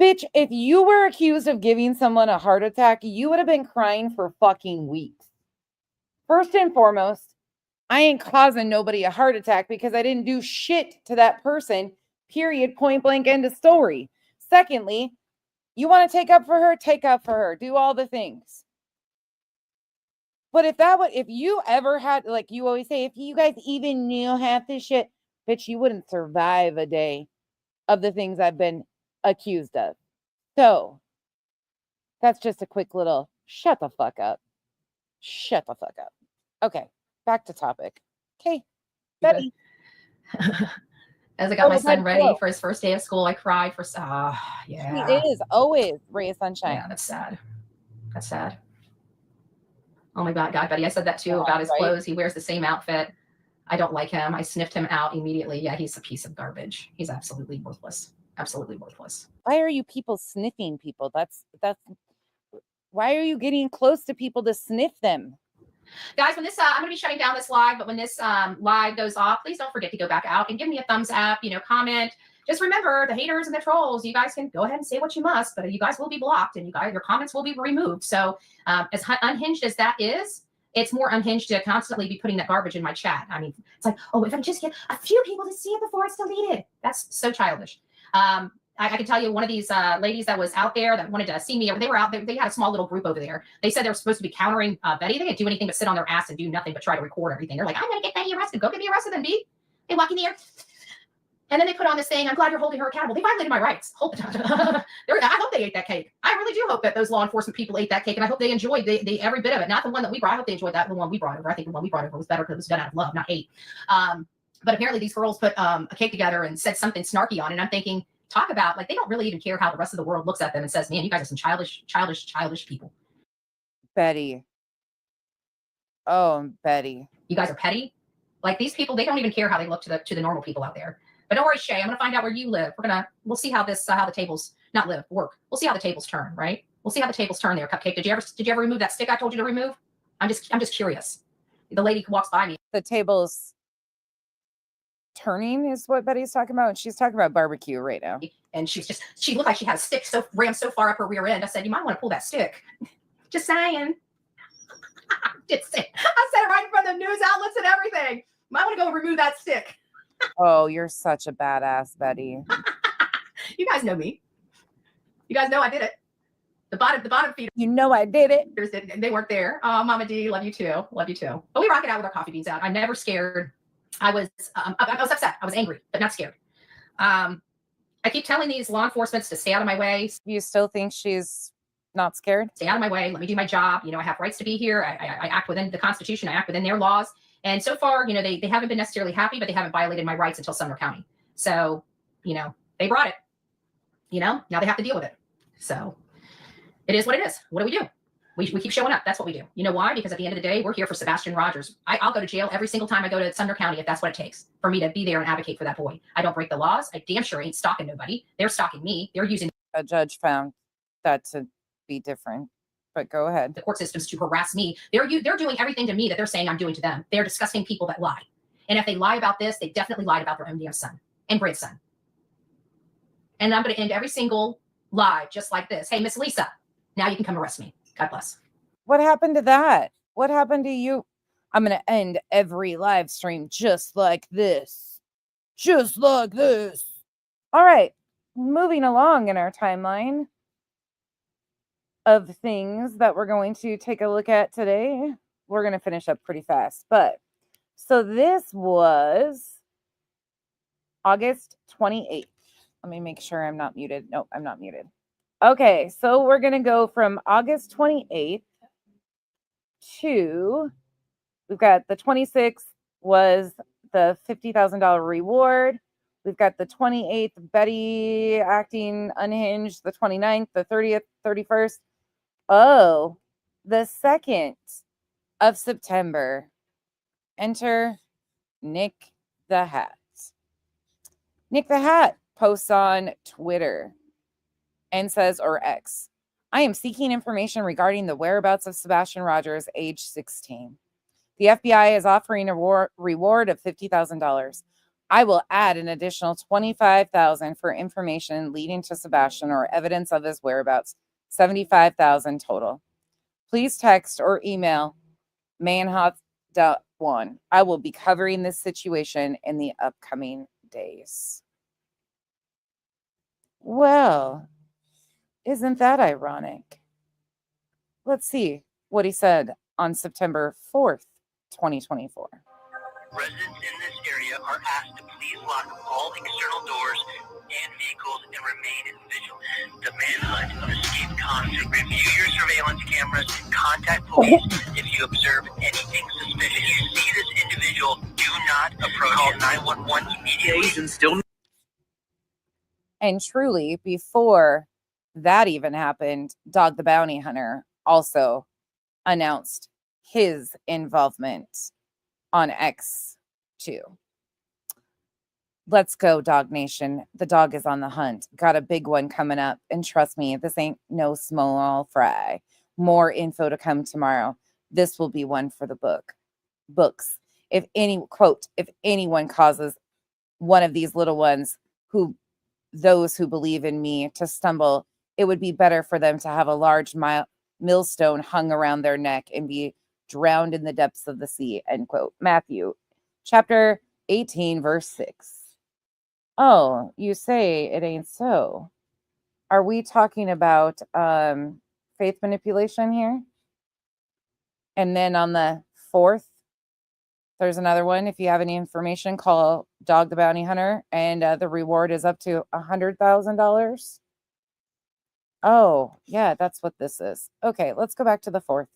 Bitch, if you were accused of giving someone a heart attack, you would have been crying for fucking weeks. First and foremost, I ain't causing nobody a heart attack because I didn't do shit to that person. Period. Point blank. End of story. Secondly, you want to take up for her? Take up for her. Do all the things. But if you ever had, like you always say, if you guys even knew half this shit, bitch, you wouldn't survive a day of the things I've been accused of. So that's just a quick little shut the fuck up. Shut the fuck up. Okay, back to topic. Okay, Betty. As I got my son ready for his first day of school, I cried for, yeah. He is always ray of sunshine. Yeah, that's sad. That's sad. Oh my God, Betty, I said that too about his clothes. He wears the same outfit. I don't like him. I sniffed him out immediately. Yeah, he's a piece of garbage. He's absolutely worthless. Absolutely worthless. Why are you people sniffing people? That's why are you getting close to people to sniff them? Guys, when this, I'm going to be shutting down this live, but when this live goes off, please don't forget to go back out and give me a thumbs up, comment. Just remember, the haters and the trolls, you guys can go ahead and say what you must, but you guys will be blocked and your comments will be removed. So as unhinged as that is, it's more unhinged to constantly be putting that garbage in my chat. I mean, it's like, oh, if I just get a few people to see it before it's deleted. That's so childish. I can tell you one of these ladies that was out there that wanted to see me, they were out there. They had a small little group over there. They said they were supposed to be countering Betty. They didn't do anything but sit on their ass and do nothing but try to record everything. They're like, I'm going to get Betty arrested. Go get me arrested then, B. They walk in the air. And then they put on this thing, I'm glad you're holding her accountable. They violated my rights. I hope they ate that cake. I really do hope that those law enforcement people ate that cake, and I hope they enjoyed the every bit of it. Not the one that we brought. I hope they enjoyed the one we brought over. I think the one we brought over was better because it was done out of love, not hate. But apparently these girls put a cake together and said something snarky on it. And I'm thinking, talk about, like, they don't really even care how the rest of the world looks at them and says, man, you guys are some childish people. Betty. Oh, Betty. You guys are petty. Like, these people, they don't even care how they look to the normal people out there. But don't worry, Shay, I'm going to find out where you live. We'll see how how the tables, not live, work. We'll see how the tables turn, right? We'll see how the tables turn there, Cupcake. Did you ever remove that stick I told you to remove? I'm just curious. The lady who walks by me. The tables turning is what Betty's talking about. And she's talking about barbecue right now. And she looked like she had a stick rammed so far up her rear end. I said, you might want to pull that stick. Just saying. I said it right in front of the news outlets and everything. Might want to go remove that stick. Oh, you're such a badass, Betty. You guys know me. You guys know I did it. The bottom feeders. You know I did it. They weren't there. Oh, Mama D, love you too. Love you too. But we rock it out with our coffee beans out. I'm never scared. I was upset. I was angry, but not scared. I keep telling these law enforcement to stay out of my way. You still think she's not scared? Stay out of my way. Let me do my job. I have rights to be here. I act within the Constitution. I act within their laws. And so far, they haven't been necessarily happy, but they haven't violated my rights until Sumner County. So, they brought it. Now they have to deal with it. So it is what it is. What do? We keep showing up. That's what we do. You know why? Because at the end of the day, we're here for Sebastian Rogers. I'll go to jail every single time I go to Sumner County if that's what it takes for me to be there and advocate for that boy. I don't break the laws. I damn sure ain't stalking nobody. They're stalking me. They're using. A judge found that to be different. But go ahead. The court systems to harass me. They're doing everything to me that they're saying I'm doing to them. They're disgusting people that lie. And if they lie about this, they definitely lied about their own damn son and grandson. And I'm going to end every single lie just like this. Hey, Miss Lisa, now you can come arrest me. God bless. What happened to that? What happened to you? I'm going to end every live stream just like this. Just like this. All right. Moving along in our timeline of things that we're going to take a look at today. We're going to finish up pretty fast. But so this was August 28th. Let me make sure I'm not muted. Nope, I'm not muted. Okay, so we're going to go from August 28th to, we've got the 26th was the $50,000 reward. We've got the 28th, Betty acting unhinged, the 29th, the 30th, 31st. Oh, the 2nd of September. Enter Nick the Hat. Nick the Hat posts on Twitter and says, or X, I am seeking information regarding the whereabouts of Sebastian Rogers, age 16. The FBI is offering a reward of $50,000. I will add an additional $25,000 for information leading to Sebastian or evidence of his whereabouts. $75,000 total. Please text or email Manhunt.1. I will be covering this situation in the upcoming days. Well, isn't that ironic? Let's see what he said on September 4th, 2024. Residents in this area are asked to please lock all external doors and vehicles and remain vigilant. The manhunt of escaped convict. Review your surveillance cameras and contact police if you observe anything suspicious. If you see this individual, do not approach. Call 911 immediately. And still. And truly, before that even happened, Dog the Bounty Hunter also announced his involvement on X too. Let's go, Dog Nation. The dog is on the hunt. Got a big one coming up. And trust me, this ain't no small fry. More info to come tomorrow. This will be one for the books. If anyone causes one of these little ones, those who believe in me, to stumble, it would be better for them to have a large millstone hung around their neck and be drowned in the depths of the sea, end quote. Matthew chapter 18, verse 6. Oh, you say it ain't so. Are we talking about faith manipulation here? And then on the 4th, there's another one. If you have any information, call Dog the Bounty Hunter, and the reward is up to $100,000. Oh, yeah, that's what this is. Okay, let's go back to the 4th.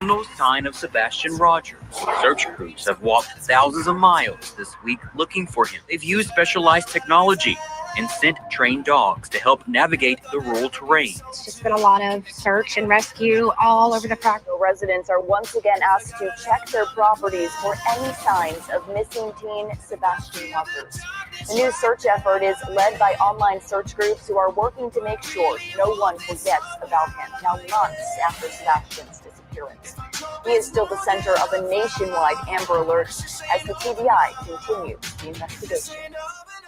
No sign of Sebastian Rogers. Search crews have walked thousands of miles this week looking for him. They've used specialized technology and sent trained dogs to help navigate the rural terrain. It's just been a lot of search and rescue all over the property. Residents are once again asked to check their properties for any signs of missing teen Sebastian Rogers. The new search effort is led by online search groups who are working to make sure no one forgets about him. Now, months after Sebastian's disappearance, he is still the center of a nationwide Amber Alert as the TBI continues the investigation.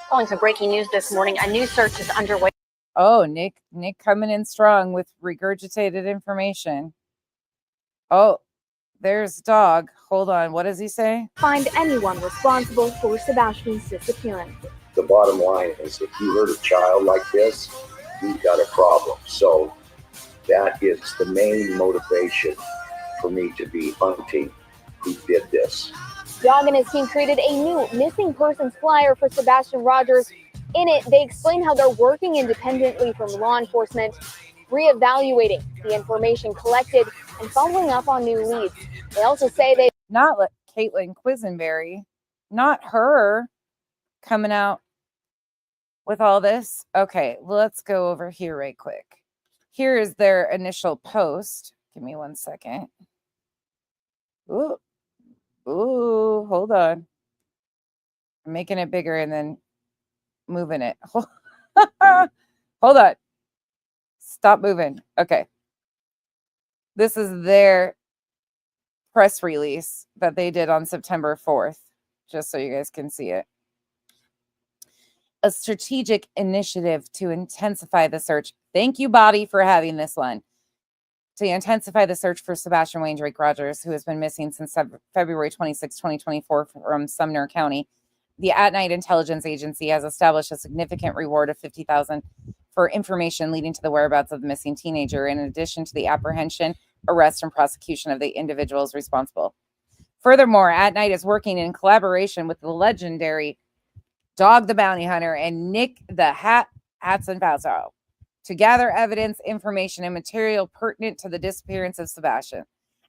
Following some breaking news this morning, a new search is underway. Oh, Nick coming in strong with regurgitated information. Oh, there's Dog. Hold on. What does he say? Find anyone responsible for Sebastian's disappearance. The bottom line is, if you hurt a child like this, you've got a problem. So that is the main motivation for me to be hunting who did this. Dog and his team created a new missing persons flyer for Sebastian Rogers. In it, they explain how they're working independently from law enforcement, reevaluating the information collected, and following up on new leads. They also say they not let Caitlin Quisenberry, not her, coming out with all this. Okay, let's go over here right quick. Here is their initial post. Give me 1 second. Ooh, hold on. I'm making it bigger and then moving it. Hold on. Stop moving. Okay. This is their press release that they did on September 4th, just so you guys can see it. A strategic initiative to intensify the search. Thank you, Bobby, for having this one. To intensify the search for Sebastian Wayne Drake Rogers, who has been missing since February 26, 2024 from Sumner County. The At Night Intelligence Agency has established a significant reward of $50,000 for information leading to the whereabouts of the missing teenager, in addition to the apprehension, arrest, and prosecution of the individuals responsible. Furthermore, At Night is working in collaboration with the legendary Dog the Bounty Hunter and Nick the Hatzenfauso to gather evidence, information, and material pertinent to the disappearance of Sebastian.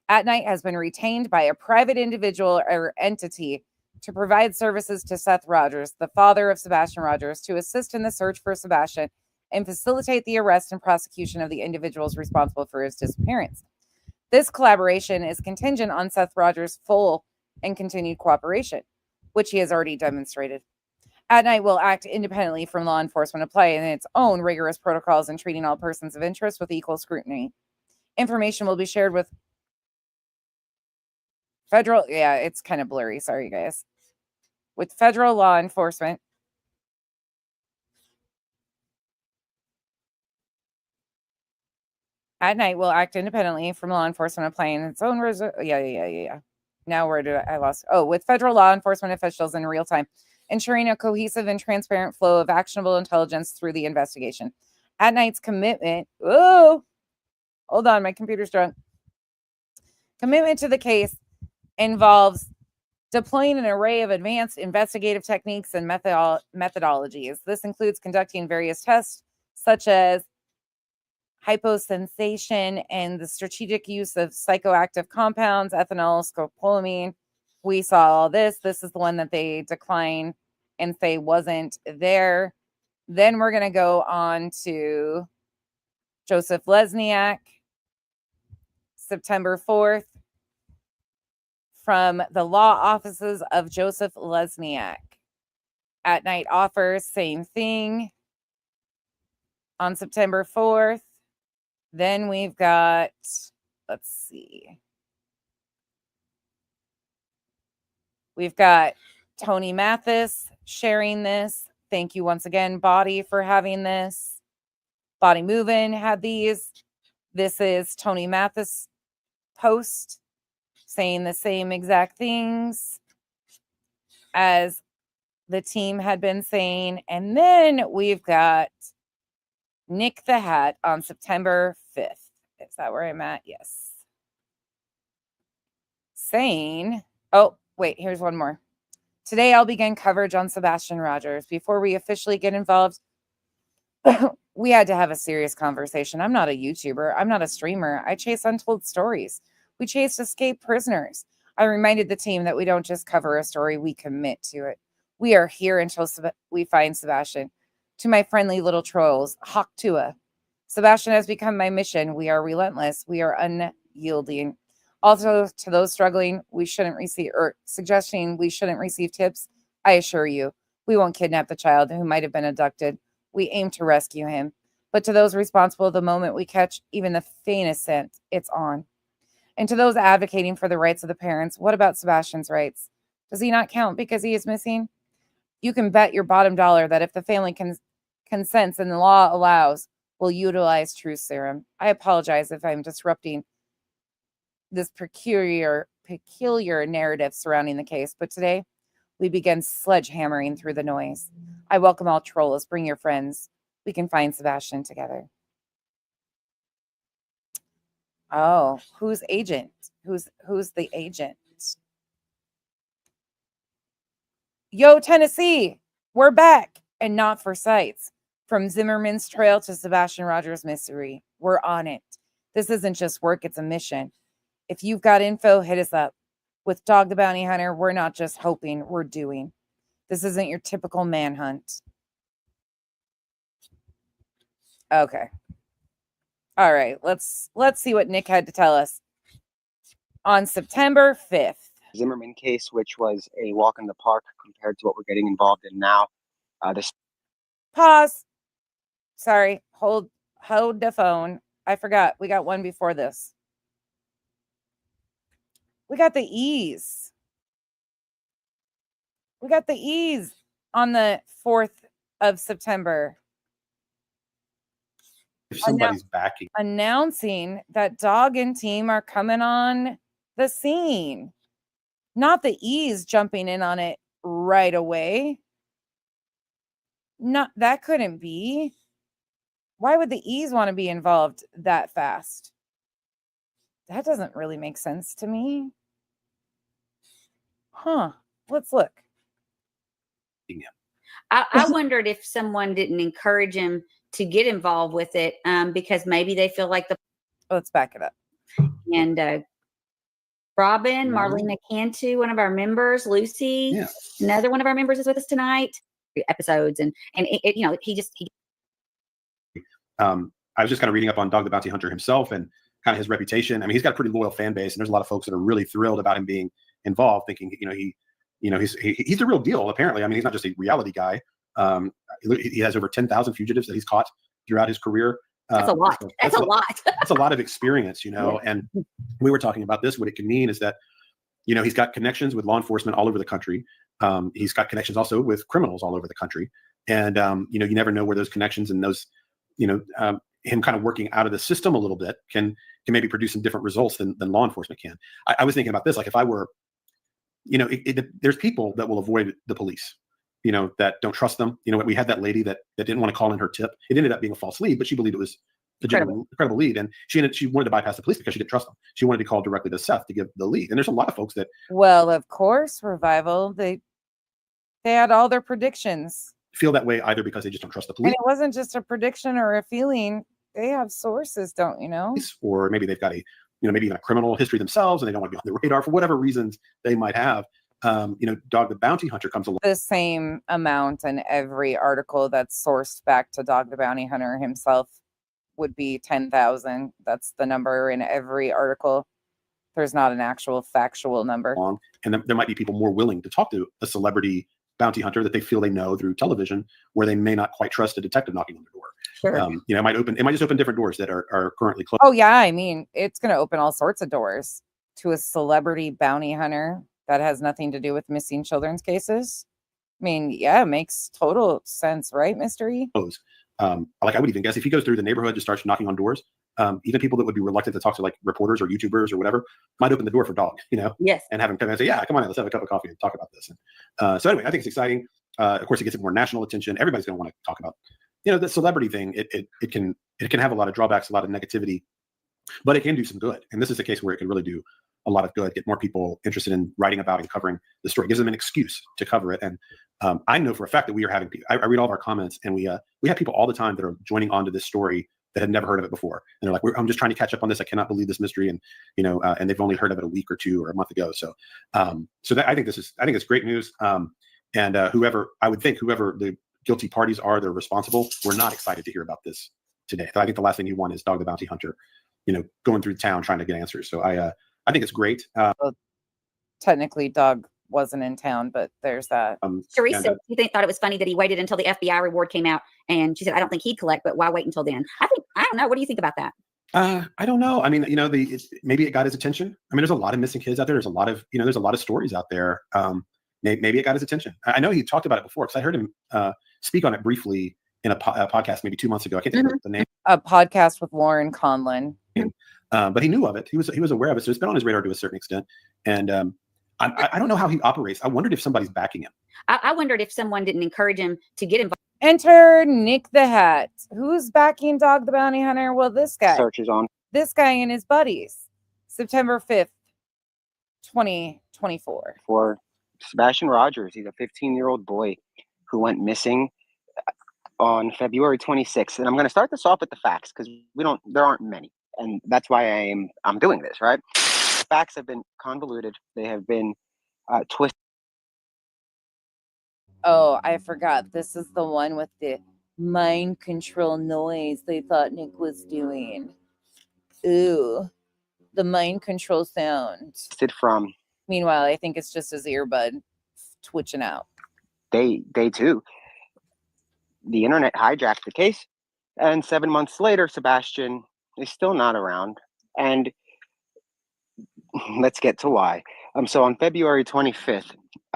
At Night has been retained by a private individual or entity to provide services to Seth Rogers, the father of Sebastian Rogers, to assist in the search for Sebastian and facilitate the arrest and prosecution of the individuals responsible for his disappearance. This collaboration is contingent on Seth Rogers' full and continued cooperation, which he has already demonstrated. At Night will act independently from law enforcement, applying its own rigorous protocols and treating all persons of interest with equal scrutiny. Information will be shared with federal, it's kind of blurry, sorry guys, with federal law enforcement. At Night will act independently from law enforcement, applying its own now where did I lost? Oh, with federal law enforcement officials in real time, ensuring a cohesive and transparent flow of actionable intelligence through the investigation. At Night's commitment, oh, hold on, my computer's drunk. Commitment to the case involves deploying an array of advanced investigative techniques and methodologies. This includes conducting various tests, such as hyposensation and the strategic use of psychoactive compounds, ethanol, scopolamine. We saw all this. This is the one that they decline and say wasn't there. Then we're going to go on to Joseph Lesniak, September 4th, from the law offices of Joseph Lesniak. At Night offers, same thing, on September 4th. Then we've got, let's see. We've got Tony Mathis sharing this. Thank you once again, Body, for having this. Body Movin' had these. This is Tony Mathis' post saying the same exact things as the team had been saying. And then we've got Nick the Hat on September 5th. Is that where I'm at? Yes. Saying, oh, wait, here's one more. Today, I'll begin coverage on Sebastian Rogers. Before we officially get involved, we had to have a serious conversation. I'm not a YouTuber. I'm not a streamer. I chase untold stories. We chased escaped prisoners. I reminded the team that we don't just cover a story, we commit to it. We are here until we find Sebastian. To my friendly little trolls, Hawk Tua. Sebastian has become my mission. We are relentless. We are unyielding. Also, to those struggling, we shouldn't receive, or suggesting we shouldn't receive tips, I assure you, we won't kidnap the child who might have been abducted. We aim to rescue him. But to those responsible, the moment we catch even the faintest scent, it's on. And to those advocating for the rights of the parents, what about Sebastian's rights? Does he not count because he is missing? You can bet your bottom dollar that if the family consents and the law allows, we'll utilize truth serum. I apologize if I'm disrupting this peculiar narrative surrounding the case, but today we begin sledgehammering through the noise. I welcome all trolls. Bring your friends. We can find Sebastian together. Oh, who's agent? Who's the agent? Yo, Tennessee, we're back, and not for sights. From Zimmerman's trail to Sebastian Rogers' mystery, we're on it. This isn't just work, it's a mission. If you've got info, hit us up. With Dog the Bounty Hunter, we're not just hoping, we're doing. This isn't your typical manhunt. Okay. All right, let's see what Nick had to tell us. On September 5th. Zimmerman case, which was a walk in the park compared to what we're getting involved in now. Pause. Sorry, hold the phone. I forgot. We got one before this. We got the ease. We got the ease on the 4th of September. If somebody's backing. Announcing that Dog and team are coming on the scene. Not the ease jumping in on it right away. Not that couldn't be. Why would the ease want to be involved that fast? That doesn't really make sense to me. Huh. Let's look. I wondered if someone didn't encourage him to get involved with it because maybe they feel like the. Let's back it up. And Robin, Marlena Cantu, one of our members, Lucy, another one of our members is with us tonight. Episodes and it, you know, I was just kind of reading up on Dog the Bounty Hunter himself and kind of his reputation. I mean, he's got a pretty loyal fan base, and there's a lot of folks that are really thrilled about him being involved, thinking, he's the real deal. Apparently, I mean, he's not just a reality guy. He has over 10,000 fugitives that he's caught throughout his career. That's a lot. That's a lot. That's a lot of experience, And we were talking about this. What it can mean is that, he's got connections with law enforcement all over the country. He's got connections also with criminals all over the country. And, you never know where those connections and those, him kind of working out of the system a little bit can maybe produce some different results than law enforcement can. I was thinking about this, like if I were there's people that will avoid the police, that don't trust them. We had that lady that didn't want to call in her tip. It ended up being a false lead, but she believed it was a genuine, credible lead. And she wanted to bypass the police because she didn't trust them. She wanted to call directly to Seth to give the lead. And there's a lot of folks that. Well, of course, Revival, they had all their predictions. Feel that way either because they just don't trust the police. And it wasn't just a prediction or a feeling. They have sources, don't you know? Or maybe they've got maybe even a criminal history themselves and they don't want to be on the radar for whatever reasons they might have. Dog the Bounty Hunter comes along. The same amount in every article that's sourced back to Dog the Bounty Hunter himself would be 10,000. That's the number in every article. There's not an actual factual number. And there might be people more willing to talk to a celebrity bounty hunter that they feel they know through television, where they may not quite trust a detective knocking on the door. Sure. It might just open different doors that are currently closed. Oh yeah, I mean, it's going to open all sorts of doors to a celebrity bounty hunter that has nothing to do with missing children's cases. I mean, yeah, it makes total sense, right, Mystery? I would even guess if he goes through the neighborhood, just starts knocking on doors, even people that would be reluctant to talk to like reporters or YouTubers or whatever might open the door for Dog, Yes. and have him come in and say, yeah, come on in, let's have a cup of coffee and talk about this. And, so anyway, I think it's exciting. Of course, it gets more national attention. Everybody's going to want to talk about, the celebrity thing. It can have a lot of drawbacks, a lot of negativity, but it can do some good. And this is a case where it can really do a lot of good, get more people interested in writing about and covering the story, gives them an excuse to cover it. And I know for a fact that we are having, I read all of our comments, and we have people all the time that are joining onto this story that had never heard of it before. And they're like, I'm just trying to catch up on this. I cannot believe this mystery. And, and they've only heard of it a week or two or a month ago. So, I think it's great news. Whoever the guilty parties are, they're responsible. We're not excited to hear about this today. I think the last thing you want is Dog the Bounty Hunter, going through town trying to get answers. So I think it's great. Well, technically, Dog wasn't in town, but there's that. Teresa, thought it was funny that he waited until the FBI reward came out, and she said, "I don't think he'd collect, but why wait until then?" I don't know. What do you think about that? I don't know. I mean, maybe it got his attention. I mean, there's a lot of missing kids out there. There's a lot of stories out there. Maybe it got his attention. I know he talked about it before because I heard him speak on it briefly in a podcast maybe 2 months ago. I can't think of the name. A podcast with Lauren Conlon. But he knew of it. He was aware of it. So it's been on his radar to a certain extent. And I don't know how he operates. I wondered if somebody's backing him. I wondered if someone didn't encourage him to get involved. Enter Nick the Hat. Who's backing Dog the Bounty Hunter? Well, this guy. Search is on. This guy and his buddies. September 5th, 2024. For Sebastian Rogers. He's a 15-year-old boy who went missing on February 26th. And I'm going to start this off with the facts because there aren't many. And that's why I'm doing this, right? The facts have been convoluted. They have been twisted. Oh, I forgot. This is the one with the mind control noise they thought Nick was doing. Ooh, the mind control sound. From. Meanwhile, I think it's just his earbud twitching out. Day two. The internet hijacked the case. And 7 months later, Sebastian is still not around. And let's get to why. So on February 25th,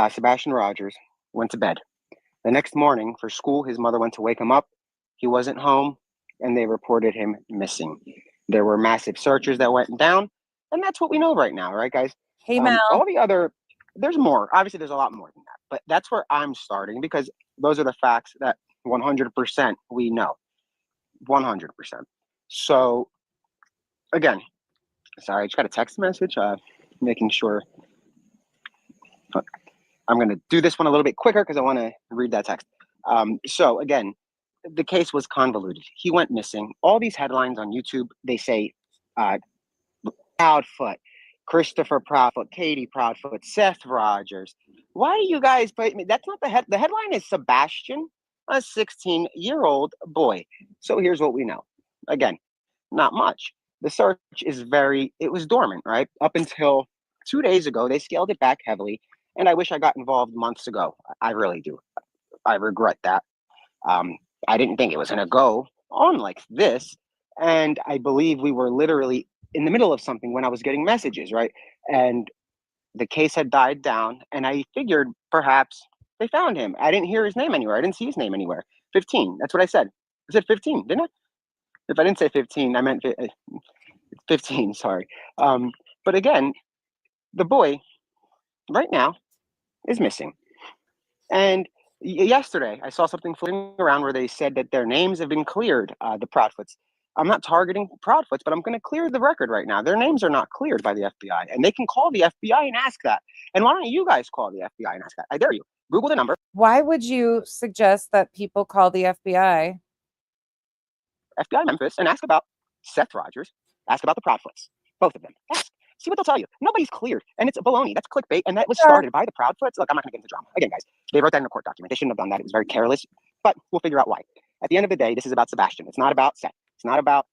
Sebastian Rogers went to bed. The next morning for school, his mother went to wake him up. He wasn't home, and they reported him missing. There were massive searches that went down, and that's what we know right now, right, guys? Hey, Mel. All the other, there's more. Obviously, there's a lot more than that, but that's where I'm starting because those are the facts that 100% we know. 100%. So, again, sorry, I just got a text message making sure. I'm going to do this one a little bit quicker because I want to read that text. So, again, the case was convoluted. He went missing. All these headlines on YouTube, they say Proudfoot, Christopher Proudfoot, Katie Proudfoot, Seth Rogers. Why do you guys put me? That's not the head. The headline is Sebastian, a 16-year-old boy. So here's what we know. Again, not much. The search it was dormant, right? Up until 2 days ago, they scaled it back heavily. And I wish I got involved months ago. I really do. I regret that. I didn't think it was going to go on like this. And I believe we were literally in the middle of something when I was getting messages, right? And the case had died down. And I figured perhaps they found him. I didn't hear his name anywhere. I didn't see his name anywhere. 15. That's what I said. I said 15, didn't I? If I didn't say 15, I meant 15. Sorry. But again, the boy right now is missing. And yesterday, I saw something floating around where they said that their names have been cleared, the Proudfoots. I'm not targeting Proudfoots, but I'm going to clear the record right now. Their names are not cleared by the FBI, and they can call the FBI and ask that. And why don't you guys call the FBI and ask that? I dare you. Google the number. Why would you suggest that people call the FBI? FBI Memphis and ask about Seth Rogers. Ask about the Proudfoots. Both of them. Ask. See what they'll tell you. Nobody's cleared. And it's baloney. That's clickbait. And that was started by the Proudfoots. Look, I'm not going to get into drama. Again, guys, they wrote that in a court document. They shouldn't have done that. It was very careless. But we'll figure out why. At the end of the day, this is about Sebastian. It's not about Seth. It's not about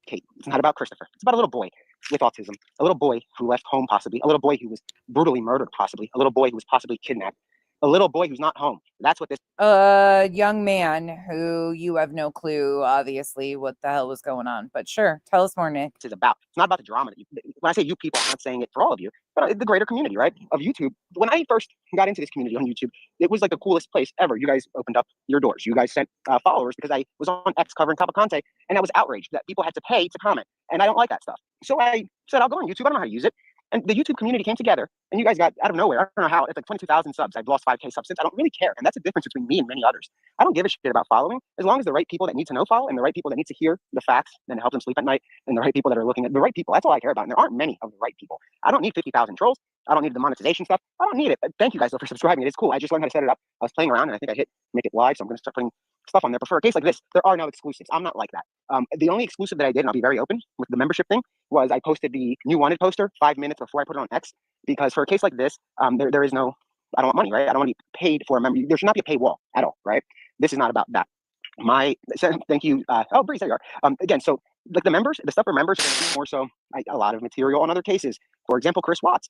Kate. It's not about Christopher. It's about a little boy with autism. A little boy who left home possibly. A little boy who was brutally murdered possibly. A little boy who was possibly kidnapped. A little boy who's not home. That's what this. A young man who you have no clue, obviously, what the hell was going on. But sure, tell us more, Nick. Is about. It's not about the drama. When I say you people, I'm not saying it for all of you, but the greater community, right, of YouTube. When I first got into this community on YouTube, it was like the coolest place ever. You guys opened up your doors. You guys sent followers because I was on X covering Cavalcante, and I was outraged that people had to pay to comment, and I don't like that stuff. So I said, I'll go on YouTube. I don't know how to use it. And the YouTube community came together, and you guys got out of nowhere. I don't know how. It's like 22,000 subs. I've lost 5K subs since. I don't really care. And that's the difference between me and many others. I don't give a shit about following. As long as the right people that need to know follow, and the right people that need to hear the facts and help them sleep at night, and the right people that are looking at the right people. That's all I care about. And there aren't many of the right people. I don't need 50,000 trolls. I don't need the monetization stuff. I don't need it. Thank you guys though for subscribing. It is cool. I just learned how to set it up. I was playing around, and I think I hit make it live. So I'm going to start putting stuff on there. But for a case like this, there are no exclusives. I'm not like that. The only exclusive that I did, and I'll be very open with the membership thing, was I posted the new wanted poster 5 minutes before I put it on X. Because for a case like this, there is no, I don't want money, right? I don't want to be paid for a member. There should not be a paywall at all, right? This is not about that. Thank you. Oh, Breeze, there you are. Again, so like the members, the stuff for members is more so a lot of material on other cases. For example, Chris Watts.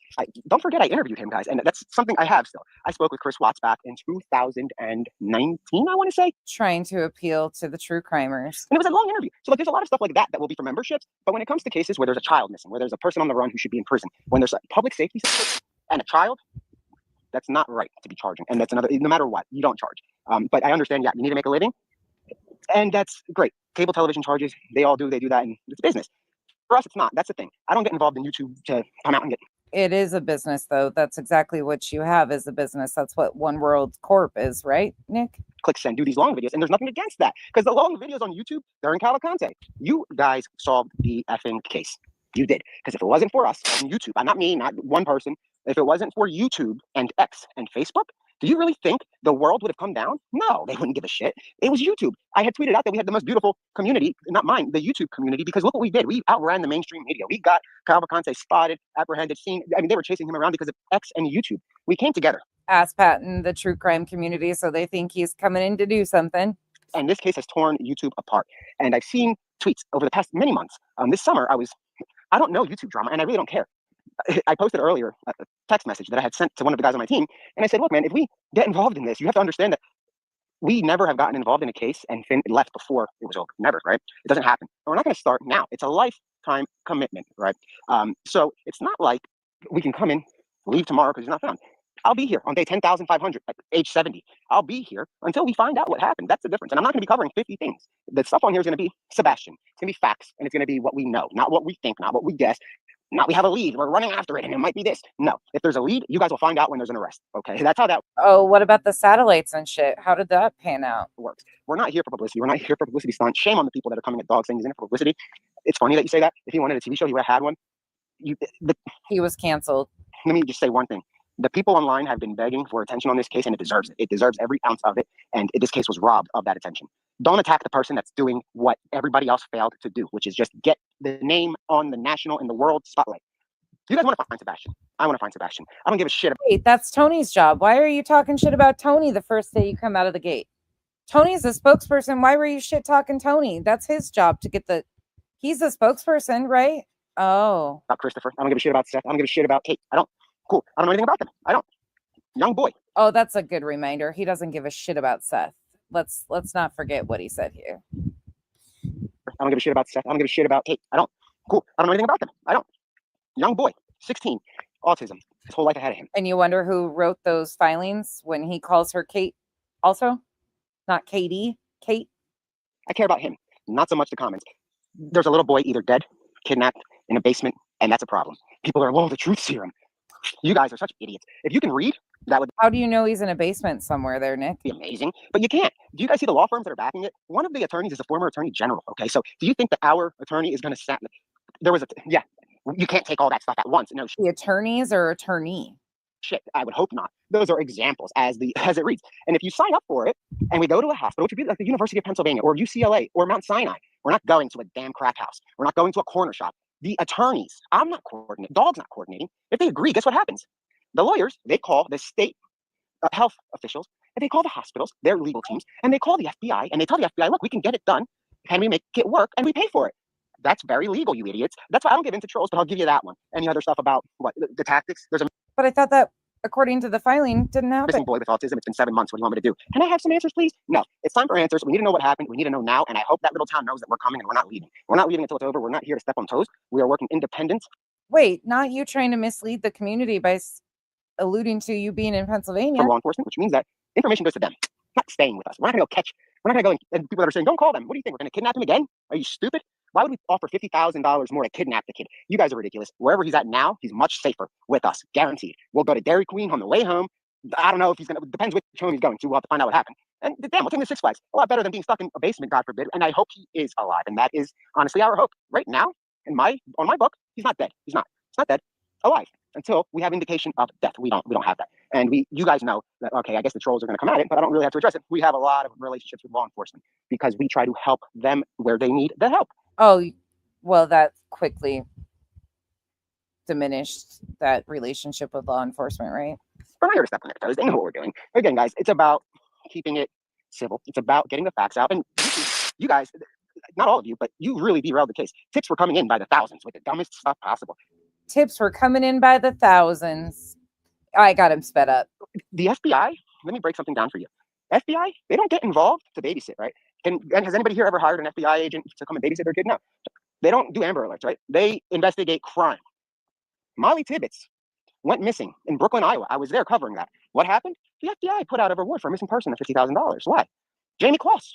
Don't forget I interviewed him, guys, and that's something I have still. I spoke with Chris Watts back in 2019, I want to say. Trying to appeal to the true crimers. And it was a long interview. So like there's a lot of stuff like that will be for memberships. But when it comes to cases where there's a child missing, where there's a person on the run who should be in prison, when there's a public safety situation and a child, that's not right to be charging. And that's another, no matter what, you don't charge. But I understand, yeah, you need to make a living. And that's great. Cable television charges, they do that, and it's business. For us, it's not. That's the thing. I don't get involved in YouTube to come out and get. It is a business, though. That's exactly what you have is a business. That's what One World Corp is, right, Nick? Click send, do these long videos, and there's nothing against that because the long videos on YouTube, they're in Cavalcante. You guys solved the effing case. You did. Because if it wasn't for us on YouTube, not me, not one person, if it wasn't for YouTube and X and Facebook, do you really think the world would have come down? No, they wouldn't give a shit. It was YouTube. I had tweeted out that we had the most beautiful community, not mine, the YouTube community, because look what we did. We outran the mainstream media. We got Cavalcante spotted, apprehended, seen. I mean, they were chasing him around because of X and YouTube. We came together. Ask Patton, the true crime community, so they think he's coming in to do something. And this case has torn YouTube apart. And I've seen tweets over the past many months. This summer, I don't know YouTube drama, and I really don't care. I posted earlier a text message that I had sent to one of the guys on my team. And I said, look, man, if we get involved in this, you have to understand that we never have gotten involved in a case and left before it was over. Never, right? It doesn't happen. And we're not going to start now. It's a lifetime commitment, right? So it's not like we can come in, leave tomorrow because he's not found. I'll be here on day 10,500 at age 70. I'll be here until we find out what happened. That's the difference. And I'm not going to be covering 50 things. The stuff on here is going to be Sebastian. It's going to be facts. And it's going to be what we know, not what we think, not what we guess. Not we have a lead, we're running after it, and it might be this. No, if there's a lead, you guys will find out when there's an arrest. Okay, that's how that. Oh, what about the satellites and shit? How did that pan out? Works. We're not here for publicity. We're not here for publicity stunt. Shame on the people that are coming at dogs saying he's in it for publicity. It's funny that you say that. If he wanted a TV show, he would have had one. He was canceled. Let me just say one thing. The people online have been begging for attention on this case, and it deserves it. It deserves every ounce of it, and this case was robbed of that attention. Don't attack the person that's doing what everybody else failed to do, which is just get the name on the national and the world spotlight. You guys want to find Sebastian. I want to find Sebastian. I don't give a shit. Wait, that's Tony's job. Why are you talking shit about Tony the first day you come out of the gate? Tony's a spokesperson. Why were you shit talking Tony? That's his job to get he's a spokesperson, right? Oh. About Christopher. I don't give a shit about Seth. I don't give a shit about Kate. Cool. I don't know anything about them. I don't. Young boy. Oh, that's a good reminder. He doesn't give a shit about Seth. Let's not forget what he said here. I don't give a shit about Seth. I don't give a shit about Kate. I don't. Cool. I don't know anything about them. I don't. Young boy, 16, autism, his whole life ahead of him. And you wonder who wrote those filings when he calls her Kate also? Not Katie, Kate? I care about him, not so much the comments. There's a little boy either dead, kidnapped, in a basement, and that's a problem. People are, the truth serum. You guys are such idiots. If you can read, that would. How do you know he's in a basement somewhere there, Nick? Be amazing, but you can't. Do you guys see the law firms that are backing it? One of the attorneys is a former attorney general. Okay, so do you think that our attorney is going to stand? There was a yeah. You can't take all that stuff at once. No, the attorneys or attorney. Shit, I would hope not. Those are examples as it reads. And if you sign up for it, and we go to a hospital, which would be like the University of Pennsylvania or UCLA or Mount Sinai, we're not going to a damn crack house. We're not going to a corner shop. The attorneys, I'm not coordinating. Dog's not coordinating. If they agree, guess what happens? The lawyers, they call the state health officials, and they call the hospitals, their legal teams, and they call the FBI, and they tell the FBI, look, we can get it done. Can we make it work? And we pay for it. That's very legal, you idiots. That's why I don't give into trolls, but I'll give you that one. Any other stuff about what the tactics? There's a. But I thought that, according to the filing, didn't happen. Missing boy with autism. It's been 7 months. What do you want me to do? Can I have some answers, please? No. It's time for answers. We need to know what happened. We need to know now. And I hope that little town knows that we're coming and we're not leaving. We're not leaving until it's over. We're not here to step on toes. We are working independent. Wait, not you trying to mislead the community by alluding to you being in Pennsylvania. From law enforcement, which means that information goes to them, not staying with us. We're not going to go catch. We're not going to go and people that are saying, don't call them. What do you think? We're going to kidnap him again? Are you stupid? Why would we offer $50,000 more to kidnap the kid? You guys are ridiculous. Wherever he's at now, he's much safer with us, guaranteed. We'll go to Dairy Queen on the way home. I don't know if he's going to, depends which home he's going to. We'll have to find out what happened. And damn, we'll take him to Six Flags. A lot better than being stuck in a basement, God forbid. And I hope he is alive. And that is honestly our hope. Right now, on my book, he's not dead. He's not dead. Alive. Until we have indication of death. We don't have that. And you guys know that, okay, I guess the trolls are going to come at it, but I don't really have to address it. We have a lot of relationships with law enforcement because we try to help them where they need the help. Oh, well, that quickly diminished that relationship with law enforcement, right? We're not here to step on their toes. They know what we're doing. Again, guys, it's about keeping it civil. It's about getting the facts out. And you guys, not all of you, but you really derailed the case. Tips were coming in by the thousands with the dumbest stuff possible. Tips were coming in by the thousands. I got him sped up. The FBI, let me break something down for you. FBI, they don't get involved to babysit, right? And has anybody here ever hired an FBI agent to come and babysit their kid? No. They don't do Amber Alerts, right? They investigate crime. Molly Tibbetts went missing in Brooklyn, Iowa. I was there covering that. What happened? The FBI put out a reward for a missing person of $50,000. Why? Jamie Kloss.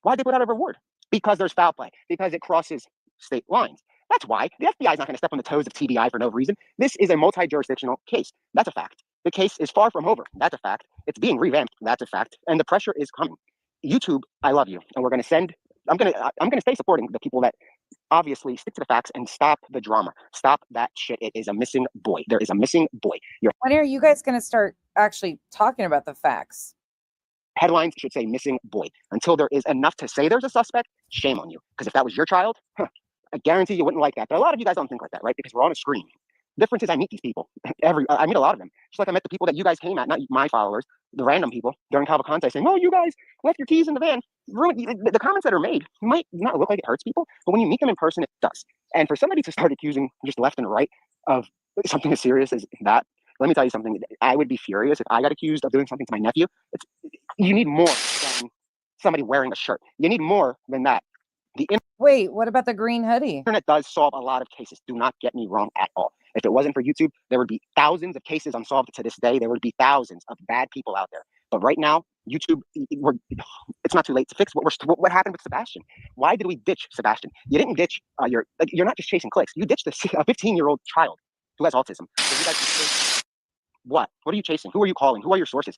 Why'd they put out a reward? Because there's foul play. Because it crosses state lines. That's why. The FBI is not going to step on the toes of TBI for no reason. This is a multi-jurisdictional case. That's a fact. The case is far from over. That's a fact. It's being revamped. That's a fact. And the pressure is coming. YouTube, I love you. And we're going to send, I'm going to stay supporting the people that obviously stick to the facts and stop the drama. Stop that shit. It is a missing boy. There is a missing boy. When are you guys going to start actually talking about the facts? Headlines should say missing boy. Until there is enough to say there's a suspect, shame on you. Because if that was your child, I guarantee you wouldn't like that. But a lot of you guys don't think like that, right? Because we're on a screen. Difference is I meet these people. I meet a lot of them. Just like I met the people that you guys came at, not my followers, the random people during Cavalcante saying, oh, you guys left your keys in the van. The comments that are made might not look like it hurts people, but when you meet them in person, it does. And for somebody to start accusing just left and right of something as serious as that, let me tell you something. I would be furious if I got accused of doing something to my nephew. You need more than somebody wearing a shirt. You need more than that. Wait, what about the green hoodie? Internet does solve a lot of cases. Do not get me wrong at all. If it wasn't for YouTube, there would be thousands of cases unsolved to this day. There would be thousands of bad people out there. But right now, YouTube, it's not too late to fix what happened with Sebastian. Why did we ditch Sebastian? You didn't ditch you're not just chasing clicks. You ditched a 15-year-old child who has autism. So you guys what? What are you chasing? Who are you calling? Who are your sources?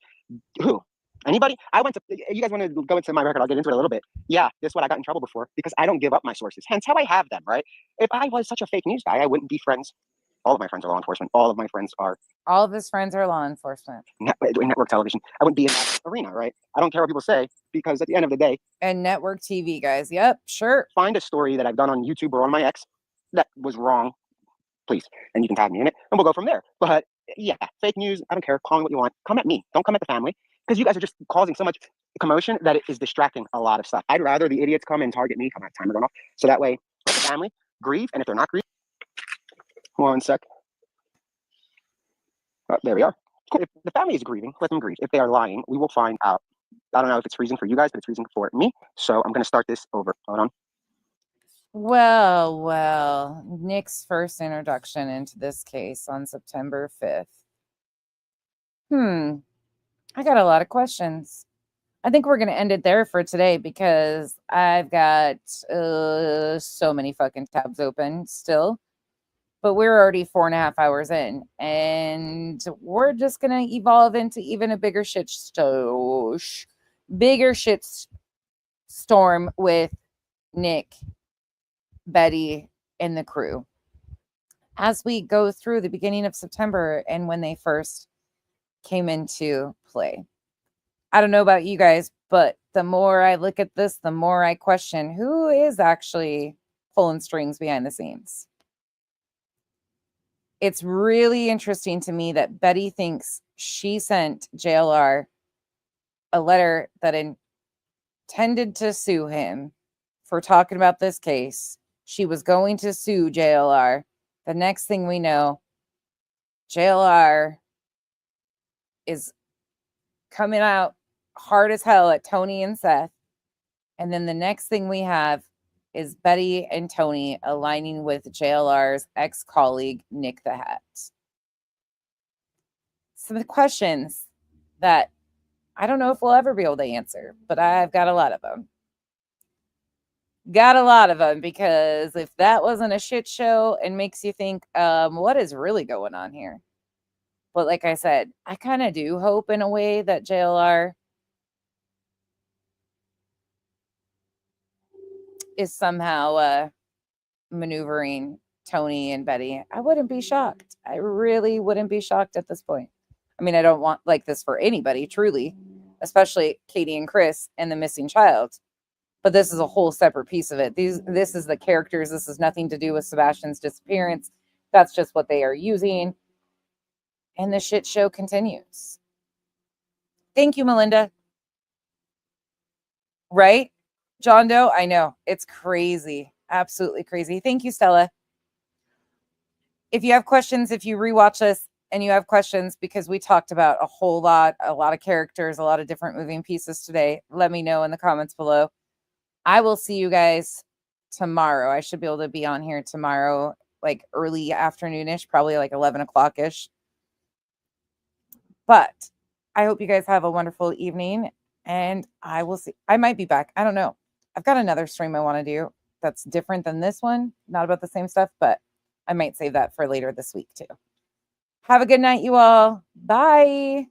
Who? Anybody? You guys want to go into my record? I'll get into it a little bit. Yeah, this is what I got in trouble before because I don't give up my sources. Hence how I have them, right? If I was such a fake news guy, I wouldn't be friends. All of my friends are law enforcement. All of my friends are. All of his friends are law enforcement. Network television. I wouldn't be in that arena, right? I don't care what people say because at the end of the day. And network TV, guys. Yep, sure. Find a story that I've done on YouTube or on my ex that was wrong, please. And you can tag me in it and we'll go from there. But yeah, fake news. I don't care. Call me what you want. Come at me. Don't come at the family. Because you guys are just causing so much commotion that it is distracting a lot of stuff. I'd rather the idiots come and target me. Come on, timer going off. So that way, the family grieve. And if they're not grieving, 1 sec. Oh, there we are. If the family is grieving, let them grieve. If they are lying, we will find out. I don't know if it's reason for you guys, but it's reason for me. So I'm going to start this over. Hold on. Well, Nick's first introduction into this case on September 5th. I got a lot of questions. I think we're going to end it there for today because I've got so many fucking tabs open still. but we're already 4.5 hours in, and we're just going to evolve into even a bigger storm with Nick, Betty, and the crew as we go through the beginning of September and when they first came into play. I don't know about you guys, but the more I look at this, the more I question who is actually pulling strings behind the scenes. It's really interesting to me that Betty thinks she sent JLR a letter that intended to sue him for talking about this case. She was going to sue JLR. The next thing we know, JLR is coming out hard as hell at Tony and Seth. And then the next thing we have is Betty and Tony aligning with JLR's ex-colleague, Nick the Hat. Some of the questions that I don't know if we'll ever be able to answer, but I've got a lot of them. Because if that wasn't a shit show, it makes you think, what is really going on here? But like I said, I kind of do hope in a way that JLR is somehow maneuvering Tony and Betty. I wouldn't be shocked. I really wouldn't be shocked at this point. I mean, I don't want like this for anybody, truly, especially Katie and Chris and the missing child. But this is a whole separate piece of it. This is the characters. This has nothing to do with Sebastian's disappearance. That's just what they are using. And the shit show continues. Thank you, Melinda. Right? John Doe? I know. It's crazy. Absolutely crazy. Thank you, Stella. If you have questions, if you rewatch this and you have questions, because we talked about a lot of characters, a lot of different moving pieces today, let me know in the comments below. I will see you guys tomorrow. I should be able to be on here tomorrow, like early afternoonish, probably like 11 o'clock-ish. But I hope you guys have a wonderful evening, and I will see. I might be back. I don't know. I've got another stream I want to do that's different than this one. Not about the same stuff, but I might save that for later this week too. Have a good night, you all. Bye.